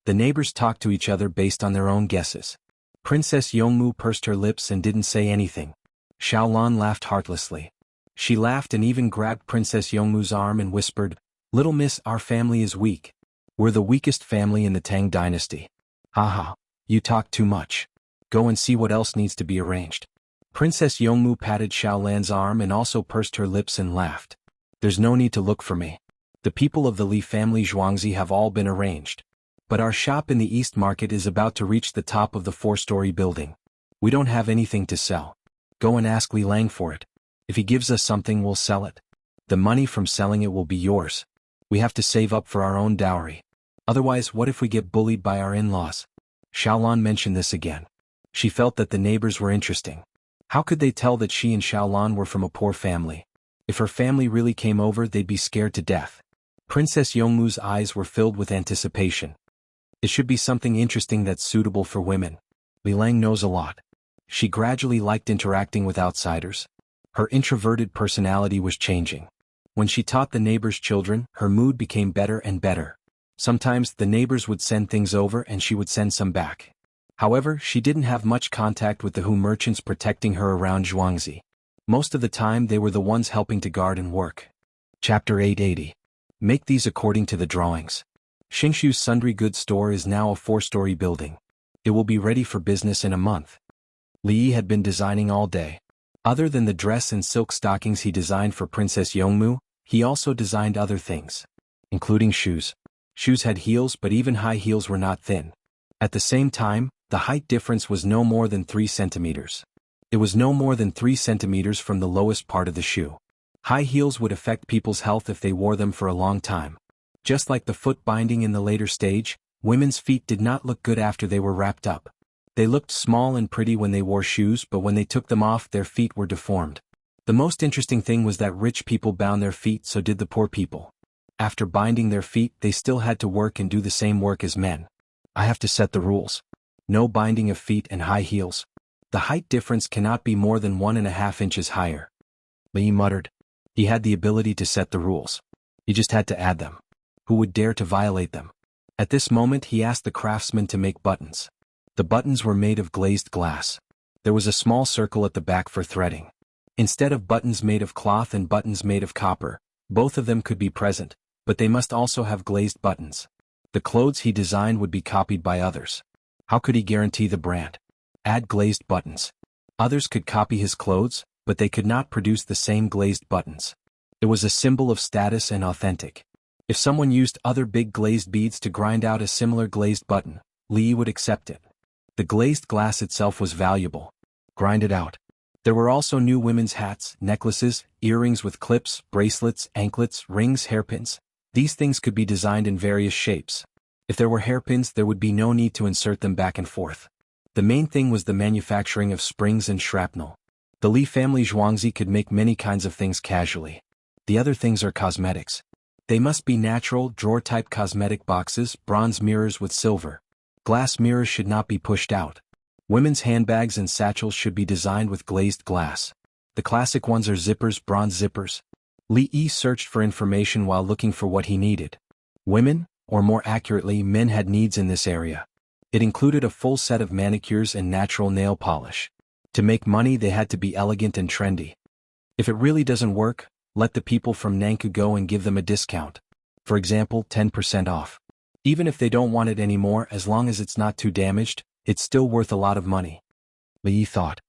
The neighbors talked to each other based on their own guesses. Princess Yongmu pursed her lips and didn't say anything. Xiaolan laughed heartlessly. She laughed and even grabbed Princess Yongmu's arm and whispered, "Little Miss, our family is weak. We're the weakest family in the Tang dynasty." Haha, you talk too much. Go and see what else needs to be arranged. Princess Yongmu patted Xiaolan's arm and also pursed her lips and laughed. There's no need to look for me. The people of the Li family Zhuangzi have all been arranged. But our shop in the East Market is about to reach the top of the 4-story building. We don't have anything to sell. Go and ask Li Lang for it. If he gives us something, we'll sell it. The money from selling it will be yours. We have to save up for our own dowry. Otherwise, what if we get bullied by our in-laws? Xiaolan mentioned this again. She felt that the neighbors were interesting. How could they tell that she and Xiaolan were from a poor family? If her family really came over, they'd be scared to death. Princess Yongmu's eyes were filled with anticipation. It should be something interesting that's suitable for women. Li Lang knows a lot. She gradually liked interacting with outsiders. Her introverted personality was changing. When she taught the neighbors' children, her mood became better and better. Sometimes the neighbors would send things over and she would send some back. However, she didn't have much contact with the Hu merchants protecting her around Zhuangzi. Most of the time they were the ones helping to guard and work. Chapter 880. Make these according to the drawings. Xingshu's sundry goods store is now a 4-story building. It will be ready for business in a month. Li Yi had been designing all day. Other than the dress and silk stockings he designed for Princess Yongmu, he also designed other things, including shoes. Shoes had heels, but even high heels were not thin. At the same time, the height difference was no more than 3 centimeters. It was no more than 3 centimeters from the lowest part of the shoe. High heels would affect people's health if they wore them for a long time. Just like the foot binding in the later stage, women's feet did not look good after they were wrapped up. They looked small and pretty when they wore shoes, but when they took them off, their feet were deformed. The most interesting thing was that rich people bound their feet, so did the poor people. After binding their feet, they still had to work and do the same work as men. I have to set the rules. No binding of feet and high heels. The height difference cannot be more than 1.5 inches higher. Li muttered. He had the ability to set the rules. He just had to add them. Who would dare to violate them? At this moment he asked the craftsman to make buttons. The buttons were made of glazed glass. There was a small circle at the back for threading. Instead of buttons made of cloth and buttons made of copper, both of them could be present, but they must also have glazed buttons. The clothes he designed would be copied by others. How could he guarantee the brand? Add glazed buttons. Others could copy his clothes, but they could not produce the same glazed buttons. It was a symbol of status and authentic. If someone used other big glazed beads to grind out a similar glazed button, Li would accept it. The glazed glass itself was valuable. Grind it out. There were also new women's hats, necklaces, earrings with clips, bracelets, anklets, rings, hairpins. These things could be designed in various shapes. If there were hairpins, there would be no need to insert them back and forth. The main thing was the manufacturing of springs and shrapnel. The Li family Zhuangzi could make many kinds of things casually. The other things are cosmetics. They must be natural, drawer-type cosmetic boxes, bronze mirrors with silver. Glass mirrors should not be pushed out. Women's handbags and satchels should be designed with glazed glass. The classic ones are zippers, bronze zippers. Li Yi searched for information while looking for what he needed. Women, or more accurately men, had needs in this area. It included a full set of manicures and natural nail polish. To make money they had to be elegant and trendy. If it really doesn't work, let the people from Nanku go and give them a discount. For example, 10% off. Even if they don't want it anymore, as long as it's not too damaged, it's still worth a lot of money. Li Yi thought.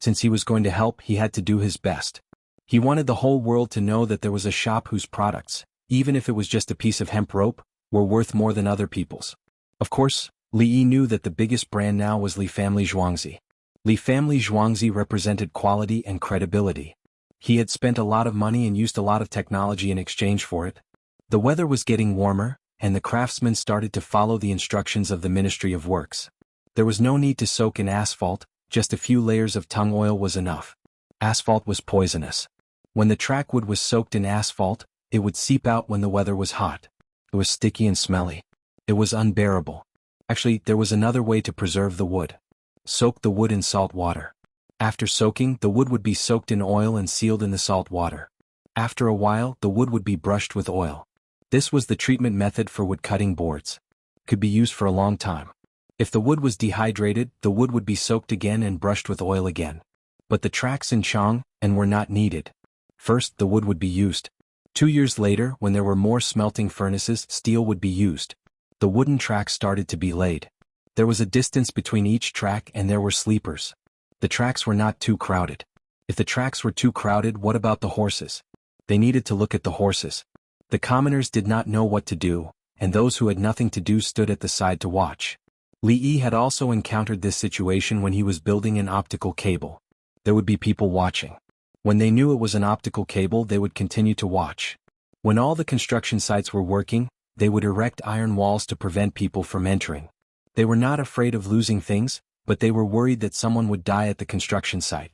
Since he was going to help, he had to do his best. He wanted the whole world to know that there was a shop whose products, even if it was just a piece of hemp rope, were worth more than other people's. Of course, Li Yi knew that the biggest brand now was Li family Zhuangzi. Li family Zhuangzi represented quality and credibility. He had spent a lot of money and used a lot of technology in exchange for it. The weather was getting warmer, and the craftsmen started to follow the instructions of the Ministry of Works. There was no need to soak in asphalt, just a few layers of tung oil was enough. Asphalt was poisonous. When the track wood was soaked in asphalt, it would seep out when the weather was hot. It was sticky and smelly. It was unbearable. Actually, there was another way to preserve the wood. Soak the wood in salt water. After soaking, the wood would be soaked in oil and sealed in the salt water. After a while, the wood would be brushed with oil. This was the treatment method for wood cutting boards. It could be used for a long time. If the wood was dehydrated, the wood would be soaked again and brushed with oil again. But the tracks in Chang and were not needed. First, the wood would be used. 2 years later, when there were more smelting furnaces, steel would be used. The wooden tracks started to be laid. There was a distance between each track and there were sleepers. The tracks were not too crowded. If the tracks were too crowded, what about the horses? They needed to look at the horses. The commoners did not know what to do, and those who had nothing to do stood at the side to watch. Li Yi had also encountered this situation when he was building an optical cable. There would be people watching. When they knew it was an optical cable, they would continue to watch. When all the construction sites were working, they would erect iron walls to prevent people from entering. They were not afraid of losing things, but they were worried that someone would die at the construction site.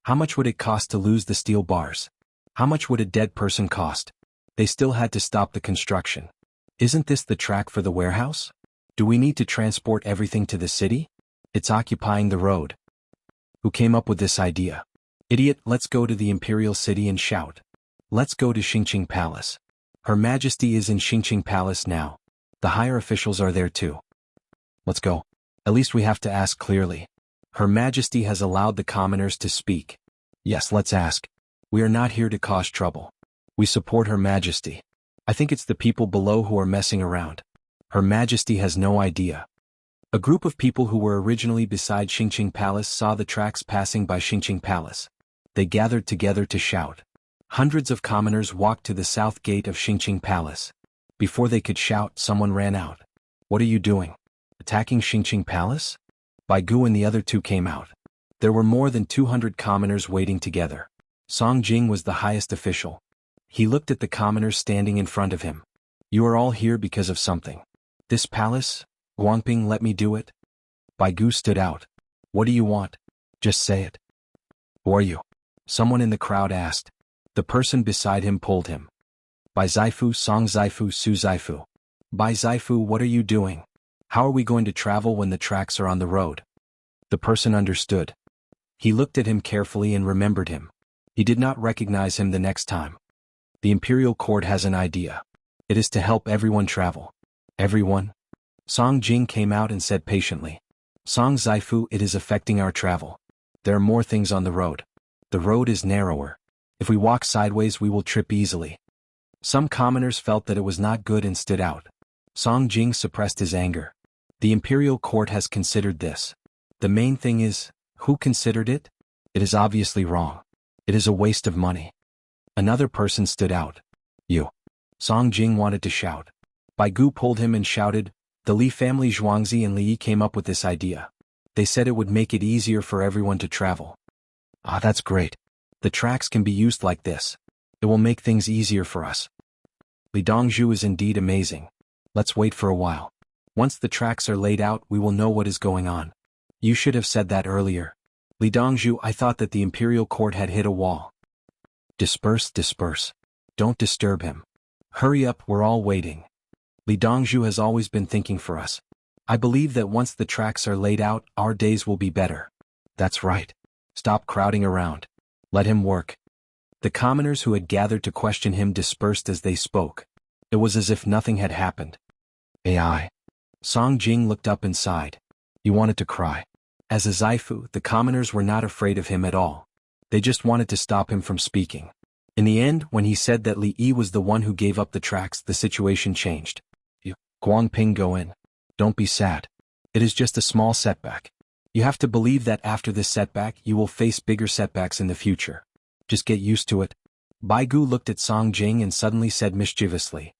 How much would it cost to lose the steel bars? How much would a dead person cost? They still had to stop the construction. Isn't this the track for the warehouse? Do we need to transport everything to the city? It's occupying the road. Who came up with this idea? Idiot, let's go to the imperial city and shout. Let's go to Xingqing Palace. Her Majesty is in Xingqing Palace now. The higher officials are there too. Let's go. At least we have to ask clearly. Her Majesty has allowed the commoners to speak. Yes, let's ask. We are not here to cause trouble. We support Her Majesty. I think it's the people below who are messing around. Her Majesty has no idea. A group of people who were originally beside Xingqing Palace saw the tracks passing by Xingqing Palace. They gathered together to shout. Hundreds of commoners walked to the south gate of Xingqing Palace. Before they could shout, someone ran out. What are you doing? Attacking Xingqing Palace? Bai Gu and the other two came out. There were more than 200 commoners waiting together. Song Jing was the highest official. He looked at the commoners standing in front of him. You are all here because of something. This palace? Guangping let me do it? Bai Gu stood out. What do you want? Just say it. Who are you? Someone in the crowd asked. The person beside him pulled him. Bai Zaifu, Song Zaifu, Su Zaifu. Bai Zaifu, what are you doing? How are we going to travel when the tracks are on the road? The person understood. He looked at him carefully and remembered him. He did not recognize him the next time. The imperial court has an idea. It is to help everyone travel. Everyone? Song Jing came out and said patiently. Song Zaifu, it is affecting our travel. There are more things on the road. The road is narrower. If we walk sideways we will trip easily. Some commoners felt that it was not good and stood out. Song Jing suppressed his anger. The imperial court has considered this. The main thing is, who considered it? It is obviously wrong. It is a waste of money. Another person stood out. You. Song Jing wanted to shout. Bai Gu pulled him and shouted, the Li family Zhuangzi and Li Yi came up with this idea. They said it would make it easier for everyone to travel. Ah, that's great. The tracks can be used like this. It will make things easier for us. Li Dongzhu is indeed amazing. Let's wait for a while. Once the tracks are laid out, we will know what is going on. You should have said that earlier. Li Dongzhu, I thought that the imperial court had hit a wall. Disperse, disperse. Don't disturb him. Hurry up, we're all waiting. Li Dongzhu has always been thinking for us. I believe that once the tracks are laid out, our days will be better. That's right. Stop crowding around. Let him work. The commoners who had gathered to question him dispersed as they spoke. It was as if nothing had happened. AI. Song Jing looked up and sighed. He wanted to cry. As a Zaifu, the commoners were not afraid of him at all. They just wanted to stop him from speaking. In the end, when he said that Li Yi was the one who gave up the tracks, the situation changed. Guangping, go in. Don't be sad. It is just a small setback. You have to believe that after this setback, you will face bigger setbacks in the future. Just get used to it. Bai Gu looked at Song Jing and suddenly said mischievously.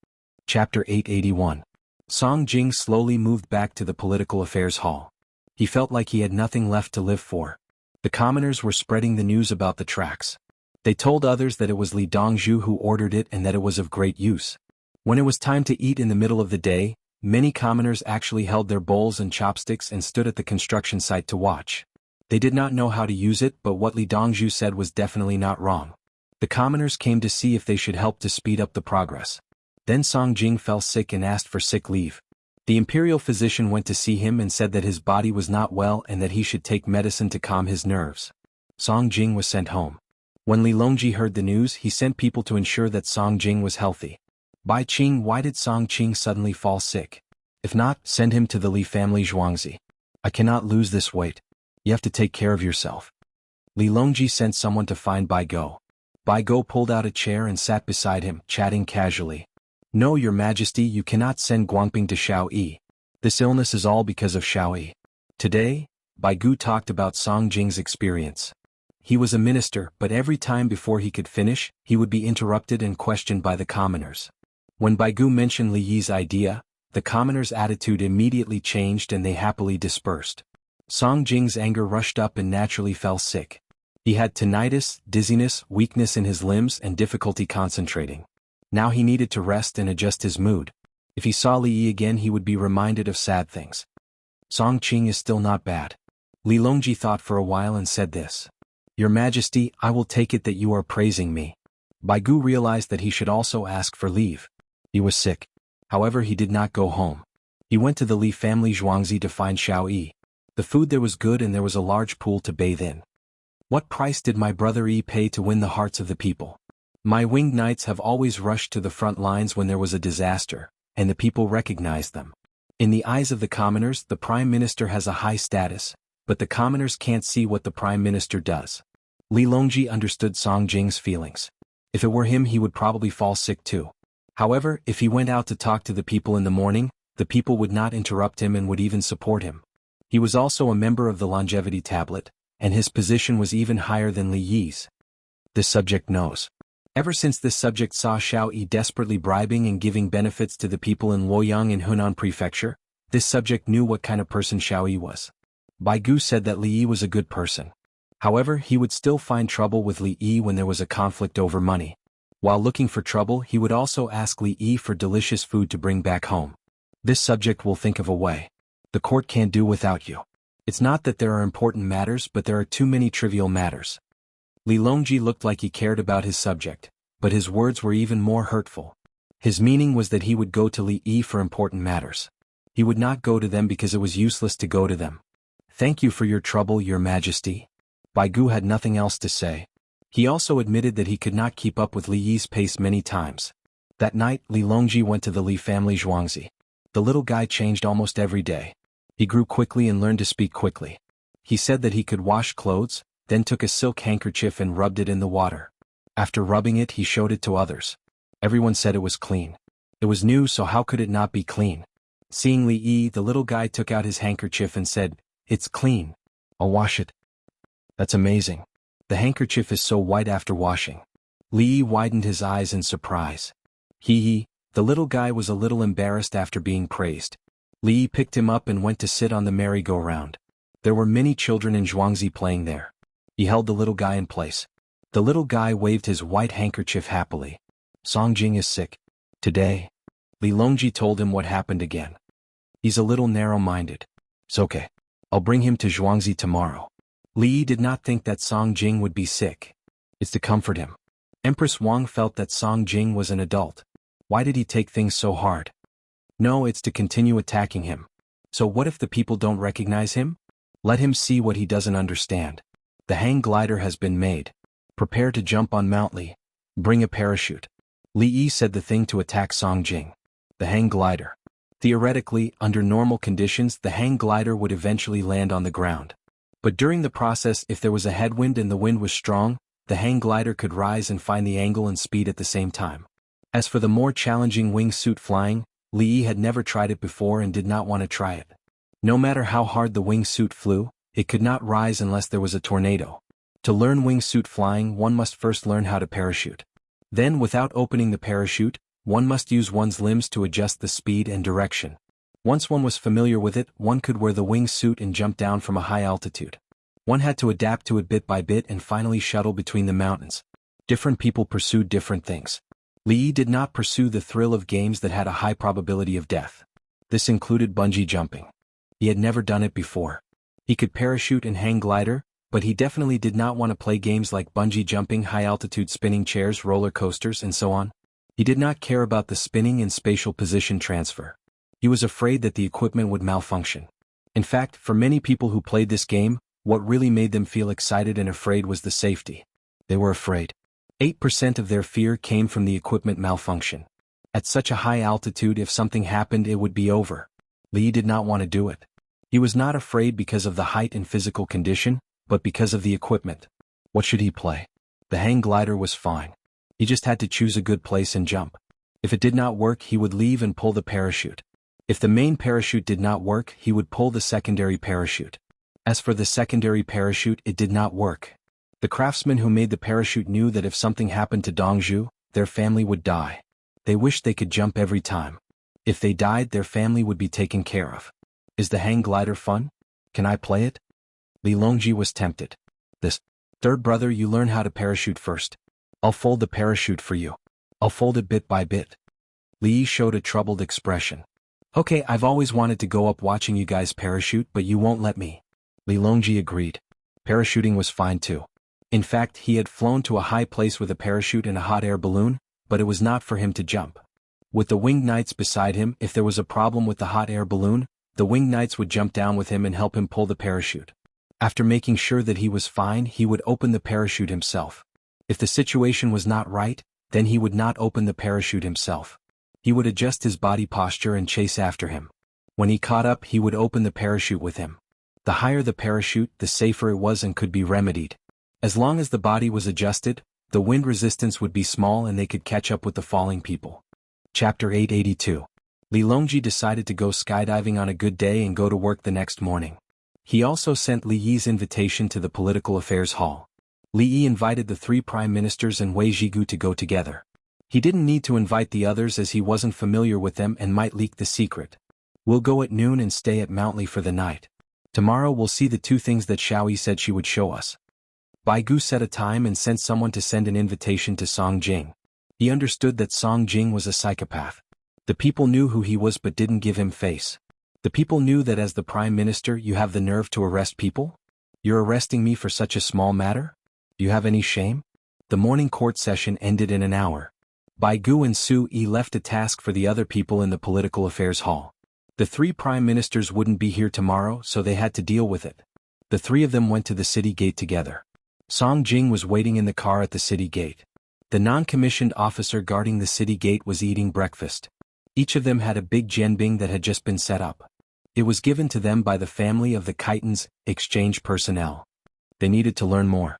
Chapter 881. Song Jing slowly moved back to the political affairs hall. He felt like he had nothing left to live for. The commoners were spreading the news about the tracks. They told others that it was Li Dongzhu who ordered it and that it was of great use. When it was time to eat in the middle of the day, many commoners actually held their bowls and chopsticks and stood at the construction site to watch. They did not know how to use it, but what Li Dongzhu said was definitely not wrong. The commoners came to see if they should help to speed up the progress. Then Song Jing fell sick and asked for sick leave. The imperial physician went to see him and said that his body was not well and that he should take medicine to calm his nerves. Song Jing was sent home. When Li Longji heard the news, he sent people to ensure that Song Jing was healthy. Bai Qing, why did Song Qing suddenly fall sick? If not, send him to the Li family Zhuangzi. I cannot lose this weight. You have to take care of yourself. Li Longji sent someone to find Bai Go. Bai Go pulled out a chair and sat beside him, chatting casually. No, Your Majesty, you cannot send Guangping to Xiao Yi. This illness is all because of Xiao Yi. Today, Bai Gu talked about Song Jing's experience. He was a minister, but every time before he could finish, he would be interrupted and questioned by the commoners. When Bai Gu mentioned Li Yi's idea, the commoners' attitude immediately changed and they happily dispersed. Song Jing's anger rushed up and naturally fell sick. He had tinnitus, dizziness, weakness in his limbs and difficulty concentrating. Now he needed to rest and adjust his mood. If he saw Li Yi again, he would be reminded of sad things. Song Qing is still not bad. Li Longji thought for a while and said this. Your Majesty, I will take it that you are praising me. Bai Gu realized that he should also ask for leave. He was sick. However, he did not go home. He went to the Li family Zhuangzi to find Xiao Yi. The food there was good and there was a large pool to bathe in. What price did my brother Yi pay to win the hearts of the people? My winged knights have always rushed to the front lines when there was a disaster, and the people recognized them. In the eyes of the commoners, the Prime Minister has a high status, but the commoners can't see what the Prime Minister does. Li Longji understood Song Jing's feelings. If it were him, he would probably fall sick too. However, if he went out to talk to the people in the morning, the people would not interrupt him and would even support him. He was also a member of the longevity tablet, and his position was even higher than Li Yi's. This subject knows. Ever since this subject saw Xiao Yi desperately bribing and giving benefits to the people in Luoyang in Hunan Prefecture, this subject knew what kind of person Xiao Yi was. Bai Gu said that Li Yi was a good person. However, he would still find trouble with Li Yi when there was a conflict over money. While looking for trouble, he would also ask Li Yi for delicious food to bring back home. This subject will think of a way. The court can't do without you. It's not that there are important matters, but there are too many trivial matters. Li Longji looked like he cared about his subject, but his words were even more hurtful. His meaning was that he would go to Li Yi for important matters. He would not go to them because it was useless to go to them. Thank you for your trouble, Your Majesty. Bai Gu had nothing else to say. He also admitted that he could not keep up with Li Yi's pace many times. That night, Li Longji went to the Li family Zhuangzi. The little guy changed almost every day. He grew quickly and learned to speak quickly. He said that he could wash clothes, then took a silk handkerchief and rubbed it in the water. After rubbing it, he showed it to others. Everyone said it was clean. It was new, so how could it not be clean? Seeing Li Yi, the little guy took out his handkerchief and said, "It's clean. I'll wash it." "That's amazing. The handkerchief is so white after washing." Li Yi widened his eyes in surprise. Hee. The little guy was a little embarrassed after being praised. Li Yi picked him up and went to sit on the merry-go-round. There were many children in Jianghu playing there. He held the little guy in place. The little guy waved his white handkerchief happily. "Song Jing is sick today." Li Longji told him what happened again. "He's a little narrow-minded. It's okay. I'll bring him to Jianghu tomorrow." Li Yi did not think that Song Jing would be sick. It's to comfort him. Empress Wang felt that Song Jing was an adult. Why did he take things so hard? No, it's to continue attacking him. So what if the people don't recognize him? Let him see what he doesn't understand. The hang glider has been made. Prepare to jump on Mount Li. Bring a parachute. Li Yi said the thing to attack Song Jing. The hang glider. Theoretically, under normal conditions, the hang glider would eventually land on the ground. But during the process, if there was a headwind and the wind was strong, the hang glider could rise and find the angle and speed at the same time. As for the more challenging wingsuit flying, Li Yi had never tried it before and did not want to try it. No matter how hard the wingsuit flew, it could not rise unless there was a tornado. To learn wingsuit flying, one must first learn how to parachute. Then, without opening the parachute, one must use one's limbs to adjust the speed and direction. Once one was familiar with it, one could wear the wingsuit and jump down from a high altitude. One had to adapt to it bit by bit and finally shuttle between the mountains. Different people pursued different things. Li Yi did not pursue the thrill of games that had a high probability of death. This included bungee jumping. He had never done it before. He could parachute and hang glider, but he definitely did not want to play games like bungee jumping, high-altitude spinning chairs, roller coasters, and so on. He did not care about the spinning and spatial position transfer. He was afraid that the equipment would malfunction. In fact, for many people who played this game, what really made them feel excited and afraid was the safety. They were afraid. 8% of their fear came from the equipment malfunction. At such a high altitude, if something happened, it would be over. Li did not want to do it. He was not afraid because of the height and physical condition, but because of the equipment. What should he play? The hang glider was fine. He just had to choose a good place and jump. If it did not work, he would leave and pull the parachute. If the main parachute did not work, he would pull the secondary parachute. As for the secondary parachute, it did not work. The craftsmen who made the parachute knew that if something happened to Dongzhu, their family would die. They wished they could jump every time. If they died, their family would be taken care of. Is the hang glider fun? Can I play it? Li Longji was tempted. This third brother, you learn how to parachute first. I'll fold the parachute for you. I'll fold it bit by bit. Li showed a troubled expression. Okay, I've always wanted to go up watching you guys parachute, but you won't let me. Li Longji agreed. Parachuting was fine too. In fact, he had flown to a high place with a parachute and a hot air balloon, but it was not for him to jump. With the winged knights beside him, if there was a problem with the hot air balloon, the winged knights would jump down with him and help him pull the parachute. After making sure that he was fine, he would open the parachute himself. If the situation was not right, then he would not open the parachute himself. He would adjust his body posture and chase after him. When he caught up, he would open the parachute with him. The higher the parachute, the safer it was and could be remedied. As long as the body was adjusted, the wind resistance would be small and they could catch up with the falling people. Chapter 882. Li Longji decided to go skydiving on a good day and go to work the next morning. He also sent Li Yi's invitation to the Political Affairs Hall. Li Yi invited the 3 prime ministers and Wei Jigu to go together. He didn't need to invite the others as he wasn't familiar with them and might leak the secret. We'll go at noon and stay at Mount Li for the night. Tomorrow we'll see the 2 things that Xiaoyi said she would show us. Bai Gu set a time and sent someone to send an invitation to Song Jing. He understood that Song Jing was a psychopath. The people knew who he was but didn't give him face. The people knew that as the prime minister you have the nerve to arrest people? You're arresting me for such a small matter? Do you have any shame? The morning court session ended in an hour. Bai Gu and Su Yi left a task for the other people in the Political Affairs Hall. The 3 prime ministers wouldn't be here tomorrow, so they had to deal with it. The 3 of them went to the city gate together. Song Jing was waiting in the car at the city gate. The non-commissioned officer guarding the city gate was eating breakfast. Each of them had a big jianbing that had just been set up. It was given to them by the family of the Chitin's exchange personnel. They needed to learn more.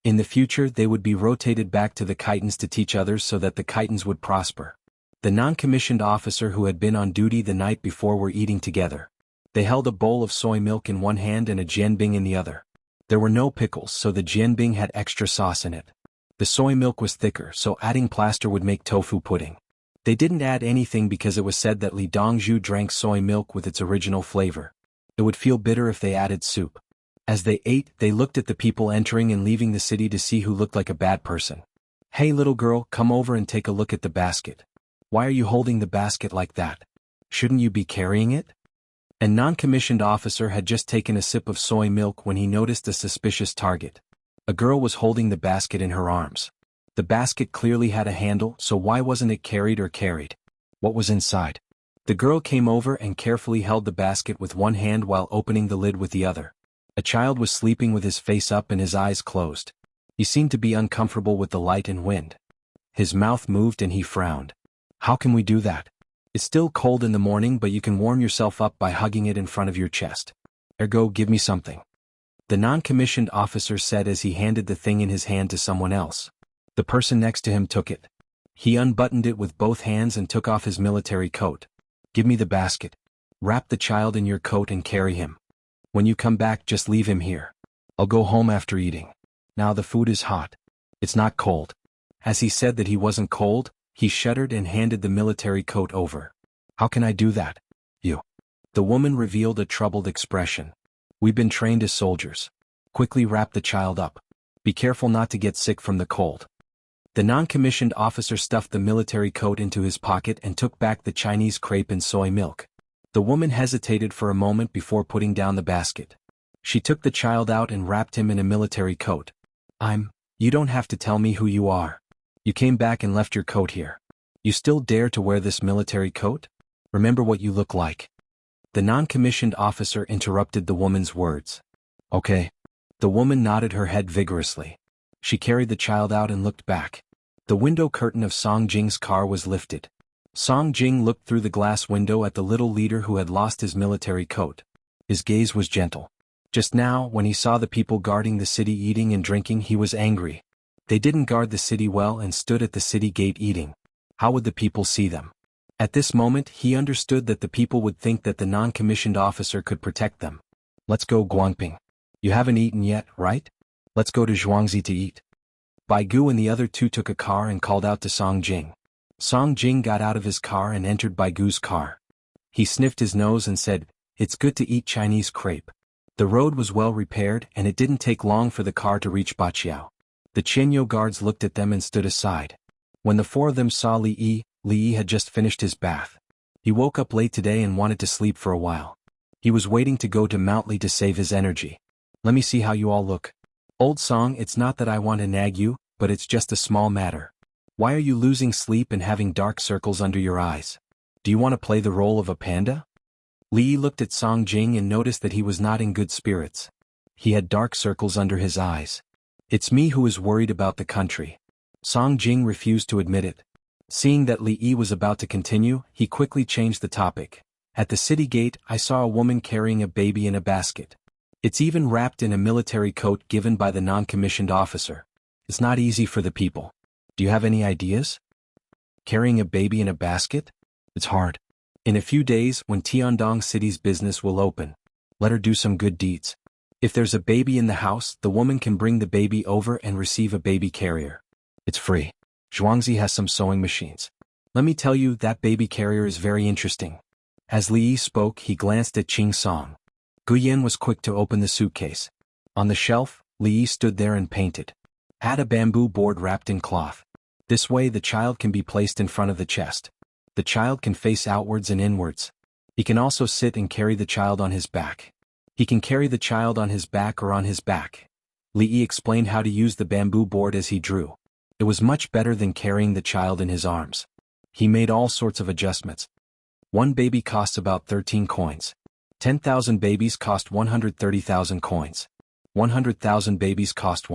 In the future they would be rotated back to the Khitans to teach others so that the Khitans would prosper. The non-commissioned officer who had been on duty the night before were eating together. They held a bowl of soy milk in one hand and a jianbing in the other. There were no pickles, so the jianbing had extra sauce in it. The soy milk was thicker, so adding plaster would make tofu pudding. They didn't add anything because it was said that Li Dongzhu drank soy milk with its original flavor. It would feel bitter if they added soup. As they ate, they looked at the people entering and leaving the city to see who looked like a bad person. "Hey little girl, come over and take a look at the basket. Why are you holding the basket like that? Shouldn't you be carrying it?" A non-commissioned officer had just taken a sip of soy milk when he noticed a suspicious target. A girl was holding the basket in her arms. The basket clearly had a handle, so why wasn't it carried or carried? What was inside? The girl came over and carefully held the basket with one hand while opening the lid with the other. A child was sleeping with his face up and his eyes closed. He seemed to be uncomfortable with the light and wind. His mouth moved and he frowned. "How can we do that? It's still cold in the morning, but you can warm yourself up by hugging it in front of your chest. Ergo, give me something," the non-commissioned officer said as he handed the thing in his hand to someone else. The person next to him took it. He unbuttoned it with both hands and took off his military coat. "Give me the basket. Wrap the child in your coat and carry him. When you come back, just leave him here. I'll go home after eating. Now the food is hot. It's not cold." As he said that he wasn't cold, he shuddered and handed the military coat over. "How can I do that? You." The woman revealed a troubled expression. "We've been trained as soldiers. Quickly wrap the child up. Be careful not to get sick from the cold." The non-commissioned officer stuffed the military coat into his pocket and took back the Chinese crepe and soy milk. The woman hesitated for a moment before putting down the basket. She took the child out and wrapped him in a military coat. You don't have to tell me who you are. You came back and left your coat here. You still dare to wear this military coat? Remember what you look like." The non-commissioned officer interrupted the woman's words. "Okay." The woman nodded her head vigorously. She carried the child out and looked back. The window curtain of Song Jing's car was lifted. Song Jing looked through the glass window at the little leader who had lost his military coat. His gaze was gentle. Just now, when he saw the people guarding the city eating and drinking, he was angry. They didn't guard the city well and stood at the city gate eating. How would the people see them? At this moment, he understood that the people would think that the non-commissioned officer could protect them. "Let's go, Guangping. You haven't eaten yet, right? Let's go to Zhuangzi to eat." Bai Gu and the other two took a car and called out to Song Jing. Song Jing got out of his car and entered Bai Gu's car. He sniffed his nose and said, "It's good to eat Chinese crepe." The road was well repaired and it didn't take long for the car to reach Baqiao. The Qianyo guards looked at them and stood aside. When the four of them saw Li Yi had just finished his bath. He woke up late today and wanted to sleep for a while. He was waiting to go to Mount Li to save his energy. "Let me see how you all look." "Old Song, it's not that I want to nag you, but it's just a small matter. Why are you losing sleep and having dark circles under your eyes? Do you want to play the role of a panda?" Li looked at Song Jing and noticed that he was not in good spirits. He had dark circles under his eyes. "It's me who is worried about the country." Song Jing refused to admit it. Seeing that Li Yi was about to continue, he quickly changed the topic. "At the city gate, I saw a woman carrying a baby in a basket. It's even wrapped in a military coat given by the non-commissioned officer. It's not easy for the people. Do you have any ideas? Carrying a baby in a basket? It's hard. In a few days, when Tiandong City's business will open, let her do some good deeds. If there's a baby in the house, the woman can bring the baby over and receive a baby carrier. It's free. Zhuangzi has some sewing machines. Let me tell you, that baby carrier is very interesting." As Li Yi spoke, he glanced at Qing Song. Guyen was quick to open the suitcase. On the shelf, Li Yi stood there and painted. "Add a bamboo board wrapped in cloth. This way the child can be placed in front of the chest. The child can face outwards and inwards. He can also sit and carry the child on his back. He can carry the child on his back or on his back." Li Yi explained how to use the bamboo board as he drew. It was much better than carrying the child in his arms. He made all sorts of adjustments. One baby costs about 13 coins. 10,000 babies cost 130,000 coins. 100,000 babies cost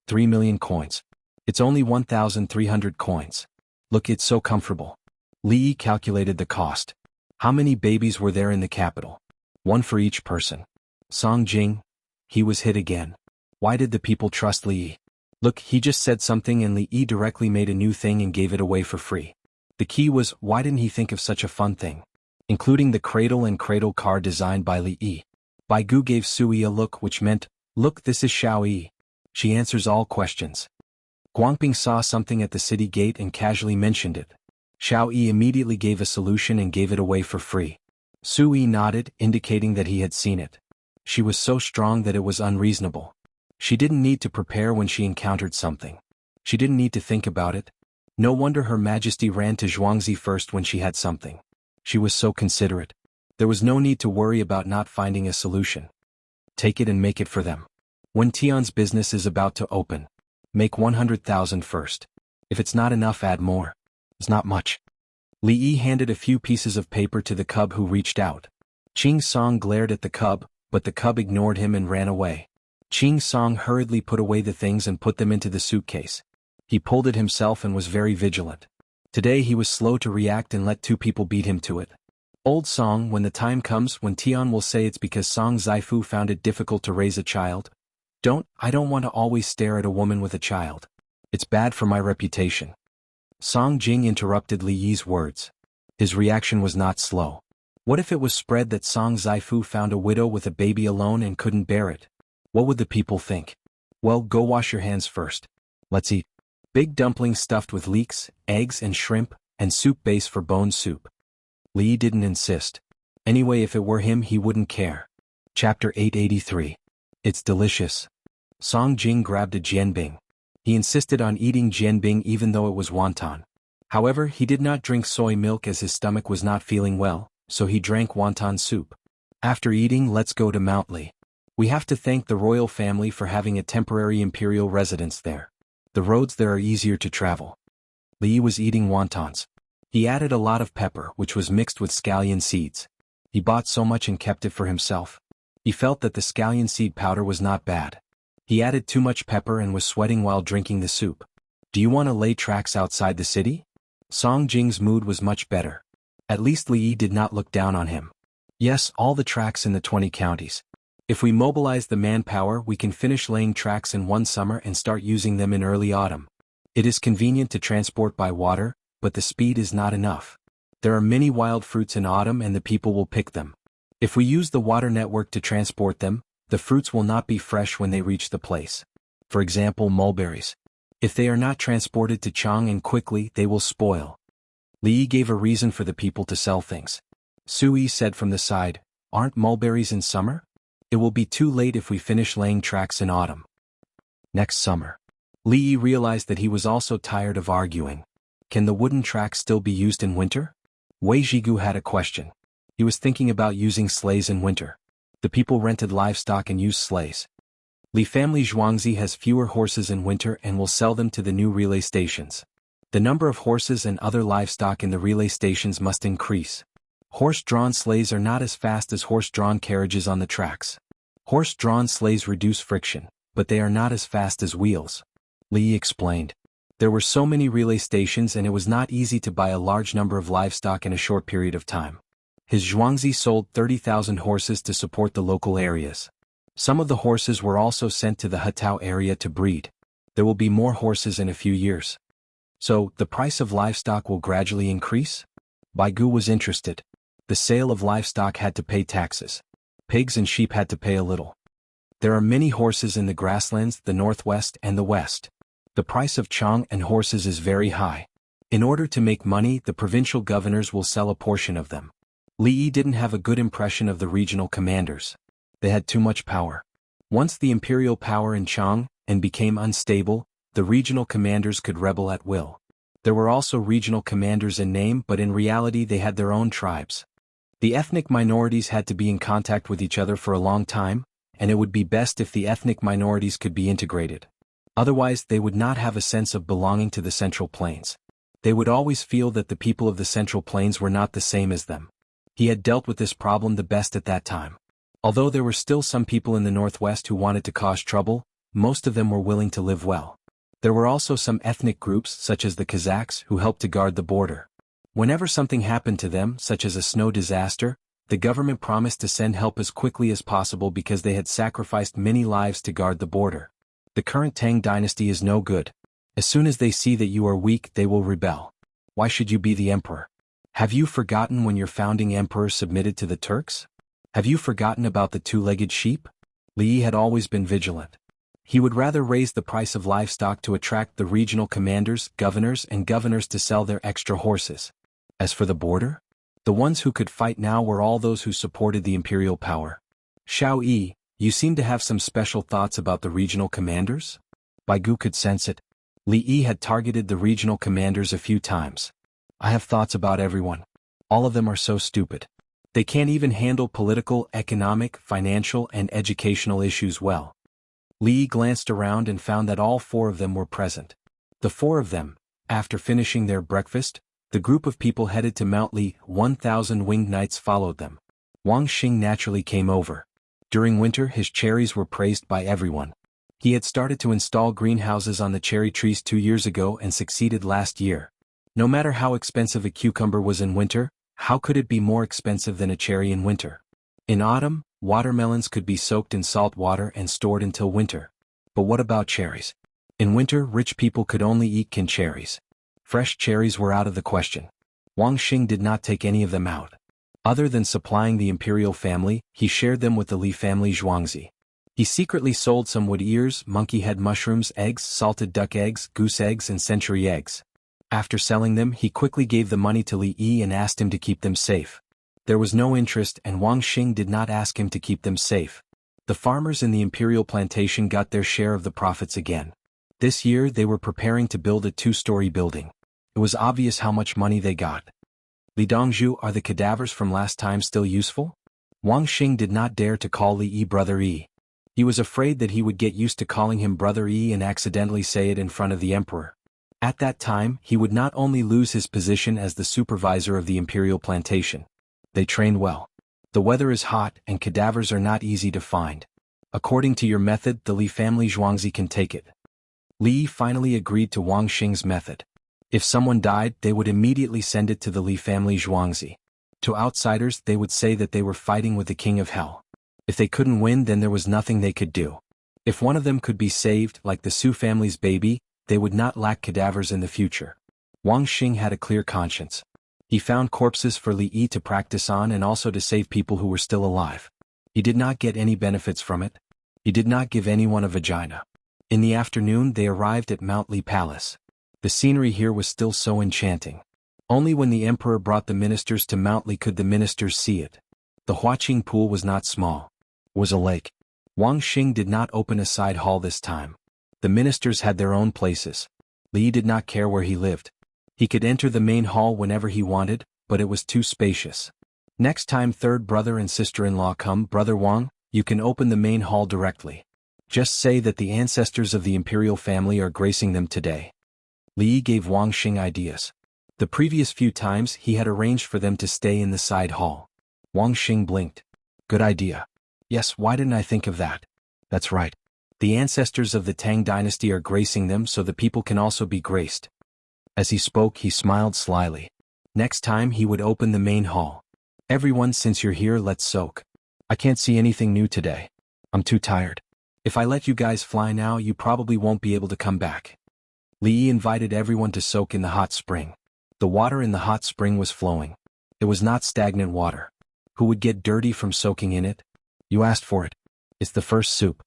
3 million coins. It's only 1,300 coins. Look, it's so comfortable. Li Yi calculated the cost. How many babies were there in the capital? One for each person. Song Jing. He was hit again. Why did the people trust Li Yi? Look, he just said something and Li Yi directly made a new thing and gave it away for free. The key was, why didn't he think of such a fun thing? Including the cradle and cradle car designed by Li Yi. Bai Gu gave Sui a look which meant, look, this is Xiao Yi. She answers all questions. Guangping saw something at the city gate and casually mentioned it. Xiao Yi immediately gave a solution and gave it away for free. Sui nodded, indicating that he had seen it. She was so strong that it was unreasonable. She didn't need to prepare when she encountered something. She didn't need to think about it. No wonder Her Majesty ran to Zhuangzi first when she had something. She was so considerate. There was no need to worry about not finding a solution. Take it and make it for them. When Tian's business is about to open, make 100,000 first. If it's not enough, add more. It's not much. Li Yi handed a few pieces of paper to the cub who reached out. Qing Song glared at the cub, but the cub ignored him and ran away. Qing Song hurriedly put away the things and put them into the suitcase. He pulled it himself and was very vigilant. Today he was slow to react and let two people beat him to it. Old song, when the time comes when Tian will say it's because Song Zaifu found it difficult to raise a child. I don't want to always stare at a woman with a child. It's bad for my reputation. Song Jing interrupted Li Yi's words. His reaction was not slow. What if it was spread that Song Zaifu found a widow with a baby alone and couldn't bear it? What would the people think? Well, go wash your hands first. Let's eat. Big dumplings stuffed with leeks, eggs and shrimp, and soup base for bone soup. Li Yi didn't insist. Anyway, if it were him, he wouldn't care. Chapter 883. It's delicious. Song Jing grabbed a jianbing. He insisted on eating jianbing even though it was wonton. However, he did not drink soy milk as his stomach was not feeling well, so he drank wonton soup. After eating, let's go to Mount Li. We have to thank the royal family for having a temporary imperial residence there. The roads there are easier to travel. Li Yi was eating wontons. He added a lot of pepper, which was mixed with scallion seeds. He bought so much and kept it for himself. He felt that the scallion seed powder was not bad. He added too much pepper and was sweating while drinking the soup. Do you want to lay tracks outside the city? Song Jing's mood was much better. At least Li Yi did not look down on him. Yes, all the tracks in the 20 counties. If we mobilize the manpower, we can finish laying tracks in one summer and start using them in early autumn. It is convenient to transport by water, but the speed is not enough. There are many wild fruits in autumn and the people will pick them. If we use the water network to transport them, the fruits will not be fresh when they reach the place. For example, mulberries. If they are not transported to Chang'an quickly, they will spoil. Li Yi gave a reason for the people to sell things. Sui said from the side, aren't mulberries in summer? It will be too late if we finish laying tracks in autumn. Next summer. Li Yi realized that he was also tired of arguing. Can the wooden tracks still be used in winter? Wei Zhigu had a question. He was thinking about using sleighs in winter. The people rented livestock and used sleighs. Li family Zhuangzi has fewer horses in winter and will sell them to the new relay stations. The number of horses and other livestock in the relay stations must increase. Horse-drawn sleighs are not as fast as horse-drawn carriages on the tracks. Horse-drawn sleighs reduce friction, but they are not as fast as wheels. Li Yi explained. There were so many relay stations and it was not easy to buy a large number of livestock in a short period of time. His Zhuangzi sold 30,000 horses to support the local areas. Some of the horses were also sent to the Hetao area to breed. There will be more horses in a few years. So, the price of livestock will gradually increase? Bai Gu was interested. The sale of livestock had to pay taxes. Pigs and sheep had to pay a little. There are many horses in the grasslands, the northwest and the west. The price of Chang and horses is very high. In order to make money, the provincial governors will sell a portion of them. Li Yi didn't have a good impression of the regional commanders. They had too much power. Once the imperial power in Chang and became unstable, the regional commanders could rebel at will. There were also regional commanders in name, but in reality they had their own tribes. The ethnic minorities had to be in contact with each other for a long time, and it would be best if the ethnic minorities could be integrated. Otherwise, they would not have a sense of belonging to the Central Plains. They would always feel that the people of the Central Plains were not the same as them. He had dealt with this problem the best at that time. Although there were still some people in the Northwest who wanted to cause trouble, most of them were willing to live well. There were also some ethnic groups, such as the Kazakhs, who helped to guard the border. Whenever something happened to them, such as a snow disaster, the government promised to send help as quickly as possible because they had sacrificed many lives to guard the border. The current Tang dynasty is no good. As soon as they see that you are weak, they will rebel. Why should you be the emperor? Have you forgotten when your founding emperor submitted to the Turks? Have you forgotten about the two-legged sheep? Li Yi had always been vigilant. He would rather raise the price of livestock to attract the regional commanders, governors to sell their extra horses. As for the border, the ones who could fight now were all those who supported the imperial power. Xiao Yi, you seem to have some special thoughts about the regional commanders? Bai Gu could sense it. Li Yi had targeted the regional commanders a few times. I have thoughts about everyone. All of them are so stupid. They can't even handle political, economic, financial, and educational issues well. Li Yi glanced around and found that all four of them were present. The four of them, after finishing their breakfast, the group of people headed to Mount Li. 1,000 winged knights followed them. Wang Xing naturally came over. During winter, his cherries were praised by everyone. He had started to install greenhouses on the cherry trees 2 years ago and succeeded last year. No matter how expensive a cucumber was in winter, how could it be more expensive than a cherry in winter? In autumn, watermelons could be soaked in salt water and stored until winter. But what about cherries? In winter, rich people could only eat canned cherries. Fresh cherries were out of the question. Wang Xing did not take any of them out. Other than supplying the imperial family, he shared them with the Li family Zhuangzi. He secretly sold some wood ears, monkey head mushrooms, eggs, salted duck eggs, goose eggs, and century eggs. After selling them, he quickly gave the money to Li Yi and asked him to keep them safe. There was no interest, and Wang Xing did not ask him to keep them safe. The farmers in the imperial plantation got their share of the profits again. This year they were preparing to build a 2-story building. It was obvious how much money they got. Li Dongzhu, are the cadavers from last time still useful? Wang Xing did not dare to call Li Yi Brother Yi. He was afraid that he would get used to calling him Brother Yi and accidentally say it in front of the emperor. At that time, he would not only lose his position as the supervisor of the imperial plantation. They train well. The weather is hot and cadavers are not easy to find. According to your method, the Li family Zhuangzi can take it. Li Yi finally agreed to Wang Xing's method. If someone died, they would immediately send it to the Li family Zhuangzi. To outsiders, they would say that they were fighting with the king of hell. If they couldn't win, then there was nothing they could do. If one of them could be saved, like the Su family's baby, they would not lack cadavers in the future. Wang Xing had a clear conscience. He found corpses for Li Yi to practice on and also to save people who were still alive. He did not get any benefits from it. He did not give anyone a vagina. In the afternoon they arrived at Mount Li Palace. The scenery here was still so enchanting. Only when the emperor brought the ministers to Mount Li could the ministers see it. The Huaqing pool was not small. It was a lake. Wang Xing did not open a side hall this time. The ministers had their own places. Li did not care where he lived. He could enter the main hall whenever he wanted, but it was too spacious. Next time third brother and sister-in-law come, Brother Wang, you can open the main hall directly. Just say that the ancestors of the imperial family are gracing them today. Li gave Wang Xing ideas. The previous few times he had arranged for them to stay in the side hall. Wang Xing blinked. Good idea. Yes, why didn't I think of that? That's right. The ancestors of the Tang dynasty are gracing them so the people can also be graced. As he spoke, he smiled slyly. Next time he would open the main hall. Everyone, since you're here, let's soak. I can't see anything new today. I'm too tired. If I let you guys fly now, you probably won't be able to come back. Li Yi invited everyone to soak in the hot spring. The water in the hot spring was flowing. It was not stagnant water. Who would get dirty from soaking in it? You asked for it. It's the first soup.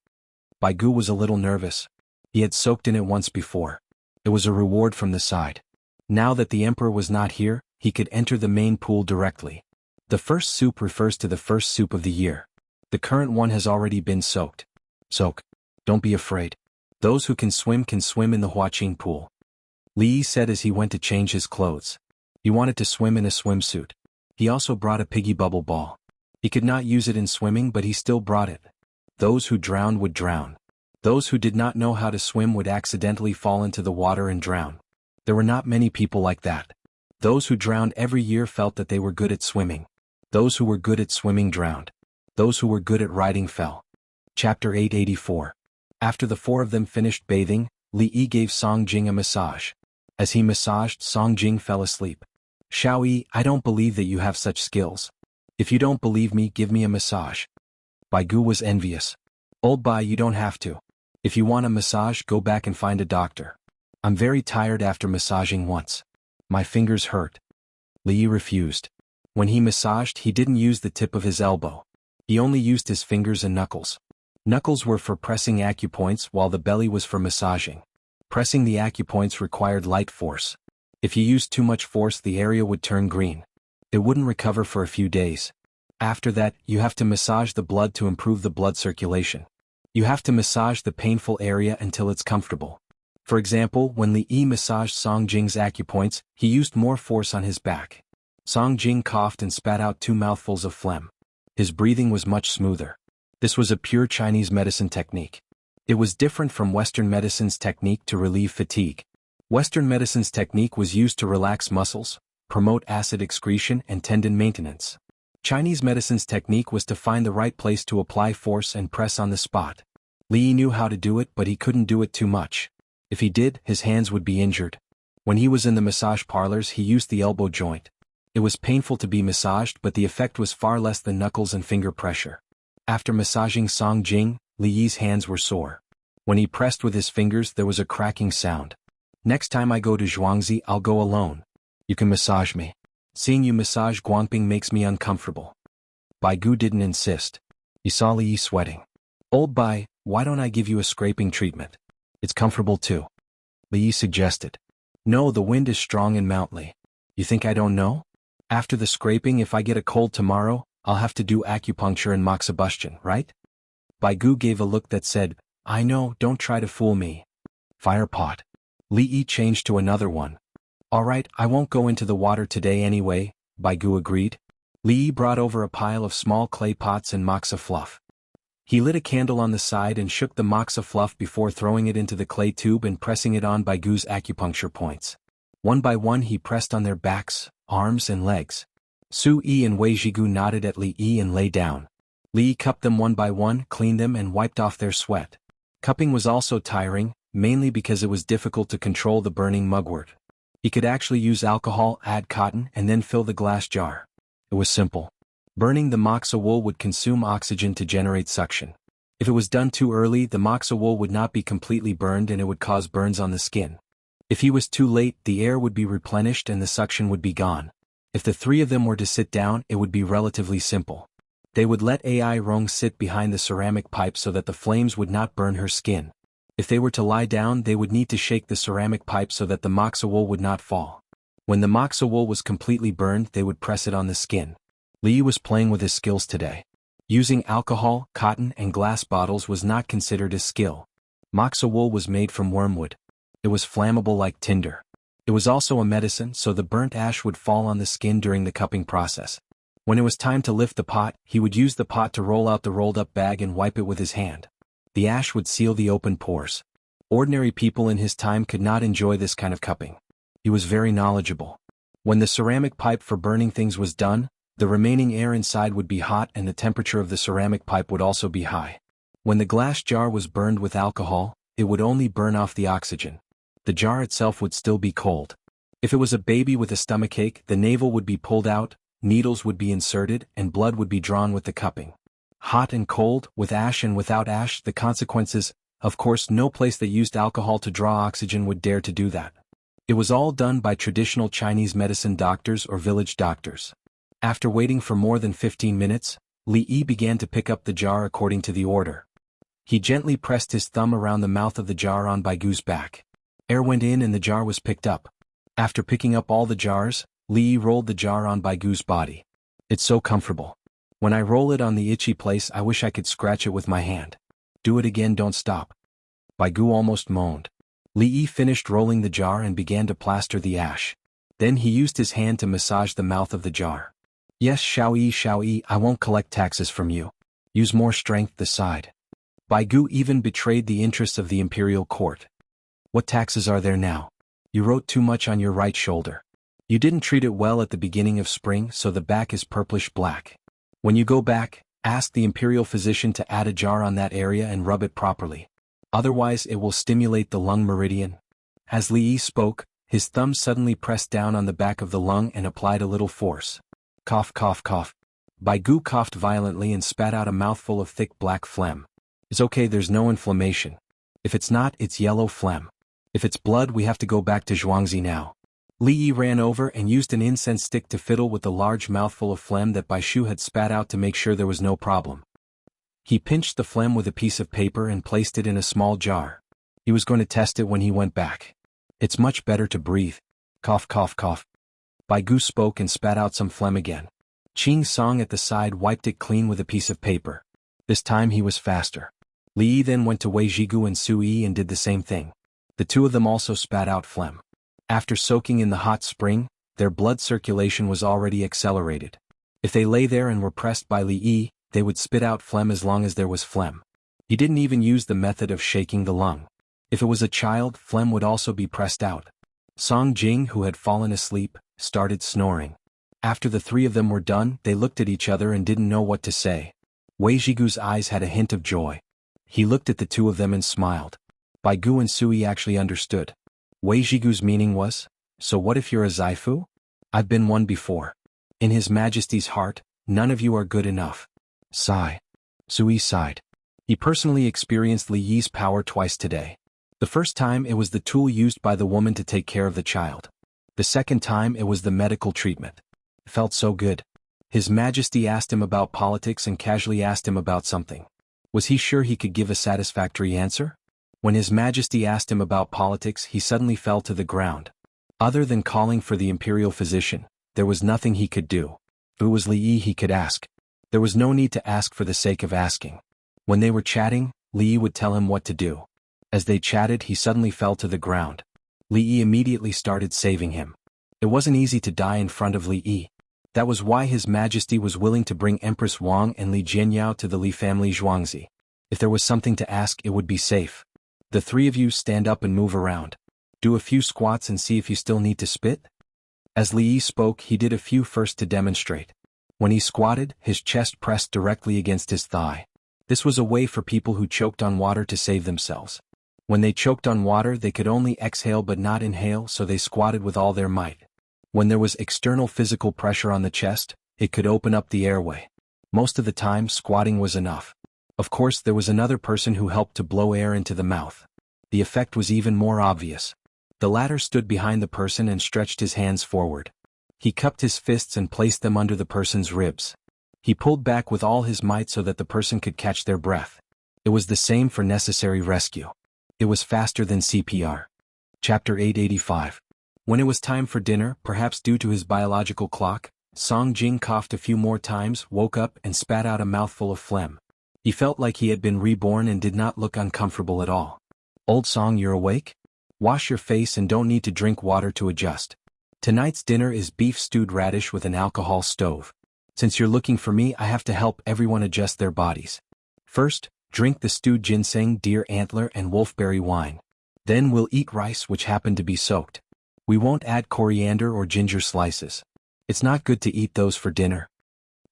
Bai Gu was a little nervous. He had soaked in it once before. It was a reward from the side. Now that the emperor was not here, he could enter the main pool directly. The first soup refers to the first soup of the year. The current one has already been soaked. Soak. Don't be afraid. Those who can swim in the Huaqing pool. Li Yi said as he went to change his clothes. He wanted to swim in a swimsuit. He also brought a piggy bubble ball. He could not use it in swimming, but he still brought it. Those who drowned would drown. Those who did not know how to swim would accidentally fall into the water and drown. There were not many people like that. Those who drowned every year felt that they were good at swimming. Those who were good at swimming drowned. Those who were good at riding fell. Chapter 884. After the four of them finished bathing, Li Yi gave Song Jing a massage. As he massaged, Song Jing fell asleep. Xiao Yi, I don't believe that you have such skills. If you don't believe me, give me a massage. Bai Gu was envious. Old Bai, you don't have to. If you want a massage, go back and find a doctor. I'm very tired after massaging once. My fingers hurt. Li refused. When he massaged, he didn't use the tip of his elbow. He only used his fingers and knuckles. Knuckles were for pressing acupoints while the belly was for massaging. Pressing the acupoints required light force. If you used too much force, the area would turn green. It wouldn't recover for a few days. After that, you have to massage the blood to improve the blood circulation. You have to massage the painful area until it's comfortable. For example, when Li Yi massaged Song Jing's acupoints, he used more force on his back. Song Jing coughed and spat out 2 mouthfuls of phlegm. His breathing was much smoother. This was a pure Chinese medicine technique. It was different from Western medicine's technique to relieve fatigue. Western medicine's technique was used to relax muscles, promote acid excretion and tendon maintenance. Chinese medicine's technique was to find the right place to apply force and press on the spot. Li Yi knew how to do it, but he couldn't do it too much. If he did, his hands would be injured. When he was in the massage parlors, he used the elbow joint. It was painful to be massaged, but the effect was far less than knuckles and finger pressure. After massaging Song Jing, Li Yi's hands were sore. When he pressed with his fingers, there was a cracking sound. Next time I go to Zhuangzi, I'll go alone. You can massage me. Seeing you massage Guangping makes me uncomfortable. Bai Gu didn't insist. He saw Li Yi sweating. Old Bai, why don't I give you a scraping treatment? It's comfortable too. Li Yi suggested. No, the wind is strong in Mount Li. You think I don't know? After the scraping, if I get a cold tomorrow, I'll have to do acupuncture and moxibustion, right? Bai Gu gave a look that said, I know, don't try to fool me. Fire pot. Li Yi changed to another one. Alright, I won't go into the water today anyway, Bai Gu agreed. Li Yi brought over a pile of small clay pots and moxa fluff. He lit a candle on the side and shook the moxa fluff before throwing it into the clay tube and pressing it on Bai Gu's acupuncture points. One by one he pressed on their backs, arms and legs. Su Yi and Wei Zhigu nodded at Li Yi and lay down. Li Yi cupped them one by one, cleaned them and wiped off their sweat. Cupping was also tiring, mainly because it was difficult to control the burning mugwort. He could actually use alcohol, add cotton, and then fill the glass jar. It was simple. Burning the moxa wool would consume oxygen to generate suction. If it was done too early, the moxa wool would not be completely burned and it would cause burns on the skin. If he was too late, the air would be replenished and the suction would be gone. If the 3 of them were to sit down, it would be relatively simple. They would let Ai Rong sit behind the ceramic pipe so that the flames would not burn her skin. If they were to lie down, they would need to shake the ceramic pipe so that the moxa wool would not fall. When the moxa wool was completely burned, they would press it on the skin. Li Yi was playing with his skills today. Using alcohol, cotton, and glass bottles was not considered a skill. Moxa wool was made from wormwood. It was flammable like tinder. It was also a medicine, so the burnt ash would fall on the skin during the cupping process. When it was time to lift the pot, he would use the pot to roll out the rolled-up bag and wipe it with his hand. The ash would seal the open pores. Ordinary people in his time could not enjoy this kind of cupping. He was very knowledgeable. When the ceramic pipe for burning things was done, the remaining air inside would be hot and the temperature of the ceramic pipe would also be high. When the glass jar was burned with alcohol, it would only burn off the oxygen. The jar itself would still be cold. If it was a baby with a stomachache, the navel would be pulled out, needles would be inserted, and blood would be drawn with the cupping. Hot and cold, with ash and without ash, the consequences, of course no place that used alcohol to draw oxygen would dare to do that. It was all done by traditional Chinese medicine doctors or village doctors. After waiting for more than 15 minutes, Li Yi began to pick up the jar according to the order. He gently pressed his thumb around the mouth of the jar on Bai Gu's back. Air went in and the jar was picked up. After picking up all the jars, Li Yi rolled the jar on Bai Gu's body. It's so comfortable. When I roll it on the itchy place, I wish I could scratch it with my hand. Do it again, don't stop. Bai Gu almost moaned. Li Yi finished rolling the jar and began to plaster the ash. Then he used his hand to massage the mouth of the jar. Yes, Xiao Yi, I won't collect taxes from you. Use more strength this side. Bai Gu even betrayed the interests of the imperial court. What taxes are there now? You wrote too much on your right shoulder. You didn't treat it well at the beginning of spring, so the back is purplish-black. When you go back, ask the imperial physician to add a jar on that area and rub it properly. Otherwise it will stimulate the lung meridian. As Li Yi spoke, his thumb suddenly pressed down on the back of the lung and applied a little force. Cough, cough, cough. Bai Gu coughed violently and spat out a mouthful of thick black phlegm. It's okay, there's no inflammation. If it's not, it's yellow phlegm. If it's blood, we have to go back to Zhuangzi now. Li Yi ran over and used an incense stick to fiddle with the large mouthful of phlegm that Bai Shu had spat out to make sure there was no problem. He pinched the phlegm with a piece of paper and placed it in a small jar. He was going to test it when he went back. It's much better to breathe. Cough, cough, cough. Bai Gu spoke and spat out some phlegm again. Qing Song at the side wiped it clean with a piece of paper. This time he was faster. Li Yi then went to Wei Zhigu and Su Yi and did the same thing. The two of them also spat out phlegm. After soaking in the hot spring, their blood circulation was already accelerated. If they lay there and were pressed by Li Yi, they would spit out phlegm as long as there was phlegm. He didn't even use the method of shaking the lung. If it was a child, phlegm would also be pressed out. Song Jing, who had fallen asleep, started snoring. After the three of them were done, they looked at each other and didn't know what to say. Wei Zhigu's eyes had a hint of joy. He looked at the two of them and smiled. Bai Gu and Sui actually understood. Wei Zhigu's meaning was, so what if you're a Zaifu? I've been one before. In His Majesty's heart, none of you are good enough. Sigh. Sui sighed. He personally experienced Li Yi's power twice today. The first time it was the tool used by the woman to take care of the child. The second time it was the medical treatment. It felt so good. His Majesty asked him about politics and casually asked him about something. Was he sure he could give a satisfactory answer? When His Majesty asked him about politics, he suddenly fell to the ground. Other than calling for the imperial physician, there was nothing he could do. If it was Li Yi, he could ask. There was no need to ask for the sake of asking. When they were chatting, Li Yi would tell him what to do. As they chatted, he suddenly fell to the ground. Li Yi immediately started saving him. It wasn't easy to die in front of Li Yi. That was why His Majesty was willing to bring Empress Wang and Li Jianyao to the Li family Zhuangzi. If there was something to ask, it would be safe. The three of you stand up and move around. Do a few squats and see if you still need to spit. As Li Yi spoke, he did a few first to demonstrate. When he squatted, his chest pressed directly against his thigh. This was a way for people who choked on water to save themselves. When they choked on water, they could only exhale but not inhale, so they squatted with all their might. When there was external physical pressure on the chest, it could open up the airway. Most of the time, squatting was enough. Of course, there was another person who helped to blow air into the mouth. The effect was even more obvious. The latter stood behind the person and stretched his hands forward. He cupped his fists and placed them under the person's ribs. He pulled back with all his might so that the person could catch their breath. It was the same for necessary rescue. It was faster than CPR. Chapter 885. When it was time for dinner, perhaps due to his biological clock, Song Jing coughed a few more times, woke up and spat out a mouthful of phlegm. He felt like he had been reborn and did not look uncomfortable at all. Old Song, you're awake? Wash your face and don't need to drink water to adjust. Tonight's dinner is beef stewed radish with an alcohol stove. Since you're looking for me, I have to help everyone adjust their bodies. First, drink the stewed ginseng, deer antler and wolfberry wine. Then we'll eat rice which happened to be soaked. We won't add coriander or ginger slices. It's not good to eat those for dinner.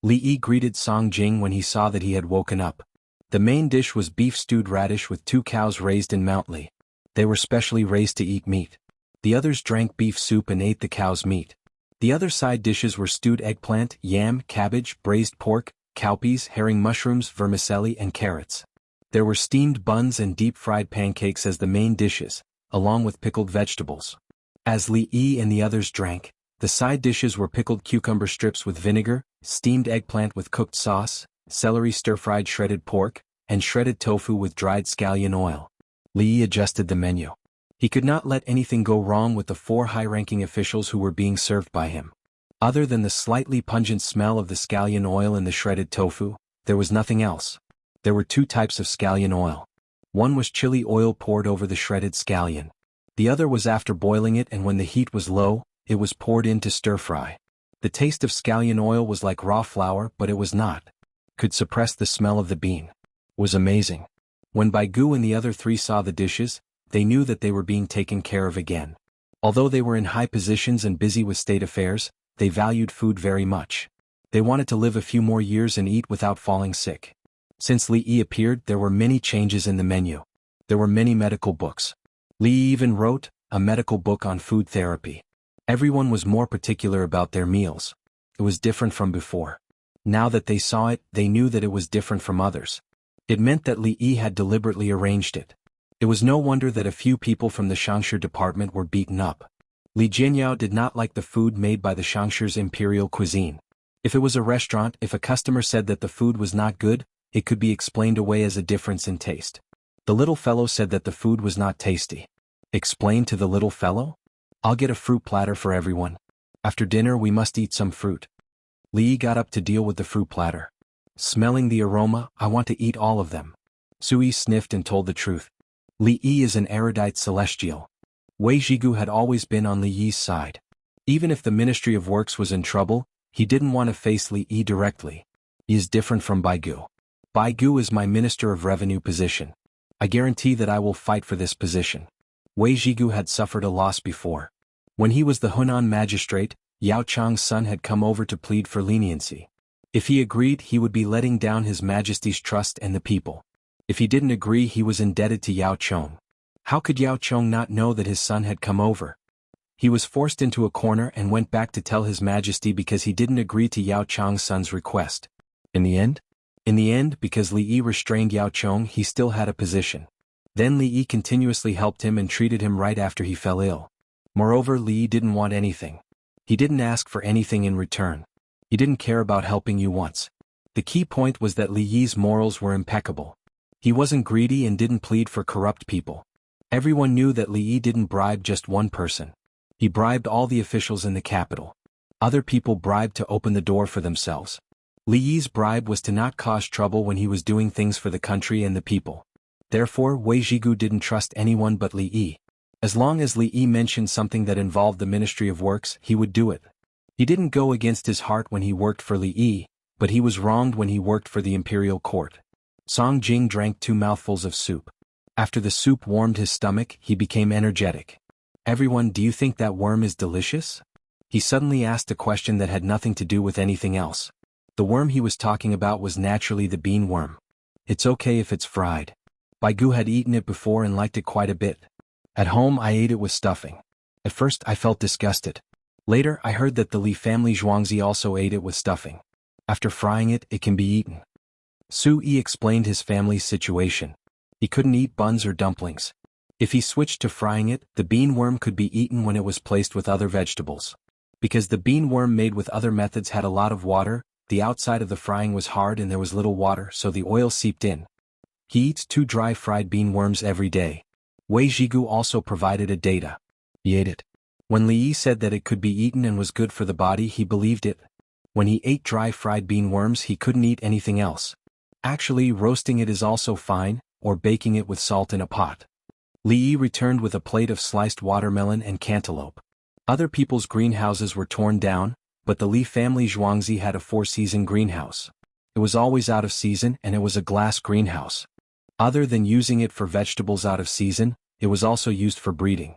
Li Yi greeted Song Jing when he saw that he had woken up. The main dish was beef stewed radish with 2 cows raised in Mount Li. They were specially raised to eat meat. The others drank beef soup and ate the cow's meat. The other side dishes were stewed eggplant, yam, cabbage, braised pork, cowpeas, herring mushrooms, vermicelli and carrots. There were steamed buns and deep-fried pancakes as the main dishes, along with pickled vegetables. As Li Yi and the others drank, the side dishes were pickled cucumber strips with vinegar, steamed eggplant with cooked sauce, celery stir-fried shredded pork, and shredded tofu with dried scallion oil. Li Yi adjusted the menu. He could not let anything go wrong with the 4 high-ranking officials who were being served by him. Other than the slightly pungent smell of the scallion oil and the shredded tofu, there was nothing else. There were 2 types of scallion oil. One was chili oil poured over the shredded scallion. The other was after boiling it, and when the heat was low, it was poured in to stir-fry. The taste of scallion oil was like raw flour, but it was not. Could suppress the smell of the bean. Was amazing. When Bai Gu and the other 3 saw the dishes, they knew that they were being taken care of again. Although they were in high positions and busy with state affairs, they valued food very much. They wanted to live a few more years and eat without falling sick. Since Li Yi appeared, there were many changes in the menu. There were many medical books. Li Yi even wrote a medical book on food therapy. Everyone was more particular about their meals. It was different from before. Now that they saw it, they knew that it was different from others. It meant that Li Yi had deliberately arranged it. It was no wonder that a few people from the Shangshu department were beaten up. Li Jianyao did not like the food made by the Shangshu's imperial cuisine. If it was a restaurant, if a customer said that the food was not good, it could be explained away as a difference in taste. The little fellow said that the food was not tasty. Explain to the little fellow? I'll get a fruit platter for everyone. After dinner we must eat some fruit. Li got up to deal with the fruit platter. Smelling the aroma, I want to eat all of them. Sui sniffed and told the truth. Li Yi is an erudite celestial. Wei Zhigu had always been on Li Yi's side. Even if the Ministry of Works was in trouble, he didn't want to face Li Yi directly. He is different from Baigu. Baigu is my Minister of Revenue position. I guarantee that I will fight for this position. Wei Zhigu had suffered a loss before. When he was the Hunan magistrate, Yao Chang's son had come over to plead for leniency. If he agreed, he would be letting down His Majesty's trust and the people. If he didn't agree, he was indebted to Yao Chong. How could Yao Chong not know that his son had come over? He was forced into a corner and went back to tell His Majesty because he didn't agree to Yao Chong's son's request. In the end, because Li Yi restrained Yao Chong, he still had a position. Then Li Yi continuously helped him and treated him right after he fell ill. Moreover, Li Yi didn't want anything. He didn't ask for anything in return. He didn't care about helping you once. The key point was that Li Yi's morals were impeccable. He wasn't greedy and didn't plead for corrupt people. Everyone knew that Li Yi didn't bribe just one person. He bribed all the officials in the capital. Other people bribed to open the door for themselves. Li Yi's bribe was to not cause trouble when he was doing things for the country and the people. Therefore, Wei Zhigu didn't trust anyone but Li Yi. As long as Li Yi mentioned something that involved the Ministry of Works, he would do it. He didn't go against his heart when he worked for Li Yi, but he was wronged when he worked for the imperial court. Song Jing drank 2 mouthfuls of soup. After the soup warmed his stomach, he became energetic. Everyone, do you think that worm is delicious? He suddenly asked a question that had nothing to do with anything else. The worm he was talking about was naturally the bean worm. It's okay if it's fried. Baigu had eaten it before and liked it quite a bit. At home I ate it with stuffing. At first I felt disgusted. Later I heard that the Li family Zhuangzi also ate it with stuffing. After frying it, it can be eaten. Su Yi explained his family's situation. He couldn't eat buns or dumplings. If he switched to frying it, the bean worm could be eaten when it was placed with other vegetables. Because the bean worm made with other methods had a lot of water, the outside of the frying was hard and there was little water, so the oil seeped in. He eats 2 dry fried bean worms every day. Wei Zhigu also provided a data. He ate it. When Li Yi said that it could be eaten and was good for the body, he believed it. When he ate dry fried bean worms, he couldn't eat anything else. Actually, roasting it is also fine, or baking it with salt in a pot. Li Yi returned with a plate of sliced watermelon and cantaloupe. Other people's greenhouses were torn down, but the Li family Zhuangzi had a 4-season greenhouse. It was always out of season and it was a glass greenhouse. Other than using it for vegetables out of season, it was also used for breeding.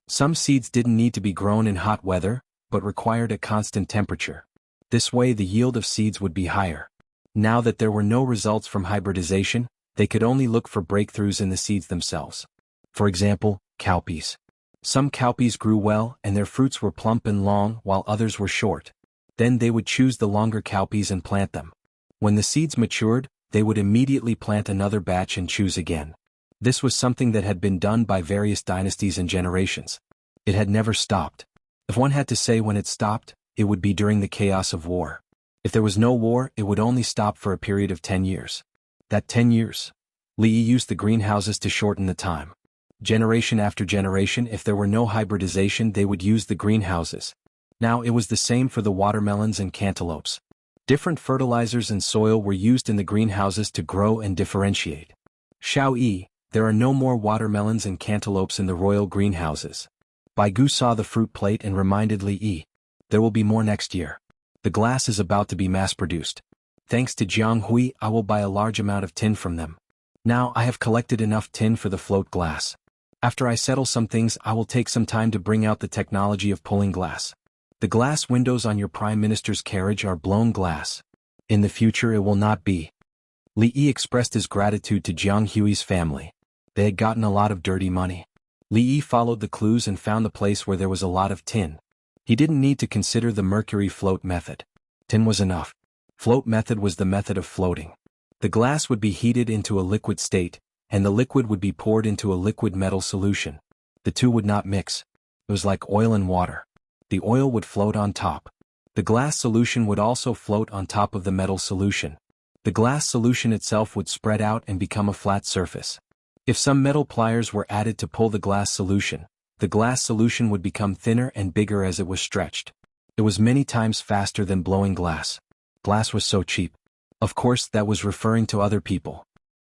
Some seeds didn't need to be grown in hot weather, but required a constant temperature. This way the yield of seeds would be higher. Now that there were no results from hybridization, they could only look for breakthroughs in the seeds themselves. For example, cowpeas. Some cowpeas grew well and their fruits were plump and long while others were short. Then they would choose the longer cowpeas and plant them. When the seeds matured, they would immediately plant another batch and choose again. This was something that had been done by various dynasties and generations. It had never stopped. If one had to say when it stopped, it would be during the chaos of war. If there was no war, it would only stop for a period of 10 years. That 10 years. Li Yi used the greenhouses to shorten the time. Generation after generation, if there were no hybridization, they would use the greenhouses. Now it was the same for the watermelons and cantaloupes. Different fertilizers and soil were used in the greenhouses to grow and differentiate. Xiao Yi, there are no more watermelons and cantaloupes in the royal greenhouses. Baigu saw the fruit plate and reminded Li Yi. There will be more next year. The glass is about to be mass-produced. Thanks to Jianghu, I will buy a large amount of tin from them. Now I have collected enough tin for the float glass. After I settle some things, I will take some time to bring out the technology of pulling glass. The glass windows on your Prime Minister's carriage are blown glass. In the future it will not be. Li Yi expressed his gratitude to Jianghu's family. They had gotten a lot of dirty money. Li Yi followed the clues and found the place where there was a lot of tin. He didn't need to consider the mercury float method. Tin was enough. Float method was the method of floating. The glass would be heated into a liquid state, and the liquid would be poured into a liquid metal solution. The two would not mix. It was like oil and water. The oil would float on top. The glass solution would also float on top of the metal solution. The glass solution itself would spread out and become a flat surface. If some metal pliers were added to pull the glass solution would become thinner and bigger as it was stretched. It was many times faster than blowing glass. Glass was so cheap. Of course, that was referring to other people.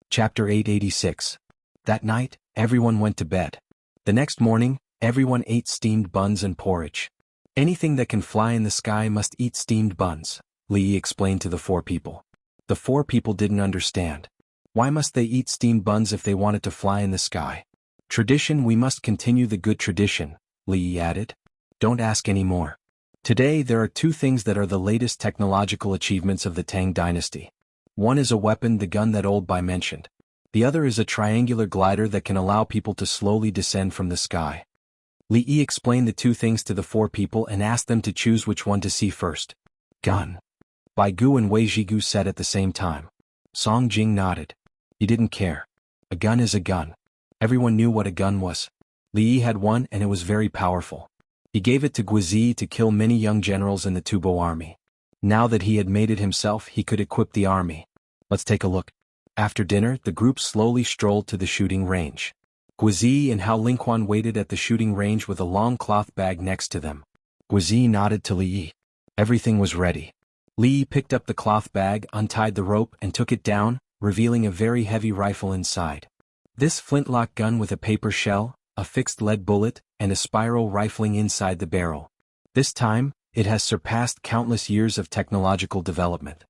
Chapter 886. That night, everyone went to bed. The next morning, everyone ate steamed buns and porridge. Anything that can fly in the sky must eat steamed buns, Li explained to the 4 people. The 4 people didn't understand. Why must they eat steamed buns if they wanted to fly in the sky? Tradition, we must continue the good tradition, Li added. Don't ask any more. Today there are 2 things that are the latest technological achievements of the Tang dynasty. One is a weapon, the gun that Old Bai mentioned. The other is a triangular glider that can allow people to slowly descend from the sky. Li explained the 2 things to the 4 people and asked them to choose which one to see first. Gun. Bai Gu and Wei Zhigu said at the same time. Song Jing nodded. He didn't care. A gun is a gun. Everyone knew what a gun was. Li had one and it was very powerful. He gave it to Guizi to kill many young generals in the Tubo army. Now that he had made it himself, he could equip the army. Let's take a look. After dinner, the group slowly strolled to the shooting range. Guizi and Hao Lingquan waited at the shooting range with a long cloth bag next to them. Guizi nodded to Li. Everything was ready. Li picked up the cloth bag, untied the rope and took it down, revealing a very heavy rifle inside. This flintlock gun with a paper shell, a fixed lead bullet, and a spiral rifling inside the barrel. This time, it has surpassed countless years of technological development.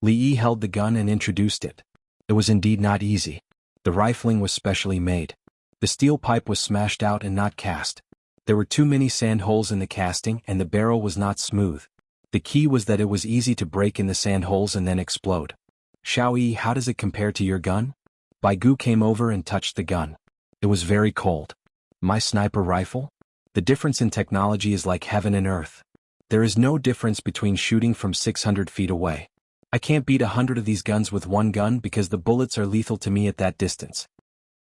Li held the gun and introduced it. It was indeed not easy. The rifling was specially made. The steel pipe was smashed out and not cast. There were too many sand holes in the casting and the barrel was not smooth. The key was that it was easy to break in the sand holes and then explode. Xiao, how does it compare to your gun? Bai Gu came over and touched the gun. It was very cold. My sniper rifle? The difference in technology is like heaven and earth. There is no difference between shooting from 600 feet away. I can't beat 100 of these guns with one gun because the bullets are lethal to me at that distance.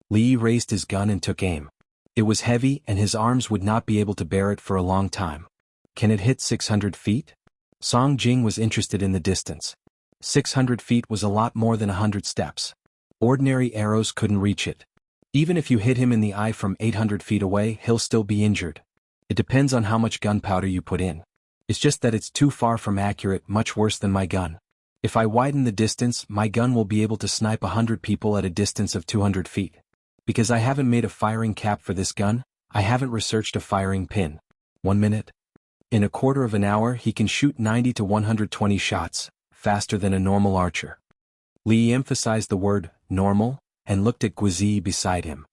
Li raised his gun and took aim. It was heavy and his arms would not be able to bear it for a long time. Can it hit 600 feet? Song Jing was interested in the distance. 600 feet was a lot more than 100 steps. Ordinary arrows couldn't reach it. Even if you hit him in the eye from 800 feet away, he'll still be injured. It depends on how much gunpowder you put in. It's just that it's too far from accurate, much worse than my gun. If I widen the distance, my gun will be able to snipe 100 people at a distance of 200 feet. Because I haven't made a firing cap for this gun, I haven't researched a firing pin. 1 minute. In a quarter of an hour he can shoot 90 to 120 shots, faster than a normal archer. Li emphasized the word, normal, and looked at Guizi beside him.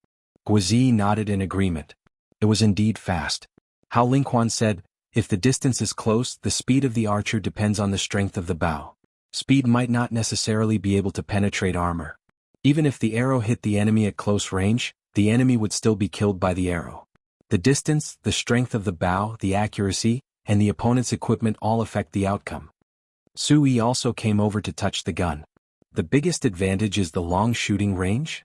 Guizi nodded in agreement. It was indeed fast. Hao Lingquan said, if the distance is close, the speed of the archer depends on the strength of the bow. Speed might not necessarily be able to penetrate armor. Even if the arrow hit the enemy at close range, the enemy would still be killed by the arrow. The distance, the strength of the bow, the accuracy, and the opponent's equipment all affect the outcome. Sui also came over to touch the gun. The biggest advantage is the long shooting range?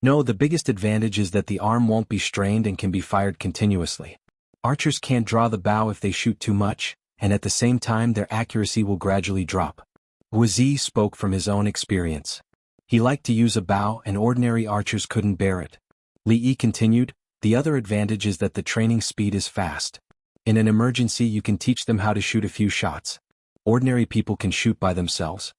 No, the biggest advantage is that the arm won't be strained and can be fired continuously. Archers can't draw the bow if they shoot too much, and at the same time their accuracy will gradually drop. Guizi spoke from his own experience. He liked to use a bow and ordinary archers couldn't bear it. Li continued, the other advantage is that the training speed is fast. In an emergency you can teach them how to shoot a few shots. Ordinary people can shoot by themselves.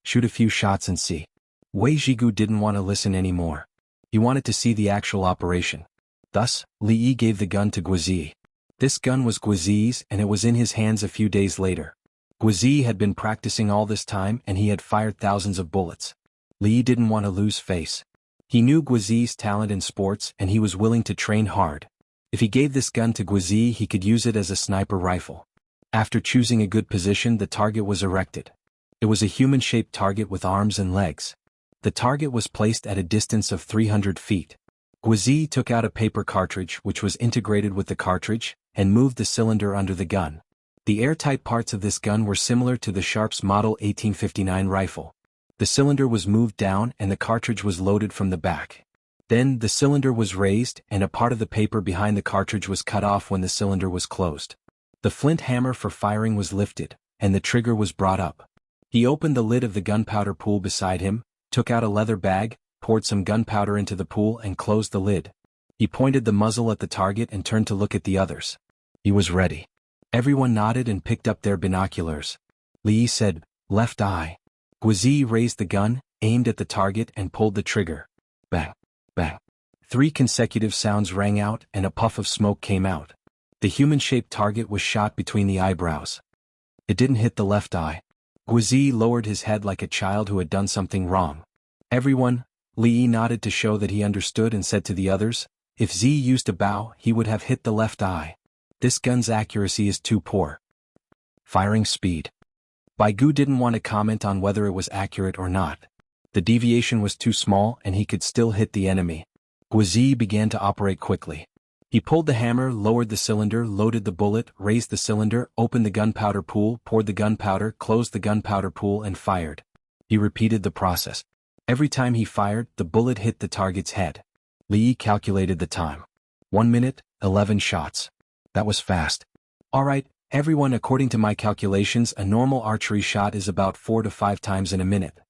Shoot a few shots and see. Wei Zhigu didn't want to listen anymore. He wanted to see the actual operation. Thus, Li gave the gun to Guizi. This gun was Guizi's and it was in his hands a few days later. Guizi had been practicing all this time and he had fired thousands of bullets. Li didn't want to lose face. He knew Guizi's talent in sports and he was willing to train hard. If he gave this gun to Guizi, he could use it as a sniper rifle. After choosing a good position, the target was erected. It was a human-shaped target with arms and legs. The target was placed at a distance of 300 feet. Guizi took out a paper cartridge which was integrated with the cartridge, and moved the cylinder under the gun. The airtight parts of this gun were similar to the Sharp's Model 1859 rifle. The cylinder was moved down and the cartridge was loaded from the back. Then, the cylinder was raised and a part of the paper behind the cartridge was cut off when the cylinder was closed. The flint hammer for firing was lifted, and the trigger was brought up. He opened the lid of the gunpowder pool beside him, took out a leather bag, poured some gunpowder into the pool and closed the lid. He pointed the muzzle at the target and turned to look at the others. He was ready. Everyone nodded and picked up their binoculars. Li said, "Left eye." Guizi raised the gun, aimed at the target and pulled the trigger. Bang, bang. 3 consecutive sounds rang out and a puff of smoke came out. The human-shaped target was shot between the eyebrows. It didn't hit the left eye. Guizi lowered his head like a child who had done something wrong. Everyone, Li nodded to show that he understood and said to the others, "If Z used a bow, he would have hit the left eye. This gun's accuracy is too poor." Firing speed. Baigu didn't want to comment on whether it was accurate or not. The deviation was too small and he could still hit the enemy. Guizi began to operate quickly. He pulled the hammer, lowered the cylinder, loaded the bullet, raised the cylinder, opened the gunpowder pool, poured the gunpowder, closed the gunpowder pool and fired. He repeated the process. Every time he fired, the bullet hit the target's head. Li calculated the time. 1 minute, 11 shots. That was fast. Alright, everyone, according to my calculations, a normal archery shot is about 4 to 5 times in a minute.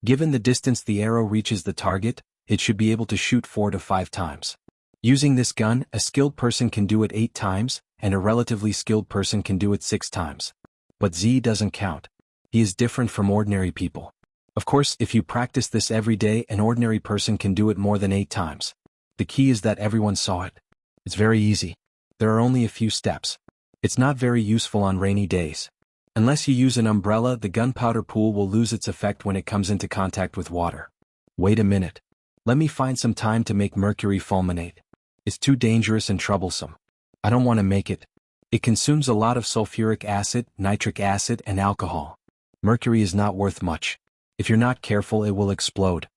Given the distance the arrow reaches the target, it should be able to shoot 4 to 5 times. Using this gun, a skilled person can do it 8 times, and a relatively skilled person can do it 6 times. But Z doesn't count. He is different from ordinary people. Of course, if you practice this every day, an ordinary person can do it more than 8 times. The key is that everyone saw it. It's very easy. There are only a few steps. It's not very useful on rainy days. Unless you use an umbrella, the gunpowder pool will lose its effect when it comes into contact with water. Wait a minute. Let me find some time to make mercury fulminate. It's too dangerous and troublesome. I don't want to make it. It consumes a lot of sulfuric acid, nitric acid, and alcohol. Mercury is not worth much. If you're not careful, it will explode.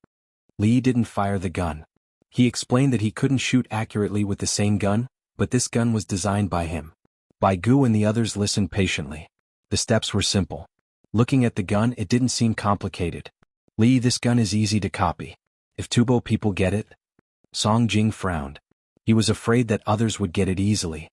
Li didn't fire the gun. He explained that he couldn't shoot accurately with the same gun, but this gun was designed by him. Baigu and the others listened patiently. The steps were simple. Looking at the gun, it didn't seem complicated. Li, this gun is easy to copy. If Tubo people get it? Song Jing frowned. He was afraid that others would get it easily.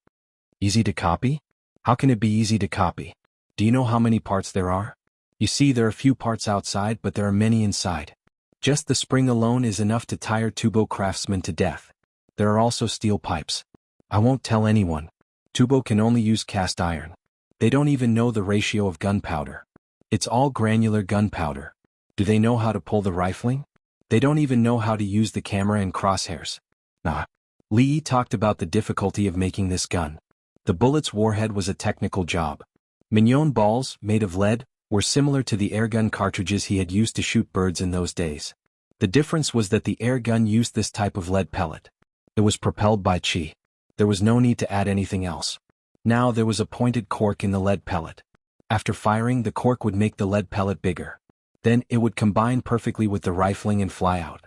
Easy to copy? How can it be easy to copy? Do you know how many parts there are? You see, there are few parts outside, but there are many inside. Just the spring alone is enough to tire Tubo craftsmen to death. There are also steel pipes. I won't tell anyone. Tubo can only use cast iron. They don't even know the ratio of gunpowder. It's all granular gunpowder. Do they know how to pull the rifling? They don't even know how to use the camera and crosshairs. Nah. Li talked about the difficulty of making this gun. The bullet's warhead was a technical job. Mignon balls, made of lead, were similar to the airgun cartridges he had used to shoot birds in those days. The difference was that the airgun used this type of lead pellet. It was propelled by chi. There was no need to add anything else. Now there was a pointed cork in the lead pellet. After firing, the cork would make the lead pellet bigger. Then it would combine perfectly with the rifling and fly out.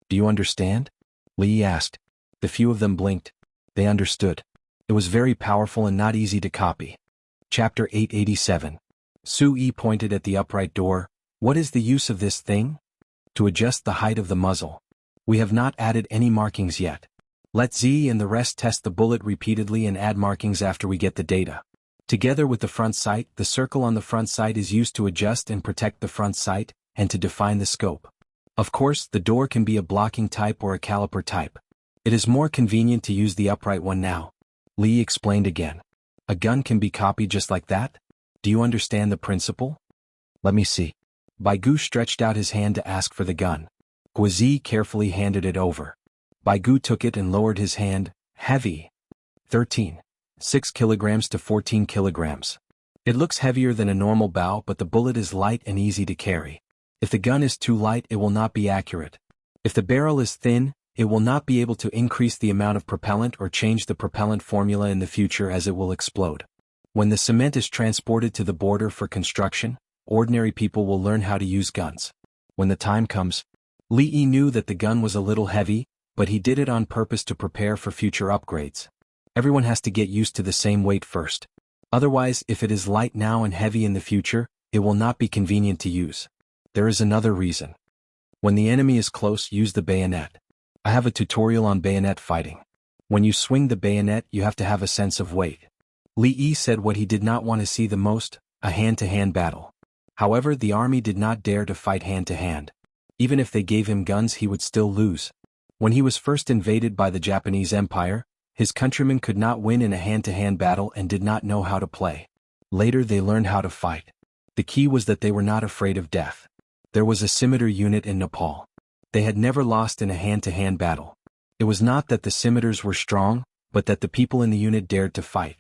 Do you understand? Li asked. The few of them blinked. They understood. It was very powerful and not easy to copy. Chapter 887. Su Yi pointed at the upright door. What is the use of this thing? To adjust the height of the muzzle. We have not added any markings yet. Let Z and the rest test the bullet repeatedly and add markings after we get the data. Together with the front sight, the circle on the front sight is used to adjust and protect the front sight, and to define the scope. Of course, the door can be a blocking type or a caliper type. It is more convenient to use the upright one now. Li explained again. A gun can be copied just like that? Do you understand the principle? Let me see. Baigu stretched out his hand to ask for the gun. Guizi carefully handed it over. Baigu took it and lowered his hand. Heavy. 6 kilograms to 14 kilograms. It looks heavier than a normal bow, but the bullet is light and easy to carry. If the gun is too light, it will not be accurate. If the barrel is thin, it will not be able to increase the amount of propellant or change the propellant formula in the future, as it will explode. When the cement is transported to the border for construction, ordinary people will learn how to use guns. When the time comes, Li knew that the gun was a little heavy, but he did it on purpose to prepare for future upgrades. Everyone has to get used to the same weight first. Otherwise, if it is light now and heavy in the future, it will not be convenient to use. There is another reason. When the enemy is close, use the bayonet. I have a tutorial on bayonet fighting. When you swing the bayonet, you have to have a sense of weight. Li Yi said what he did not want to see the most, a hand-to-hand battle. However, the army did not dare to fight hand-to-hand. Even if they gave him guns, he would still lose. When he was first invaded by the Japanese Empire, his countrymen could not win in a hand-to-hand battle and did not know how to play. Later they learned how to fight. The key was that they were not afraid of death. There was a scimitar unit in Nepal. They had never lost in a hand-to-hand battle. It was not that the scimitars were strong, but that the people in the unit dared to fight.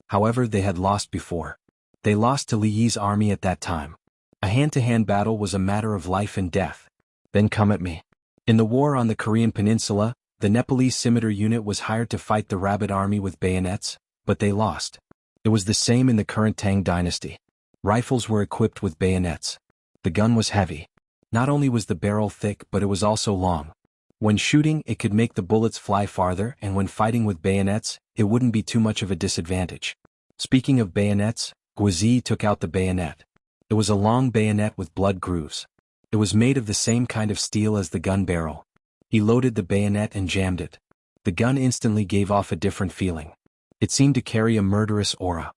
However, they had lost before. They lost to Li Yi's army at that time. A hand-to-hand battle was a matter of life and death. Then come at me. In the war on the Korean peninsula, the Nepalese scimitar unit was hired to fight the rabbit army with bayonets, but they lost. It was the same in the current Tang dynasty. Rifles were equipped with bayonets. The gun was heavy. Not only was the barrel thick, but it was also long. When shooting, it could make the bullets fly farther, and when fighting with bayonets, it wouldn't be too much of a disadvantage. Speaking of bayonets, Wuxia took out the bayonet. It was a long bayonet with blood grooves. It was made of the same kind of steel as the gun barrel. He loaded the bayonet and jammed it. The gun instantly gave off a different feeling. It seemed to carry a murderous aura.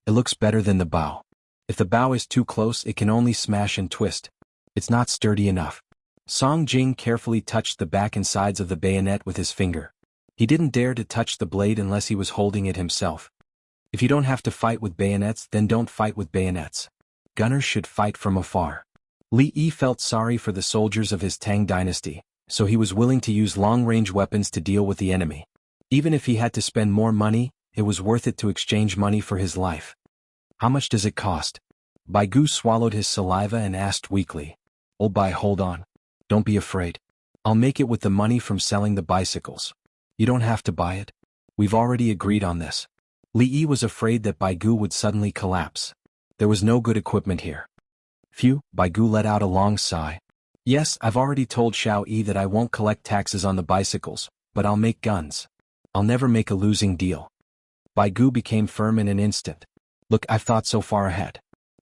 It looks better than the bow. If the bow is too close, it can only smash and twist. It's not sturdy enough. Song Jing carefully touched the back and sides of the bayonet with his finger. He didn't dare to touch the blade unless he was holding it himself. If you don't have to fight with bayonets, then don't fight with bayonets. Gunners should fight from afar. Li Yi felt sorry for the soldiers of his Tang dynasty, so he was willing to use long-range weapons to deal with the enemy. Even if he had to spend more money, it was worth it to exchange money for his life. How much does it cost? Baigu swallowed his saliva and asked weakly. Old Bai, hold on. Don't be afraid. I'll make it with the money from selling the bicycles. You don't have to buy it. We've already agreed on this. Li Yi was afraid that Baigu would suddenly collapse. There was no good equipment here. Phew, Baigu let out a long sigh. Yes, I've already told Xiao Yi that I won't collect taxes on the bicycles, but I'll make guns. I'll never make a losing deal. Baigu became firm in an instant. Look, I've thought so far ahead.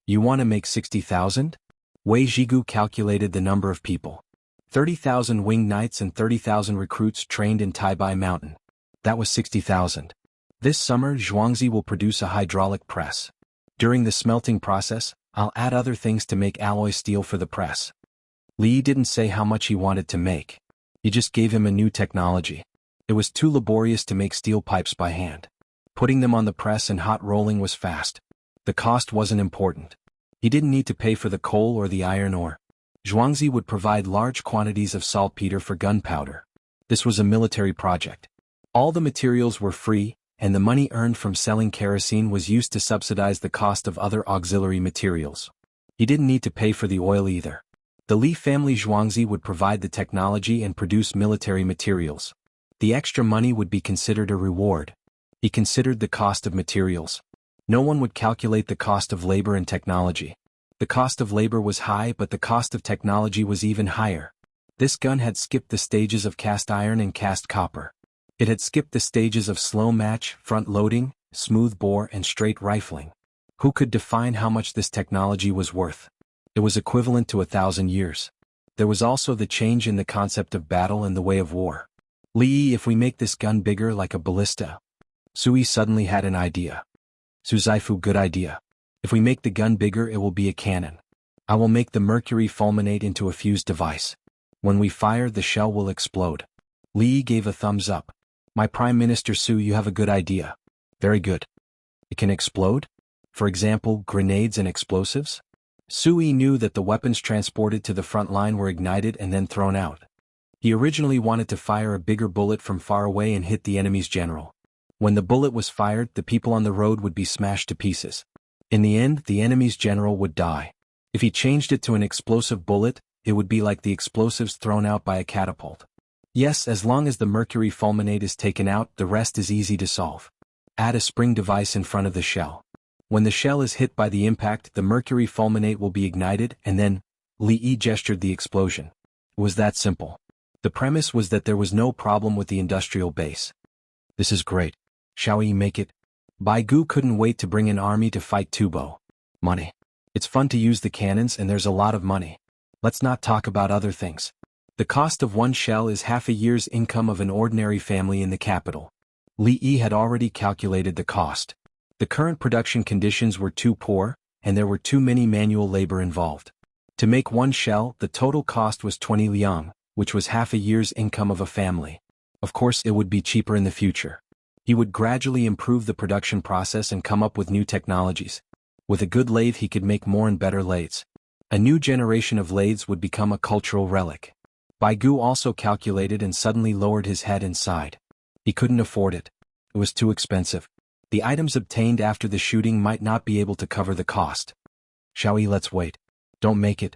You want to make 60,000? Wei Zhigu calculated the number of people. 30,000 winged knights and 30,000 recruits trained in Taibai Mountain. That was 60,000. This summer, Zhuangzi will produce a hydraulic press. During the smelting process, I'll add other things to make alloy steel for the press. Li didn't say how much he wanted to make. He just gave him a new technology. It was too laborious to make steel pipes by hand. Putting them on the press and hot rolling was fast. The cost wasn't important. He didn't need to pay for the coal or the iron ore. Zhuangzi would provide large quantities of saltpeter for gunpowder. This was a military project. All the materials were free, and the money earned from selling kerosene was used to subsidize the cost of other auxiliary materials. He didn't need to pay for the oil either. The Li family Zhuangzi would provide the technology and produce military materials. The extra money would be considered a reward. He considered the cost of materials. No one would calculate the cost of labor and technology. The cost of labor was high, but the cost of technology was even higher. This gun had skipped the stages of cast iron and cast copper. It had skipped the stages of slow match, front loading, smooth bore, and straight rifling. Who could define how much this technology was worth? It was equivalent to 1,000 years. There was also the change in the concept of battle and the way of war. Li, if we make this gun bigger like a ballista. Sui suddenly had an idea. Suzaifu, good idea. If we make the gun bigger, it will be a cannon. I will make the mercury fulminate into a fused device. When we fire, the shell will explode. Li gave a thumbs up. My Prime Minister Su, you have a good idea. Very good. It can explode? For example, grenades and explosives? Sui knew that the weapons transported to the front line were ignited and then thrown out. He originally wanted to fire a bigger bullet from far away and hit the enemy's general. When the bullet was fired, the people on the road would be smashed to pieces. In the end, the enemy's general would die. If he changed it to an explosive bullet, it would be like the explosives thrown out by a catapult. Yes, as long as the mercury fulminate is taken out, the rest is easy to solve. Add a spring device in front of the shell. When the shell is hit by the impact, the mercury fulminate will be ignited, and then, Li gestured the explosion. It was that simple. The premise was that there was no problem with the industrial base. This is great. Shall we make it? Baigu couldn't wait to bring an army to fight Tubo. Money. It's fun to use the cannons and there's a lot of money. Let's not talk about other things. The cost of one shell is half a year's income of an ordinary family in the capital. Li Yi had already calculated the cost. The current production conditions were too poor, and there were too many manual labor involved. To make one shell, the total cost was 20 liang, which was half a year's income of a family. Of course, it would be cheaper in the future. He would gradually improve the production process and come up with new technologies. With a good lathe he could make more and better lathes. A new generation of lathes would become a cultural relic. Baigu also calculated and suddenly lowered his head and sighed. He couldn't afford it. It was too expensive. The items obtained after the shooting might not be able to cover the cost. Shall we? Let's wait. Don't make it.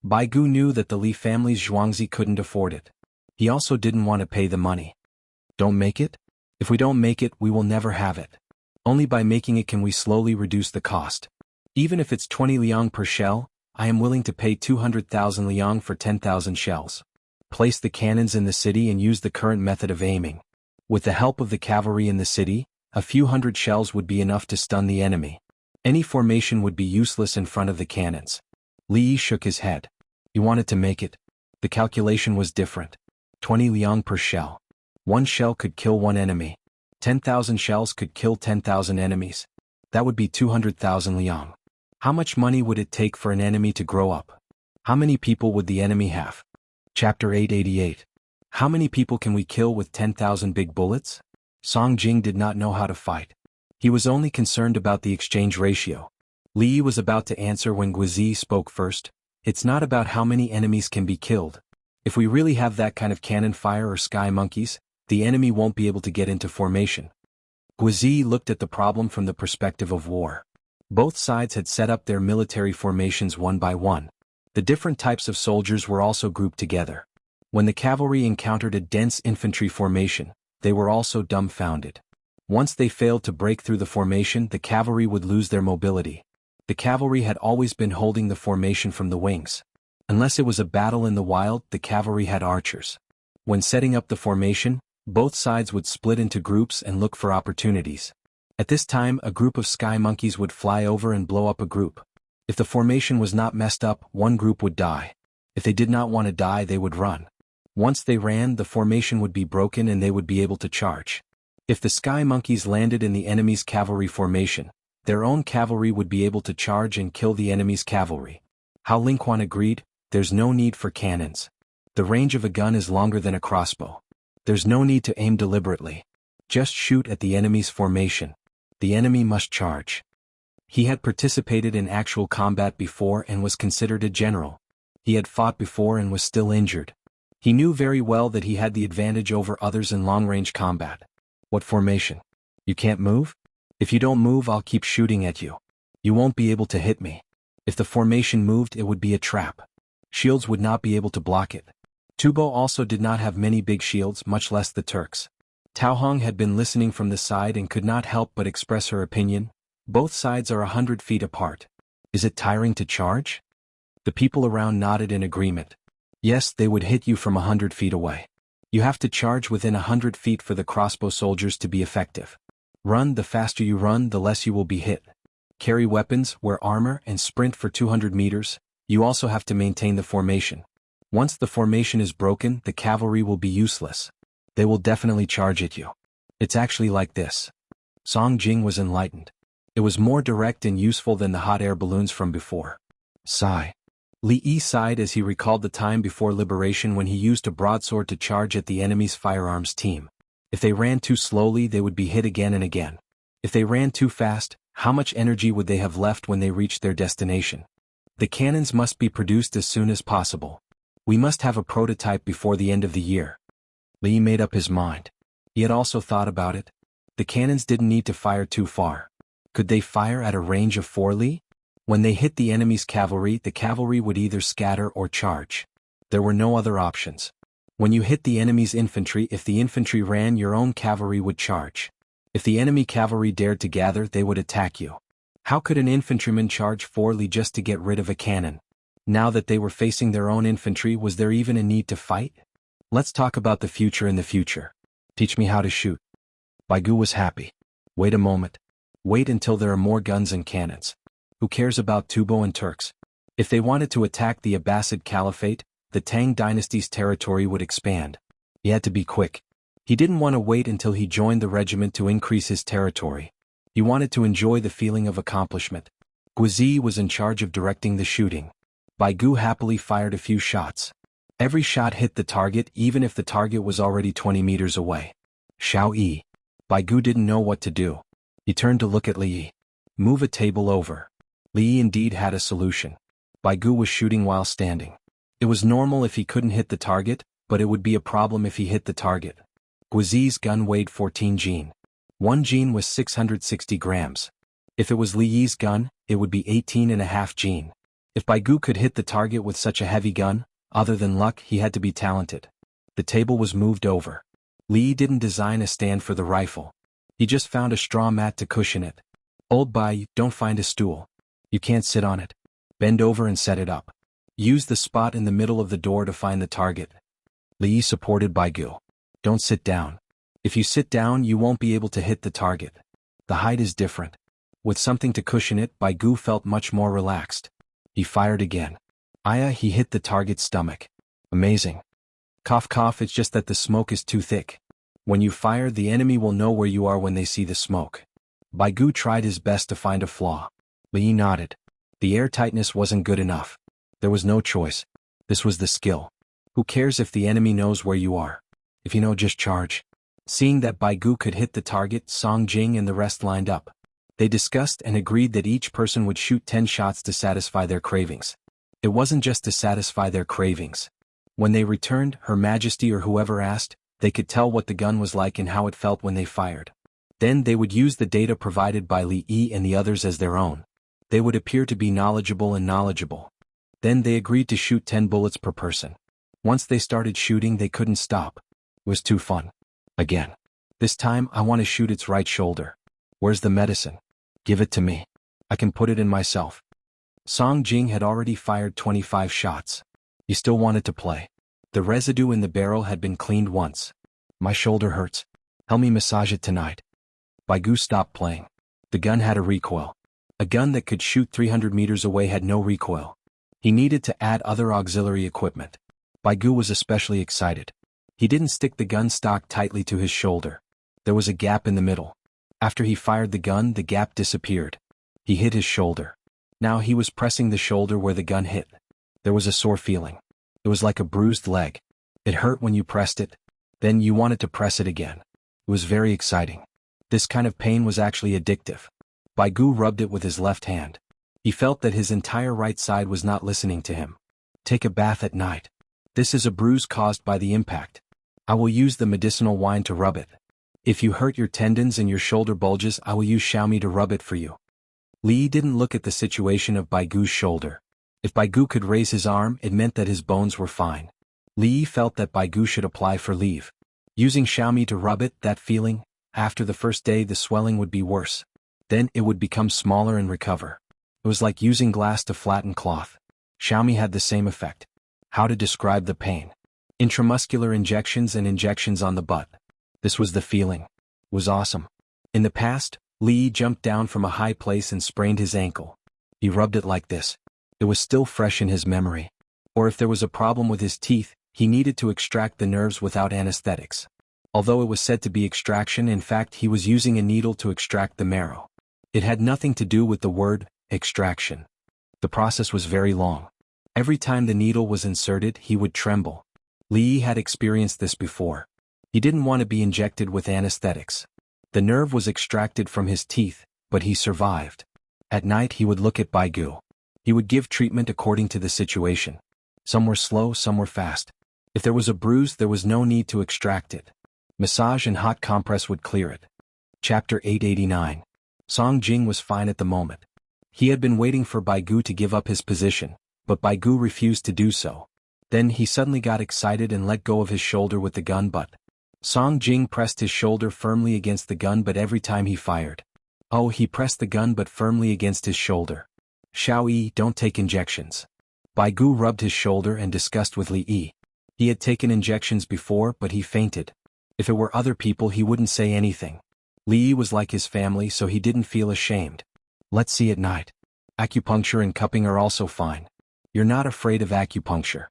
Baigu knew that the Li family's Zhuangzi couldn't afford it. He also didn't want to pay the money. Don't make it? If we don't make it, we will never have it. Only by making it can we slowly reduce the cost. Even if it's 20 liang per shell, I am willing to pay 200,000 liang for 10,000 shells. Place the cannons in the city and use the current method of aiming. With the help of the cavalry in the city, a few hundred shells would be enough to stun the enemy. Any formation would be useless in front of the cannons. Li Yi shook his head. He wanted to make it. The calculation was different. 20 liang per shell. One shell could kill one enemy. 10,000 shells could kill 10,000 enemies. That would be 200,000 liang. How much money would it take for an enemy to grow up? How many people would the enemy have? Chapter 888. How many people can we kill with 10,000 big bullets? Song Jing did not know how to fight. He was only concerned about the exchange ratio. Li Yi was about to answer when Guizi spoke first. It's not about how many enemies can be killed. If we really have that kind of cannon fire or sky monkeys, the enemy won't be able to get into formation. Guizi looked at the problem from the perspective of war. Both sides had set up their military formations one by one. The different types of soldiers were also grouped together. When the cavalry encountered a dense infantry formation, they were also dumbfounded. Once they failed to break through the formation, the cavalry would lose their mobility. The cavalry had always been holding the formation from the wings. Unless it was a battle in the wild, the cavalry had archers. When setting up the formation, both sides would split into groups and look for opportunities. At this time, a group of sky monkeys would fly over and blow up a group. If the formation was not messed up, one group would die. If they did not want to die, they would run. Once they ran, the formation would be broken and they would be able to charge. If the sky monkeys landed in the enemy's cavalry formation, their own cavalry would be able to charge and kill the enemy's cavalry. Hao Lingquan agreed, there's no need for cannons. The range of a gun is longer than a crossbow. There's no need to aim deliberately. Just shoot at the enemy's formation. The enemy must charge. He had participated in actual combat before and was considered a general. He had fought before and was still injured. He knew very well that he had the advantage over others in long-range combat. What formation? You can't move? If you don't move, I'll keep shooting at you. You won't be able to hit me. If the formation moved, it would be a trap. Shields would not be able to block it. Tubo also did not have many big shields, much less the Turks. Tao Hong had been listening from the side and could not help but express her opinion. Both sides are 100 feet apart. Is it tiring to charge? The people around nodded in agreement. Yes, they would hit you from 100 feet away. You have to charge within 100 feet for the crossbow soldiers to be effective. Run, the faster you run, the less you will be hit. Carry weapons, wear armor, and sprint for 200 meters. You also have to maintain the formation. Once the formation is broken, the cavalry will be useless. They will definitely charge at you. It's actually like this. Song Jing was enlightened. It was more direct and useful than the hot air balloons from before. Sigh. Li Yi sighed as he recalled the time before liberation when he used a broadsword to charge at the enemy's firearms team. If they ran too slowly, they would be hit again and again. If they ran too fast, how much energy would they have left when they reached their destination? The cannons must be produced as soon as possible. We must have a prototype before the end of the year. Li made up his mind. He had also thought about it. The cannons didn't need to fire too far. Could they fire at a range of 4 li? When they hit the enemy's cavalry, the cavalry would either scatter or charge. There were no other options. When you hit the enemy's infantry, if the infantry ran, your own cavalry would charge. If the enemy cavalry dared to gather, they would attack you. How could an infantryman charge 4 li just to get rid of a cannon? Now that they were facing their own infantry, was there even a need to fight? Let's talk about the future in the future. Teach me how to shoot. Baigu was happy. Wait a moment. Wait until there are more guns and cannons. Who cares about Tubo and Turks? If they wanted to attack the Abbasid Caliphate, the Tang dynasty's territory would expand. He had to be quick. He didn't want to wait until he joined the regiment to increase his territory. He wanted to enjoy the feeling of accomplishment. Guizi was in charge of directing the shooting. Baigu happily fired a few shots. Every shot hit the target even if the target was already 20 meters away. Xiao Yi. Baigu didn't know what to do. He turned to look at Li Yi. Move a table over. Li Yi indeed had a solution. Baigu was shooting while standing. It was normal if he couldn't hit the target, but it would be a problem if he hit the target. Guizi's gun weighed 14 jin. 1 jin was 660 grams. If it was Li Yi's gun, it would be 18.5 jin. If Baigu could hit the target with such a heavy gun, other than luck, he had to be talented. The table was moved over. Li Yi didn't design a stand for the rifle. He just found a straw mat to cushion it. Old Bai, don't find a stool. You can't sit on it. Bend over and set it up. Use the spot in the middle of the door to find the target. Li Yi supported Baigu. Don't sit down. If you sit down, you won't be able to hit the target. The height is different. With something to cushion it, Baigu felt much more relaxed. He fired again. He hit the target's stomach. Amazing. Cough cough, it's just that the smoke is too thick. When you fire, the enemy will know where you are when they see the smoke. Baigu tried his best to find a flaw. Li Yi nodded. The airtightness wasn't good enough. There was no choice. This was the skill. Who cares if the enemy knows where you are? If you know, just charge. Seeing that Baigu could hit the target, Song Jing and the rest lined up. They discussed and agreed that each person would shoot 10 shots to satisfy their cravings. It wasn't just to satisfy their cravings. When they returned, Her Majesty or whoever asked, they could tell what the gun was like and how it felt when they fired. Then they would use the data provided by Li Yi and the others as their own. They would appear to be knowledgeable. Then they agreed to shoot 10 bullets per person. Once they started shooting, they couldn't stop. It was too fun. Again. This time, I want to shoot its right shoulder. Where's the medicine? Give it to me. I can put it in myself. Song Jing had already fired 25 shots. He still wanted to play. The residue in the barrel had been cleaned once. My shoulder hurts. Help me massage it tonight. Baigu stopped playing. The gun had a recoil. A gun that could shoot 300 meters away had no recoil. He needed to add other auxiliary equipment. Baigu was especially excited. He didn't stick the gun stock tightly to his shoulder. There was a gap in the middle. After he fired the gun, the gap disappeared. He hit his shoulder. Now he was pressing the shoulder where the gun hit. There was a sore feeling. It was like a bruised leg. It hurt when you pressed it. Then you wanted to press it again. It was very exciting. This kind of pain was actually addictive. Baigu rubbed it with his left hand. He felt that his entire right side was not listening to him. Take a bath at night. This is a bruise caused by the impact. I will use the medicinal wine to rub it. If you hurt your tendons and your shoulder bulges, I will use Xiaomi to rub it for you. Li Yi didn't look at the situation of Baigu's shoulder. If Baigu could raise his arm, it meant that his bones were fine. Li Yi felt that Baigu should apply for leave. Using Xiaomi to rub it, that feeling, after the first day the swelling would be worse. Then it would become smaller and recover. It was like using glass to flatten cloth. Xiaomi had the same effect. How to describe the pain? Intramuscular injections and injections on the butt. This was the feeling. It was awesome. In the past, Li Yi jumped down from a high place and sprained his ankle. He rubbed it like this. It was still fresh in his memory. Or if there was a problem with his teeth, he needed to extract the nerves without anesthetics. Although it was said to be extraction, in fact he was using a needle to extract the marrow. It had nothing to do with the word extraction. The process was very long. Every time the needle was inserted, he would tremble. Li Yi had experienced this before. He didn't want to be injected with anesthetics. The nerve was extracted from his teeth, but he survived. At night he would look at Baigu. He would give treatment according to the situation. Some were slow, some were fast. If there was a bruise, there was no need to extract it. Massage and hot compress would clear it. Chapter 889. Song Jing was fine at the moment. He had been waiting for Baigu to give up his position, but Baigu refused to do so. Then he suddenly got excited and let go of his shoulder with the gun butt. Song Jing pressed his shoulder firmly against the gun butt every time he fired. Oh, he pressed the gun butt firmly against his shoulder. Xiao Yi, don't take injections. Baigu rubbed his shoulder and discussed with Li Yi. He had taken injections before, but he fainted. If it were other people, he wouldn't say anything. Li Yi was like his family, so he didn't feel ashamed. Let's see at night. Acupuncture and cupping are also fine. You're not afraid of acupuncture.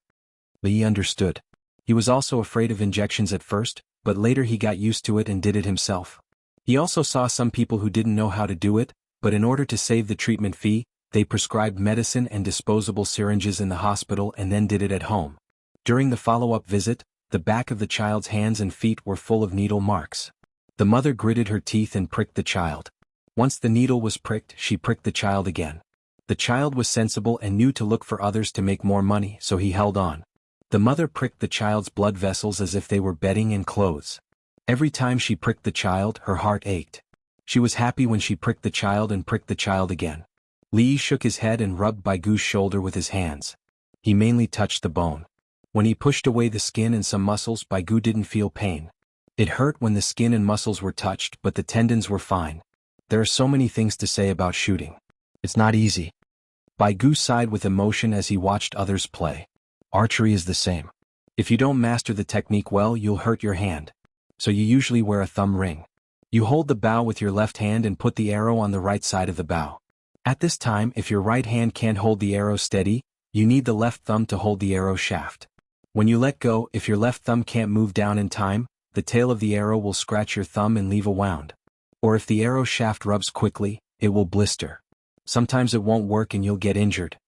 Li understood. He was also afraid of injections at first, but later he got used to it and did it himself. He also saw some people who didn't know how to do it, but in order to save the treatment fee, they prescribed medicine and disposable syringes in the hospital and then did it at home. During the follow-up visit, the back of the child's hands and feet were full of needle marks. The mother gritted her teeth and pricked the child. Once the needle was pricked, she pricked the child again. The child was sensible and knew to look for others to make more money, so he held on. The mother pricked the child's blood vessels as if they were bedding and clothes. Every time she pricked the child, her heart ached. She was happy when she pricked the child and pricked the child again. Li shook his head and rubbed Baigu's shoulder with his hands. He mainly touched the bone. When he pushed away the skin and some muscles, Baigu didn't feel pain. It hurt when the skin and muscles were touched, but the tendons were fine. There are so many things to say about shooting. It's not easy. Baigu sighed with emotion as he watched others play. Archery is the same. If you don't master the technique well, you'll hurt your hand. So you usually wear a thumb ring. You hold the bow with your left hand and put the arrow on the right side of the bow. At this time, if your right hand can't hold the arrow steady, you need the left thumb to hold the arrow shaft. When you let go, if your left thumb can't move down in time, the tail of the arrow will scratch your thumb and leave a wound. Or if the arrow shaft rubs quickly, it will blister. Sometimes it won't work and you'll get injured.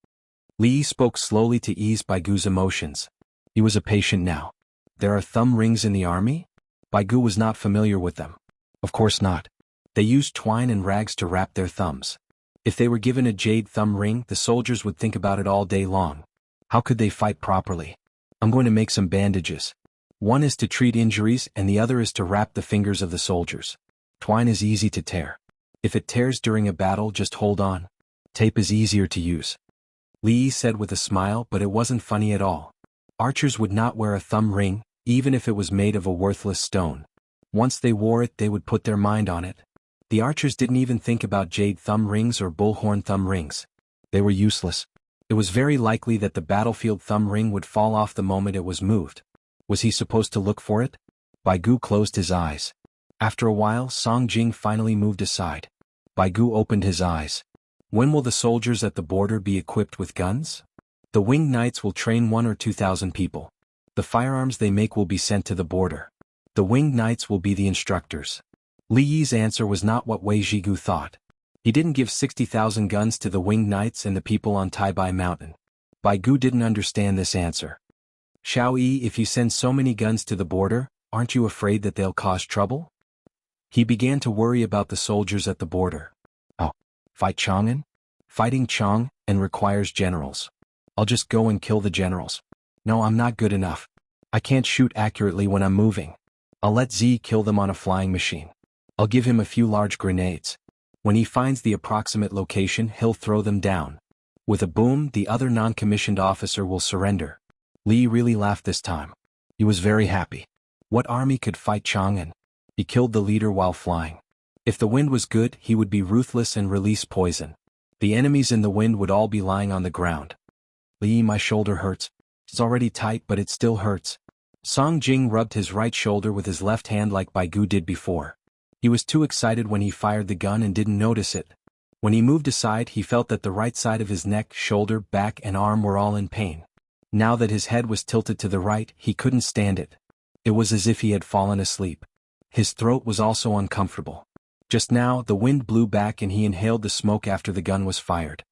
Li spoke slowly to ease Baigu's emotions. He was a patient now. There are thumb rings in the army? Baigu was not familiar with them. Of course not. They used twine and rags to wrap their thumbs. If they were given a jade thumb ring, the soldiers would think about it all day long. How could they fight properly? I'm going to make some bandages. One is to treat injuries and the other is to wrap the fingers of the soldiers. Twine is easy to tear. If it tears during a battle, just hold on. Tape is easier to use. Li said with a smile, but it wasn't funny at all. Archers would not wear a thumb ring, even if it was made of a worthless stone. Once they wore it, they would put their mind on it. The archers didn't even think about jade thumb rings or bullhorn thumb rings. They were useless. It was very likely that the battlefield thumb ring would fall off the moment it was moved. Was he supposed to look for it? Baigu closed his eyes. After a while, Song Jing finally moved aside. Baigu opened his eyes. When will the soldiers at the border be equipped with guns? The winged knights will train 1,000 or 2,000 people. The firearms they make will be sent to the border. The winged knights will be the instructors. Li Yi's answer was not what Wei Zhigu thought. He didn't give 60,000 guns to the winged knights and the people on Taibai Mountain. Baigu didn't understand this answer. Xiao Yi, if you send so many guns to the border, aren't you afraid that they'll cause trouble? He began to worry about the soldiers at the border. Oh, fight Chang'an? Fighting Chang'an requires generals. I'll just go and kill the generals. No, I'm not good enough. I can't shoot accurately when I'm moving. I'll let Z kill them on a flying machine. I'll give him a few large grenades. When he finds the approximate location, he'll throw them down. With a boom, the other non-commissioned officer will surrender. Li really laughed this time. He was very happy. What army could fight Chang'an? He killed the leader while flying. If the wind was good, he would be ruthless and release poison. The enemies in the wind would all be lying on the ground. Li, my shoulder hurts. It's already tight, but it still hurts. Song Jing rubbed his right shoulder with his left hand like Baigu did before. He was too excited when he fired the gun and didn't notice it. When he moved aside, he felt that the right side of his neck, shoulder, back and arm were all in pain. Now that his head was tilted to the right, he couldn't stand it. It was as if he had fallen asleep. His throat was also uncomfortable. Just now, the wind blew back and he inhaled the smoke after the gun was fired.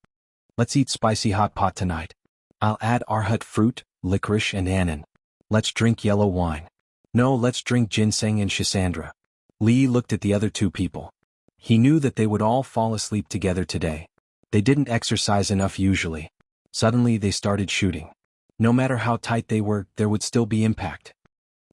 Let's eat spicy hot pot tonight. I'll add arhat fruit, licorice and annan. Let's drink yellow wine. No, let's drink ginseng and schisandra. Li looked at the other two people. He knew that they would all fall asleep together today. They didn't exercise enough usually. Suddenly they started shooting. No matter how tight they were, there would still be impact.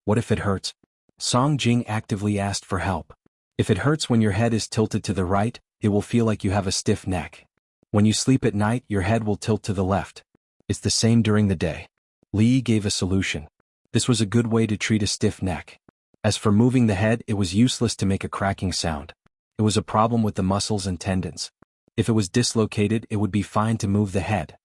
What if it hurts? Song Jing actively asked for help. If it hurts when your head is tilted to the right, it will feel like you have a stiff neck. When you sleep at night, your head will tilt to the left. It's the same during the day. Li gave a solution. This was a good way to treat a stiff neck. As for moving the head, it was useless to make a cracking sound. It was a problem with the muscles and tendons. If it was dislocated, it would be fine to move the head.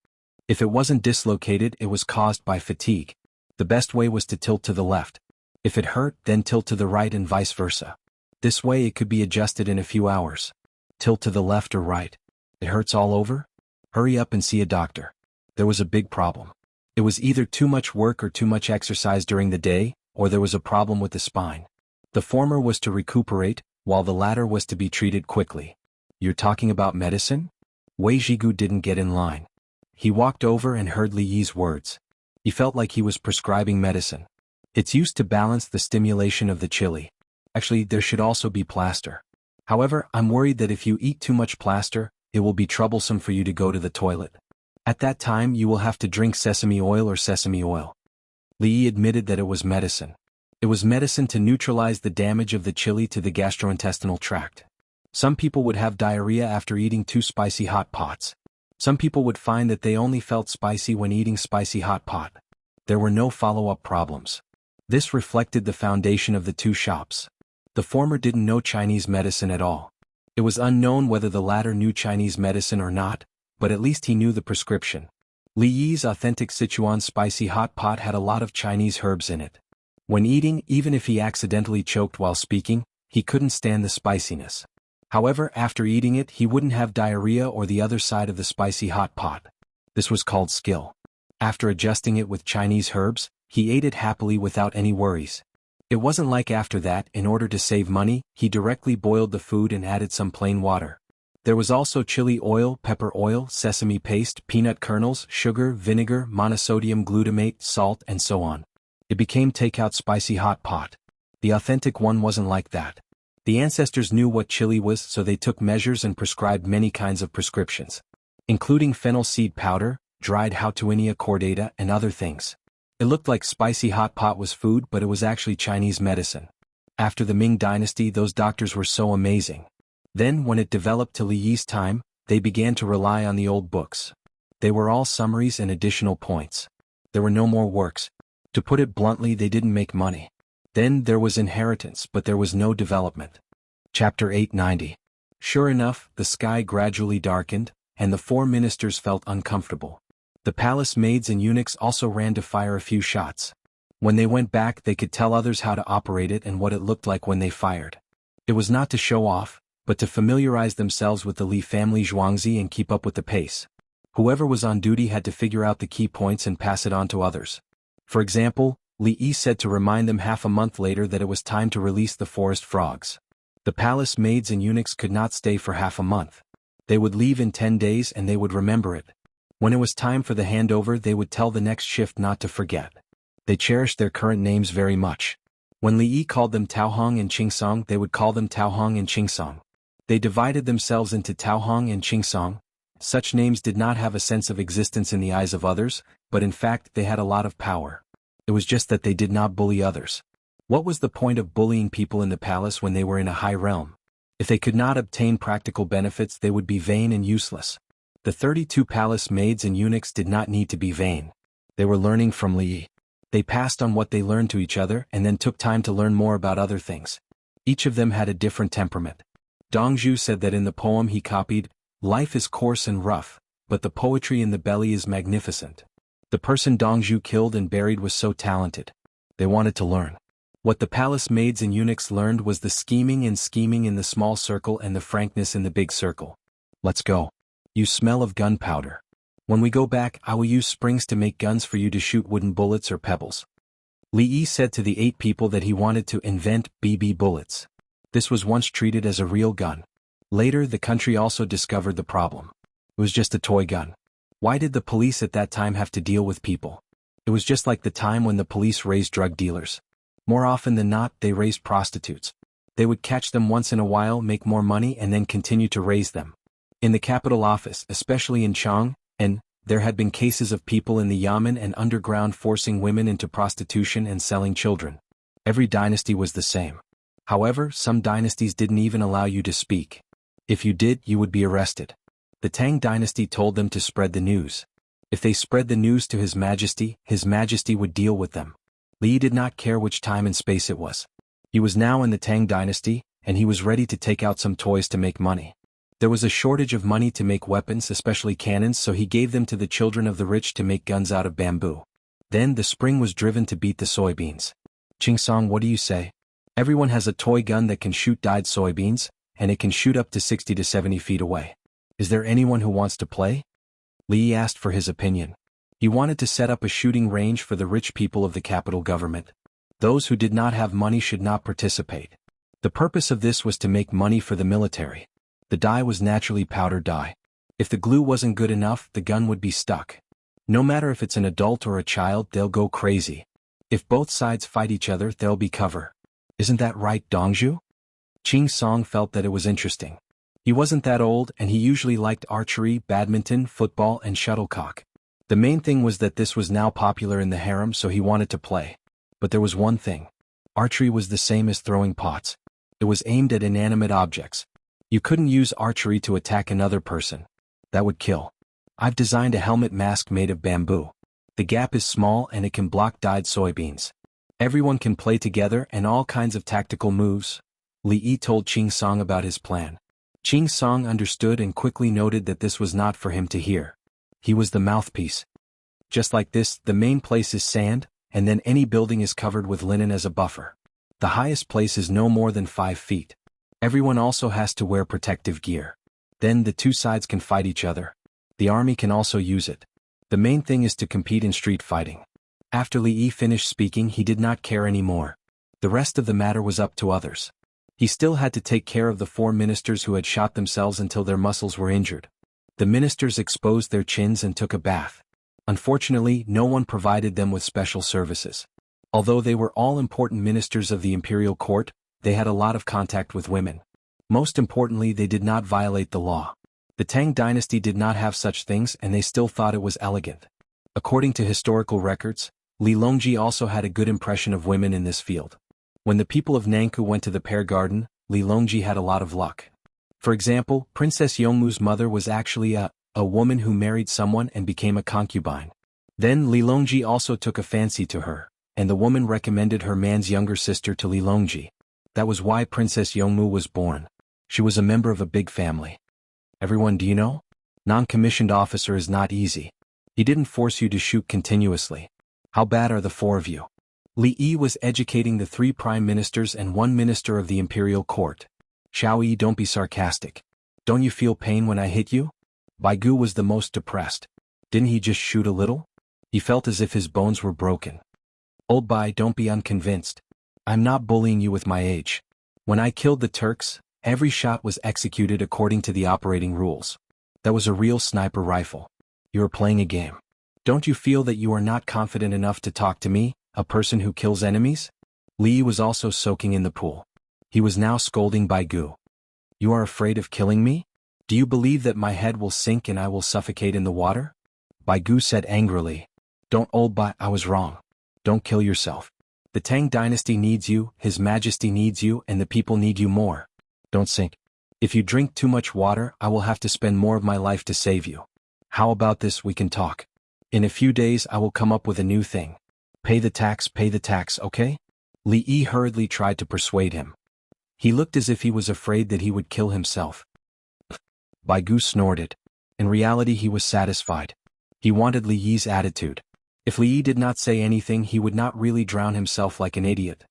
If it wasn't dislocated, it was caused by fatigue. The best way was to tilt to the left. If it hurt, then tilt to the right and vice versa. This way it could be adjusted in a few hours. Tilt to the left or right. It hurts all over? Hurry up and see a doctor. There was a big problem. It was either too much work or too much exercise during the day, or there was a problem with the spine. The former was to recuperate, while the latter was to be treated quickly. You're talking about medicine? Wei Zhigu didn't get in line. He walked over and heard Li Yi's words. He felt like he was prescribing medicine. It's used to balance the stimulation of the chili. Actually, there should also be plaster. However, I'm worried that if you eat too much plaster, it will be troublesome for you to go to the toilet. At that time you will have to drink sesame oil or sesame oil. Li Yi admitted that it was medicine. It was medicine to neutralize the damage of the chili to the gastrointestinal tract. Some people would have diarrhea after eating too spicy hot pots. Some people would find that they only felt spicy when eating spicy hot pot. There were no follow-up problems. This reflected the foundation of the two shops. The former didn't know Chinese medicine at all. It was unknown whether the latter knew Chinese medicine or not, but at least he knew the prescription. Li Yi's authentic Sichuan spicy hot pot had a lot of Chinese herbs in it. When eating, even if he accidentally choked while speaking, he couldn't stand the spiciness. However, after eating it he wouldn't have diarrhea or the other side of the spicy hot pot. This was called skill. After adjusting it with Chinese herbs, he ate it happily without any worries. It wasn't like after that, in order to save money, he directly boiled the food and added some plain water. There was also chili oil, pepper oil, sesame paste, peanut kernels, sugar, vinegar, monosodium glutamate, salt, and so on. It became takeout spicy hot pot. The authentic one wasn't like that. The ancestors knew what chili was, so they took measures and prescribed many kinds of prescriptions, including fennel seed powder, dried Houtuinia cordata, and other things. It looked like spicy hot pot was food, but it was actually Chinese medicine. After the Ming dynasty, those doctors were so amazing. Then, when it developed to Li Yi's time, they began to rely on the old books. They were all summaries and additional points. There were no more works. To put it bluntly, they didn't make money. Then there was inheritance, but there was no development. Chapter 890. Sure enough, the sky gradually darkened, and the four ministers felt uncomfortable. The palace maids and eunuchs also ran to fire a few shots. When they went back, they could tell others how to operate it and what it looked like when they fired. It was not to show off, but to familiarize themselves with the Li family Zhuangzi and keep up with the pace. Whoever was on duty had to figure out the key points and pass it on to others. For example, Li Yi said to remind them half a month later that it was time to release the forest frogs. The palace maids and eunuchs could not stay for half a month. They would leave in 10 days and they would remember it. When it was time for the handover, they would tell the next shift not to forget. They cherished their current names very much. When Li Yi called them Taohong and Qingsong, they would call them Taohong and Qingsong. They divided themselves into Taohong and Qingsong. Such names did not have a sense of existence in the eyes of others, but in fact they had a lot of power. It was just that they did not bully others. What was the point of bullying people in the palace when they were in a high realm? If they could not obtain practical benefits, they would be vain and useless. The 32 palace maids and eunuchs did not need to be vain. They were learning from Li Yi. They passed on what they learned to each other and then took time to learn more about other things. Each of them had a different temperament. Dongzhu said that in the poem he copied, "Life is coarse and rough, but the poetry in the belly is magnificent." The person Dongzhu killed and buried was so talented. They wanted to learn. What the palace maids and eunuchs learned was the scheming in the small circle and the frankness in the big circle. Let's go. You smell of gunpowder. When we go back, I will use springs to make guns for you to shoot wooden bullets or pebbles. Li Yi said to the 8 people that he wanted to invent BB bullets. This was once treated as a real gun. Later, the country also discovered the problem. It was just a toy gun. Why did the police at that time have to deal with people? It was just like the time when the police raised drug dealers. More often than not, they raised prostitutes. They would catch them once in a while, make more money, and then continue to raise them. In the capital office, especially in Chang, there had been cases of people in the yamen and underground forcing women into prostitution and selling children. Every dynasty was the same. However, some dynasties didn't even allow you to speak. If you did, you would be arrested. The Tang dynasty told them to spread the news. If they spread the news to His Majesty would deal with them. Li did not care which time and space it was. He was now in the Tang dynasty, and he was ready to take out some toys to make money. There was a shortage of money to make weapons, especially cannons, so he gave them to the children of the rich to make guns out of bamboo. Then the spring was driven to beat the soybeans. Qingsong, what do you say? Everyone has a toy gun that can shoot dyed soybeans, and it can shoot up to 60 to 70 feet away. Is there anyone who wants to play? Li asked for his opinion. He wanted to set up a shooting range for the rich people of the capital government. Those who did not have money should not participate. The purpose of this was to make money for the military. The dye was naturally powder dye. If the glue wasn't good enough, the gun would be stuck. No matter if it's an adult or a child, they'll go crazy. If both sides fight each other, there'll be cover. Isn't that right, Dongju? Ching Song felt that it was interesting. He wasn't that old, and he usually liked archery, badminton, football, and shuttlecock. The main thing was that this was now popular in the harem, so he wanted to play. But there was one thing. Archery was the same as throwing pots. It was aimed at inanimate objects. You couldn't use archery to attack another person. That would kill. I've designed a helmet mask made of bamboo. The gap is small and it can block dyed soybeans. Everyone can play together and all kinds of tactical moves. Li Yi told Ching Song about his plan. Ching Song understood and quickly noted that this was not for him to hear. He was the mouthpiece. Just like this, the main place is sand, and then any building is covered with linen as a buffer. The highest place is no more than 5 feet. Everyone also has to wear protective gear. Then the two sides can fight each other. The army can also use it. The main thing is to compete in street fighting. After Li Yi finished speaking, he did not care anymore. The rest of the matter was up to others. He still had to take care of the 4 ministers who had shot themselves until their muscles were injured. The ministers exposed their chins and took a bath. Unfortunately, no one provided them with special services. Although they were all important ministers of the imperial court, they had a lot of contact with women. Most importantly, they did not violate the law. The Tang dynasty did not have such things and they still thought it was elegant. According to historical records, Li Longji also had a good impression of women in this field. When the people of Nankou went to the pear garden, Li Longji had a lot of luck. For example, Princess Yongmu's mother was actually a woman who married someone and became a concubine. Then Li Longji also took a fancy to her, and the woman recommended her man's younger sister to Li Longji. That was why Princess Yongmu was born. She was a member of a big family. Everyone, do you know? Non-commissioned officer is not easy. He didn't force you to shoot continuously. How bad are the 4 of you? Li Yi was educating the 3 prime ministers and 1 minister of the imperial court. Xiao Yi, don't be sarcastic. Don't you feel pain when I hit you? Bai Gu was the most depressed. Didn't he just shoot a little? He felt as if his bones were broken. Old Bai, don't be unconvinced. I'm not bullying you with my age. When I killed the Turks, every shot was executed according to the operating rules. That was a real sniper rifle. You are playing a game. Don't you feel that you are not confident enough to talk to me, a person who kills enemies? Li Yi was also soaking in the pool. He was now scolding Bai Gu. You are afraid of killing me? Do you believe that my head will sink and I will suffocate in the water? Bai Gu said angrily. Don't, old Bai, I was wrong. Don't kill yourself. The Tang dynasty needs you, His Majesty needs you, and the people need you more. Don't sink. If you drink too much water, I will have to spend more of my life to save you. How about this, we can talk. In a few days I will come up with a new thing. Pay the tax, okay? Li Yi hurriedly tried to persuade him. He looked as if he was afraid that he would kill himself. Bai Gu snorted. In reality he was satisfied. He wanted Li Yi's attitude. If Li Yi did not say anything, he would not really drown himself like an idiot.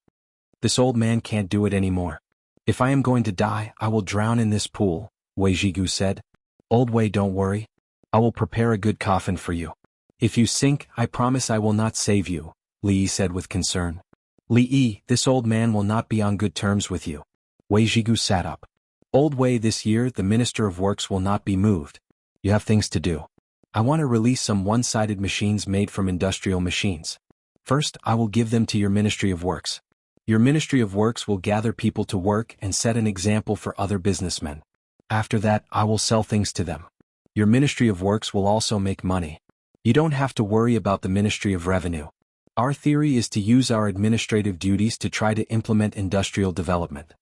This old man can't do it anymore. If I am going to die, I will drown in this pool, Wei Zhigu said. Old Wei, don't worry. I will prepare a good coffin for you. If you sink, I promise I will not save you, Li Yi said with concern. Li Yi, this old man will not be on good terms with you. Wei Zhigu sat up. Old Wei, this year the Minister of Works will not be moved. You have things to do. I want to release some one-sided machines made from industrial machines. First, I will give them to your Ministry of Works. Your Ministry of Works will gather people to work and set an example for other businessmen. After that, I will sell things to them. Your Ministry of Works will also make money. You don't have to worry about the Ministry of Revenue. Our theory is to use our administrative duties to try to implement industrial development.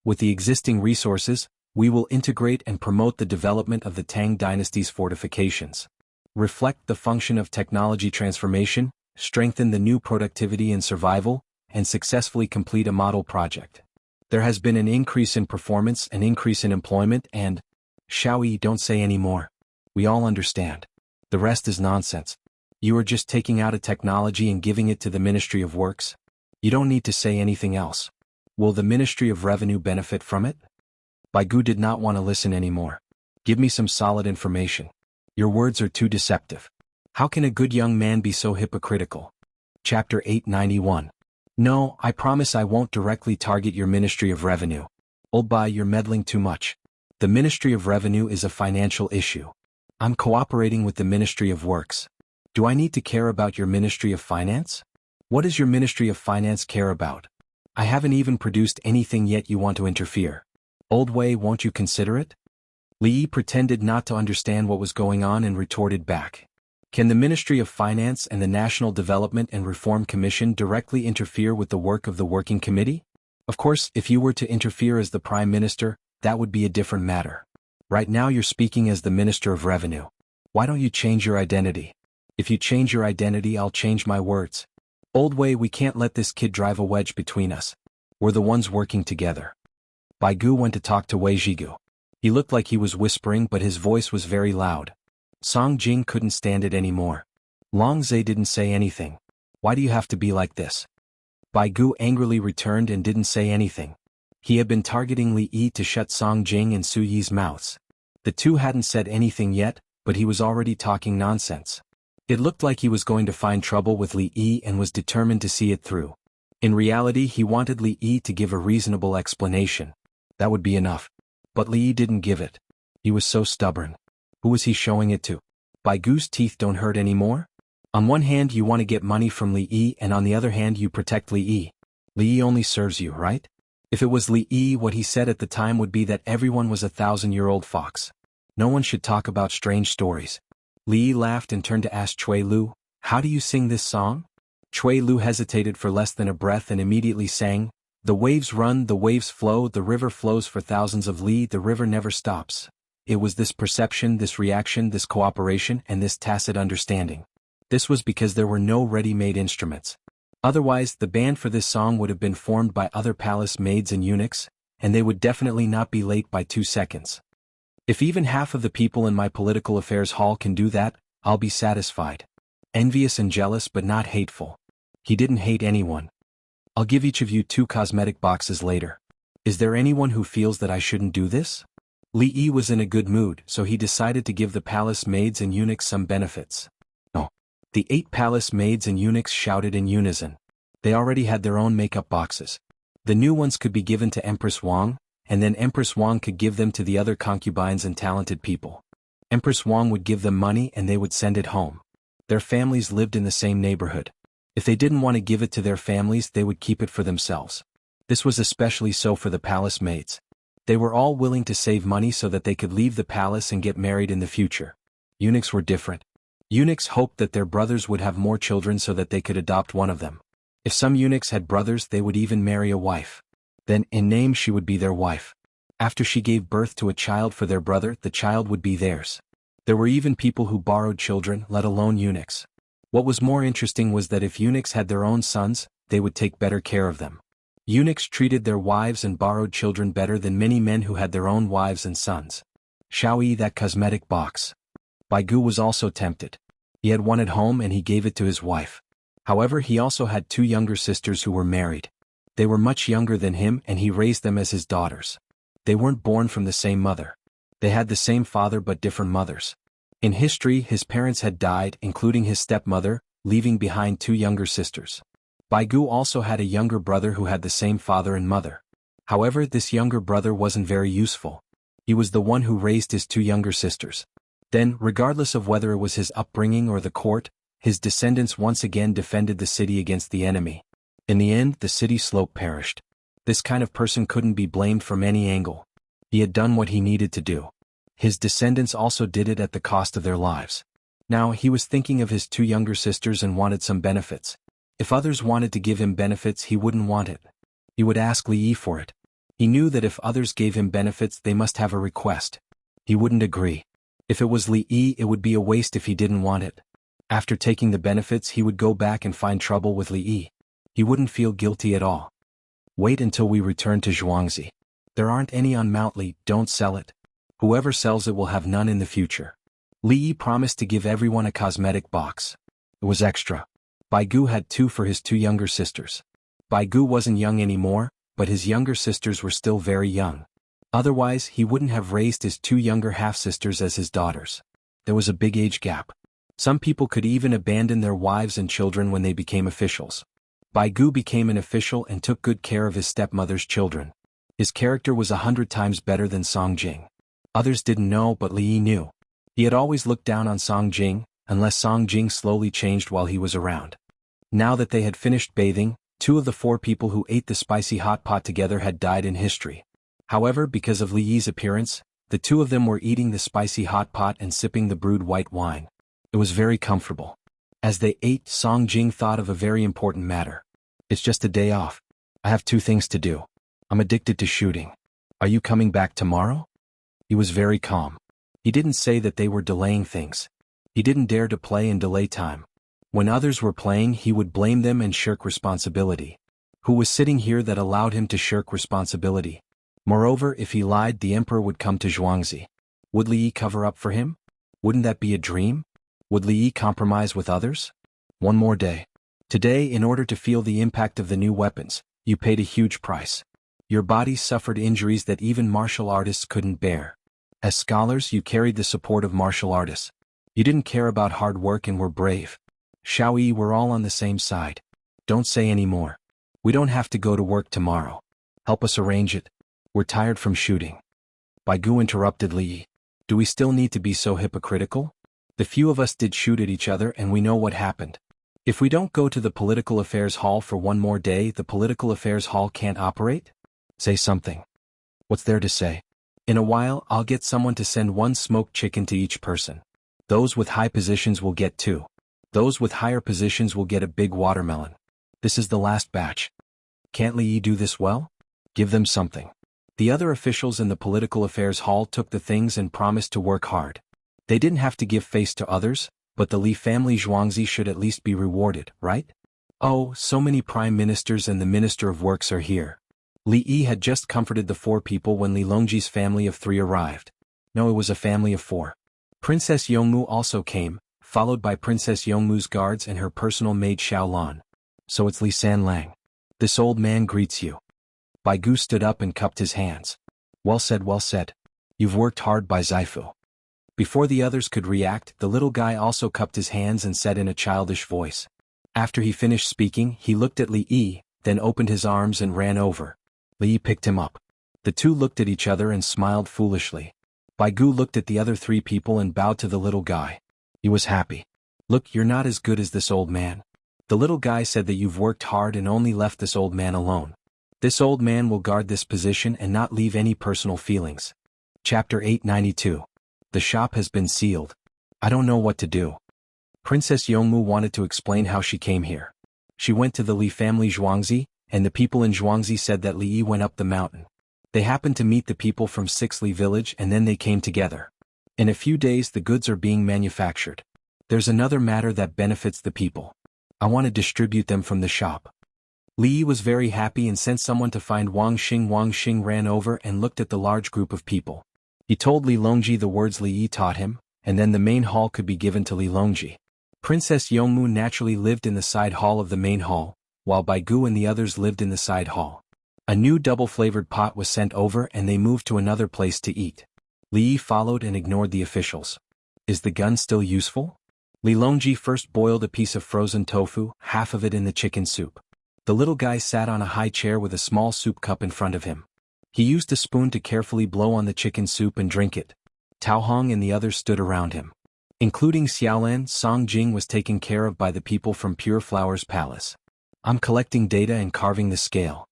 With the existing resources, we will integrate and promote the development of the Tang dynasty's fortifications. Reflect the function of technology transformation, strengthen the new productivity and survival, and successfully complete a model project. There has been an increase in performance, an increase in employment, and... Xiao Yi, don't say any more. We all understand. The rest is nonsense. You are just taking out a technology and giving it to the Ministry of Works. You don't need to say anything else. Will the Ministry of Revenue benefit from it? Bai Gu did not want to listen anymore. Give me some solid information. Your words are too deceptive. How can a good young man be so hypocritical? Chapter 891. No, I promise I won't directly target your Ministry of Revenue. Old Bai, you're meddling too much. The Ministry of Revenue is a financial issue. I'm cooperating with the Ministry of Works. Do I need to care about your Ministry of Finance? What does your Ministry of Finance care about? I haven't even produced anything yet you want to interfere. Old Wei, won't you consider it? Li Yi pretended not to understand what was going on and retorted back. Can the Ministry of Finance and the National Development and Reform Commission directly interfere with the work of the Working Committee? Of course, if you were to interfere as the Prime Minister, that would be a different matter. Right now you're speaking as the Minister of Revenue. Why don't you change your identity? If you change your identity, I'll change my words. Old Wei, we can't let this kid drive a wedge between us. We're the ones working together. Bai Gu went to talk to Wei Zhigu. He looked like he was whispering, but his voice was very loud. Song Jing couldn't stand it anymore. Long Zhe didn't say anything. Why do you have to be like this? Bai Gu angrily returned and didn't say anything. He had been targeting Li Yi to shut Song Jing and Su Yi's mouths. The two hadn't said anything yet, but he was already talking nonsense. It looked like he was going to find trouble with Li Yi and was determined to see it through. In reality, he wanted Li Yi to give a reasonable explanation. That would be enough. But Li Yi didn't give it. He was so stubborn. Who was he showing it to? Bai Gu's teeth don't hurt anymore? On one hand you want to get money from Li Yi and on the other hand you protect Li Yi. Li Yi only serves you, right? If it was Li Yi, what he said at the time would be that everyone was a 1,000-year-old fox. No one should talk about strange stories. Li Yi laughed and turned to ask Cui Lu, how do you sing this song? Cui Lu hesitated for less than a breath and immediately sang, the waves run, the waves flow, the river flows for thousands of li, the river never stops. It was this perception, this reaction, this cooperation, and this tacit understanding. This was because there were no ready-made instruments. Otherwise, the band for this song would have been formed by other palace maids and eunuchs, and they would definitely not be late by 2 seconds. If even half of the people in my political affairs hall can do that, I'll be satisfied. Envious and jealous but not hateful. He didn't hate anyone. I'll give each of you 2 cosmetic boxes later. Is there anyone who feels that I shouldn't do this? Li Yi was in a good mood, so he decided to give the palace maids and eunuchs some benefits. No. The 8 palace maids and eunuchs shouted in unison. They already had their own makeup boxes. The new ones could be given to Empress Wang, and then Empress Wang could give them to the other concubines and talented people. Empress Wang would give them money and they would send it home. Their families lived in the same neighborhood. If they didn't want to give it to their families, they would keep it for themselves. This was especially so for the palace maids. They were all willing to save money so that they could leave the palace and get married in the future. Eunuchs were different. Eunuchs hoped that their brothers would have more children so that they could adopt one of them. If some eunuchs had brothers, they would even marry a wife. Then, in name, she would be their wife. After she gave birth to a child for their brother, the child would be theirs. There were even people who borrowed children, let alone eunuchs. What was more interesting was that if eunuchs had their own sons, they would take better care of them. Eunuchs treated their wives and borrowed children better than many men who had their own wives and sons. Xiaoyi, that cosmetic box. Bai Gu was also tempted. He had one at home and he gave it to his wife. However, he also had 2 younger sisters who were married. They were much younger than him and he raised them as his daughters. They weren't born from the same mother. They had the same father but different mothers. In history, his parents had died, including his stepmother, leaving behind 2 younger sisters. Bai Gu also had a younger brother who had the same father and mother. However, this younger brother wasn't very useful. He was the one who raised his 2 younger sisters. Then, regardless of whether it was his upbringing or the court, his descendants once again defended the city against the enemy. In the end, the city slope perished. This kind of person couldn't be blamed from any angle. He had done what he needed to do. His descendants also did it at the cost of their lives. Now, he was thinking of his 2 younger sisters and wanted some benefits. If others wanted to give him benefits, he wouldn't want it. He would ask Li Yi for it. He knew that if others gave him benefits, they must have a request. He wouldn't agree. If it was Li Yi, it would be a waste if he didn't want it. After taking the benefits, he would go back and find trouble with Li Yi. He wouldn't feel guilty at all. Wait until we return to Zhuangzi. There aren't any on Mount Li, don't sell it. Whoever sells it will have none in the future. Li Yi promised to give everyone a cosmetic box. It was extra. Bai Gu had 2 for his 2 younger sisters. Bai Gu wasn't young anymore, but his younger sisters were still very young. Otherwise, he wouldn't have raised his 2 younger half-sisters as his daughters. There was a big age gap. Some people could even abandon their wives and children when they became officials. Bai Gu became an official and took good care of his stepmother's children. His character was 100 times better than Song Jing. Others didn't know, but Li Yi knew. He had always looked down on Song Jing, unless Song Jing slowly changed while he was around. Now that they had finished bathing, 2 of the 4 people who ate the spicy hot pot together had died in history. However, because of Li Yi's appearance, the 2 of them were eating the spicy hot pot and sipping the brewed white wine. It was very comfortable. As they ate, Song Jing thought of a very important matter. It's just a day off. I have 2 things to do. I'm addicted to shooting. Are you coming back tomorrow? He was very calm. He didn't say that they were delaying things. He didn't dare to play and delay time. When others were playing, he would blame them and shirk responsibility. Who was sitting here that allowed him to shirk responsibility? Moreover, if he lied, the emperor would come to Zhuangzi. Would Li Yi cover up for him? Wouldn't that be a dream? Would Li Yi compromise with others? One more day. Today, in order to feel the impact of the new weapons, you paid a huge price. Your body suffered injuries that even martial artists couldn't bear. As scholars, you carried the support of martial artists. You didn't care about hard work and were brave. Xiao Yi, we're all on the same side. Don't say any more. We don't have to go to work tomorrow. Help us arrange it. We're tired from shooting. Bai Gu interrupted Li Yi. Do we still need to be so hypocritical? The few of us did shoot at each other and we know what happened. If we don't go to the Political Affairs Hall for one more day, the Political Affairs Hall can't operate? Say something. What's there to say? In a while, I'll get someone to send 1 smoked chicken to each person. Those with high positions will get 2. Those with higher positions will get a big watermelon. This is the last batch. Can't Li Yi do this well? Give them something. The other officials in the Political Affairs Hall took the things and promised to work hard. They didn't have to give face to others, but the Li family Zhuangzi should at least be rewarded, right? Oh, so many prime ministers and the Minister of Works are here. Li Yi had just comforted the 4 people when Li Longji's family of 3 arrived. No, it was a family of 4. Princess Yongmu also came, followed by Princess Yongmu's guards and her personal maid Xiaolan. So it's Li Sanlang. This old man greets you. Bai Gu stood up and cupped his hands. Well said, well said. You've worked hard, Bai Zaifu. Before the others could react, the little guy also cupped his hands and said in a childish voice. After he finished speaking, he looked at Li Yi, then opened his arms and ran over. Li Yi picked him up. The 2 looked at each other and smiled foolishly. Bai Gu looked at the other 3 people and bowed to the little guy. He was happy. Look, you're not as good as this old man. The little guy said that you've worked hard and only left this old man alone. This old man will guard this position and not leave any personal feelings. Chapter 892. The shop has been sealed. I don't know what to do. Princess Yongmu wanted to explain how she came here. She went to the Li family Zhuangzi, and the people in Zhuangzi said that Li Yi went up the mountain. They happened to meet the people from 6 Li village and then they came together. In a few days the goods are being manufactured. There's another matter that benefits the people. I want to distribute them from the shop. Li Yi was very happy and sent someone to find Wang Xing. Wang Xing ran over and looked at the large group of people. He told Li Longji the words Li Yi taught him, and then the main hall could be given to Li Longji. Princess Yongmu naturally lived in the side hall of the main hall, while Bai Gu and the others lived in the side hall. A new double-flavored pot was sent over and they moved to another place to eat. Li Yi followed and ignored the officials. Is the gun still useful? Li Longji first boiled a piece of frozen tofu, half of it in the chicken soup. The little guy sat on a high chair with a small soup cup in front of him. He used a spoon to carefully blow on the chicken soup and drink it. Tao Hong and the others stood around him. Including Xiaolan, Song Jing was taken care of by the people from Pure Flower's palace. I'm collecting data and carving the scale.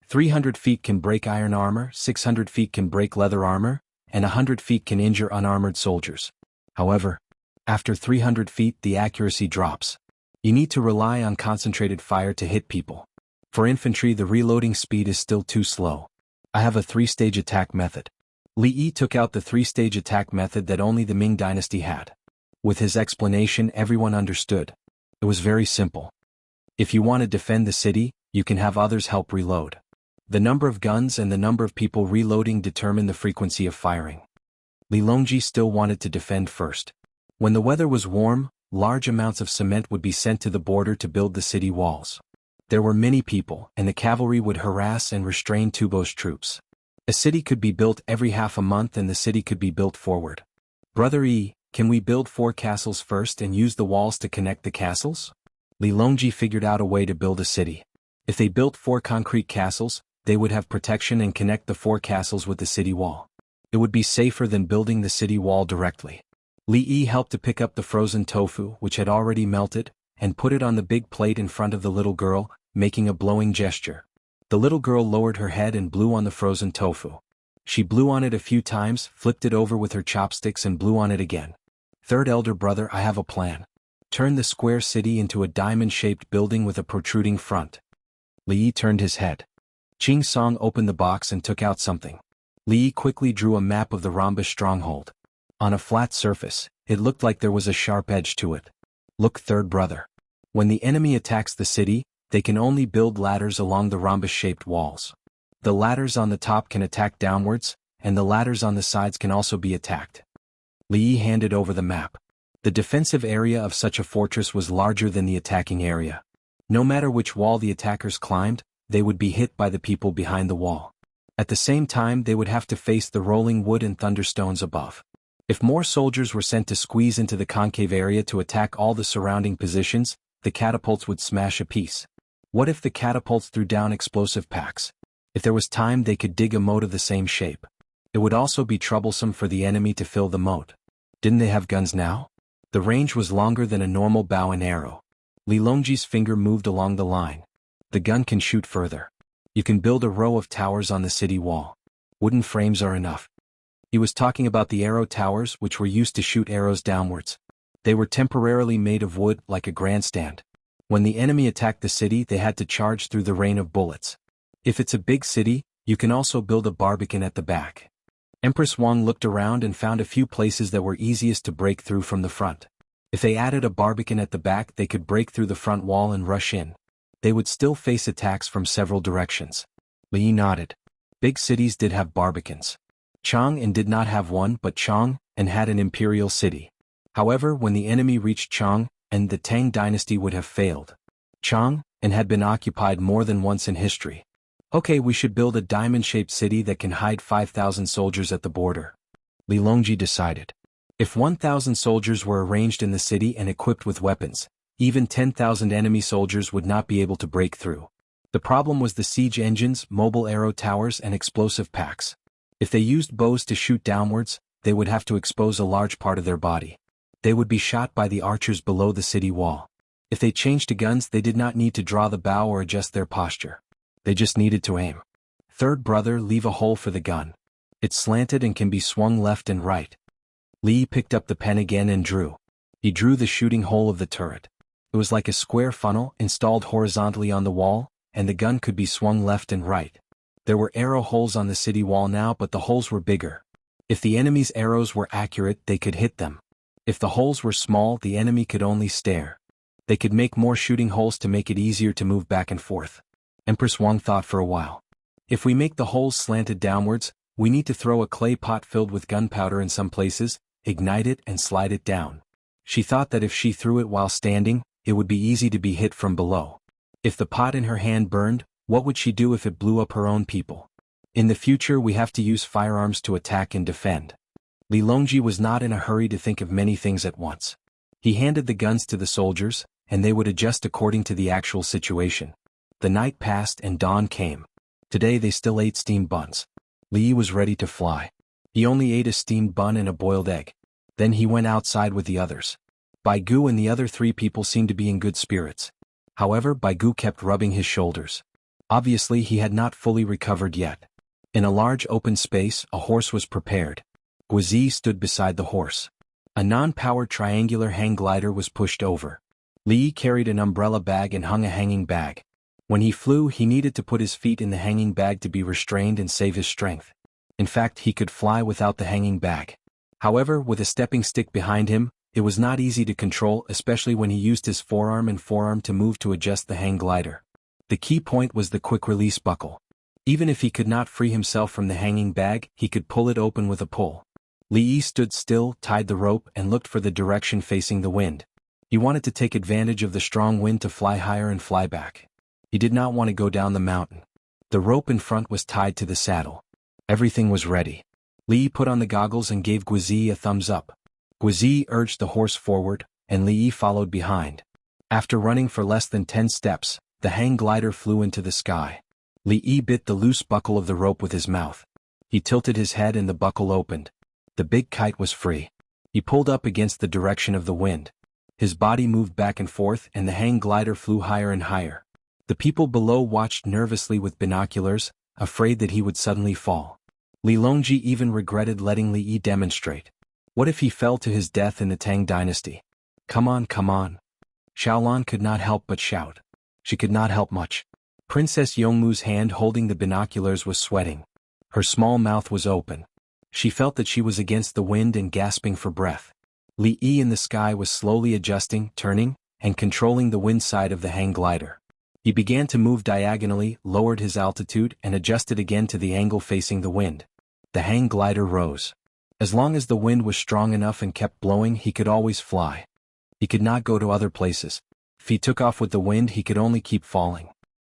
300 feet can break iron armor, 600 feet can break leather armor, and 100 feet can injure unarmored soldiers. However, after 300 feet the accuracy drops. You need to rely on concentrated fire to hit people. For infantry the reloading speed is still too slow. I have a 3-stage attack method. Li Yi took out the 3-stage attack method that only the Ming dynasty had. With his explanation everyone understood. It was very simple. If you want to defend the city, you can have others help reload. The number of guns and the number of people reloading determine the frequency of firing. Li Longji still wanted to defend first. When the weather was warm, large amounts of cement would be sent to the border to build the city walls. There were many people, and the cavalry would harass and restrain Tubo's troops. A city could be built every half a month and the city could be built forward. Brother Yi, Can we build 4 castles first and use the walls to connect the castles? Li Longji figured out a way to build a city. If they built 4 concrete castles, they would have protection and connect the 4 castles with the city wall. It would be safer than building the city wall directly. Li Yi helped to pick up the frozen tofu, which had already melted, and put it on the big plate in front of the little girl, making a blowing gesture. The little girl lowered her head and blew on the frozen tofu. She blew on it a few times, flipped it over with her chopsticks and blew on it again. Third elder brother, I have a plan. Turn the square city into a diamond-shaped building with a protruding front. Li Yi turned his head. Ching Song opened the box and took out something. Li Yi quickly drew a map of the rhombus stronghold. On a flat surface, it looked like there was a sharp edge to it. Look, third brother. When the enemy attacks the city, they can only build ladders along the rhombus-shaped walls. The ladders on the top can attack downwards, and the ladders on the sides can also be attacked. Li Yi handed over the map. The defensive area of such a fortress was larger than the attacking area. No matter which wall the attackers climbed, they would be hit by the people behind the wall. At the same time, they would have to face the rolling wood and thunderstones above. If more soldiers were sent to squeeze into the concave area to attack all the surrounding positions, the catapults would smash a piece. What if the catapults threw down explosive packs? If there was time, they could dig a moat of the same shape. It would also be troublesome for the enemy to fill the moat. Didn't they have guns now? The range was longer than a normal bow and arrow. Li Longji's finger moved along the line. The gun can shoot further. You can build a row of towers on the city wall. Wooden frames are enough. He was talking about the arrow towers, which were used to shoot arrows downwards. They were temporarily made of wood, like a grandstand. When the enemy attacked the city, they had to charge through the rain of bullets. If it's a big city, you can also build a barbican at the back. Empress Wang looked around and found a few places that were easiest to break through from the front. If they added a barbican at the back, they could break through the front wall and rush in. They would still face attacks from several directions. Li Yi nodded. Big cities did have barbicans. Chang'an did not have one, but Chang'an had an imperial city. However, when the enemy reached Chang'an, the Tang dynasty would have failed. Chang'an had been occupied more than once in history. Okay, we should build a diamond-shaped city that can hide 5,000 soldiers at the border. Li Longji decided. If 1,000 soldiers were arranged in the city and equipped with weapons, even 10,000 enemy soldiers would not be able to break through. The problem was the siege engines, mobile arrow towers, and explosive packs. If they used bows to shoot downwards, they would have to expose a large part of their body. They would be shot by the archers below the city wall. If they changed to guns, they did not need to draw the bow or adjust their posture. They just needed to aim. Third brother, leave a hole for the gun. It's slanted and can be swung left and right. Li picked up the pen again and drew. He drew the shooting hole of the turret. It was like a square funnel installed horizontally on the wall, and the gun could be swung left and right. There were arrow holes on the city wall now, but the holes were bigger. If the enemy's arrows were accurate, they could hit them. If the holes were small, the enemy could only stare. They could make more shooting holes to make it easier to move back and forth. Empress Wang thought for a while. If we make the holes slanted downwards, we need to throw a clay pot filled with gunpowder in some places, ignite it and slide it down. She thought that if she threw it while standing, it would be easy to be hit from below. If the pot in her hand burned, what would she do if it blew up her own people? In the future, we have to use firearms to attack and defend. Li Longji was not in a hurry to think of many things at once. He handed the guns to the soldiers, and they would adjust according to the actual situation. The night passed and dawn came. Today they still ate steamed buns. Li was ready to fly. He only ate a steamed bun and a boiled egg. Then he went outside with the others. Bai Gu and the other 3 people seemed to be in good spirits. However, Bai Gu kept rubbing his shoulders. Obviously he had not fully recovered yet. In a large open space, a horse was prepared. Guizi stood beside the horse. A non-powered triangular hang glider was pushed over. Li carried an umbrella bag and hung a hanging bag. When he flew, he needed to put his feet in the hanging bag to be restrained and save his strength. In fact, he could fly without the hanging bag. However, with a stepping stick behind him, it was not easy to control, especially when he used his forearm to move to adjust the hang glider. The key point was the quick-release buckle. Even if he could not free himself from the hanging bag, he could pull it open with a pull. Li stood still, tied the rope, and looked for the direction facing the wind. He wanted to take advantage of the strong wind to fly higher and fly back. He did not want to go down the mountain. The rope in front was tied to the saddle. Everything was ready. Li put on the goggles and gave Guizi a thumbs up. Wuxia urged the horse forward, and Li Yi followed behind. After running for less than 10 steps, the hang glider flew into the sky. Li Yi bit the loose buckle of the rope with his mouth. He tilted his head and the buckle opened. The big kite was free. He pulled up against the direction of the wind. His body moved back and forth and the hang glider flew higher and higher. The people below watched nervously with binoculars, afraid that he would suddenly fall. Li Longji even regretted letting Li Yi demonstrate. What if he fell to his death in the Tang dynasty? Come on, come on. Xiaolan could not help but shout. She could not help much. Princess Yongmu's hand holding the binoculars was sweating. Her small mouth was open. She felt that she was against the wind and gasping for breath. Li Yi in the sky was slowly adjusting, turning, and controlling the wind side of the hang glider. He began to move diagonally, lowered his altitude, and adjusted again to the angle facing the wind. The hang glider rose. As long as the wind was strong enough and kept blowing, he could always fly. He could not go to other places. If he took off with the wind, he could only keep falling.